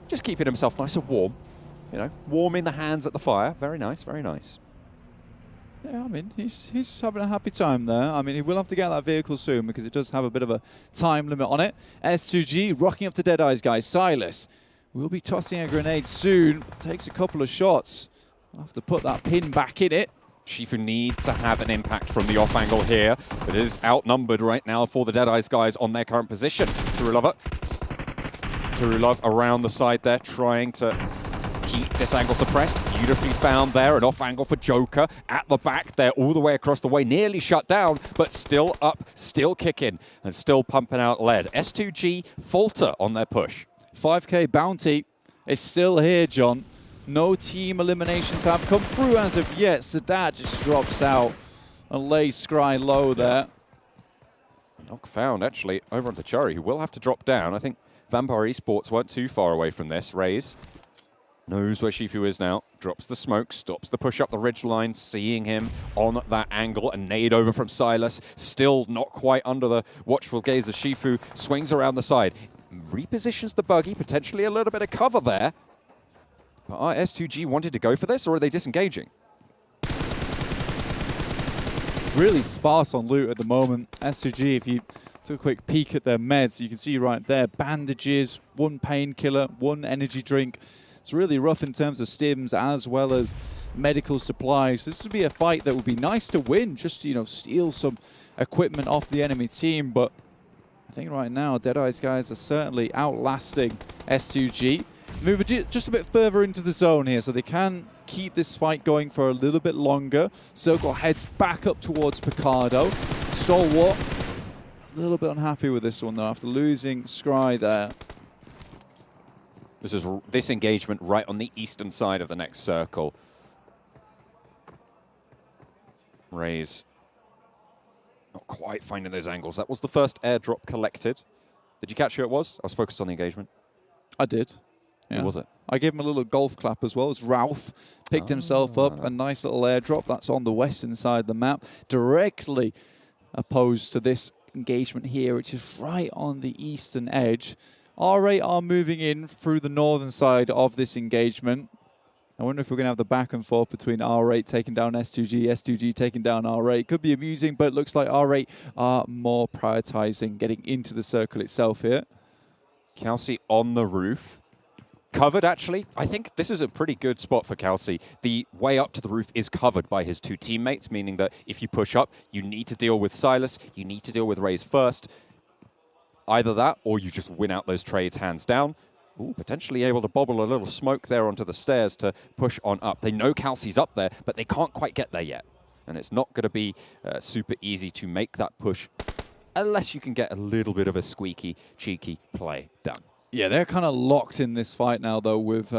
Just keeping himself nice and warm. You know, warming the hands at the fire. Very nice, very nice. Yeah, I mean, he's having a happy time there. I mean, he will have to get that vehicle soon because it does have a bit of a time limit on it. S2G rocking up to Deadeyes Guys. Silas will be tossing a grenade soon. Takes a couple of shots. I'll have to put that pin back in it. Shifu needs to have an impact from the off angle here. It is outnumbered right now for the Deadeyes Guys on their current position. Turulov around the side there, trying to keep this angle suppressed. Beautifully found there, an off angle for Joker at the back there, all the way across the way, nearly shut down, but still up, still kicking, and still pumping out lead. S2G falter on their push. 5K bounty is still here, John. No team eliminations have come through as of yet. Sadat just drops out and lays Scry low there. Knock found, actually, over onto Chari, who will have to drop down. I think Vampire Esports weren't too far away from this. Raze knows where Shifu is now, drops the smoke, stops the push up the ridge line, seeing him on that angle. A nade over from Silas, still not quite under the watchful gaze of Shifu, swings around the side, repositions the buggy, potentially a little bit of cover there. But are S2G wanted to go for this, or are they disengaging? Really sparse on loot at the moment. S2G, if you took a quick peek at their meds, you can see right there, bandages, one painkiller, one energy drink. It's really rough in terms of stims as well as medical supplies. This would be a fight that would be nice to win, just to, you know, steal some equipment off the enemy team. But I think right now, Deadeyes Guys are certainly outlasting S2G. Move just a bit further into the zone here so they can keep this fight going for a little bit longer. Circle heads back up towards Picardo. Stalwart, a little bit unhappy with this one though after losing Scry there. This is this engagement right on the eastern side of the next circle. Raze not quite finding those angles. That was the first airdrop collected. Did you catch who it was? I was focused on the engagement. I did. Yeah. Who was it? I gave him a little golf clap as well. It's Ralph. Picked himself up. A nice little airdrop. That's on the western side of the map. Directly opposed to this engagement here, which is right on the eastern edge. R8 are moving in through the northern side of this engagement. I wonder if we're going to have the back and forth between R8 taking down S2G, S2G taking down R8. Could be amusing, but it looks like R8 are more prioritizing getting into the circle itself here. Kelsey on the roof. Covered, actually. I think this is a pretty good spot for Kelsey. The way up to the roof is covered by his two teammates, meaning that if you push up, you need to deal with Silas, you need to deal with Raze first. Either that, or you just win out those trades hands down. Ooh, potentially able to bobble a little smoke there onto the stairs to push on up. They know Kelsey's up there, but they can't quite get there yet. And it's not going to be super easy to make that push unless you can get a little bit of a squeaky, cheeky play done. Yeah, they're kind of locked in this fight now, though, with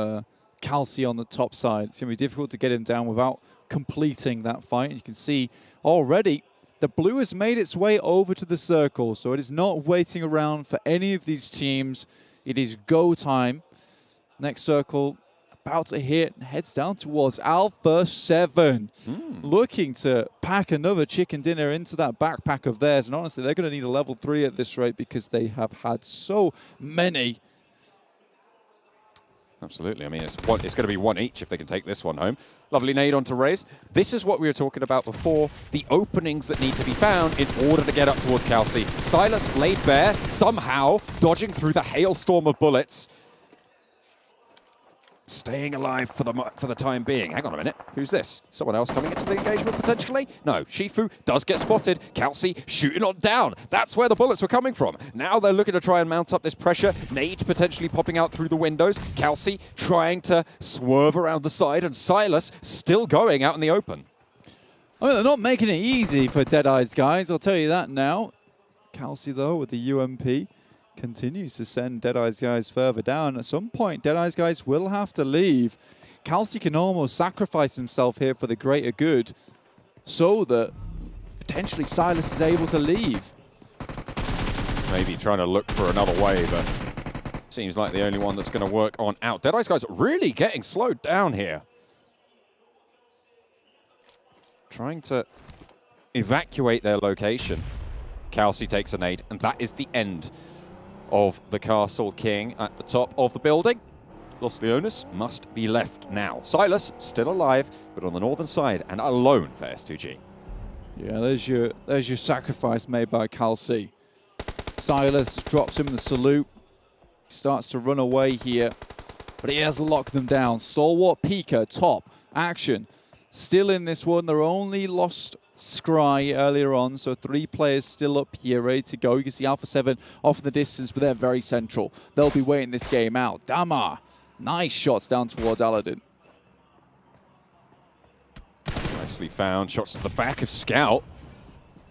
Kelsey on the top side. It's going to be difficult to get him down without completing that fight. You can see already the blue has made its way over to the circle, so it is not waiting around for any of these teams. It is go time. Next circle about to hit, heads down towards Alpha 7. Looking to pack another chicken dinner into that backpack of theirs. And honestly, they're going to need a level 3 at this rate because they have had so many. Absolutely. I mean, it's going to be one each if they can take this one home. Lovely nade onto Raze. This is what we were talking about before, the openings that need to be found in order to get up towards Kelsey. Silas laid bare, somehow dodging through the hailstorm of bullets. Staying alive for the time being. Hang on a minute. Who's this? Someone else coming into the engagement potentially? No. Shifu does get spotted. Kelsey shooting on down. That's where the bullets were coming from. Now they're looking to try and mount up this pressure. Nades potentially popping out through the windows. Kelsey trying to swerve around the side, and Silas still going out in the open. I mean, they're not making it easy for Deadeyes Guys, I'll tell you that now. Kelsey, though, with the UMP, continues to send Deadeyes Guys further down. At some point, Deadeyes Guys will have to leave. Kelsey can almost sacrifice himself here for the greater good so that potentially Silas is able to leave. Maybe trying to look for another way, but seems like the only one that's going to work on out. Deadeyes Guys really getting slowed down here. Trying to evacuate their location. Kelsey takes a nade, and that is the end of the Castle King at the top of the building. Los Leones must be left now. Silas still alive, but on the northern side and alone for S2G. Yeah, there's your sacrifice made by Calci. Silas drops him the salute. He starts to run away here, but he has locked them down. Stalwart Pika, top, action. Still in this one. They're only lost Scry earlier on, so 3 players still up here, ready to go. You can see Alpha 7 off in the distance, but they're very central. They'll be waiting this game out. Damar, nice shots down towards Aladdin. Nicely found. Shots to the back of Scout.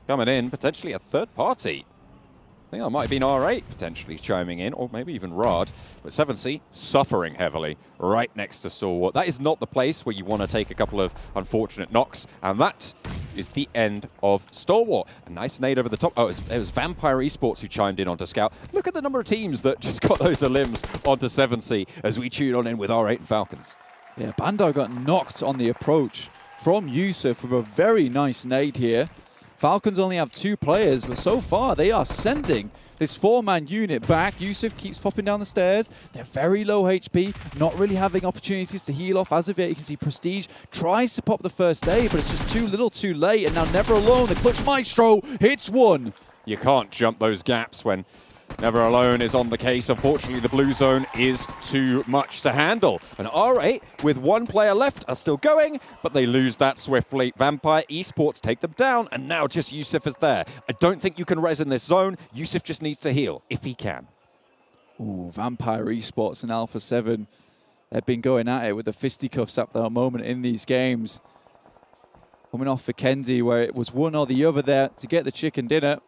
Coming in, potentially a third party. I think that might have been R8 potentially chiming in, or maybe even Rod. But 7C suffering heavily right next to Stalwart. That is not the place where you want to take a couple of unfortunate knocks. And that is the end of Stalwart. A nice nade over the top. Oh, it was Vampire Esports who chimed in onto Scout. Look at the number of teams that just got those limbs onto 7C as we tune on in with R8 and Falcons. Yeah, Bandai got knocked on the approach from Yusuf with a very nice nade here. Falcons only have 2 players, but so far they are sending this 4-man unit back. Yusuf keeps popping down the stairs. They're very low HP, not really having opportunities to heal off. As of yet, you can see Prestige tries to pop the first aid, but it's just too little too late. And now Never Alone, the clutch maestro, hits one. You can't jump those gaps when Never Alone is on the case. Unfortunately, the blue zone is too much to handle. And R8, with 1 player left, are still going, but they lose that swiftly. Vampire Esports take them down, and now just Yusuf is there. I don't think you can res in this zone. Yusuf just needs to heal, if he can. Ooh, Vampire Esports and Alpha 7. They've been going at it with the fisticuffs at the moment in these games. Coming off Vikendi, where it was one or the other there to get the chicken dinner.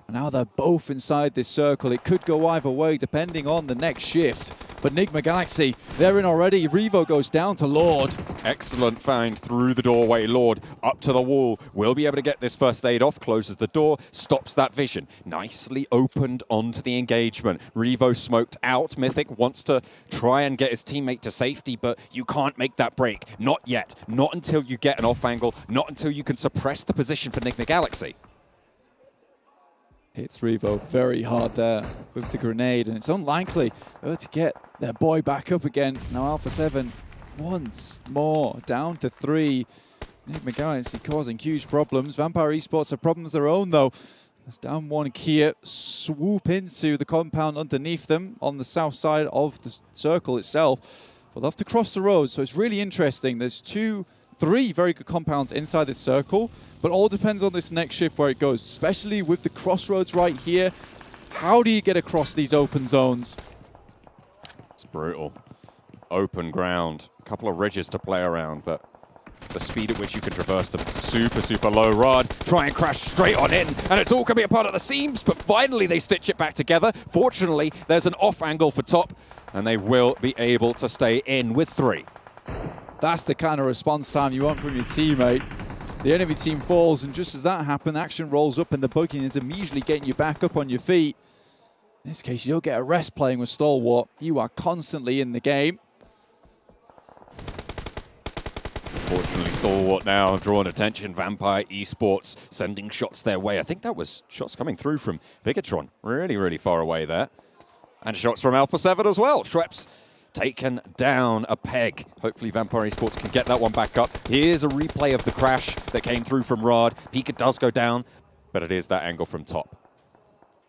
And now they're both inside this circle. It could go either way depending on the next shift. But Nigma Galaxy, they're in already. Revo goes down to Lord. Excellent find through the doorway. Lord up to the wall. Will be able to get this first aid off. Closes the door. Stops that vision. Nicely opened onto the engagement. Revo smoked out. Mythic wants to try and get his teammate to safety, but you can't make that break. Not yet. Not until you get an off angle. Not until you can suppress the position for Nigma Galaxy. Hits Revo very hard there with the grenade, and it's unlikely to get their boy back up again. Now Alpha 7 once more down to 3. Nigma Galaxy causing huge problems. Vampire Esports have problems of their own though. As down 1 Kia swoop into the compound underneath them on the south side of the circle itself. But they'll have to cross the road, so it's really interesting. There's 3 very good compounds inside this circle, but all depends on this next shift where it goes, especially with the crossroads right here. How do you get across these open zones? It's brutal. Open ground. A couple of ridges to play around, but the speed at which you can traverse them super, super low. Rod try and crash straight on in, and it's all going to be a part of the seams, but finally they stitch it back together. Fortunately, there's an off angle for top, and they will be able to stay in with 3. That's the kind of response time you want from your teammate. The enemy team falls, and just as that happens, action rolls up and the buggy is immediately getting you back up on your feet. In this case, you don't get a rest playing with Stalwart. You are constantly in the game. Fortunately, Stalwart now drawing attention. Vampire Esports sending shots their way. I think that was shots coming through from Bigetron. Really, really far away there. And shots from Alpha 7 as well. Schweppes taken down a peg. Hopefully Vampire Esports can get that one back up. Here's a replay of the crash that came through from Rod. Pika does go down, but it is that angle from top.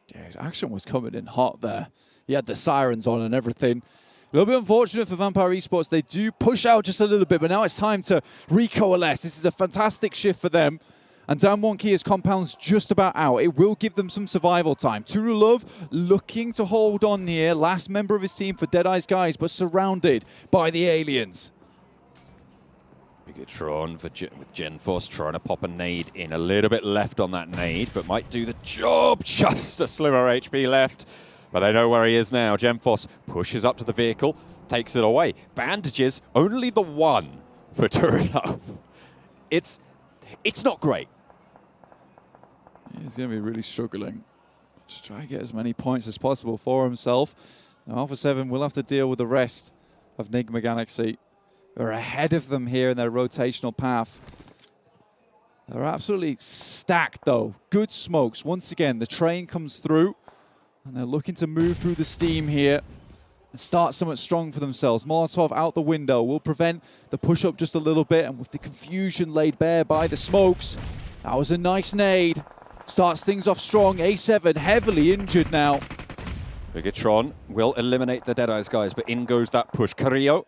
Yeah, action was coming in hot there. He had the sirens on and everything. A little bit unfortunate for Vampire Esports. They do push out just a little bit, but now it's time to recoalesce. This is a fantastic shift for them. And down 1 Kia's compound's just about out. It will give them some survival time. Turulov looking to hold on here. Last member of his team for Deadeyes Guys, but surrounded by the aliens. Bigetron with Genforce trying to pop a nade in. A little bit left on that nade, but might do the job. Just a slimmer HP left. But they know where he is now. Genforce pushes up to the vehicle, takes it away. Bandages, only the 1 for Turulov. It's not great. He's going to be really struggling. Just try to get as many points as possible for himself. Now Alpha 7 will have to deal with the rest of Nigma Galaxy. They're ahead of them here in their rotational path. They're absolutely stacked though. Good smokes. Once again, the train comes through. And they're looking to move through the steam here and start somewhat strong for themselves. Molotov out the window will prevent the push-up just a little bit, and with the confusion laid bare by the smokes, that was a nice nade. Starts things off strong. A7 heavily injured now. Bigetron will eliminate the Deadeyes guys, but in goes that push. Carrillo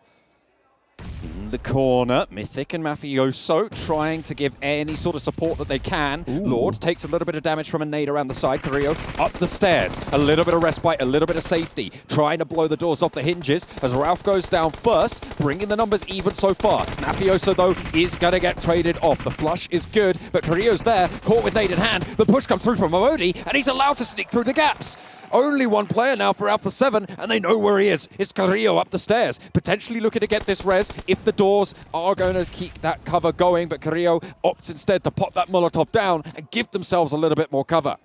in the corner. Mythic and Mafioso trying to give any sort of support that they can. Ooh. Lord takes a little bit of damage from a nade around the side. Carrillo up the stairs. A little bit of respite, a little bit of safety. Trying to blow the doors off the hinges as Ralph goes down first, bringing the numbers even so far. Mafioso, though, is going to get traded off. The flush is good, but Carrillo's there, caught with nade in hand. The push comes through from Momodi, and he's allowed to sneak through the gaps. Only one player now for Alpha 7, and they know where he is. It's Carrillo up the stairs, potentially looking to get this res if the doors are going to keep that cover going, but Carrillo opts instead to pop that Molotov down and give themselves a little bit more cover.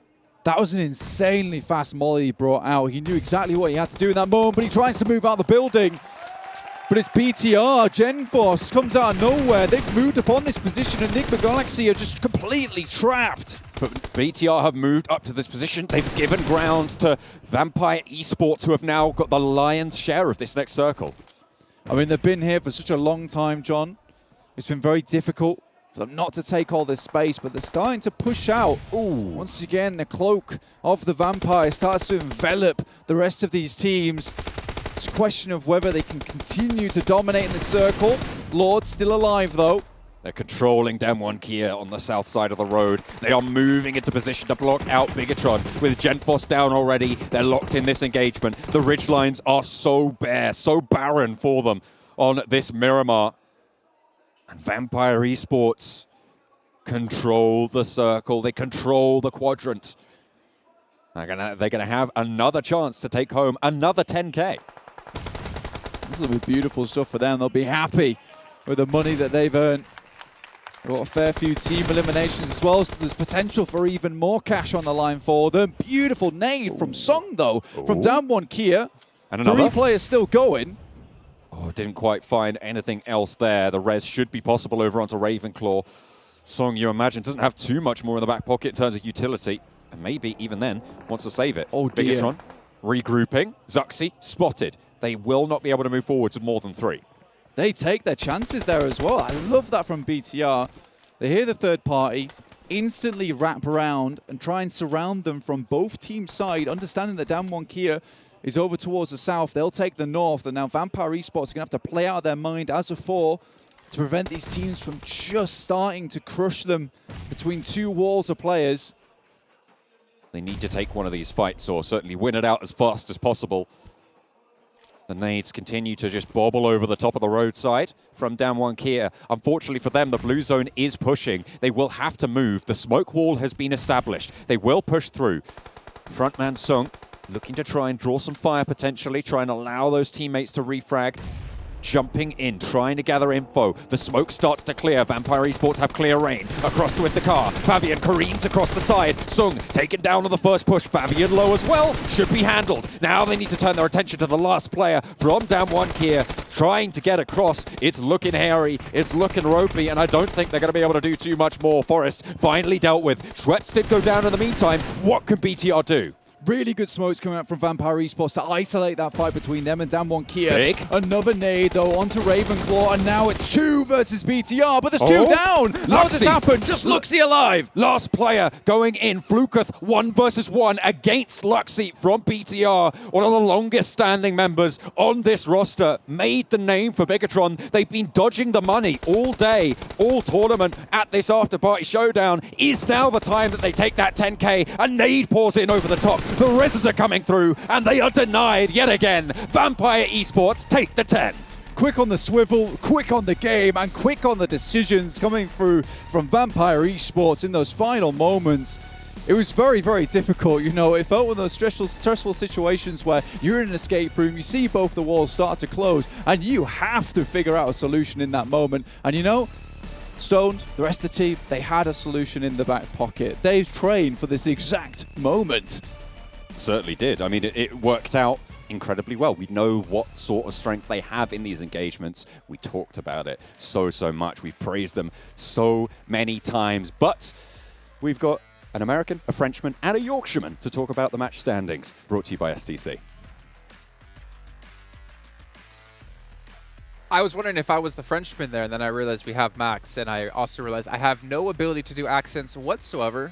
That was an insanely fast molly he brought out. He knew exactly what he had to do in that moment, but he tries to move out of the building. But it's BTR. Genforce comes out of nowhere. They've moved upon this position, and Nigma Galaxy are just completely trapped. But BTR have moved up to this position. They've given ground to Vampire Esports, who have now got the lion's share of this next circle. I mean, they've been here for such a long time, John. It's been very difficult for them not to take all this space, but they're starting to push out. Ooh. Once again, the cloak of the Vampire starts to envelop the rest of these teams. It's a question of whether they can continue to dominate in the circle. Lord still alive, though. They're controlling Damwon Kia on the south side of the road. They are moving into position to block out Bigetron. With Genforce down already, they're locked in this engagement. The ridge lines are so bare, so barren for them on this Miramar. And Vampire Esports control the circle. They control the quadrant. They're gonna have another chance to take home another 10K. This will be beautiful stuff for them. They'll be happy with the money that they've earned. They've got a fair few team eliminations as well, so there's potential for even more cash on the line for them. Beautiful nade from Song, though, from Damwon Kia. And another. 3 players still going. Oh, didn't quite find anything else there. The res should be possible over onto Ravenclaw. Song, you imagine, doesn't have too much more in the back pocket in terms of utility. And maybe even then wants to save it. Oh, dear. Bigetron regrouping. Zuxi spotted. They will not be able to move forward to more than 3. They take their chances there as well. I love that from BTR. They hear the third party, instantly wrap around and try and surround them from both teams' side, understanding that Damwon Kia is over towards the south. They'll take the north, and now Vampire Esports are going to have to play out their mind as a 4 to prevent these teams from just starting to crush them between 2 walls of players. They need to take one of these fights or certainly win it out as fast as possible. The nades continue to just bobble over the top of the roadside from Damwon Kia. Unfortunately for them, the blue zone is pushing. They will have to move. The smoke wall has been established. They will push through. Frontman Sung looking to try and draw some fire potentially, try and allow those teammates to refrag. Jumping in, trying to gather info. The smoke starts to clear. Vampire Esports have clear rain. Across with the car. Fabian careens across the side. Sung taken down on the first push. Fabian low as well. Should be handled. Now they need to turn their attention to the last player from Damwon Kia. Trying to get across. It's looking hairy. It's looking ropey. And I don't think they're going to be able to do too much more. Forrest finally dealt with. Schweppes did go down in the meantime. What can BTR do? Really good smokes coming out from Vampire Esports to isolate that fight between them and Damwon Kia. Big. Another nade, though, onto Ravenclaw, and now it's 2 versus BTR, but there's 2 down! How does this happen? Just Luxy alive! Last player going in. Fluketh 1 versus 1 against Luxy from BTR. One of the longest standing members on this roster. Made the name for Bigetron. They've been dodging the money all day, all tournament at this after-party showdown. Is now the time that they take that 10K. A nade pours in over the top. The reses are coming through, and they are denied yet again. Vampire Esports take the 10. Quick on the swivel, quick on the game, and quick on the decisions coming through from Vampire Esports in those final moments. It was very, very difficult. You know, it felt one of those stressful situations where you're in an escape room, you see both the walls start to close, and you have to figure out a solution in that moment. And you know, Stoned, the rest of the team, they had a solution in the back pocket. They've trained for this exact moment. Certainly did. I mean, it worked out incredibly well. We know what sort of strength they have in these engagements. We talked about it so much. We've praised them so many times. But we've got an American, a Frenchman, and a Yorkshireman to talk about the match standings. Brought to you by STC. I was wondering if I was the Frenchman there, and then I realized we have Max, and I also realized I have no ability to do accents whatsoever.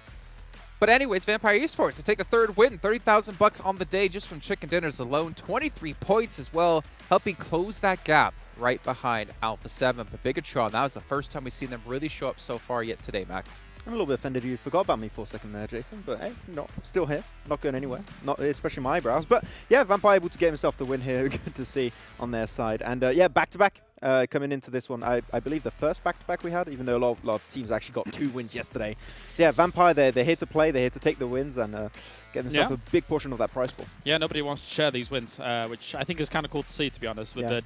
But anyways, Vampire Esports, they take the third win, 30,000 bucks on the day just from chicken dinners alone, 23 points as well, helping close that gap right behind Alpha 7. But Bigetron, that was the first time we've seen them really show up so far yet today, Max. I'm a little bit offended you forgot about me for a second there, Jason, but hey, still here, not going anywhere, not especially my eyebrows. But yeah, Vampire able to get himself the win here, good to see on their side. And yeah, back-to-back coming into this one. I believe the first back-to-back we had, even though a lot of teams actually got 2 wins yesterday. So yeah, Vampire, they're here to play, they're here to take the wins and get themselves a big portion of that prize pool. Yeah, nobody wants to share these wins, which I think is kind of cool to see, to be honest, with the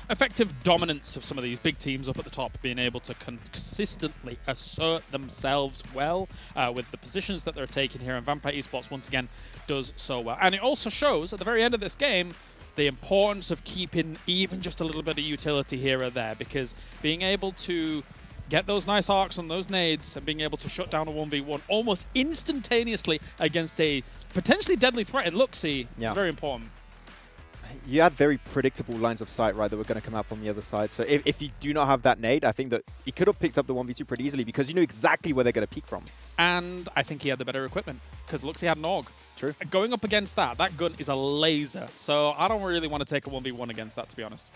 effective dominance of some of these big teams up at the top being able to consistently assert themselves well with the positions that they're taking here. And Vampire Esports, once again, does so well. And it also shows, at the very end of this game, the importance of keeping even just a little bit of utility here or there, because being able to get those nice arcs on those nades and being able to shut down a 1v1 almost instantaneously against a potentially deadly threat in Luxie is very important. You had very predictable lines of sight, right, that were going to come out from the other side. So if you do not have that nade, I think that he could have picked up the 1v2 pretty easily because you knew exactly where they're going to peek from. And I think he had the better equipment because Luxie had an AUG. True. Going up against that gun is a laser. So I don't really want to take a 1v1 against that, to be honest.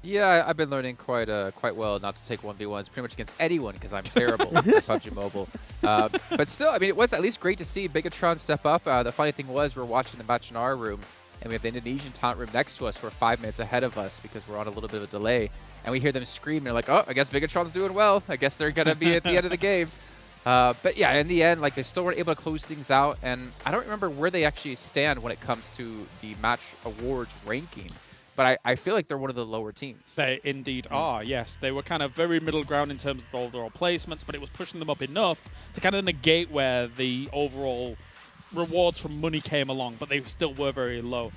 Yeah, I've been learning quite well not to take 1v1s pretty much against anyone because I'm terrible at PUBG Mobile. But still, I mean, it was at least great to see Bigetron step up. The funny thing was we're watching the match in our room, and we have the Indonesian talent room next to us who are 5 minutes ahead of us because we're on a little bit of a delay. And we hear them scream, and they're like, oh, I guess Bigetron's doing well. I guess they're going to be at the end of the game. But yeah, in the end, like they still weren't able to close things out. And I don't remember where they actually stand when it comes to the match awards ranking. But I feel like they're one of the lower teams. They indeed are, yes. They were kind of very middle ground in terms of all their placements, but it was pushing them up enough to kind of negate where the overall rewards from money came along, but they still were very low.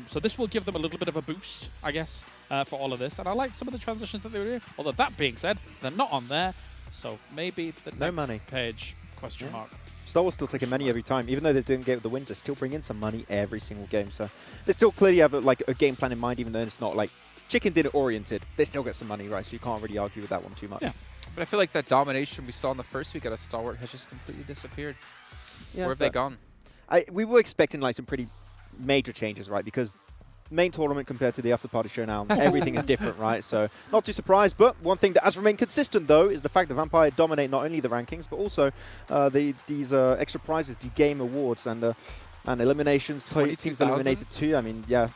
So this will give them a little bit of a boost, I guess, for all of this. And I like some of the transitions that they were doing. Although that being said, they're not on there. So maybe the next page, question mark. Stalwart still taking money every time. Even though they didn't get the wins, they still bring in some money every single game. So they still clearly have a game plan in mind, even though it's not like chicken dinner oriented. They still get some money, right? So you can't really argue with that one too much. Yeah. But I feel like that domination we saw in the first week out of Stalwart has just completely disappeared. Yeah, where have they gone? We were expecting like some pretty major changes, right? Because main tournament compared to the Afterparty Showdown, everything is different, right? So not too surprised. But one thing that has remained consistent, though, is the fact that Vampire dominate not only the rankings, but also these extra prizes, the game awards and eliminations. Teams eliminated too. I mean, yeah.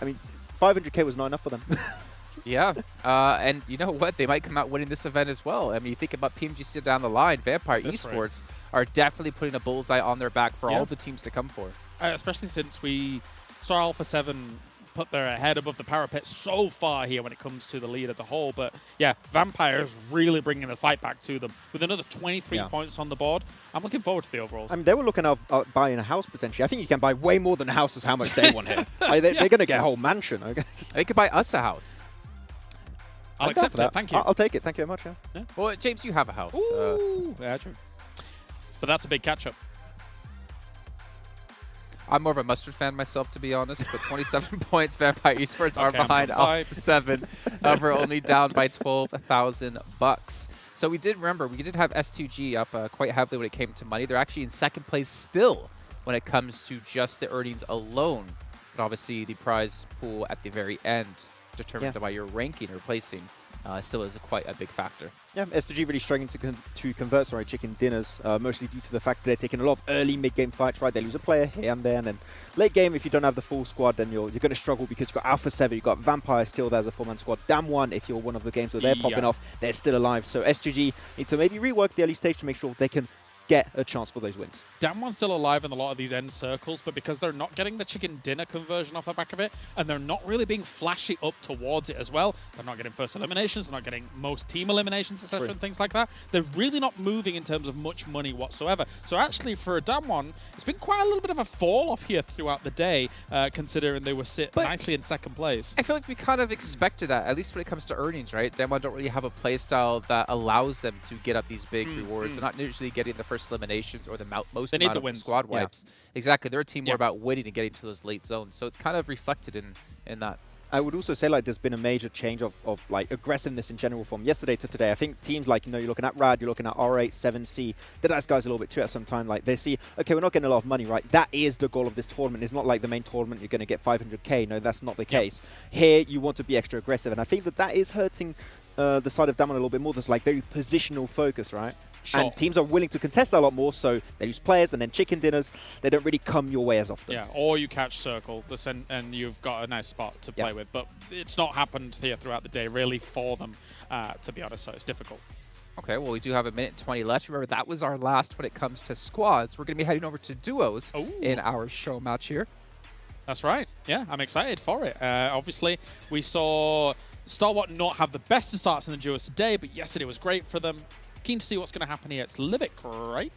I mean, 500k was not enough for them. Yeah, and you know what? They might come out winning this event as well. I mean, you think about PMGC down the line, Vampire Esports are definitely putting a bullseye on their back for all the teams to come for. Especially since we saw Alpha 7 put their head above the parapet so far here when it comes to the lead as a whole. But yeah, Vampire is really bringing the fight back to them with another 23 points on the board. I'm looking forward to the overalls. I mean, they were looking at buying a house potentially. I think you can buy way more than a house is how much they want here. Like, they're going to get a whole mansion. Okay? They could buy us a house. I'll accept it. Thank you. I'll take it. Thank you very much. Yeah. Well, James, you have a house. Yeah, true. But that's a big catch-up. I'm more of a Mustard fan myself, to be honest, but 27 points, Vampire Esports are behind Alpha 7. We're only down by 12,000 bucks. So we did have S2G up quite heavily when it came to money. They're actually in second place still when it comes to just the earnings alone. But obviously the prize pool at the very end, determined by your ranking or placing, still is quite a big factor. Yeah, S2G really struggling to convert chicken dinners, mostly due to the fact that they're taking a lot of early mid-game fights, right? They lose a player here and there, and then late game, if you don't have the full squad, then you're going to struggle because you've got Alpha 7, you've got Vampire still there as a 4-man squad. Damn one, if you're one of the games where they're popping off, they're still alive. So S2G need to maybe rework the early stage to make sure they can get a chance for those wins. Damwon's still alive in a lot of these end circles, but because they're not getting the chicken dinner conversion off the back of it, and they're not really being flashy up towards it as well, they're not getting first eliminations, they're not getting most team eliminations, etc., and things like that. They're really not moving in terms of much money whatsoever. So actually, for Damwon, it's been quite a little bit of a fall off here throughout the day, considering they were nicely in second place. I feel like we kind of expected that, at least when it comes to earnings, right? Damwon don't really have a playstyle that allows them to get up these big rewards. They're not usually getting the first first eliminations or the most They need amount the of wins. squad Yeah. wipes. Exactly. They're a team more Yeah. about winning and getting to those late zones. So it's kind of reflected in that. I would also say like there's been a major change of like aggressiveness in general from yesterday to today. I think teams like, you know, you're looking at Rad, you're looking at R8, 7C, Deadeyes Guys a little bit too at some time. Like they see, okay, we're not getting a lot of money, right? That is the goal of this tournament. It's not like the main tournament, you're going to get 500k. No, that's not the case. Here, you want to be extra aggressive. And I think that is hurting the side of Damwon a little bit more. There's like very positional focus, right? Sure. And teams are willing to contest a lot more, so they use players and then chicken dinners. They don't really come your way as often. Yeah, or you catch circle and you've got a nice spot to play with. But it's not happened here throughout the day, really, for them, to be honest, so it's difficult. Okay, well, we do have a minute and 20 left. Remember, that was our last when it comes to squads. We're going to be heading over to duos in our show match here. That's right. Yeah, I'm excited for it. Obviously, we saw Stalwart not have the best of starts in the duos today, but yesterday was great for them. Keen to see what's going to happen here. It's Livik, right?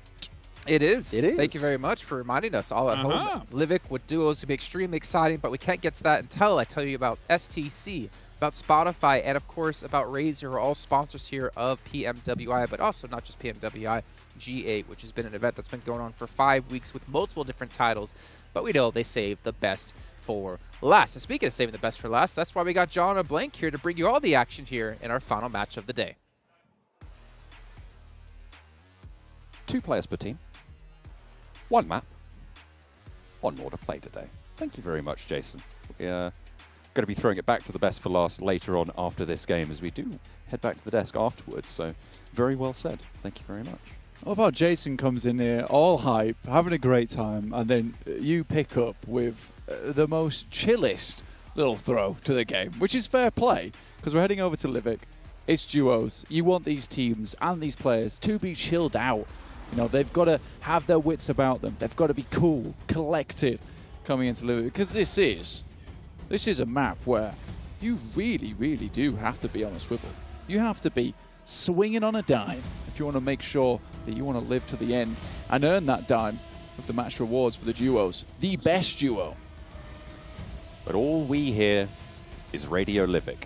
It is. It is. Thank you very much for reminding us all at home. Livik with duos would be extremely exciting, but we can't get to that until I tell you about STC, about Spotify, and of course about Razer, who are all sponsors here of PMWI, but also not just PMWI, G8, which has been an event that's been going on for 5 weeks with multiple different titles, but we know they save the best for last. And speaking of saving the best for last, that's why we got John and Blank here to bring you all the action here in our final match of the day. 2 players per team. 1 map. 1 more to play today. Thank you very much, Jason. We're going to be throwing it back to the best for last later on after this game as we do head back to the desk afterwards. So very well said. Thank you very much. What about Jason comes in here all hype, having a great time, and then you pick up with the most chillest little throw to the game, which is fair play, because we're heading over to Livik. It's duos. You want these teams and these players to be chilled out. You know, they've got to have their wits about them. They've got to be cool, collected coming into Livik, because this is a map where you really, really do have to be on a swivel. You have to be swinging on a dime if you want to make sure that you want to live to the end and earn that dime with the match rewards for the duos. The best duo. But all we hear is Radio Livik.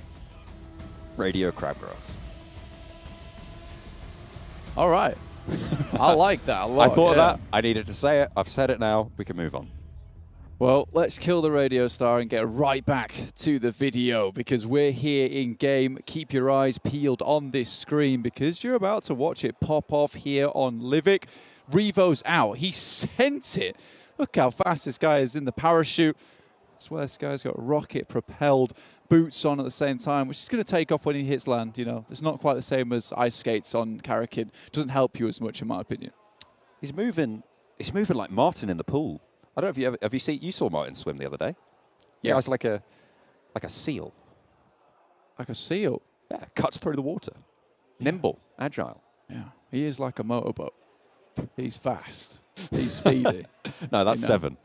Radio Crabgrass. All right. I like that a lot. I thought of that. I needed to say it. I've said it now. We can move on. Well, let's kill the radio star and get right back to the video, because we're here in game. Keep your eyes peeled on this screen because you're about to watch it pop off here on Livik. Revo's out. He sent it. Look how fast this guy is in the parachute. I swear this guy's got rocket-propelled boots on at the same time, which is going to take off when he hits land. You know, it's not quite the same as ice skates on Karakin. Doesn't help you as much, in my opinion. He's moving like Martin in the pool. I don't know if you saw Martin swim the other day. Yeah, it's like a seal. Like a seal? Yeah, cuts through the water. Nimble, agile. Yeah, he is like a motorboat. He's fast. He's speedy. No, that's 7.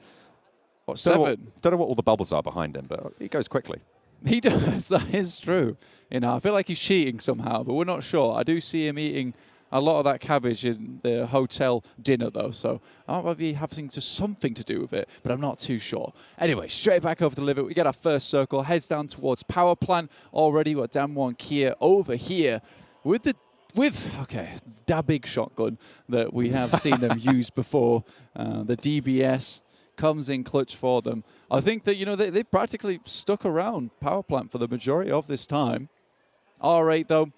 What, 7? Don't know what all the bubbles are behind him, but he goes quickly. He does. That is true. You know, I feel like he's cheating somehow, but we're not sure. I do see him eating a lot of that cabbage in the hotel dinner, though, so I might be having something to do with it, but I'm not too sure. Anyway, straight back over to Livik. We get our first circle, heads down towards power plant. Already got Damwon Kia over here with that big shotgun that we have seen them use before. The DBS comes in clutch for them. I think that, you know, they practically stuck around power plant for the majority of this time. R8, though,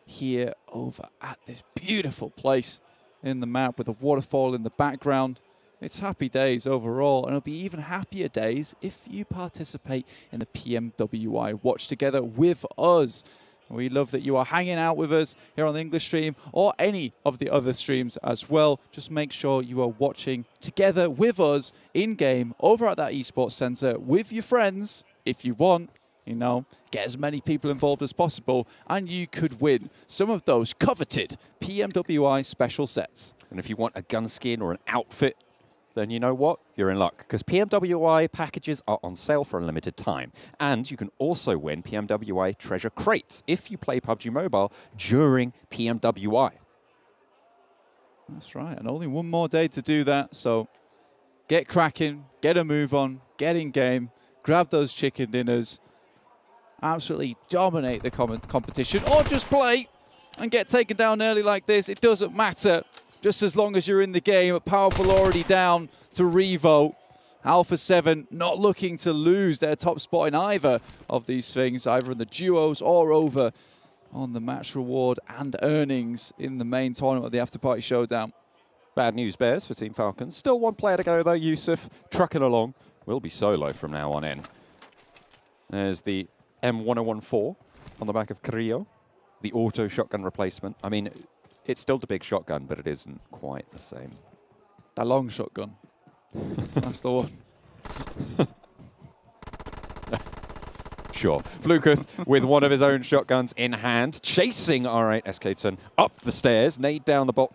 here over at this beautiful place in the map with a waterfall in the background. It's happy days overall, and it'll be even happier days if you participate in the PMWI Watch Together with us. We love that you are hanging out with us here on the English stream or any of the other streams as well. Just make sure you are watching together with us in-game over at that esports center with your friends if you want. You know, get as many people involved as possible, and you could win some of those coveted PMWI special sets. And if you want a gun skin or an outfit, then you know what? You're in luck, because PMWI packages are on sale for a limited time. And you can also win PMWI treasure crates if you play PUBG Mobile during PMWI. That's right, and only one more day to do that, so get cracking, get a move on, get in game, grab those chicken dinners, absolutely dominate the competition, or just play and get taken down early like this. It doesn't matter. just as long as you're in the game. Powerful already down to Revo. Alpha 7 not looking to lose their top spot in either of these things, either in the duos or over on the match reward and earnings in the main tournament of the Afterparty Showdown. Bad news bears for Team Falcons. Still one player to go though, Yusuf, trucking along. Will be solo from now on in. There's the M1014 on the back of Carrillo, the auto shotgun replacement. I mean, it's still the big shotgun, but it isn't quite the same. The long shotgun. That's the one. Sure. Flukuth with one of his own shotguns in hand, chasing R8 Escaton up the stairs, nade down the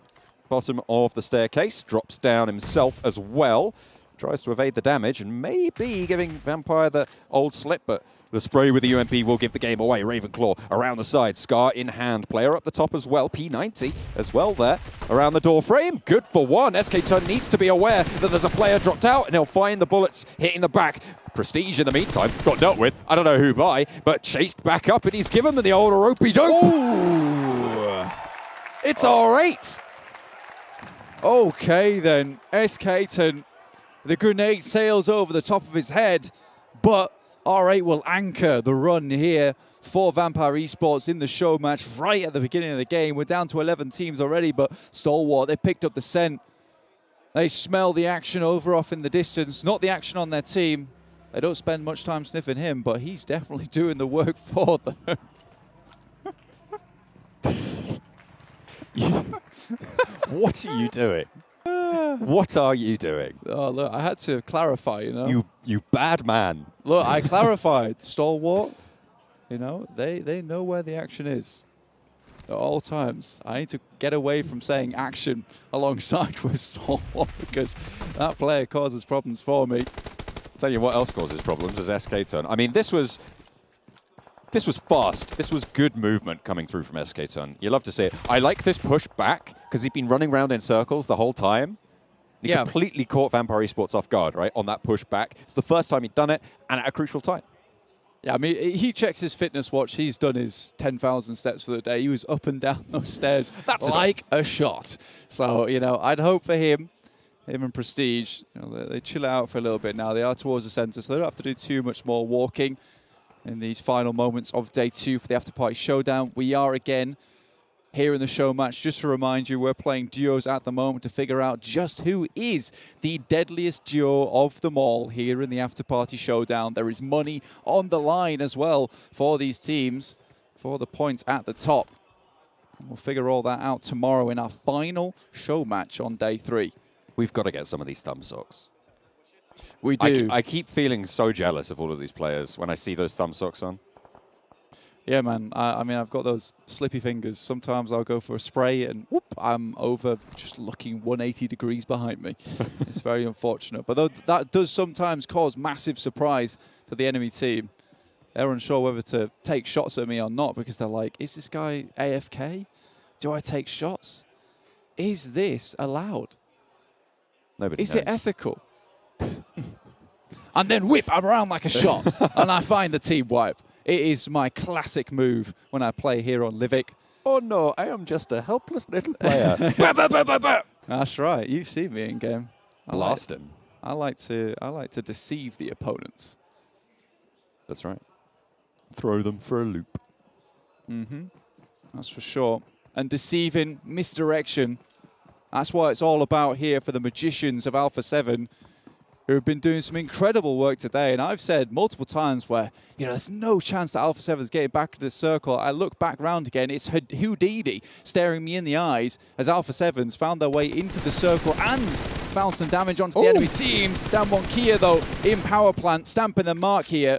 bottom of the staircase, drops down himself as well, tries to evade the damage and maybe giving Vampire the old slip, but the spray with the UMP will give the game away. Ravenclaw around the side, Scar in hand, player up the top as well, P90 as well there, around the door frame, good for one. Escaton needs to be aware that there's a player dropped out and he'll find the bullets hitting the back. Prestige in the meantime got dealt with, I don't know who by, but chased back up and he's given them the old ropey dope. Ooh. It's R8. Okay then, Escaton, the grenade sails over the top of his head, but R8 will anchor the run here for Vampire Esports in the show match right at the beginning of the game. We're down to 11 teams already, but Stalwart, they picked up the scent. They smell the action over off in the distance, not the action on their team. They don't spend much time sniffing him, but he's definitely doing the work for them. What are you doing? What are you doing? Oh, look, I had to clarify, you know. You bad man. Look, I clarified. Stalwart, you know, they know where the action is at all times. I need to get away from saying action alongside with Stalwart because that player causes problems for me. Tell you what else causes problems is Escaton. I mean, this was fast. This was good movement coming through from Escaton. You love to see it. I like this push back because he'd been running around in circles the whole time. He completely caught Vampire Esports off guard, right, on that push back. It's the first time he'd done it, and at a crucial time. Yeah, I mean, he checks his fitness watch. He's done his 10,000 steps for the day. He was up and down those stairs like a shot. So, you know, I'd hope for him and Prestige, you know, they chill out for a little bit now. They are towards the center, so they don't have to do too much more walking in these final moments of day 2 for the Afterparty Showdown. We are again here in the show match. Just to remind you, we're playing duos at the moment to figure out just who is the deadliest duo of them all here in the Afterparty Showdown. There is money on the line as well for these teams for the points at the top. We'll figure all that out tomorrow in our final show match on day 3. We've got to get some of these thumb socks. We do. I keep feeling so jealous of all of these players when I see those thumb socks on. Yeah, man. I mean, I've got those slippy fingers. Sometimes I'll go for a spray and whoop, I'm over just looking 180 degrees behind me. It's very unfortunate. But that does sometimes cause massive surprise to the enemy team. They're unsure whether to take shots at me or not because they're like, is this guy AFK? Do I take shots? Is this allowed? Nobody Is knows. it ethical? And then whip, I'm around like a shot, and I find the team wipe. It is my classic move when I play here on Livik. Oh no, I am just a helpless little player. That's right. You've seen me in game. I lost him. I like to deceive the opponents. That's right. Throw them for a loop. Mm-hmm. That's for sure. And deceiving, misdirection. That's what it's all about here for the magicians of Alpha 7, who have been doing some incredible work today. And I've said multiple times where, you know, there's no chance that Alpha 7 is getting back into the circle. I look back around again, it's Houdini staring me in the eyes as Alpha 7's found their way into the circle and found some damage onto the enemy teams. Down Kia, though, in power plant, stamping the mark here.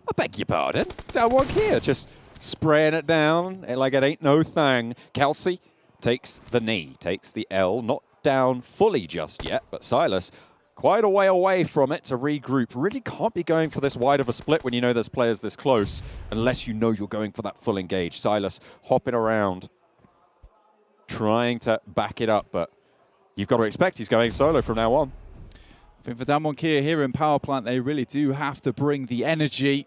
I beg your pardon. Down Kia, just spraying it down like it ain't no thing. Kelsey takes the knee, takes the L, not down fully just yet, but Silas quite a way away from it to regroup. Really can't be going for this wide of a split when you know there's players this close, unless you know you're going for that full engage. Silas hopping around, trying to back it up, but you've got to expect he's going solo from now on. I think for Damwon Kia here in power plant, they really do have to bring the energy.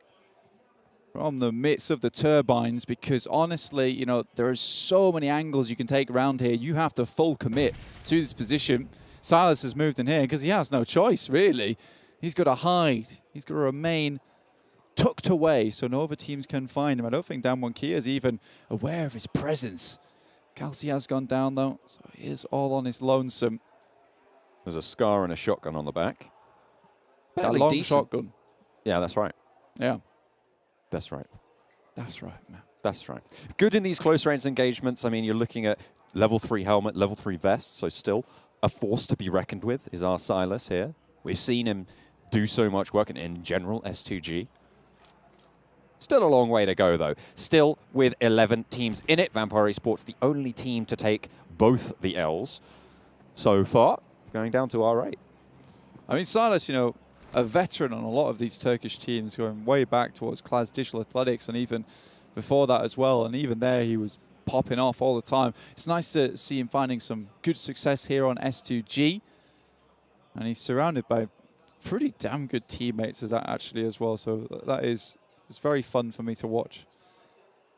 from the midst of the turbines, because honestly, you know, there are so many angles you can take around here. You have to full commit to this position. Silas has moved in here because he has no choice, really. He's got to hide. He's got to remain tucked away so no other teams can find him. I don't think Damwon Kia is even aware of his presence. Galaxy has gone down, though, so he is all on his lonesome. There's a Scar and a shotgun on the back. That long shotgun. Yeah, that's right. Yeah. That's right. That's right, man. That's right. Good in these close range engagements. I mean, you're looking at level 3 helmet, level 3 vest, so still a force to be reckoned with is our Silas here. We've seen him do so much work in general, S2G. Still a long way to go, though. Still with 11 teams in it. Vampire Esports, the only team to take both the L's so far, going down to R8. I mean, Silas, you know, a veteran on a lot of these Turkish teams, going way back towards Class Digital Athletics and even before that as well. And even there, he was popping off all the time. It's nice to see him finding some good success here on S2G. And he's surrounded by pretty damn good teammates actually as well. So that is, it's very fun for me to watch.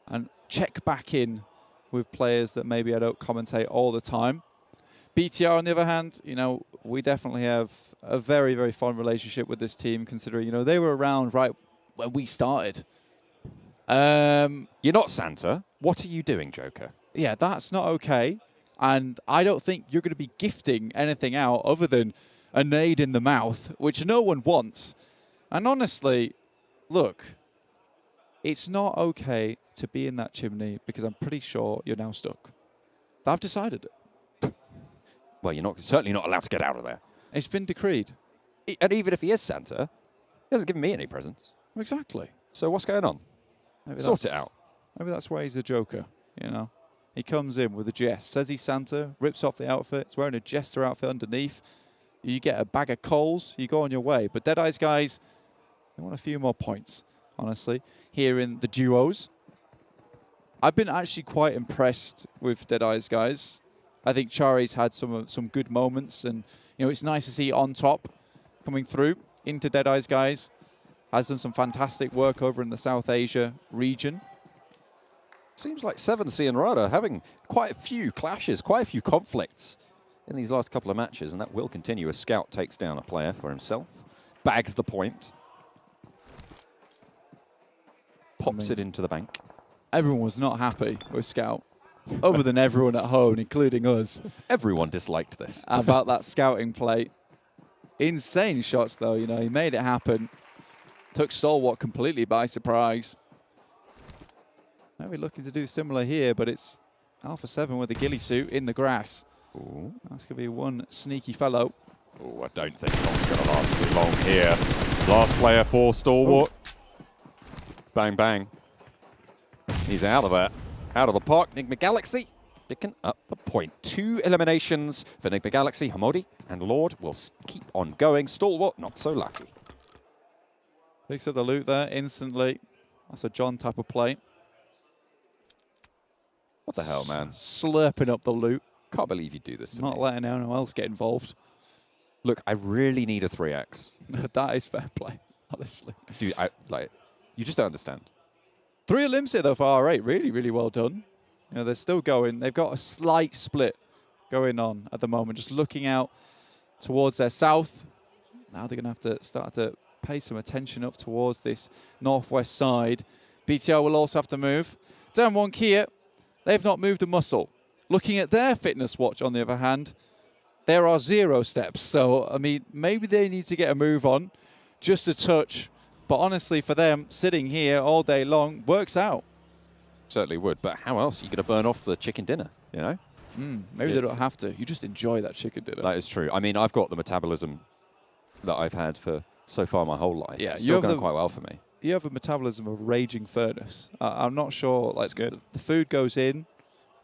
And check back in with players that maybe I don't commentate all the time. BTR, on the other hand, you know, we definitely have a very, very fond relationship with this team, considering, you know, they were around right when we started. You're not Santa. What are you doing, Joker? Yeah, that's not okay. And I don't think you're going to be gifting anything out other than a nade in the mouth, which no one wants. And honestly, look, it's not okay to be in that chimney because I'm pretty sure you're now stuck. I've decided it. Well, you're certainly not allowed to get out of there. It's been decreed. And even if he is Santa, he hasn't given me any presents. Exactly. So what's going on? Maybe sort it out. Maybe that's why he's the Joker, you know. He comes in with a jest, says he's Santa, rips off the outfit, he's wearing a jester outfit underneath. You get a bag of coals, you go on your way. But Deadeyes Guys, they want a few more points, honestly, here in the duos. I've been actually quite impressed with Deadeyes Guys. I think Chari's had some good moments, and you know, it's nice to see On Top coming through into Deadeyes Guys. Has done some fantastic work over in the South Asia region. Seems like 7C and Riyadh having quite a few clashes, quite a few conflicts in these last couple of matches, and that will continue as Scout takes down a player for himself, bags the point, pops it into the bank. Everyone was not happy with Scout, other than everyone at home, including us. Everyone disliked this. About that scouting play. Insane shots, though. You know, he made it happen. Took Stalwart completely by surprise. Now we're looking to do similar here, but it's Alpha 7 with the ghillie suit in the grass. Ooh. That's going to be one sneaky fellow. Oh, I don't think it's going to last too long here. Last player for Stalwart. Bang, bang. He's out of there. Out of the park. Nigma Galaxy picking up the point. 2 eliminations for Nigma Galaxy. Hamodi and Lord will keep on going. Stalwart, not so lucky. Picks up the loot there instantly. That's a John type of play. What the hell, man? Slurping up the loot. Can't believe you do this to me. Not letting anyone else get involved. Look, I really need a 3x. That is fair play, honestly. Dude, you just don't understand. 3 elims here, though, for R8. Really, really well done. You know, they're still going. They've got a slight split going on at the moment. Just looking out towards their south. Now they're going to have to start to pay some attention up towards this northwest side. BTR will also have to move. Damwon Kia, they've not moved a muscle. Looking at their fitness watch, on the other hand, there are 0 steps. So, I mean, maybe they need to get a move on, just a touch. But honestly, for them, sitting here all day long works out. Certainly would. But how else are you going to burn off the chicken dinner, you know? Maybe they don't have to. You just enjoy that chicken dinner. That is true. I mean, I've got the metabolism that I've had for so far my whole life. Yeah, it's still going quite well for me. You have a metabolism of a raging furnace. I'm not sure. Like, good. The food goes in,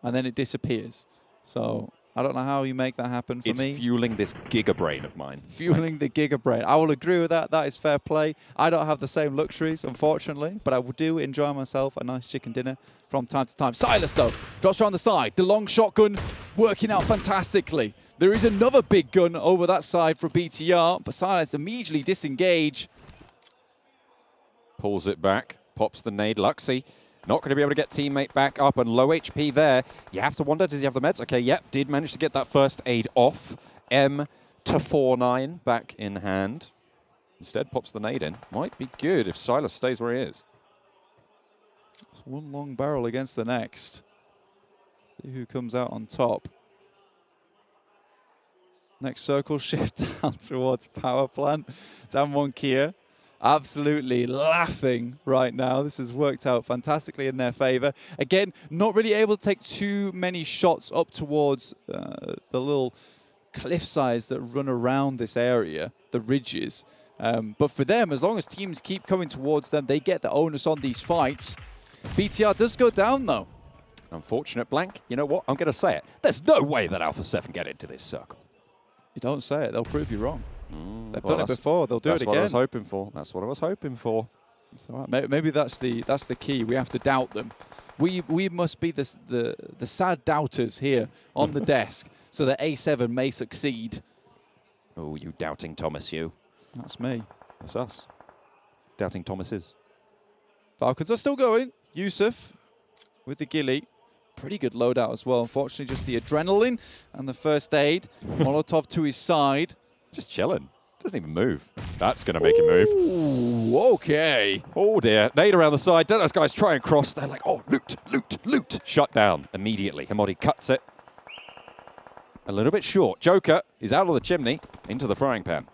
and then it disappears. So I don't know how you make that happen for me. It's fueling this giga brain of mine. Fueling the giga brain. I will agree with that. That is fair play. I don't have the same luxuries, unfortunately, but I do enjoy myself a nice chicken dinner from time to time. Silas, though, drops around the side. The long shotgun working out fantastically. There is another big gun over that side for BTR, but Silas immediately disengage. Pulls it back. Pops the nade. Luxy not going to be able to get teammate back up, and low HP there. You have to wonder, does he have the meds? Okay, yep, did manage to get that first aid off. M to 4-9 back in hand. Instead pops the nade in. Might be good if Silas stays where he is. It's one long barrel against the next. See who comes out on top. Next circle shift down towards power plant. Damwon Kia absolutely laughing right now. This has worked out fantastically in their favor. Again, not really able to take too many shots up towards the little cliff sides that run around this area, the ridges. But for them, as long as teams keep coming towards them, they get the onus on these fights. BTR does go down, though. Unfortunate blank. You know what? I'm going to say it. There's no way that Alpha 7 get into this circle. You don't say it. They'll prove you wrong. They've done it before. They'll do it again. That's what I was hoping for. That's what I was hoping for. Right. Maybe that's the key. We have to doubt them. We must be the sad doubters here on the desk, so that A7 may succeed. Oh, you doubting Thomas, you. That's me. That's us. Doubting Thomases. Falcons are still going. Yusuf with the ghillie. Pretty good loadout as well. Unfortunately, just the adrenaline and the first aid. Molotov to his side. Just chilling. Doesn't even move. That's going to make him move. Ooh, okay. Oh, dear. Nade around the side. Those guys try and cross. They're like, oh, loot, loot, loot. Shut down immediately. Hamodi cuts it. A little bit short. Joker is out of the chimney into the frying pan.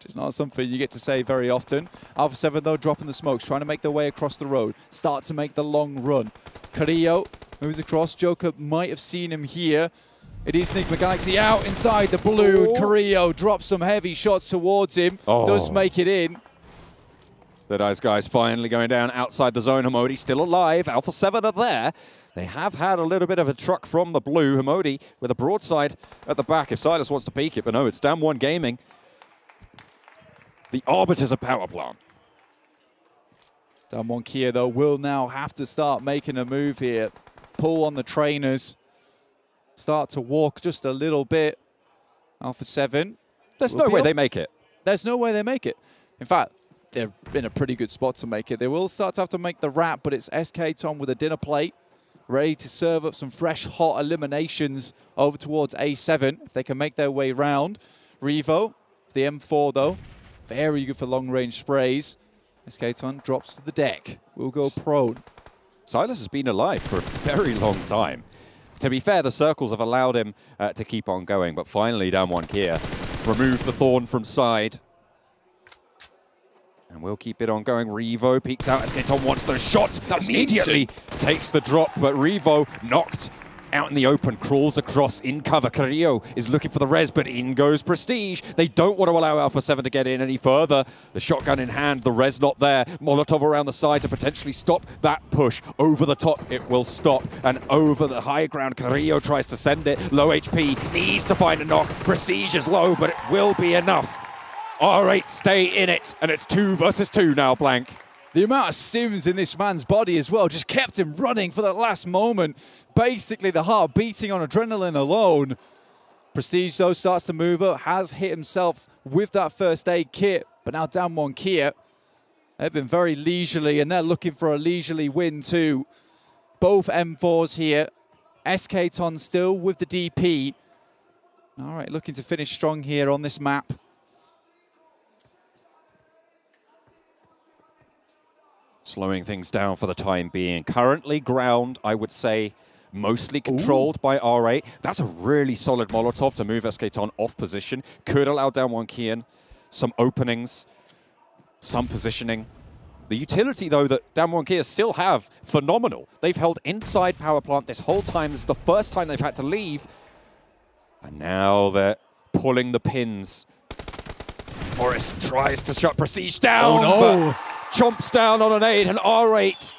It's not something you get to say very often. Alpha 7, though, dropping the smokes, trying to make their way across the road. Start to make the long run. Carrillo moves across. Joker might have seen him here. It is Nigma Galaxy out inside the balloon. Carrillo drops some heavy shots towards him. Does make it in. Deadeyes Guys finally going down outside the zone. Hamodi still alive. Alpha 7 are there. They have had a little bit of a truck from the blue. Hamodi with a broadside at the back if Silas wants to peek it. But no, it's Damwon Gaming. The arbiters of power plant. Damwon Kia, though, will now have to start making a move here. Pull on the trainers. Start to walk just a little bit. Alpha 7. There's no way they make it. There's no way they make it. In fact, they're in a pretty good spot to make it. They will start to have to make the wrap, but it's SK Tom with a dinner plate, ready to serve up some fresh, hot eliminations over towards A7, if they can make their way round. Revo, the M4, though, very good for long-range sprays. SK Tom drops to the deck. Will go prone. Silas has been alive for a very long time. To be fair, the circles have allowed him to keep on going, but finally, Damwon Kia removed the thorn from side. And we'll keep it on going. Revo peeks out. SK Tom wants those shots. Immediately takes the drop, but Revo knocked out in the open, crawls across in cover. Carrillo is looking for the res, but in goes Prestige. They don't want to allow Alpha 7 to get in any further. The shotgun in hand, the res not there. Molotov around the side to potentially stop that push. Over the top, it will stop. And over the high ground, Carrillo tries to send it. Low HP, needs to find a knock. Prestige is low, but it will be enough. R8 stay in it, and it's 2 versus 2 now, Blank. The amount of stims in this man's body as well just kept him running for that last moment. Basically, the heart beating on adrenaline alone. Prestige, though, starts to move up, has hit himself with that first aid kit, but now Damwon Kia. They've been very leisurely, and they're looking for a leisurely win too. Both M4s here. SK Ton still with the DP. All right, looking to finish strong here on this map. Slowing things down for the time being. Currently ground, I would say, mostly controlled by R8. That's a really solid Molotov to move SK Ton off position. Could allow Damwon Kian some openings, some positioning. The utility, though, that Damwon Kia still have, phenomenal. They've held inside power plant this whole time. This is the first time they've had to leave. And now they're pulling the pins. Forrest tries to shut Prestige down. Oh, no. Chomps down on an aid, and R8,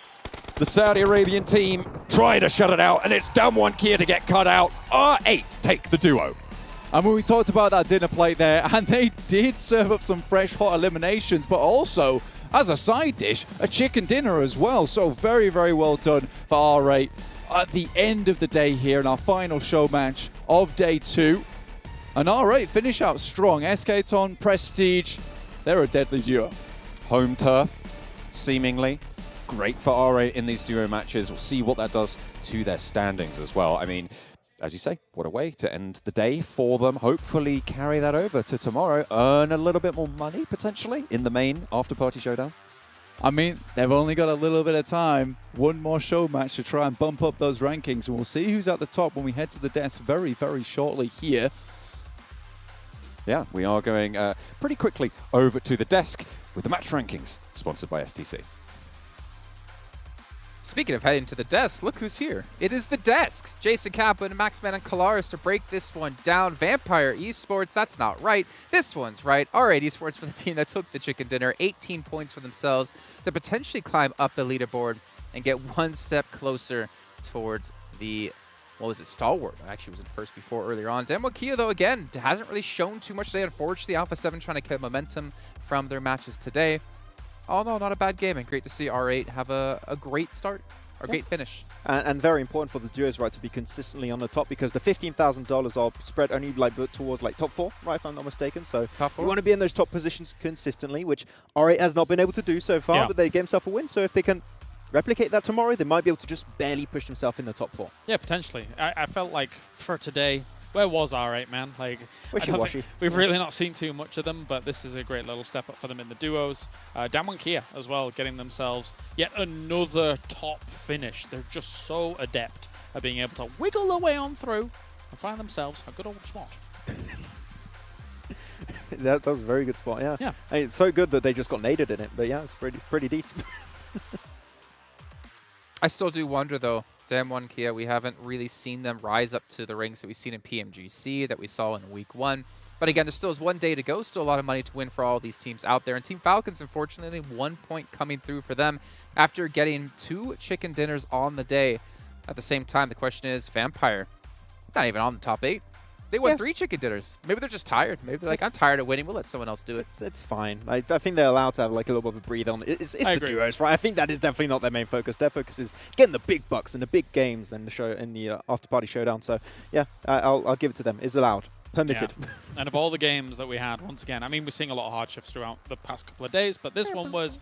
the Saudi Arabian team, trying to shut it out, and it's Damwon Kia to get cut out. R8 take the duo. And when we talked about that dinner plate there, and they did serve up some fresh, hot eliminations, but also, as a side dish, a chicken dinner as well. So very, very well done for R8 at the end of the day here in our final show match of day 2. And R8 finish out strong. SK Ton, Prestige, they're a deadly duo. Home turf, seemingly. Great for R8 in these duo matches. We'll see what that does to their standings as well. I mean, as you say, what a way to end the day for them. Hopefully carry that over to tomorrow. Earn a little bit more money, potentially, in the main after-party showdown. I mean, they've only got a little bit of time. One more show match to try and bump up those rankings. And we'll see who's at the top when we head to the desk very, very shortly here. Yeah, we are going pretty quickly over to the desk with the match rankings, sponsored by STC. Speaking of heading to the desk, look who's here. It is the desk. Jason Kaplan, Maxman, and Kalaris to break this one down. Vampire Esports, that's not right. This one's right. R8 Esports for the team that took the chicken dinner. 18 points for themselves to potentially climb up the leaderboard and get one step closer towards the, what was it, Stalwart. I actually was in first before earlier on. Demo Kia, though, again, hasn't really shown too much today. Unfortunately, Alpha 7 trying to get momentum from their matches today. Oh, no, not a bad game, and great to see R8 have a great start, or great finish. And very important for the duos, right, to be consistently on the top, because the $15,000 are spread only towards top 4, right, if I'm not mistaken. So you want to be in those top positions consistently, which R8 has not been able to do so far, but they gave themselves a win. So if they can replicate that tomorrow, they might be able to just barely push themselves in the top 4. Yeah, potentially. I felt like for today, where was R8, man? Like, Wishy-washy. We've really not seen too much of them, but this is a great little step up for them in the duos. Damwon Kia as well, getting themselves yet another top finish. They're just so adept at being able to wiggle their way on through and find themselves a good old spot. That was a very good spot, yeah. Yeah. I mean, it's so good that they just got naded in it, but yeah, it's pretty decent. I still do wonder, though, Damwon Kia, we haven't really seen them rise up to the ranks that we've seen in PMGC, that we saw in week 1. But again, there still is one day to go, still a lot of money to win for all these teams out there. And Team Falcons, unfortunately, 1 point coming through for them after getting 2 chicken dinners on the day. At the same time, the question is, Vampire, not even on the top 8. They won 3 chicken dinners. Maybe they're just tired. Maybe they're like, I'm tired of winning. We'll let someone else do it. It's fine. I think they're allowed to have like a little bit of a breathe on. It's the duos, right? I think that is definitely not their main focus. Their focus is getting the big bucks and the big games and the show in the after-party showdown. So yeah, I'll give it to them. It's allowed. Permitted. Yeah. And of all the games that we had, once again, I mean, we're seeing a lot of hardships throughout the past couple of days, but this one was,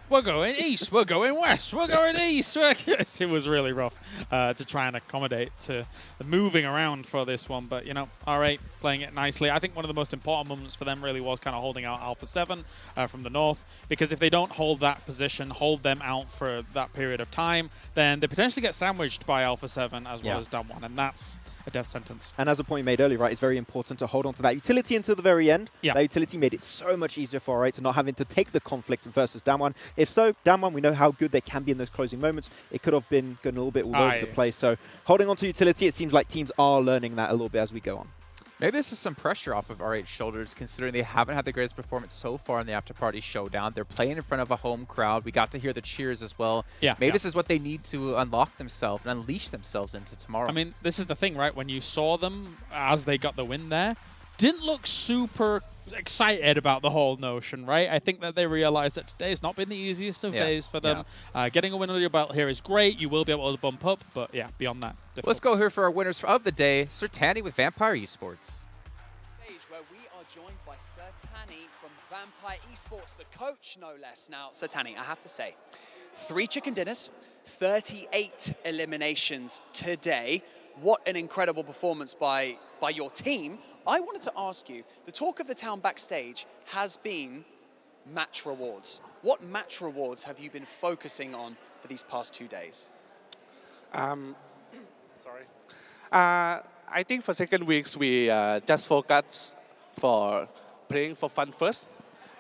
we're going east, we're going west, we're going east. It was really rough to try and accommodate to the moving around for this one, but, you know, R8 playing it nicely. I think one of the most important moments for them really was kind of holding out Alpha 7 from the north, because if they don't hold that position, hold them out for that period of time, then they potentially get sandwiched by Alpha 7 as well as Damwon, and that's a death sentence. And as a point made earlier, right, it's very important to hold on to that utility until the very end. Yeah. That utility made it so much easier for R8 to not having to take the conflict versus Damwon. If so, Damwon, we know how good they can be in those closing moments. It could have been going a little bit all over the place. So holding on to utility, it seems like teams are learning that a little bit as we go on. Maybe this is some pressure off of R8's shoulders, considering they haven't had the greatest performance so far in the Afterparty Showdown. They're playing in front of a home crowd. We got to hear the cheers as well. Yeah. Maybe this is what they need to unlock themselves and unleash themselves into tomorrow. I mean, this is the thing, right? When you saw them as they got the win there, didn't look super excited about the whole notion, right? I think that they realized that today's not been the easiest of days for them. Getting a win under your belt here is great. You will be able to bump up, but yeah, beyond that, difficult. Let's go here for our winners of the day. Sertani with Vampire Esports. Where we are joined by Sertani from Vampire Esports, the coach, no less. Now, Sertani, I have to say, 3 chicken dinners, 38 eliminations today. What an incredible performance by your team. I wanted to ask you, the talk of the town backstage has been match rewards. What match rewards have you been focusing on for these past 2 days? I think for second weeks, we just focus for playing for fun first.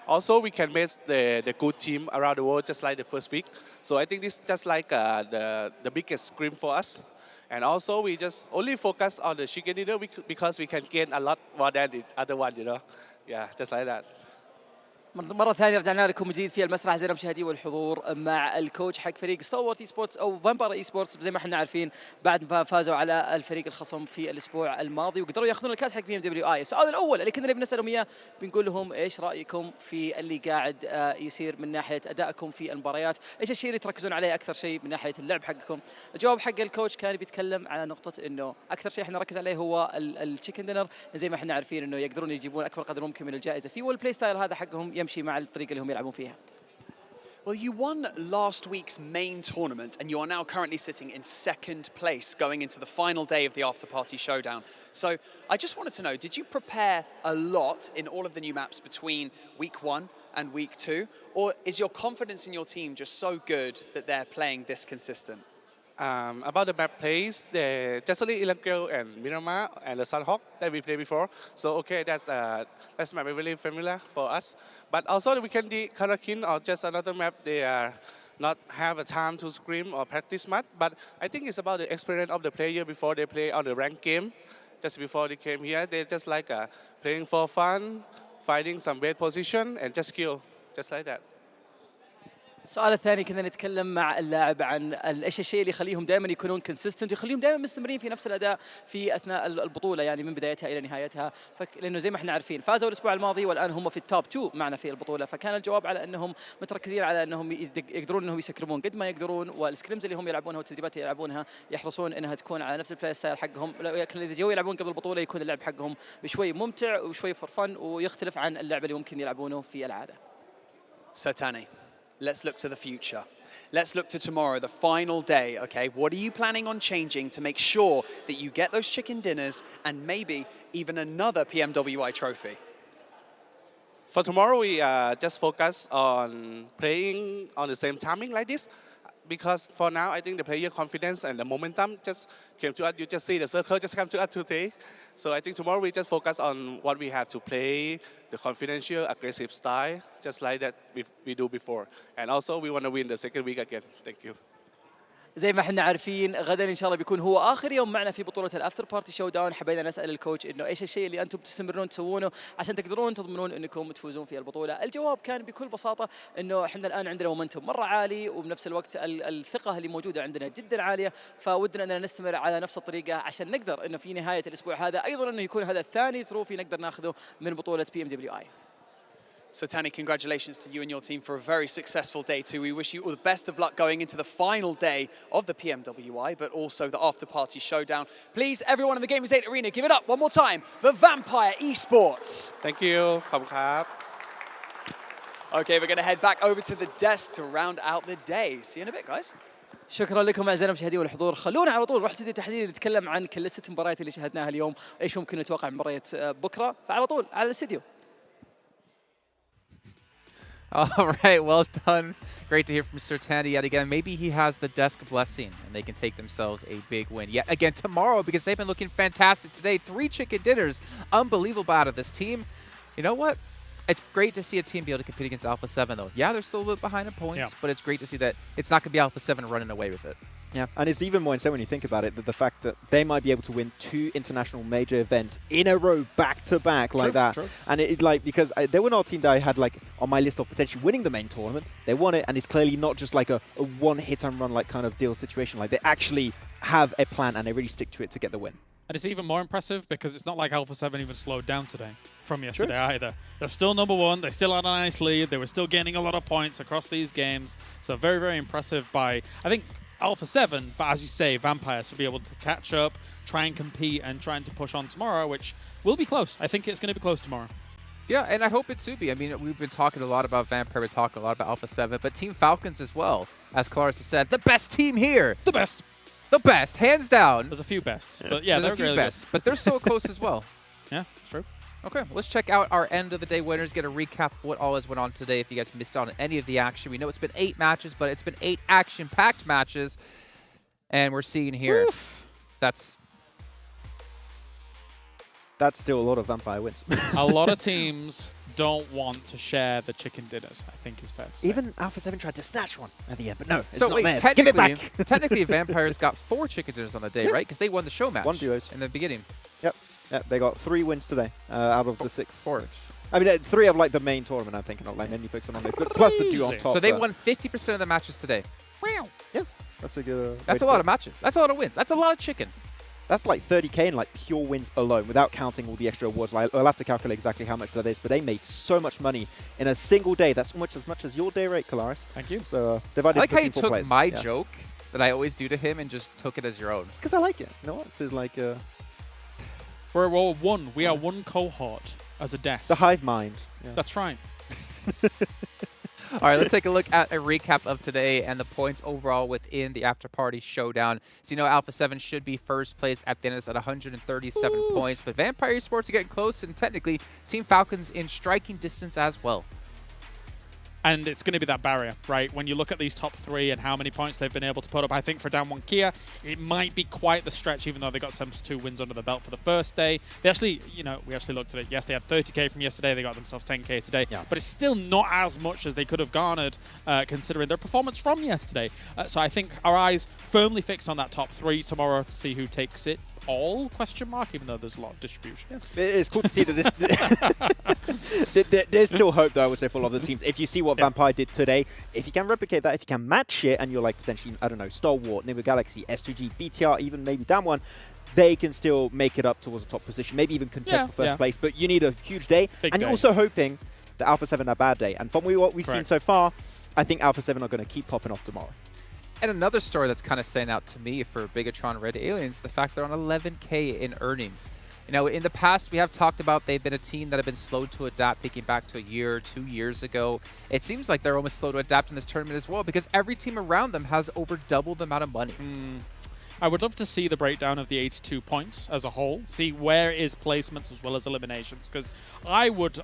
Also, we can make the good team around the world just like the first week. So I think this just like the biggest scream for us. And also, we just only focus on the chicken dinner because we can gain a lot more than the other one, you know. Yeah, just like that. مرة ثانية رجعنا لكم من جديد في المسرح أعزائي المشاهدين والحضور مع الكوتش حق فريق ستالوارت اي سبورتس أو فامباير اي سبورتس زي ما احنا عارفين بعد ما فازوا على الفريق الخصم في الأسبوع الماضي وقدروا ياخذون الكاس حق PMWI. السؤال الأول اللي كنا بنسألهم إياه بنقول لهم إيش رأيكم في اللي قاعد يصير من ناحية أدائكم في المباريات؟ إيش الشيء اللي تركزون عليه أكثر شيء من ناحية اللعب حقكم؟ الجواب حق الكوتش كان بيتكلم على نقطة إنه أكثر شيء احنا نركز عليه هو التشيكن دينر زي ما احنا عارفين إنه يقدرون يجيبون أكبر قدر ممكن من الجائزة فيه والبلاي ستايل هذا حقهم يمشي مع الطريقة اللي هم يلعبون فيها. Well, you won last week's main tournament, and you are now currently sitting in second place going into the final day of the Afterparty Showdown. So I just wanted to know, did you prepare a lot in all of the new maps between week 1 and week 2? Or is your confidence in your team just so good that they're playing this consistent? About the map plays, the just only Erangel and Miramar and the Sanhok that we played before. So okay, that's map really familiar for us. But also the Vikendi, Karakin, or just another map, they are not have a time to scrim or practice much. But I think it's about the experience of the player before they play on the ranked game. Just before they came here, they just like playing for fun, finding some bad position and just skill, just like that. السؤال الثاني كنا نتكلم مع اللاعب عن ايش الشيء اللي يخليهم دائما يكونون كونسيستنت ويخليهم دائما مستمرين في نفس الاداء في اثناء البطوله يعني من بدايتها الى نهايتها لانه زي ما احنا عارفين فازوا الاسبوع الماضي والان هم في التوب 2 معنا في البطوله فكان الجواب على انهم متركزين على انهم يقدرون انهم يسكرمون قد ما يقدرون والسكريمز اللي هم يلعبونها والتدريبات اللي يلعبونها يحرصون انها تكون على نفس البلاي ستايل حقهم لكن اذا جو يلعبون قبل البطوله يكون اللعب حقهم شوي ممتع وشوي فور فن ويختلف عن اللعب اللي ممكن يلعبونه في العاده. Satani, let's look to the future. Let's look to tomorrow, the final day, okay? What are you planning on changing to make sure that you get those chicken dinners and maybe even another PMWI trophy? For tomorrow, we just focus on playing on the same timing like this. Because for now, I think the player confidence and the momentum just came to us. You just see the circle just come to us today. So I think tomorrow we just focus on what we have to play, the confidential, aggressive style, just like that we do before. And also we want to win the second week again. Thank you. زي ما احنا عارفين غدا ان شاء الله بيكون هو اخر يوم معنا في بطوله الافتر بارتي شو داون حبينا نسال الكوتش انه ايش الشيء اللي انتم بتستمرون تسوونه عشان تقدرون تضمنون انكم تفوزون في البطوله الجواب كان بكل بساطه انه احنا الان عندنا مومنتوم مره عالي وبنفس الوقت الثقه اللي موجوده عندنا جدا عاليه فودنا اننا نستمر على نفس الطريقه عشان نقدر انه في نهايه الاسبوع هذا ايضا انه يكون هذا ثاني تروفي نقدر ناخذه من بطوله PMWI. Satani, congratulations to you and your team for a very successful day too. We wish you all the best of luck going into the final day of the PMWI, but also the after-party showdown. Please, everyone in the Gamers8 arena, give it up one more time for Vampire Esports. Thank you. Okay, we're going to head back over to the desk to round out the day. See you in a bit, guys. شكرا لكم اعزائنا المشاهدين والحضور خلونا على طول نروح استوديو تحليل نتكلم عن كل 6 مباريات اللي شاهدناها اليوم ايش ممكن نتوقع من مباريات بكره فعلى طول على الاستوديو. All right, well done. Great to hear from Mr. Tandy yet again. Maybe he has the desk blessing and they can take themselves a big win yet again tomorrow because they've been looking fantastic today. 3 chicken dinners. Unbelievable out of this team. You know what? It's great to see a team be able to compete against Alpha 7, though. Yeah, they're still a little bit behind in points, but it's great to see that it's not going to be Alpha 7 running away with it. Yeah, and it's even more insane when you think about it, that the fact that they might be able to win 2 international major events in a row, back-to-back, like that. True. And it like, because they were not a team that I had like on my list of potentially winning the main tournament. They won it, and it's clearly not just like a one-hit-and-run like kind of deal situation. Like, they actually have a plan, and they really stick to it to get the win. And it's even more impressive because it's not like Alpha 7 even slowed down today from yesterday either. They're still number 1. They still had a nice lead. They were still gaining a lot of points across these games. So very, very impressive by, I think, Alpha 7, but as you say, Vampires to be able to catch up, try and compete, and trying to push on tomorrow, which will be close. I think it's going to be close tomorrow. Yeah, and I hope it to be. I mean, we've been talking a lot about Vampire, we're talking a lot about Alpha 7, but Team Falcons as well. As Clarissa said, the best team here. The best. The best, hands down. There's a few bests, but yeah, there's a few really bests, but they're so close as well. Yeah, it's true. Okay, let's check out our end of the day winners, get a recap of what all has went on today if you guys missed out on any of the action. We know it's been 8 matches, but it's been 8 action-packed matches. And we're seeing here, that's still a lot of Vampire wins. A lot of teams don't want to share the chicken dinners, I think is fair to say. Even Alpha 7 tried to snatch one at the end, but no, it's so not wait, theirs. Give it back. Technically, Vampires got 4 chicken dinners on the day, right? Because they won the show match. 1 duos. In the beginning. Yep, they got 3 wins today out of the 6. 4. I mean, 3 of like the main tournament, I'm thinking, not like mainly focusing on this, but plus the duo on top. So they won 50% of the matches today. Wow. Yeah, that's a good. That's a lot of matches. That's a lot of wins. That's a lot of chicken. That's like 30k in like pure wins alone, without counting all the extra awards. Like, I'll have to calculate exactly how much that is, but they made so much money in a single day. That's as much as your day rate, Kalaris. Thank you. So divided. I like how you took took my joke that I always do to him and just took it as your own. Because I like it. You know what? This is like. We're all one. We are one cohort as a desk. The hive mind. Yeah. That's right. All right, let's take a look at a recap of today and the points overall within the Afterparty Showdown. So you know Alpha 7 should be first place at the end of this at 137 points, but Vampire Esports are getting close, and technically Team Falcons in striking distance as well. And it's going to be that barrier, right? When you look at these top three and how many points they've been able to put up, I think for Down 1 Kia, it might be quite the stretch, even though they got 72 wins under the belt for the first day. They actually, you know, we actually looked at it. Yes, they had 30K from yesterday. They got themselves 10K today. Yeah. But it's still not as much as they could have garnered, considering their performance from yesterday. So I think our eyes firmly fixed on that top three tomorrow to see who takes it. All question mark, even though there's a lot of distribution. Yeah. It's cool to see that this there's still hope, though, I would say, for a lot of the teams. If you see what Vampire did today, if you can replicate that, if you can match it, and you're like potentially, I don't know, Stalwart, Nigma Galaxy, S2G, BTR, even maybe Down 1, they can still make it up towards the top position, maybe even contest for first place. But you need a huge day, and you're also hoping that Alpha 7 are a bad day. And from what we've seen so far, I think Alpha 7 are going to keep popping off tomorrow. And another story that's kind of standing out to me for Bigetron Red Aliens, the fact they're on 11K in earnings. You know, in the past, we have talked about they've been a team that have been slow to adapt, thinking back to a year or 2 years ago. It seems like they're almost slow to adapt in this tournament as well, because every team around them has over double the amount of money. I would love to see the breakdown of the 82 points as a whole, see where is placements as well as eliminations, because I would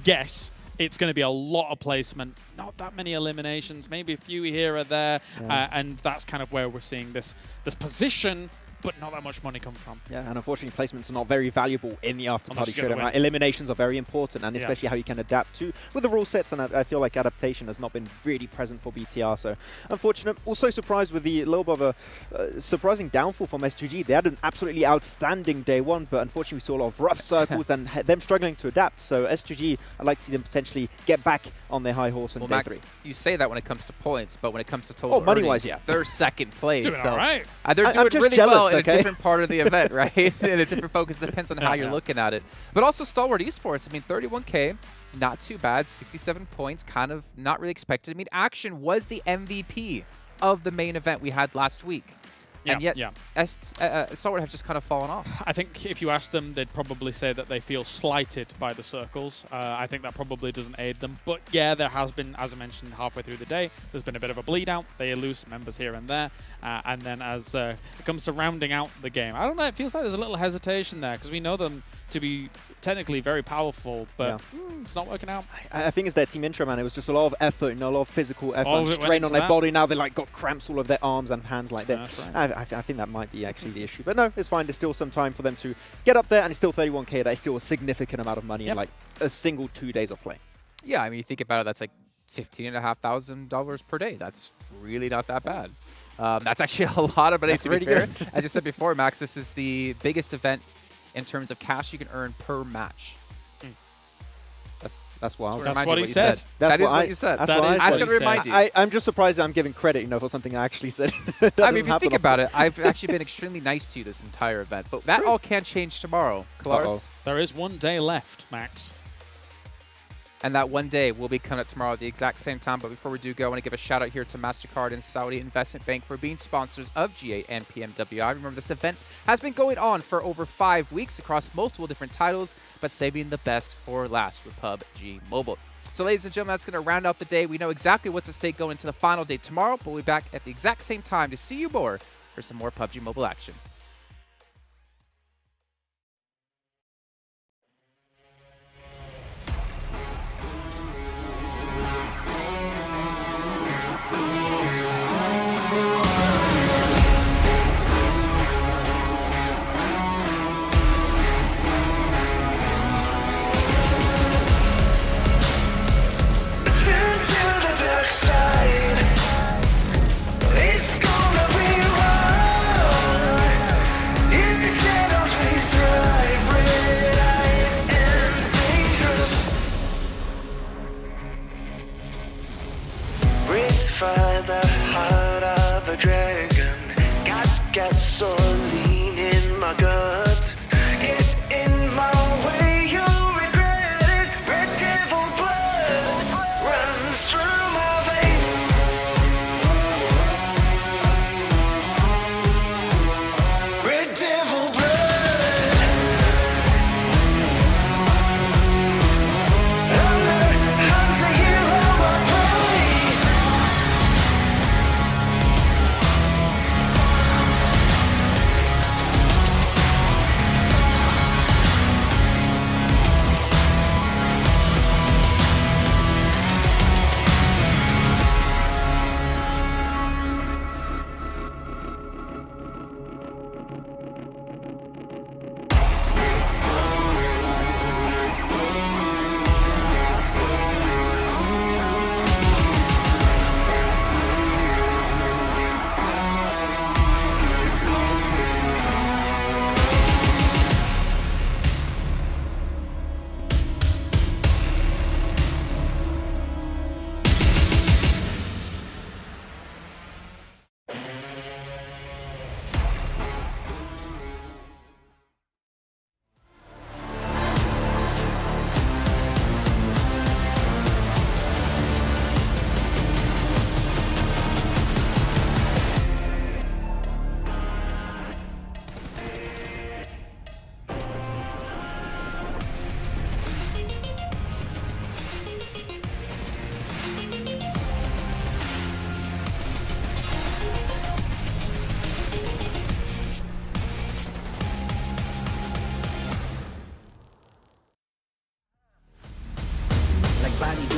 guess it's going to be a lot of placement, not that many eliminations, maybe a few here or there, and that's kind of where we're seeing this position, but not that much money come from. Yeah, and unfortunately placements are not very valuable in the Afterparty Showdown. Right? Eliminations are very important, and especially how you can adapt to with the rule sets, and I feel like adaptation has not been really present for BTR, so unfortunate. Also surprised with the little bit of a surprising downfall from S2G. They had an absolutely outstanding day one, but unfortunately we saw a lot of rough circles and them struggling to adapt, so S2G, I'd like to see them potentially get back on their high horse on day Max, 3. You say that when it comes to points, but when it comes to total money-wise, they're second place. Doing all right. They're doing really well in a different part of the event, right? In a different focus, depends on how you're looking at it. But also Stalwart Esports, I mean, 31K, not too bad, 67 points, kind of not really expected. I mean, Action was the MVP of the main event we had last week. And yet, Stalwart have just kind of fallen off. I think if you ask them, they'd probably say that they feel slighted by the circles. I think that probably doesn't aid them. But yeah, there has been, as I mentioned, halfway through the day, there's been a bit of a bleed out. They lose members here and there. And then as it comes to rounding out the game, I don't know, it feels like there's a little hesitation there because we know them to be technically very powerful, but it's not working out. I think it's their team intro, man. It was just a lot of effort, you know, a lot of physical effort, and strain on their body. Now they like got cramps all of their arms and hands like that. Right. I think that might be actually the issue. But no, it's fine. There's still some time for them to get up there, and it's still 31K. That is still a significant amount of money in like a single 2 days of play. Yeah, I mean, you think about it, that's like $15,500 per day. That's really not that bad. That's actually a lot of money to be fair. As you said before, Max, this is the biggest event in terms of cash you can earn per match. That's wild. That's what he said. That is what you said. That's what I was going to remind you. I'm just surprised that I'm giving credit, you know, for something I actually said. I mean, if you think about it, I've actually been extremely nice to you this entire event, but that all can change tomorrow. Kalaris? There is 1 day left, Max. And that 1 day will be coming up tomorrow at the exact same time. But before we do go, I want to give a shout out here to MasterCard and Saudi Investment Bank for being sponsors of G8 and PMWI. Remember, this event has been going on for over 5 weeks across multiple different titles, but saving the best for last with PUBG Mobile. So, ladies and gentlemen, that's going to round out the day. We know exactly what's at stake going into the final day tomorrow, but we'll be back at the exact same time to see you more for some more PUBG Mobile action.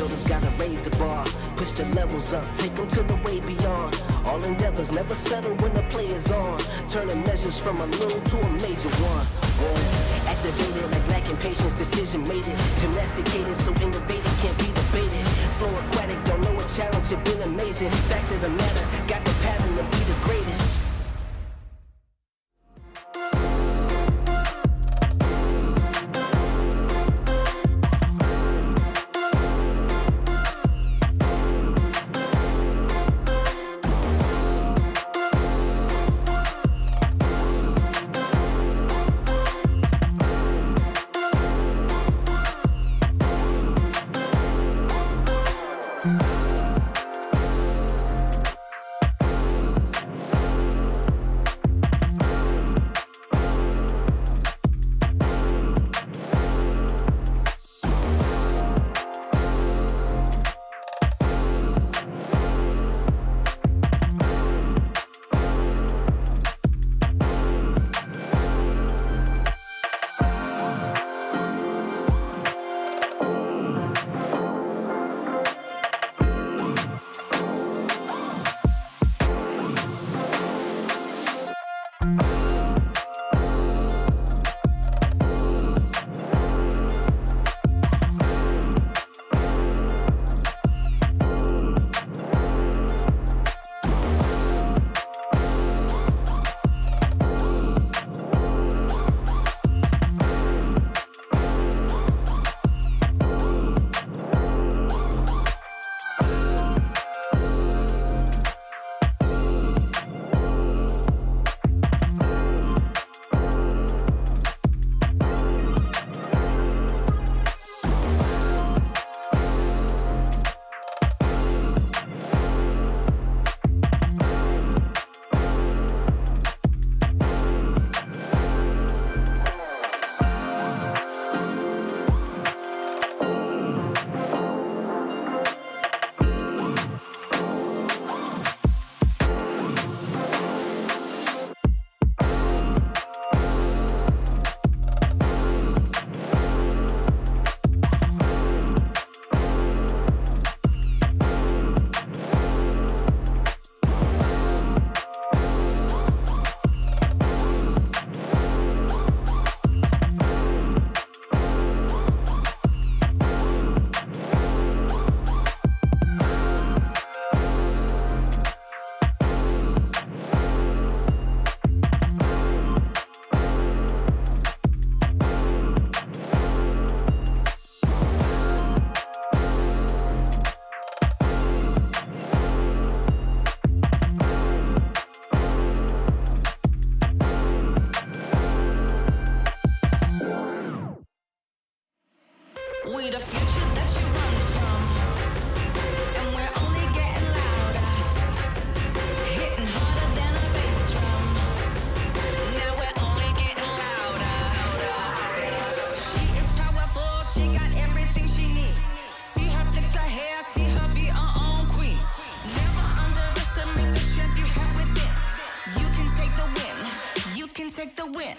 builders gotta raise the bar, push the levels up, take them to the way beyond. All endeavors never settle when the play is on, turning measures from a little to a major one. Whoa, activated like lacking patience, decision made it, gymnasticated so innovative can't be debated. Flow aquatic, don't know a challenge, it been amazing. Fact of the matter, got the pattern to be the greatest. We the future that you run from, and we're only getting louder, hitting harder than a bass drum. Now we're only getting louder. She is powerful, she got everything she needs. See her flick her hair, see her be her own queen. Never underestimate the strength you have within. You can take the win, you can take the win.